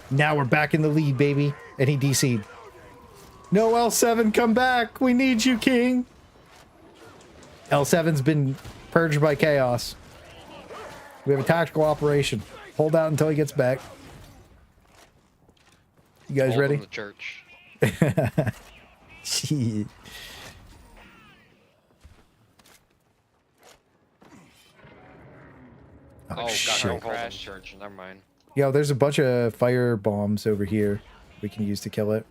Now we're back in the lead, baby. And he DC'd. No, L7, come back. We need you, King. L7's been purged by chaos. We have a tactical operation. Hold out until he gets back. You guys
Hold
ready?
in the church.
Shit.
Oh, got
shit.
her crash church. Never mind.
Yo, there's a bunch of fire bombs over here we can use to kill it.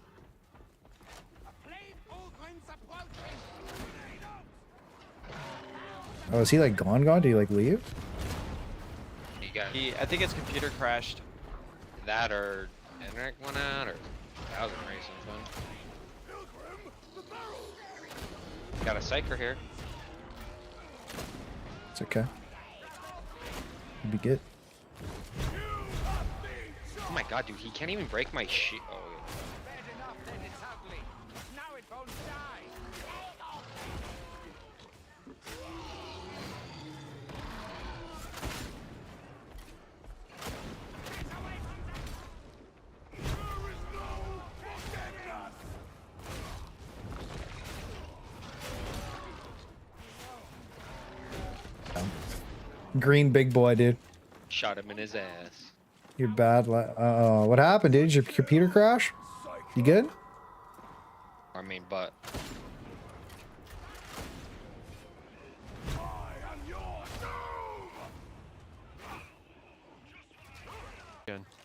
Oh, is he like gone? Did he like leave?
You got
I think his computer crashed.
that or internet went out or 1,000 reasons, man. Got a psyker here.
It's okay. It'll be good.
Oh my god, dude, he can't even break my shit. Oh,
Green big boy, dude.
shot him in his ass.
You're bad. What happened, dude? Did your computer crash? You good?
I mean, but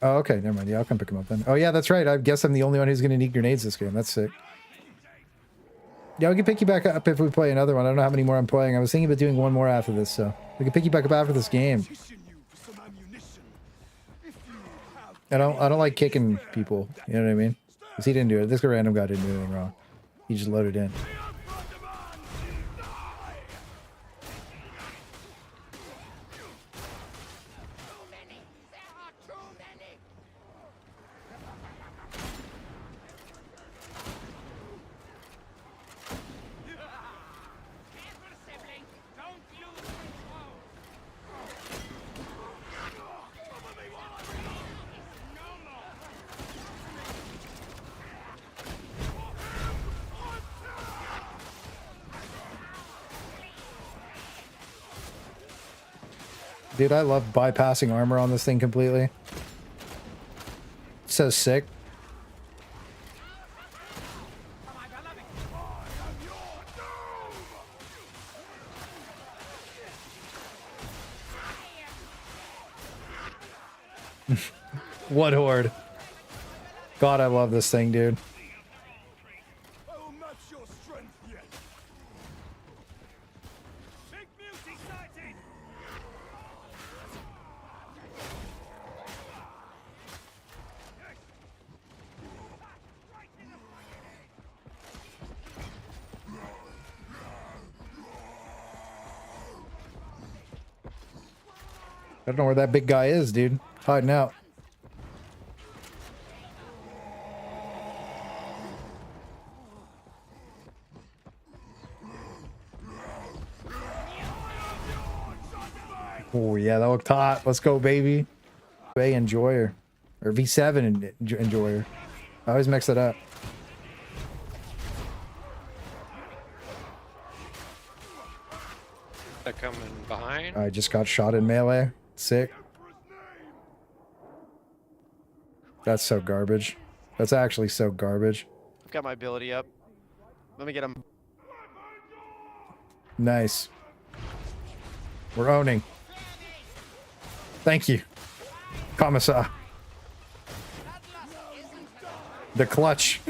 Oh, okay. Never mind. Yeah, I'll come pick him up then. Oh, yeah, that's right. I guess I'm the only one who's going to need grenades this game. That's sick. Yeah, we can pick you back up if we play another one. I don't know how many more I'm playing. I was thinking about doing one more after this, so we can pick you back up after this game. I don't like kicking people. You know what I mean? Because he didn't do it. This random guy didn't do anything wrong. He just loaded in. Dude, I love bypassing armor on this thing completely. It's so sick. What horde? God, I love this thing, dude. I don't know where that big guy is, dude. Hiding out. Oh yeah, that looked hot. Let's go, baby. Bay Enjoyer. Or V7 Enjoyer. I always mix it up.
They're coming behind.
I just got shot in melee. Sick. That's so garbage. That's actually so garbage.
I've got my ability up. Let me get him.
Nice. We're owning. Thank you. Commissar. The clutch.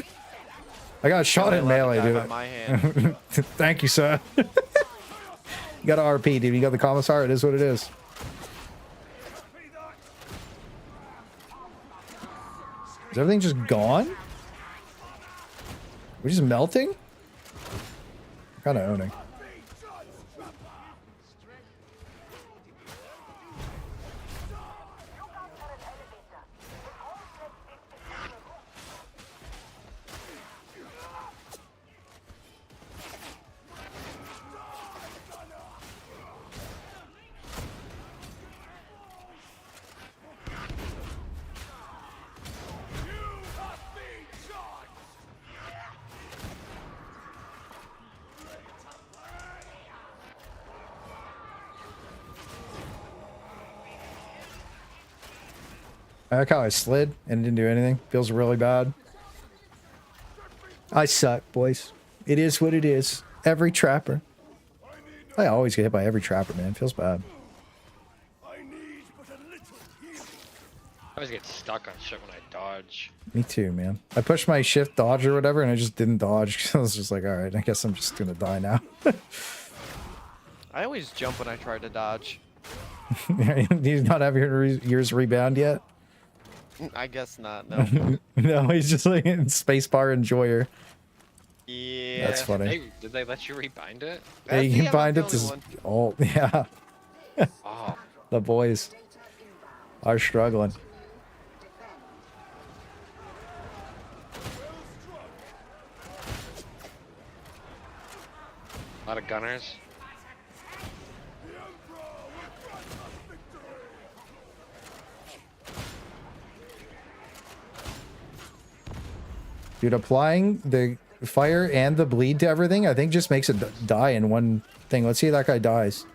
I got shot in melee, dude.
My hand.
Thank you, sir. You got an RP, dude. You got the commissar. It is what it is. Is everything just gone? We're just melting? Kind of owning. I like how I slid and didn't do anything. Feels really bad. I suck, boys. It is what it is. Every trapper. I always get hit by every trapper, man. Feels bad.
I always get stuck on shit when I dodge.
Me too, man. I pushed my shift dodge or whatever, and I just didn't dodge. I was just like, all right, I guess I'm just gonna die now.
I always jump when I try to dodge.
Do you not have yours rebound yet?
I guess not. No.
No, he's just like in spacebar enjoyer.
Yeah.
That's funny.
Hey, did they let you rebind it?
Yeah, you
See,
can
I'm
bind
not
it
the
to
only one.
yeah.
Oh,
The boys are struggling.
a lot of gunners.
Dude, applying the fire and the bleed to everything, I think just makes it die in one thing. Let's see if that guy dies.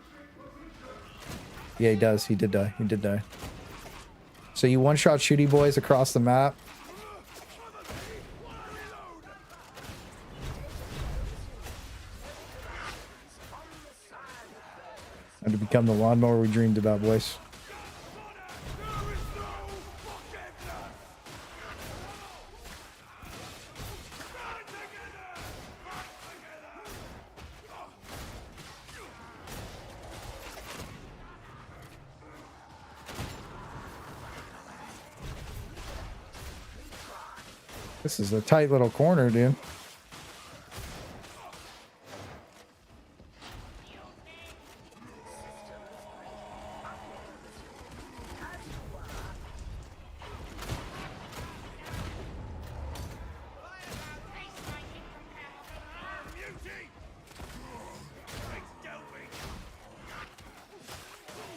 Yeah, he does. He did die. He did die. So you one-shot shooty boys across the map. And to become the lawnmower we dreamed about, boys. This is a tight little corner, dude.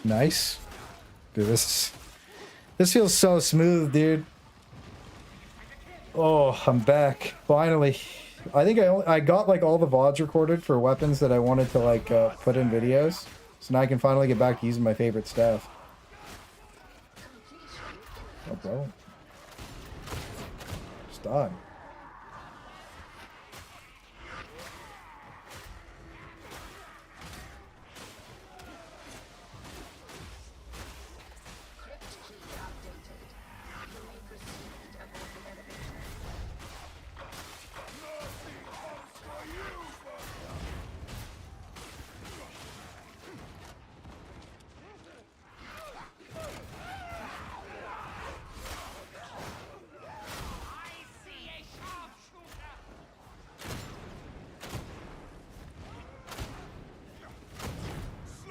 Nice. Dude, this feels so smooth, dude. Oh, I'm back. Finally. I think I got like all the VODs recorded for weapons that I wanted to like put in videos. So now I can finally get back to using my favorite stuff. Oh, bro. Just die.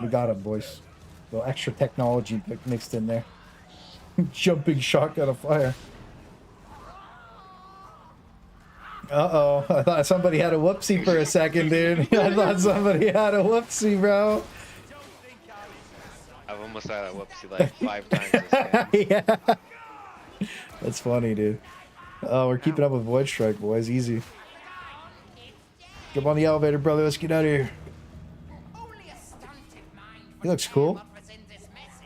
We got him, boys. A little extra technology mixed in there. Jumping shotgun of fire. Uh-oh. I thought somebody had a whoopsie for a second, dude. I thought somebody had a whoopsie, bro.
I've almost almost had a whoopsie like 5 times this game.
Yeah. That's funny, dude. Oh, we're keeping up with Void Strike, boys. Easy. Jump on the elevator, brother. Let's get out of here. He looks cool.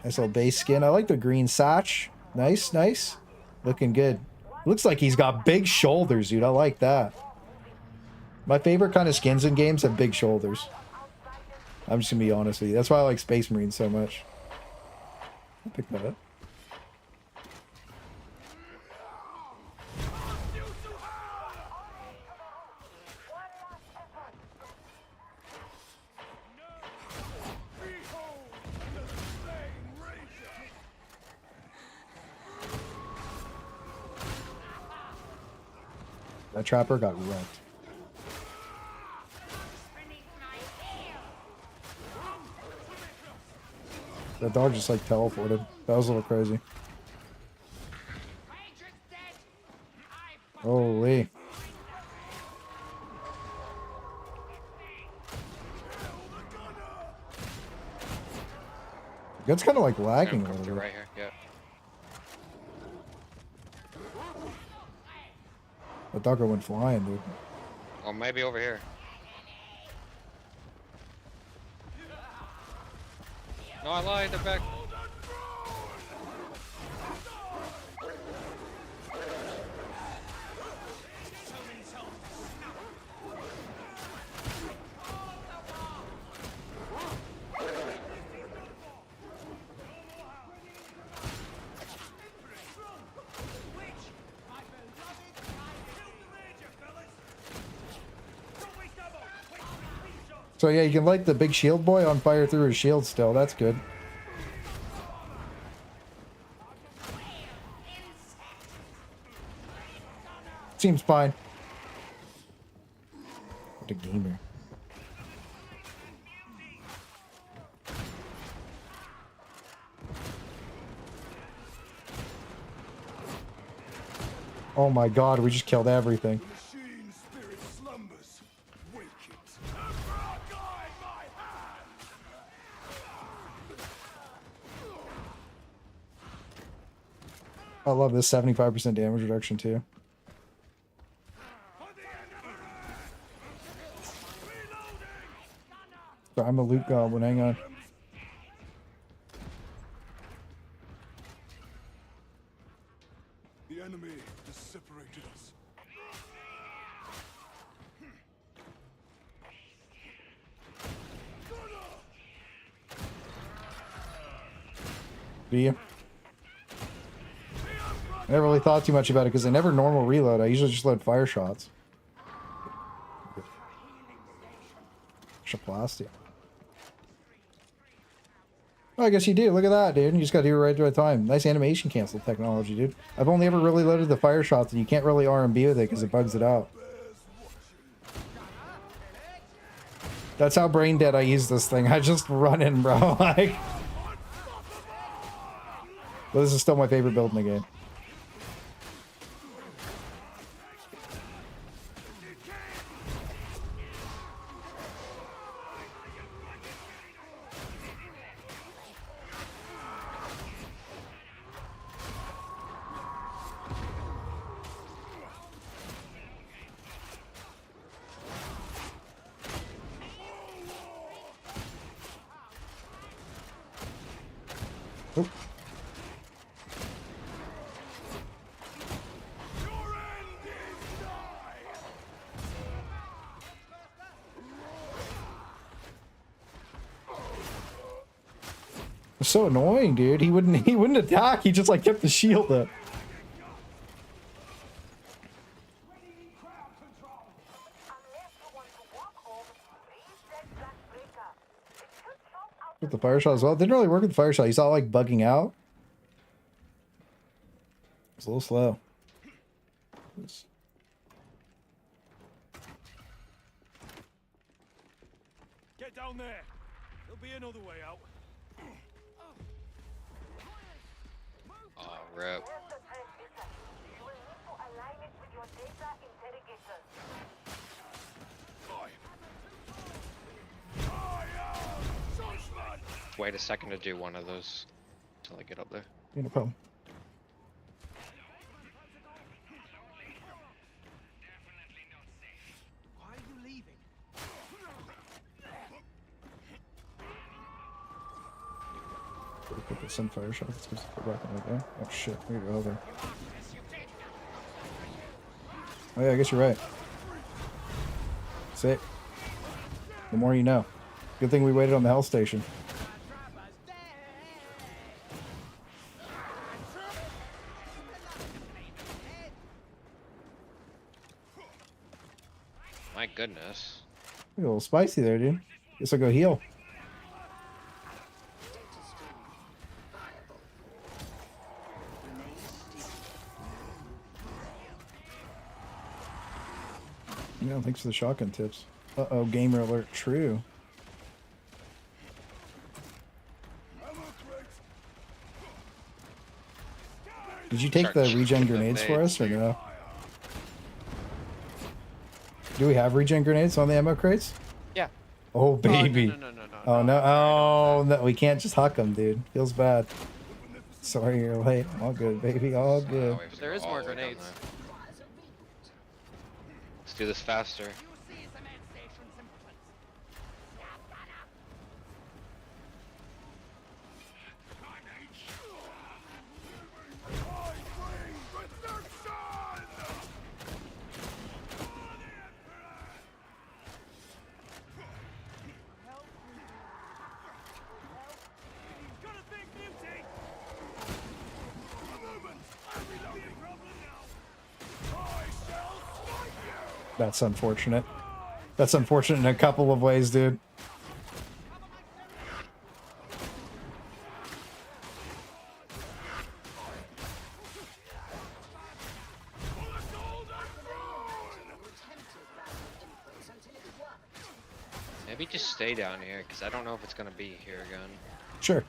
Nice little base skin. I like the green satch. Nice, nice. Looking good. Looks like he's got big shoulders, dude. I like that. My favorite kind of skins in games have big shoulders. I'm just gonna be honest with you. That's why I like Space Marines so much. I'll pick that up. That trapper got wrecked. That dog just like teleported. That was a little crazy. Holy. That's kind of like lagging a little bit.
Right here, yeah.
That doggo went flying, dude.
Or maybe over here. No, I lied. They're back.
So yeah, you can light the big shield boy on fire through his shield still. That's good. Seems fine. What a gamer. Oh my god, we just killed everything. I love this 75% damage reduction too. So I'm a loot goblin, hang on.
The enemy has separated us.
Do you? I never really thought too much about it because I never normal reload. I usually just load fire shots. Shaplastia. Oh, I guess you do. Look at that, dude. You just gotta do it right at the right time. Nice animation cancel technology, dude. I've only ever really loaded the fire shots and you can't really R&B with it because it bugs it out. That's how brain dead I use this thing. I just run in, bro. Like, but this is still my favorite build in the game. Oop. It's so annoying, dude. He wouldn't attack. He just like kept the shield up. With the fire shot as well. It didn't really work with the fire shot. You saw like bugging out. It's a little slow.
Get down there. There'll be another way out.
Oh, rip. wait a second to do one of those until I get up there.
Yeah, no problem.
Why are you leaving?
Put the sunfire shot. It's supposed to go back in there. Oh shit, we gotta go over. Oh yeah, I guess you're right. Sick. The more you know. Good thing we waited on the health station.
My goodness.
You're a little spicy there, dude. Guess I'll go heal. Yeah, thanks for the shotgun tips. Uh-oh, gamer alert true. Did you take the
Start
regen
chucking
grenades
the
for
nades
us or
here.
no? Do we have regen grenades on the ammo crates?
Yeah.
Oh, baby.
No.
Oh, no. Oh, no. We can't just huck them, dude. Feels bad. Sorry you're late. All good, baby. All good.
Oh, we have to
There
go
is
all
more
the way down
grenades.
there. Let's do this faster.
Got a big beauty.
That's unfortunate. That's unfortunate in a couple of ways, dude.
Maybe just stay down here, because I don't know if it's going to be here again.
Sure.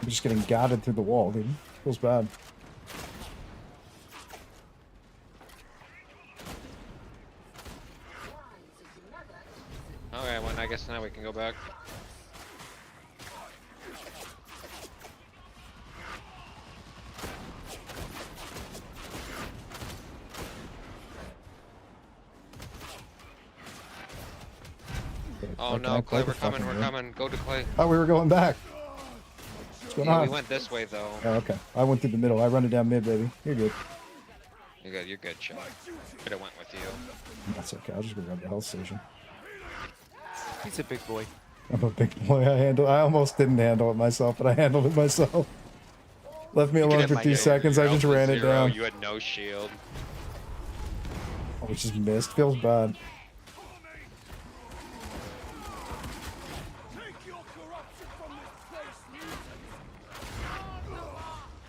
I'm just getting guided through the wall, dude. Feels bad.
Okay, well, I guess now we can go back. Oh
Can I
no,
play
Clay,
the
we're coming,
fucking
we're
game?
coming. Go to Clay.
Oh, we were going back. What's going
Yeah,
on?
we went this way though.
Oh, okay. I went through the middle. I run it down mid, baby. You're good.
You're good, Chuck. Could have went with you.
That's okay. I'll just go grab the health station.
He's a big boy.
I'm a big boy. I almost didn't handle it myself, but I handled it myself. Left me
You could
alone
have
for
my
2
game.
seconds.
You're
I just
out to
ran it
0,
down.
You had no shield.
Oh, we just missed. Feels bad.
Take your corruption from this place, mutants.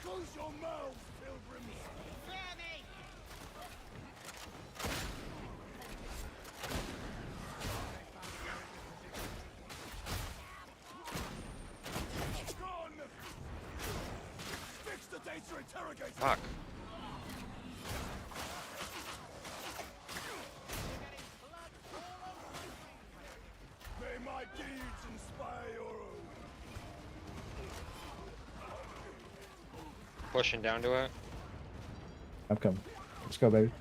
Close your mouths, pilgrims. Gone. Fix the data interrogator.
Fuck.
May my deeds inspire your own.
Pushing down to it.
I'm coming. Let's go, baby.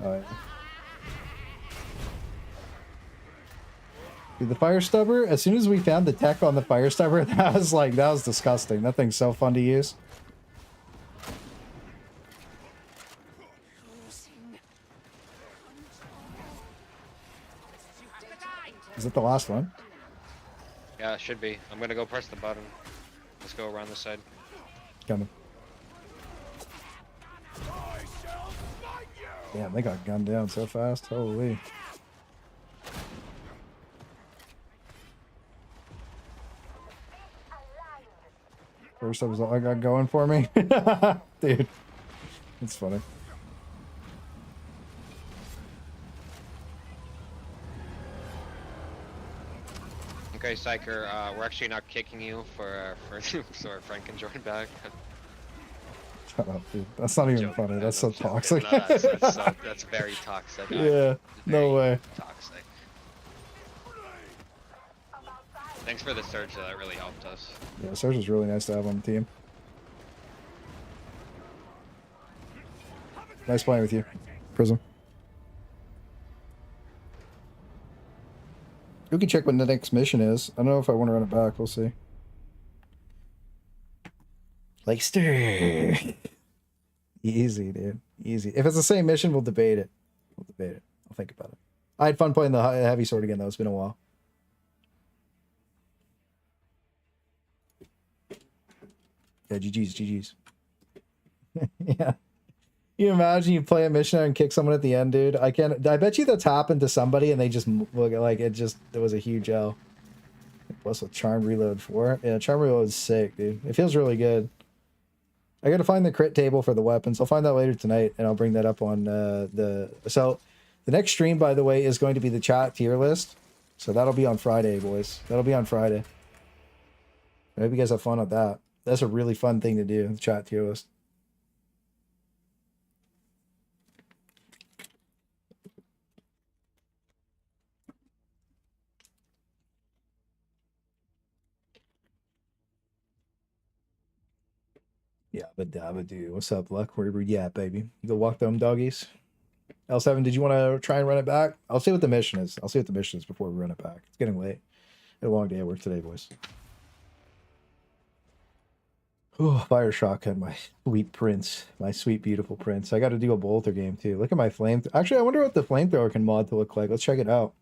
Oh, yeah. Dude, the fire stubber, as soon as we found the tech on the fire stubber, that was disgusting. That thing's so fun to use. Is it the last one?
Yeah, it should be. I'm gonna go press the button. Let's go around this side.
Coming. Damn, they got gunned down so fast. Holy. First, that was all I got going for me. Dude. It's funny.
Okay, Psyker, we're actually not kicking you for so our friend can join back.
Shut up, dude. That's not even
Joking,
funny.
man,
That's so
I'm joking.
toxic.
No, that's very toxic.
Yeah, no way.
Toxic. Thanks for the surge, though. That really helped us.
Yeah, Surge is really nice to have on the team. Nice playing with you, Prism. We can check what the next mission is. I don't know if I want to run it back. We'll see. Leicester. Easy, dude. Easy. If it's the same mission, we'll debate it. We'll debate it. I'll think about it. I had fun playing the heavy sword again, though. It's been a while. Yeah, GG's, GG's. Yeah. You imagine you play a mission and kick someone at the end, dude. I bet you that's happened to somebody and they just look like it was a huge L. Plus with Charm Reload 4. Yeah, Charm Reload is sick, dude. It feels really good. I gotta find the crit table for the weapons. I'll find that later tonight and I'll bring that up on so the next stream, by the way, is going to be the chat tier list. So that'll be on Friday, boys. That'll be on Friday. I hope you guys have fun with that. That's a really fun thing to do, the chat tier list. Yeah, but dude, what's up, Luck? Where we at, baby? You go walk them doggies. L7, did you want to try and run it back? I'll see what the mission is. I'll see what the mission is before we run it back. It's getting late. Had a long day at work today, boys. Oh, fire shotgun, my sweet prince. My sweet, beautiful prince. I got to do a bolter game, too. Look at my flame. Actually, I wonder what the flamethrower can mod to look like. Let's check it out.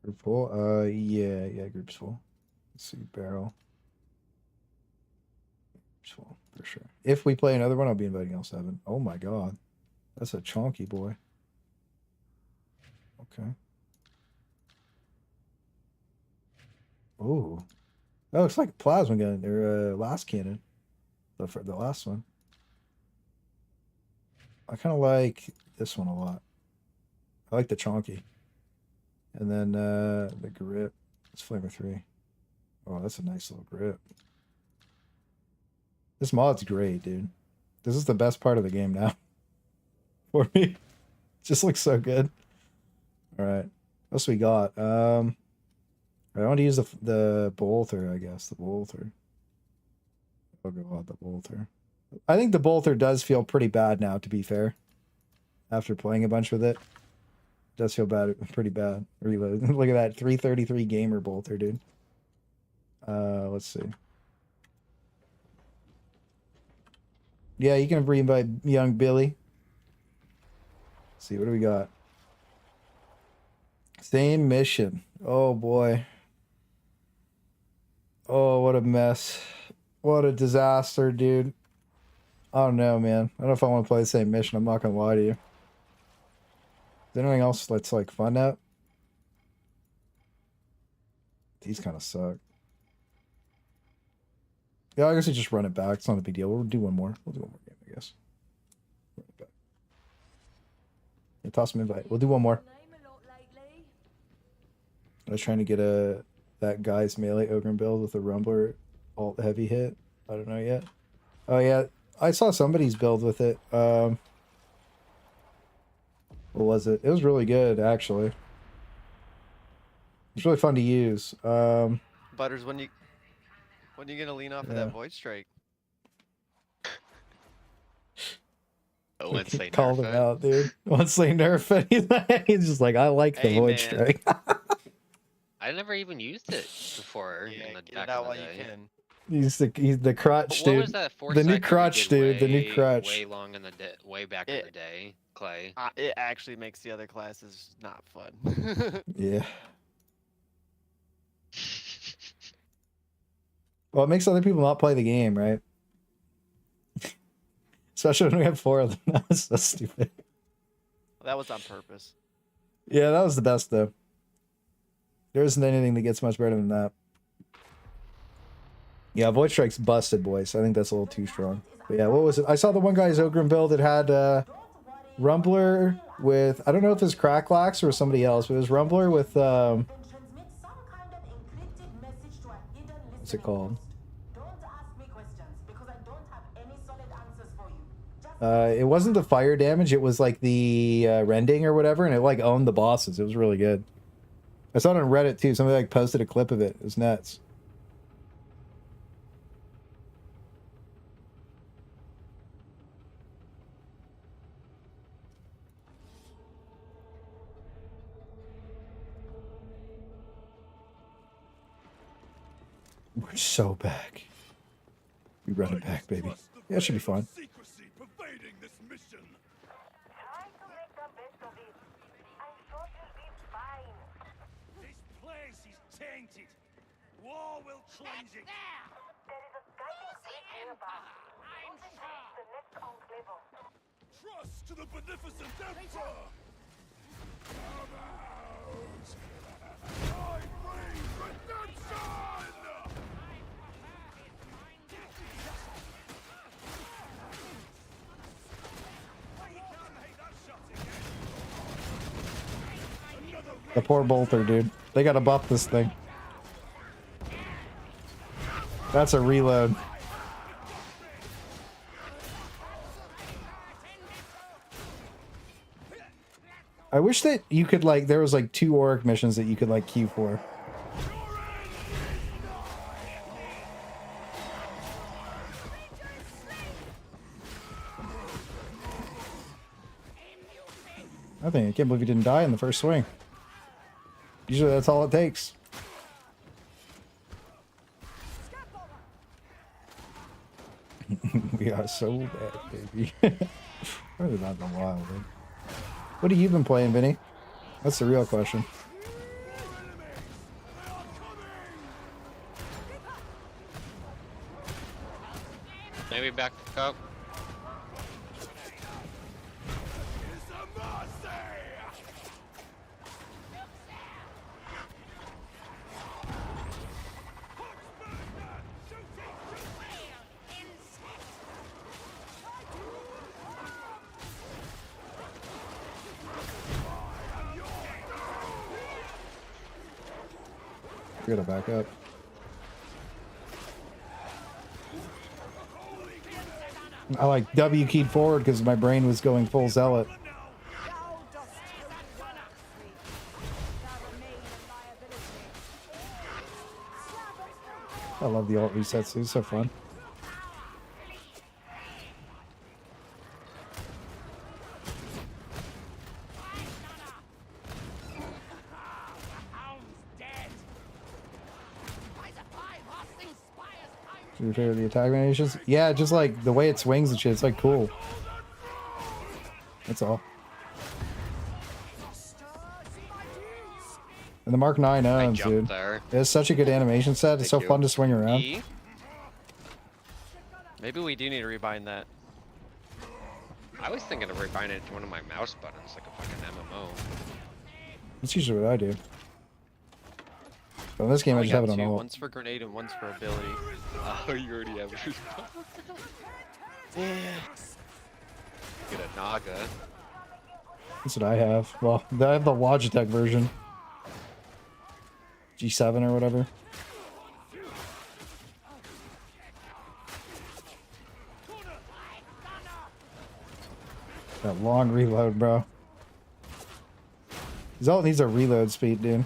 Group full? Yeah, group's full. Let's see, barrel. Group's full, for sure. If we play another one, I'll be inviting L7. Oh my god. That's a chonky boy. Okay. Oh. That looks like a plasma gun, or last cannon. The last one. I kind of like this one a lot. I like the chonky. And then the grip. It's flavor 3. Oh, that's a nice little grip. This mod's great, dude. This is the best part of the game now. For me. It just looks so good. Alright. What else we got? I want to use the bolter, I guess. The bolter. Oh god, the bolter. I think the bolter does feel pretty bad now, to be fair. After playing a bunch with it. Does feel bad, pretty bad. Reload. Look at that 333 gamer bolter, dude. Let's see. Yeah, you can re-invite young Billy. Let's see, what do we got? Same mission. Oh boy. Oh, what a mess. What a disaster, dude. I don't know, man. I don't know if I want to play the same mission. I'm not gonna lie to you. Is there anything else that's like fun out? These kind of suck. Yeah, I guess we just run it back. It's not a big deal. We'll do one more. We'll do one more game, I guess. Run it back. Yeah, toss some invite. We'll do one more. I was trying to get that guy's melee Ogre build with a rumbler alt heavy hit. I don't know yet. Oh yeah, I saw somebody's build with it. What was it? It was really good, actually. It's really fun to use.
Butters, when you gonna lean off of that void strike?
Once they
called
nerf
him
it.
out, dude. Once they nerf it, he's just like, I like the
Hey,
void
man.
strike.
I never even used it before.
Yeah,
in the,
get
back
it out
in
while
the
you
day.
can.
he's the crutch,
What
dude.
was that
The new
foresight that we
crutch,
did
dude. The new
way-
crutch.
Way long in the way back in the day, Clay.
It actually makes the other classes not fun.
Yeah. Well, it makes other people not play the game, right? Especially when we have 4 of them. That was so stupid.
That was on purpose.
Yeah, that was the best, though. There isn't anything that gets much better than that. Yeah, Void Strike's busted, boys. I think that's a little too strong. But yeah, what was it? I saw the one guy's Ogrim build that had Rumbler with, I don't know if it's Cracklax or somebody else, but it was Rumbler with what's it called? It wasn't the fire damage, it was like the rending or whatever, and it like owned the bosses. It was really good. I saw it on Reddit too. Somebody like posted a clip of it. It was nuts. We're so back. We run it back, baby. Yeah, it should be fun.
Secrecy pervading this mission.
Try to make the best of it. I'm sure you'll be fine.
This place is tainted. War will cleanse it.
There is a guiding bridge nearby.
I'm
Use it to
sure.
reach the next enclave.
Trust to the beneficent Emperor. Come out. I bring redemption.
The poor bolter, dude. They gotta buff this thing. That's a reload. I wish that you could like, there was like 2 Auric missions that you could like queue for. I can't believe he didn't die in the first swing. Usually that's all it takes. We are so bad, baby. Probably not in a while, dude. What have you been playing, Vinny? That's the real question.
Maybe back up.
We gotta back up. I like W keyed forward because my brain was going full zealot. I love the alt resets, it's so fun. Your favorite the attack animations? Yeah, just like the way it swings and shit, it's like cool. That's all. And the Mark 9 owns, dude.
There.
It's such a good animation set. It's so
Thank you.
fun to swing around.
E? Maybe we do need to rebind that.
I was thinking of rebinding it to one of my mouse buttons, like a fucking MMO.
That's usually what I do. But in this game, I
We
just have
got
it on
two,
all.
one's for grenade and one's for ability.
Oh, you already have yours. Get a Naga.
That's what I have. Well, I have the Logitech version. G7 or whatever. That long reload, bro. Zealot needs a reload speed, dude.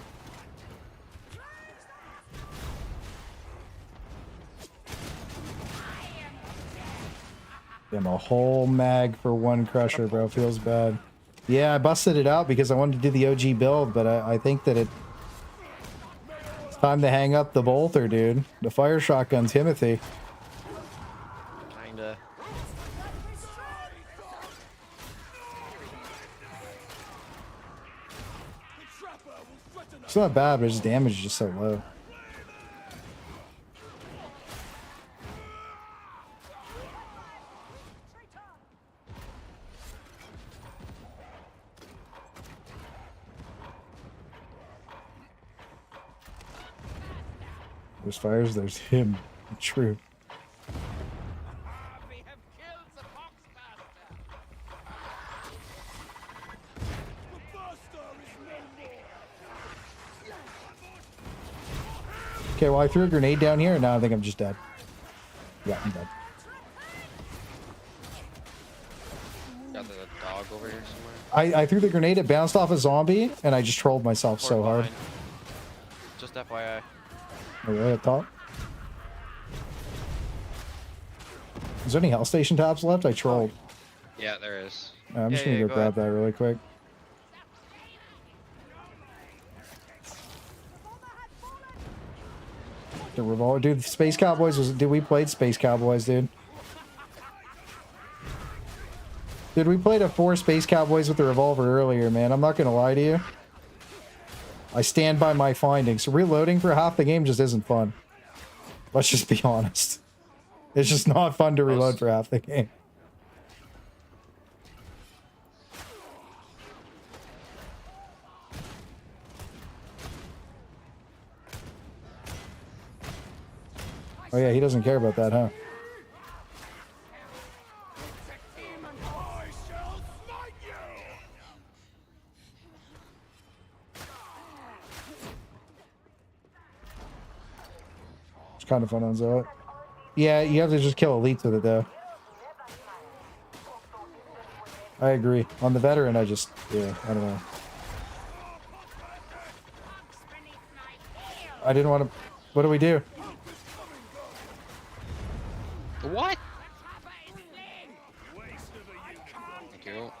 Damn, a whole mag for 1 crusher, bro. Feels bad. Yeah, I busted it out because I wanted to do the OG build, but I think that it's time to hang up the bolter, dude. The fire shotgun, Timothy.
Kinda.
It's not bad, but his damage is just so low. There's fires, there's him. True.
We have
Okay, well, I threw a grenade down here, and now I think I'm just dead. Yeah, I'm dead.
Got the dog over here somewhere.
I threw the grenade, it bounced off a zombie, and I just trolled myself so hard.
Behind. Just FYI.
Oh, really? Up top? Is there any health station tabs left? I trolled.
Yeah, there is.
I'm just
Yeah,
gonna
yeah,
go
go
grab
ahead.
that really quick. The revolver, dude. Space Cowboys was. Dude, we played Space Cowboys, dude. Dude, we played a 4 Space Cowboys with the revolver earlier, man. I'm not gonna lie to you. I stand by my findings. Reloading for half the game just isn't fun. Let's just be honest. It's just not fun to reload for half the game. Oh yeah, he doesn't care about that, huh? It's kind of fun on Zealot. Yeah, you have to just kill elites with it, though. I agree. On the veteran, I just... Yeah, I don't know. I didn't want to... What do we do?
What? Thank you.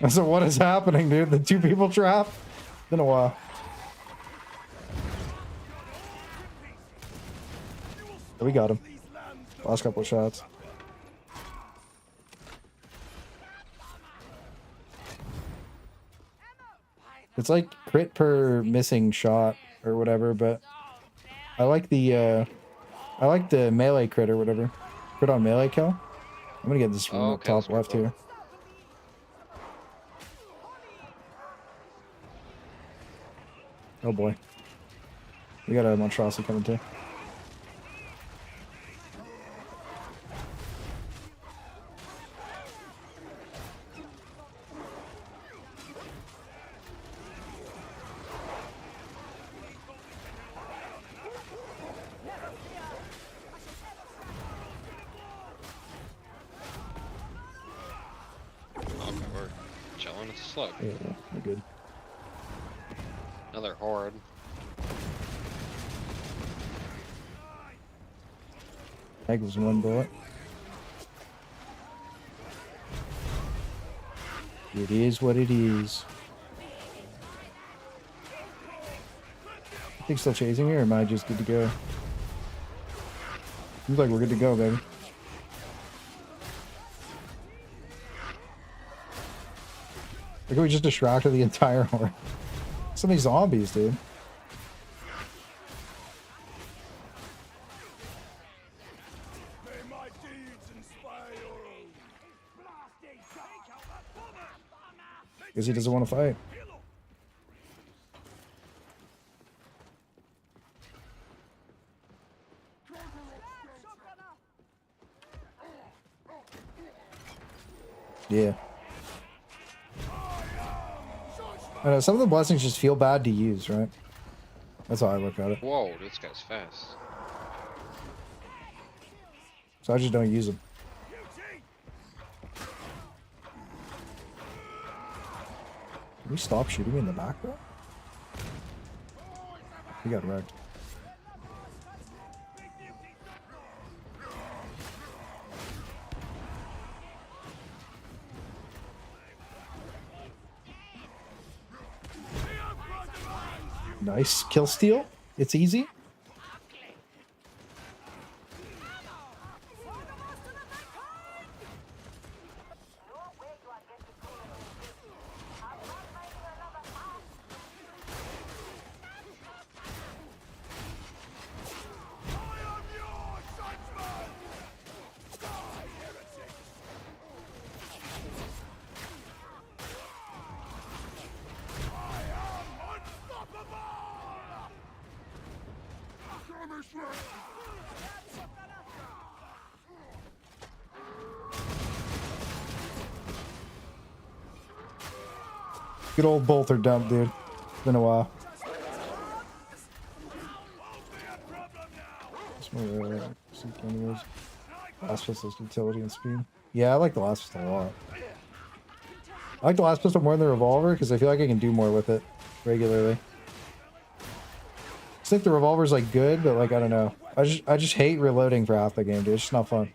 So what is happening, dude? The 2 people trap? Been a while. We got him. Last couple of shots. It's like crit per missing shot or whatever, but I like the melee crit or whatever. Crit on melee kill. I'm gonna get this from the top left here. Oh boy. We got a monstrosity coming too.
Okay, we're chilling. It's a slug.
Yeah, we're good.
Another horde.
Egg was 1 bullet. It is what it is. I think still chasing me, or am I just good to go? Seems like we're good to go, baby. Look, we just distracted the entire horde. So many zombies, dude.
May my deeds inspire your own. Blasting, take out that bomber!
Because he doesn't want to fight. Yeah. I know, some of the blessings just feel bad to use, right? That's how I look at it.
Whoa, this guy's fast.
So I just don't use them. Can we stop shooting me in the back, bro? He got wrecked. Nice kill steal. It's easy. Good old bolt or dump, dude. It's been a while. Last pistol's utility and speed. Yeah, I like the last pistol a lot. I like the last pistol more than the revolver because I feel like I can do more with it regularly. I think the revolver's like good, but like I don't know. I just hate reloading for half the game, dude. It's just not fun.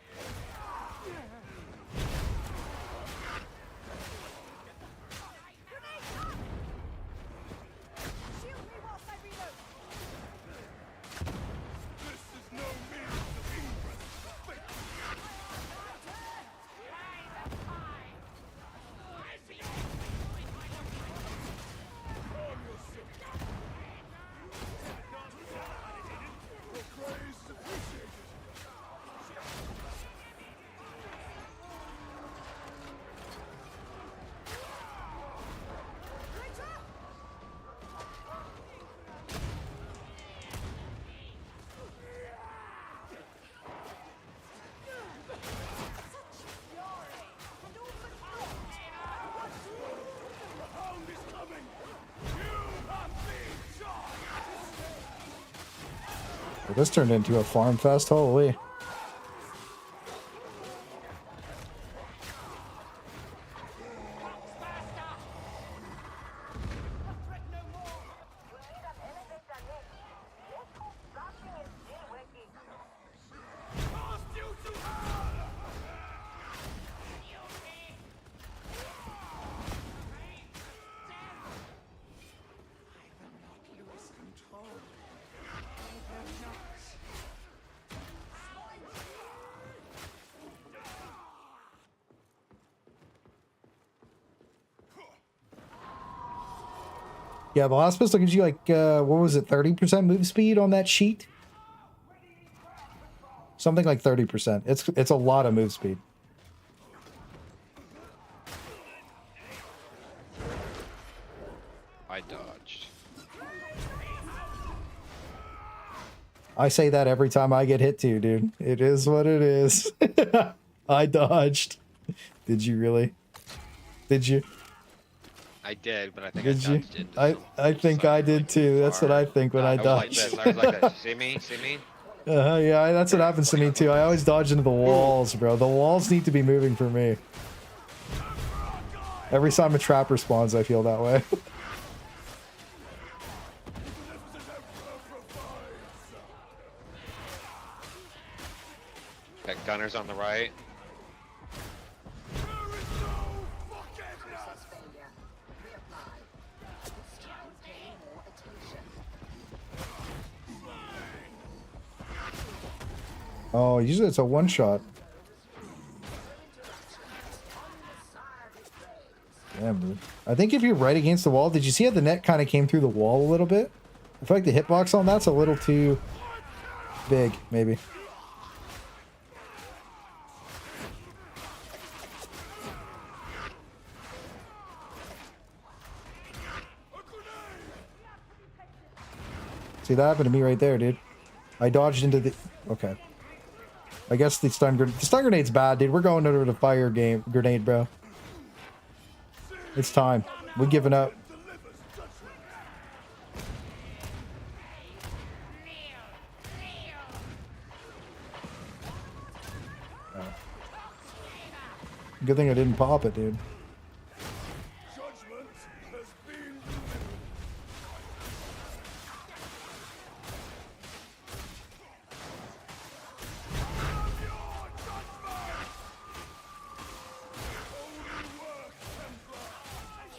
This turned into a farm fest, holy. Yeah, the last pistol gives you like, what was it, 30% move speed on that sheet? Something like 30%. It's a lot of move speed.
I dodged.
I say that every time I get hit too, dude. It is what it is. I dodged. Did you really? Did you?
I did, but I think
Did
I
you?
dodged into
I think I did too. That's what I think when I
I was like
dodge.
this. I was like this. See me? See me?
Yeah, that's what happens to me too. I always dodge into the walls, bro. The walls need to be moving for me. Every time a trap respawns, I feel that way.
Got gunners on the right.
Oh, usually it's a one shot. Damn, dude. I think if you're right against the wall, did you see how the net kind of came through the wall a little bit? I feel like the hitbox on that's a little too big, maybe. See, that happened to me right there, dude. I dodged into the... Okay. I guess the stun grenade's bad, dude. We're going over the fire game grenade, bro. It's time. We're giving up. Oh. Good thing I didn't pop it, dude.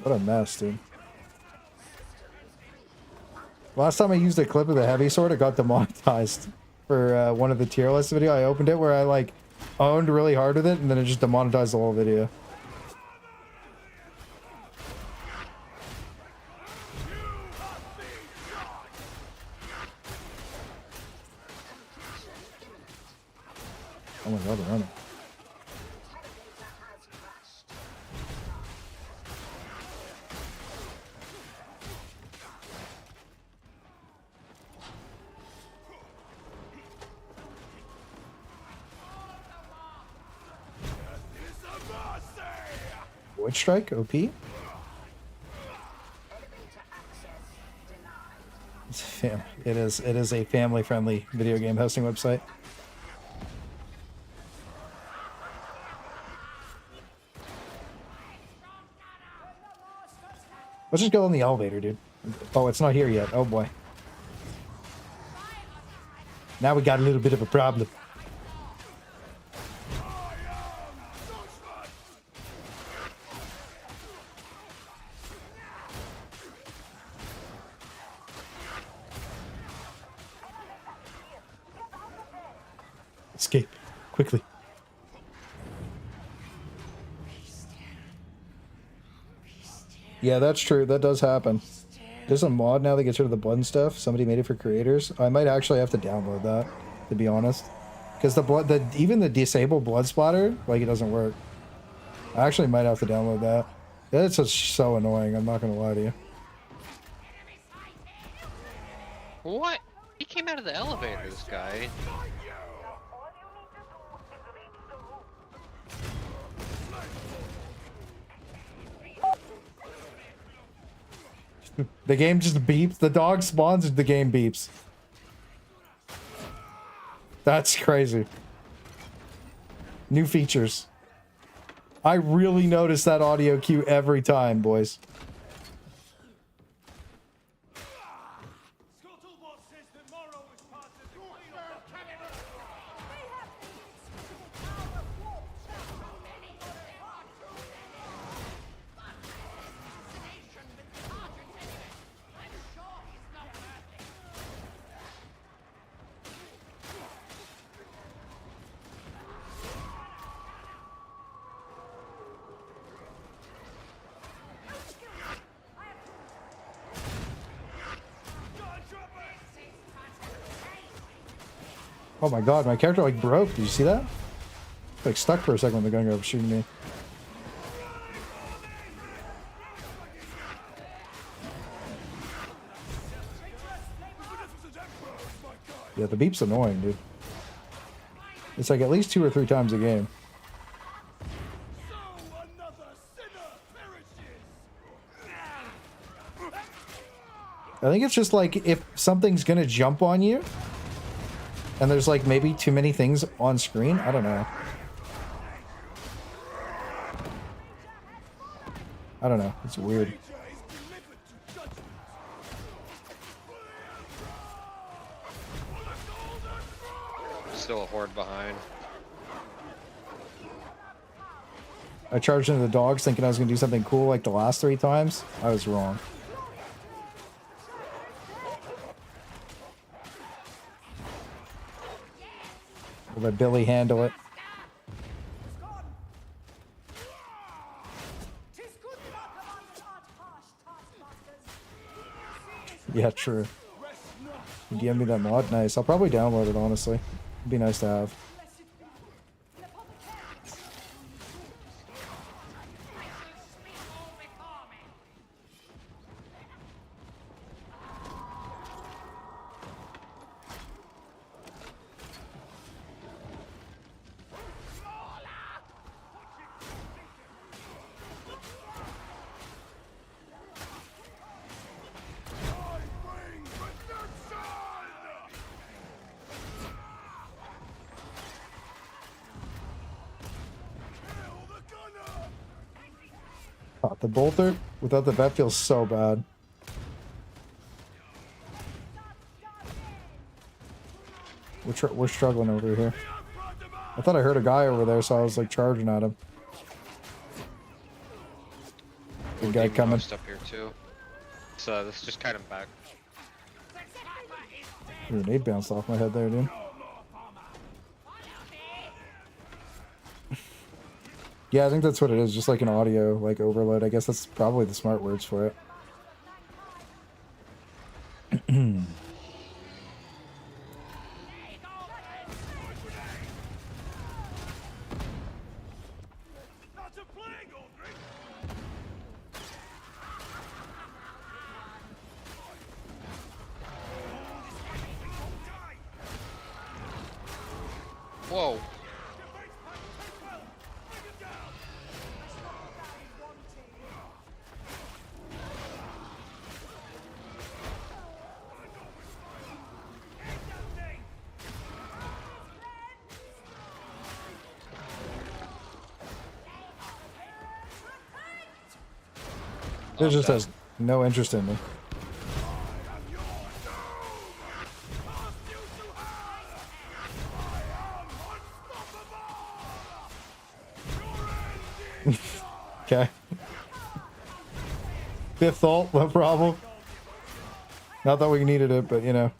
What a mess, dude. Last time I used a clip of the heavy sword, it got demonetized for one of the tier list video. I opened it where I like owned really hard with it, and then it just demonetized the whole video. Oh my god, they're running. Void Strike, OP. It is a family-friendly video game hosting website. Let's just go in the elevator, dude. Oh, it's not here yet. Oh boy. Now we got a little bit of a problem. Escape quickly. Yeah, that's true. That does happen. There's a mod now that gets rid of the blood and stuff. Somebody made it for creators. I might actually have to download that, to be honest, because even the disabled blood splatter, like, it doesn't work. I actually might have to download that. It's just so annoying. I'm not gonna lie to you.
What? He came out of the elevator, this guy.
The game just beeps. The dog spawns and the game beeps. That's crazy. New features. I really notice that audio cue every time, boys. Oh my god, my character like broke. Did you see that? Like stuck for a second when the gun got up shooting me. Yeah, the beep's annoying, dude. It's like at least 2 or 3 times a game. I think it's just like if something's gonna jump on you and there's like maybe too many things on screen. I don't know. I don't know. It's weird.
Still a horde behind.
I charged into the dogs thinking I was gonna do something cool like the last 3 times. I was wrong. Will let Billy handle it. Yeah, true. You DM me that mod? Nice. I'll probably download it, honestly. It'd be nice to have. The bolter without the vet feels so bad. We're struggling over here. I thought I heard a guy over there, so I was like charging at him. Good guy coming.
Up here too. So let's just kite him back.
Grenade bounced off my head there, dude. Yeah, I think that's what it is, just like an audio, like, overload. I guess that's probably the smart words for it.
Whoa.
It just has no interest in me. Okay. Fifth ult, no problem. Not that we needed it, but you know.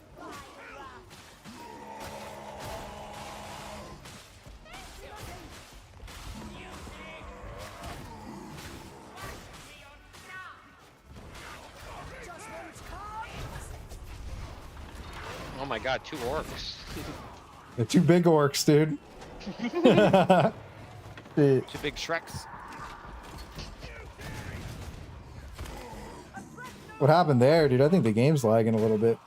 Oh my god, 2 orcs.
The 2 big orcs, dude.
Two big Shreks.
What happened there, dude? I think the game's lagging a little bit.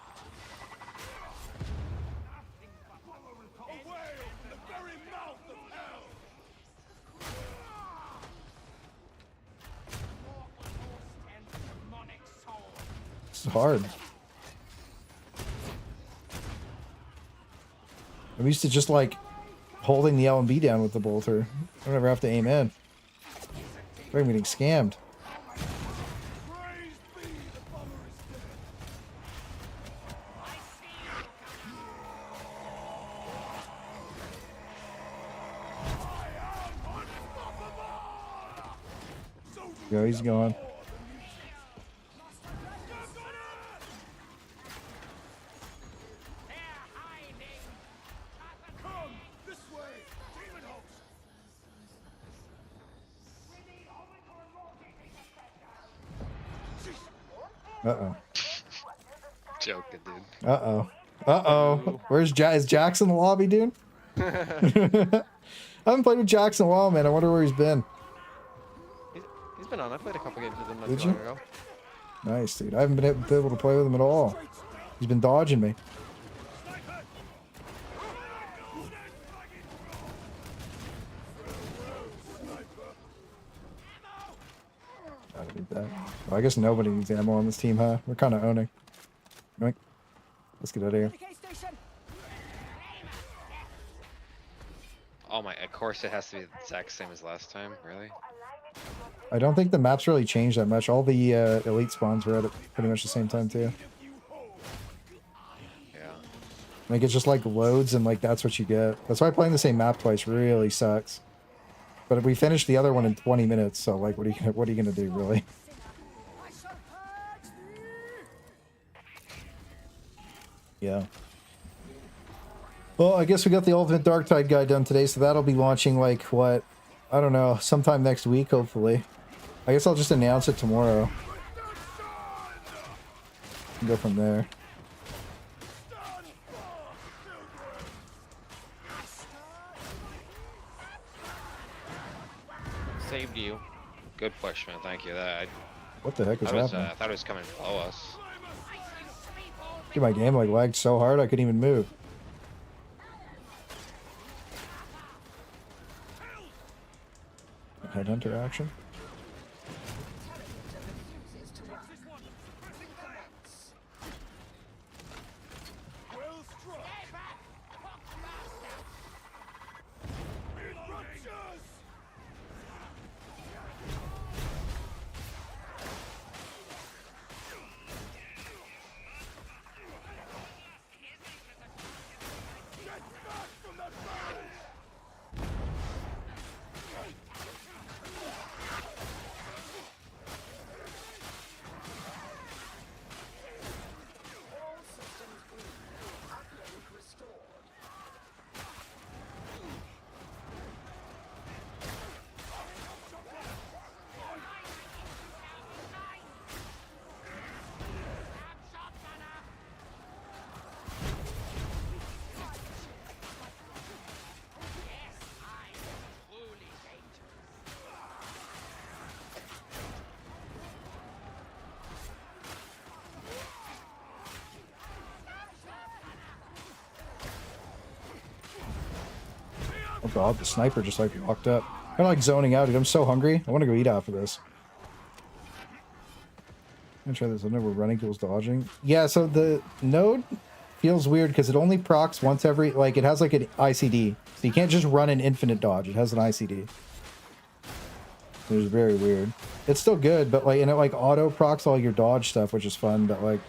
It's hard. I'm used to just like holding the L and B down with the bolter. I don't ever have to aim in. I'm getting scammed. Go, he's gone. Uh-oh.
Joking, dude.
Uh-oh. Uh-oh. Where's is Jackson in the lobby, dude? I haven't played with Jackson in a while, man. I wonder where he's been.
He's been on. I played a couple games with him not
Did
too
you?
long ago.
Nice, dude. I haven't been able to play with him at all. He's been dodging me. I don't need that. Well, I guess nobody needs ammo on this team, huh? We're kind of owning. Right? Let's get out of here.
Oh my, of course it has to be the exact same as last time, really?
I don't think the map's really changed that much. All the elite spawns were at pretty much the same time, too.
Yeah.
Like, it's just like loads and like that's what you get. That's why playing the same map twice really sucks. But if we finish the other one in 20 minutes, so like what are you gonna do, really? Yeah. Well, I guess we got the Ultimate Darktide guide done today, so that'll be launching like what? I don't know, sometime next week, hopefully. I guess I'll just announce it tomorrow. And go from there.
Saved you.
Good push, man. Thank you. That
What the heck was happening?
I thought it was coming below us.
Dude, my game like lagged so hard I couldn't even move. Headhunter action. Oh god, the sniper just like walked up. I'm like zoning out, dude. I'm so hungry. I want to go eat after this. I'm gonna try this. I know we're running tools dodging. Yeah, so the node feels weird because it only procs once every, like it has like an ICD. So you can't just run an infinite dodge. It has an ICD. It was very weird. It's still good, but like, and it like auto procs all your dodge stuff, which is fun. But like,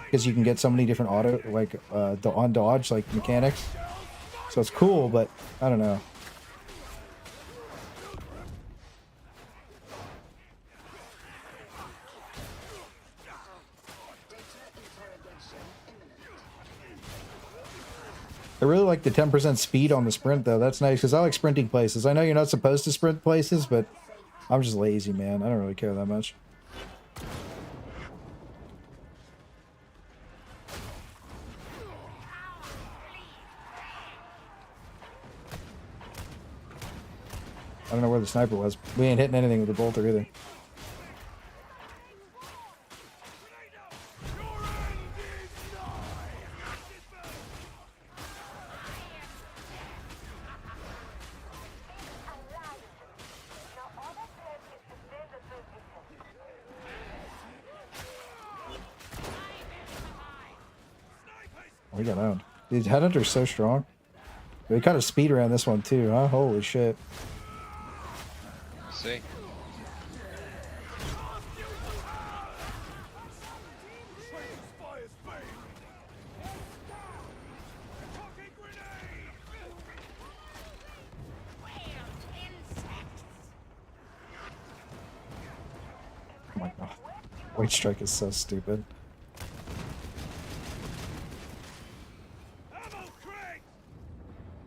because you can get so many different auto like on dodge like mechanics, so it's cool. But I don't know. I really like the 10% speed on the sprint, though. That's nice, because I like sprinting places. I know you're not supposed to sprint places, but I'm just lazy, man. I don't really care that much. I don't know where the sniper was. We ain't hitting anything with the bolter either. We got owned. Dude, Headhunter's so strong. We kind of speed around this one too, huh? Holy shit.
See.
Oh my god. White Strike is so stupid.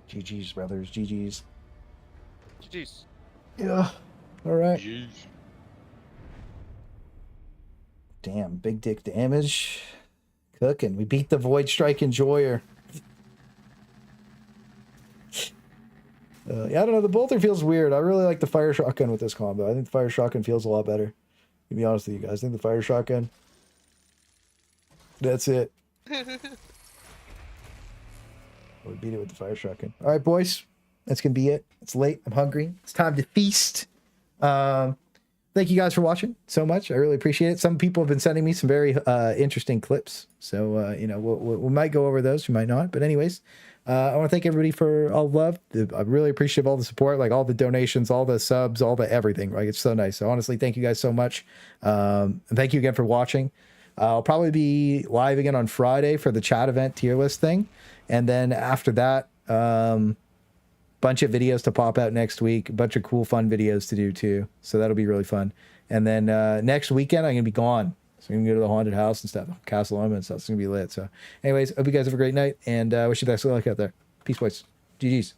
GG's, brothers. GG's.
GG's.
Yeah. Alright.
Jeez.
Damn, big dick damage. Cooking. We beat the Void Strike Enjoyer. Yeah, I don't know. The bolter feels weird. I really like the fire shotgun with this combo. I think the fire shotgun feels a lot better. To be honest with you guys, I think the fire shotgun. That's it. We beat it with the fire shotgun. All right, boys. That's going to be it. It's late. I'm hungry. It's time to feast. Thank you guys for watching so much. I really appreciate it. Some people have been sending me some very interesting clips. So, you know, we might go over those. We might not. But anyways, I want to thank everybody for all the love. I really appreciate all the support, like all the donations, all the subs, all the everything. Like, it's so nice. So honestly, thank you guys so much. And thank you again for watching. I'll probably be live again on Friday for the chat event tier list thing. And then after that, bunch of videos to pop out next week, a bunch of cool, fun videos to do too. So that'll be really fun. And then next weekend, I'm going to be gone. So I'm going to go to the haunted house and stuff, Castle Loma and stuff. It's going to be lit. So anyways, hope you guys have a great night and wish you the best of luck out there. Peace, boys. GG's.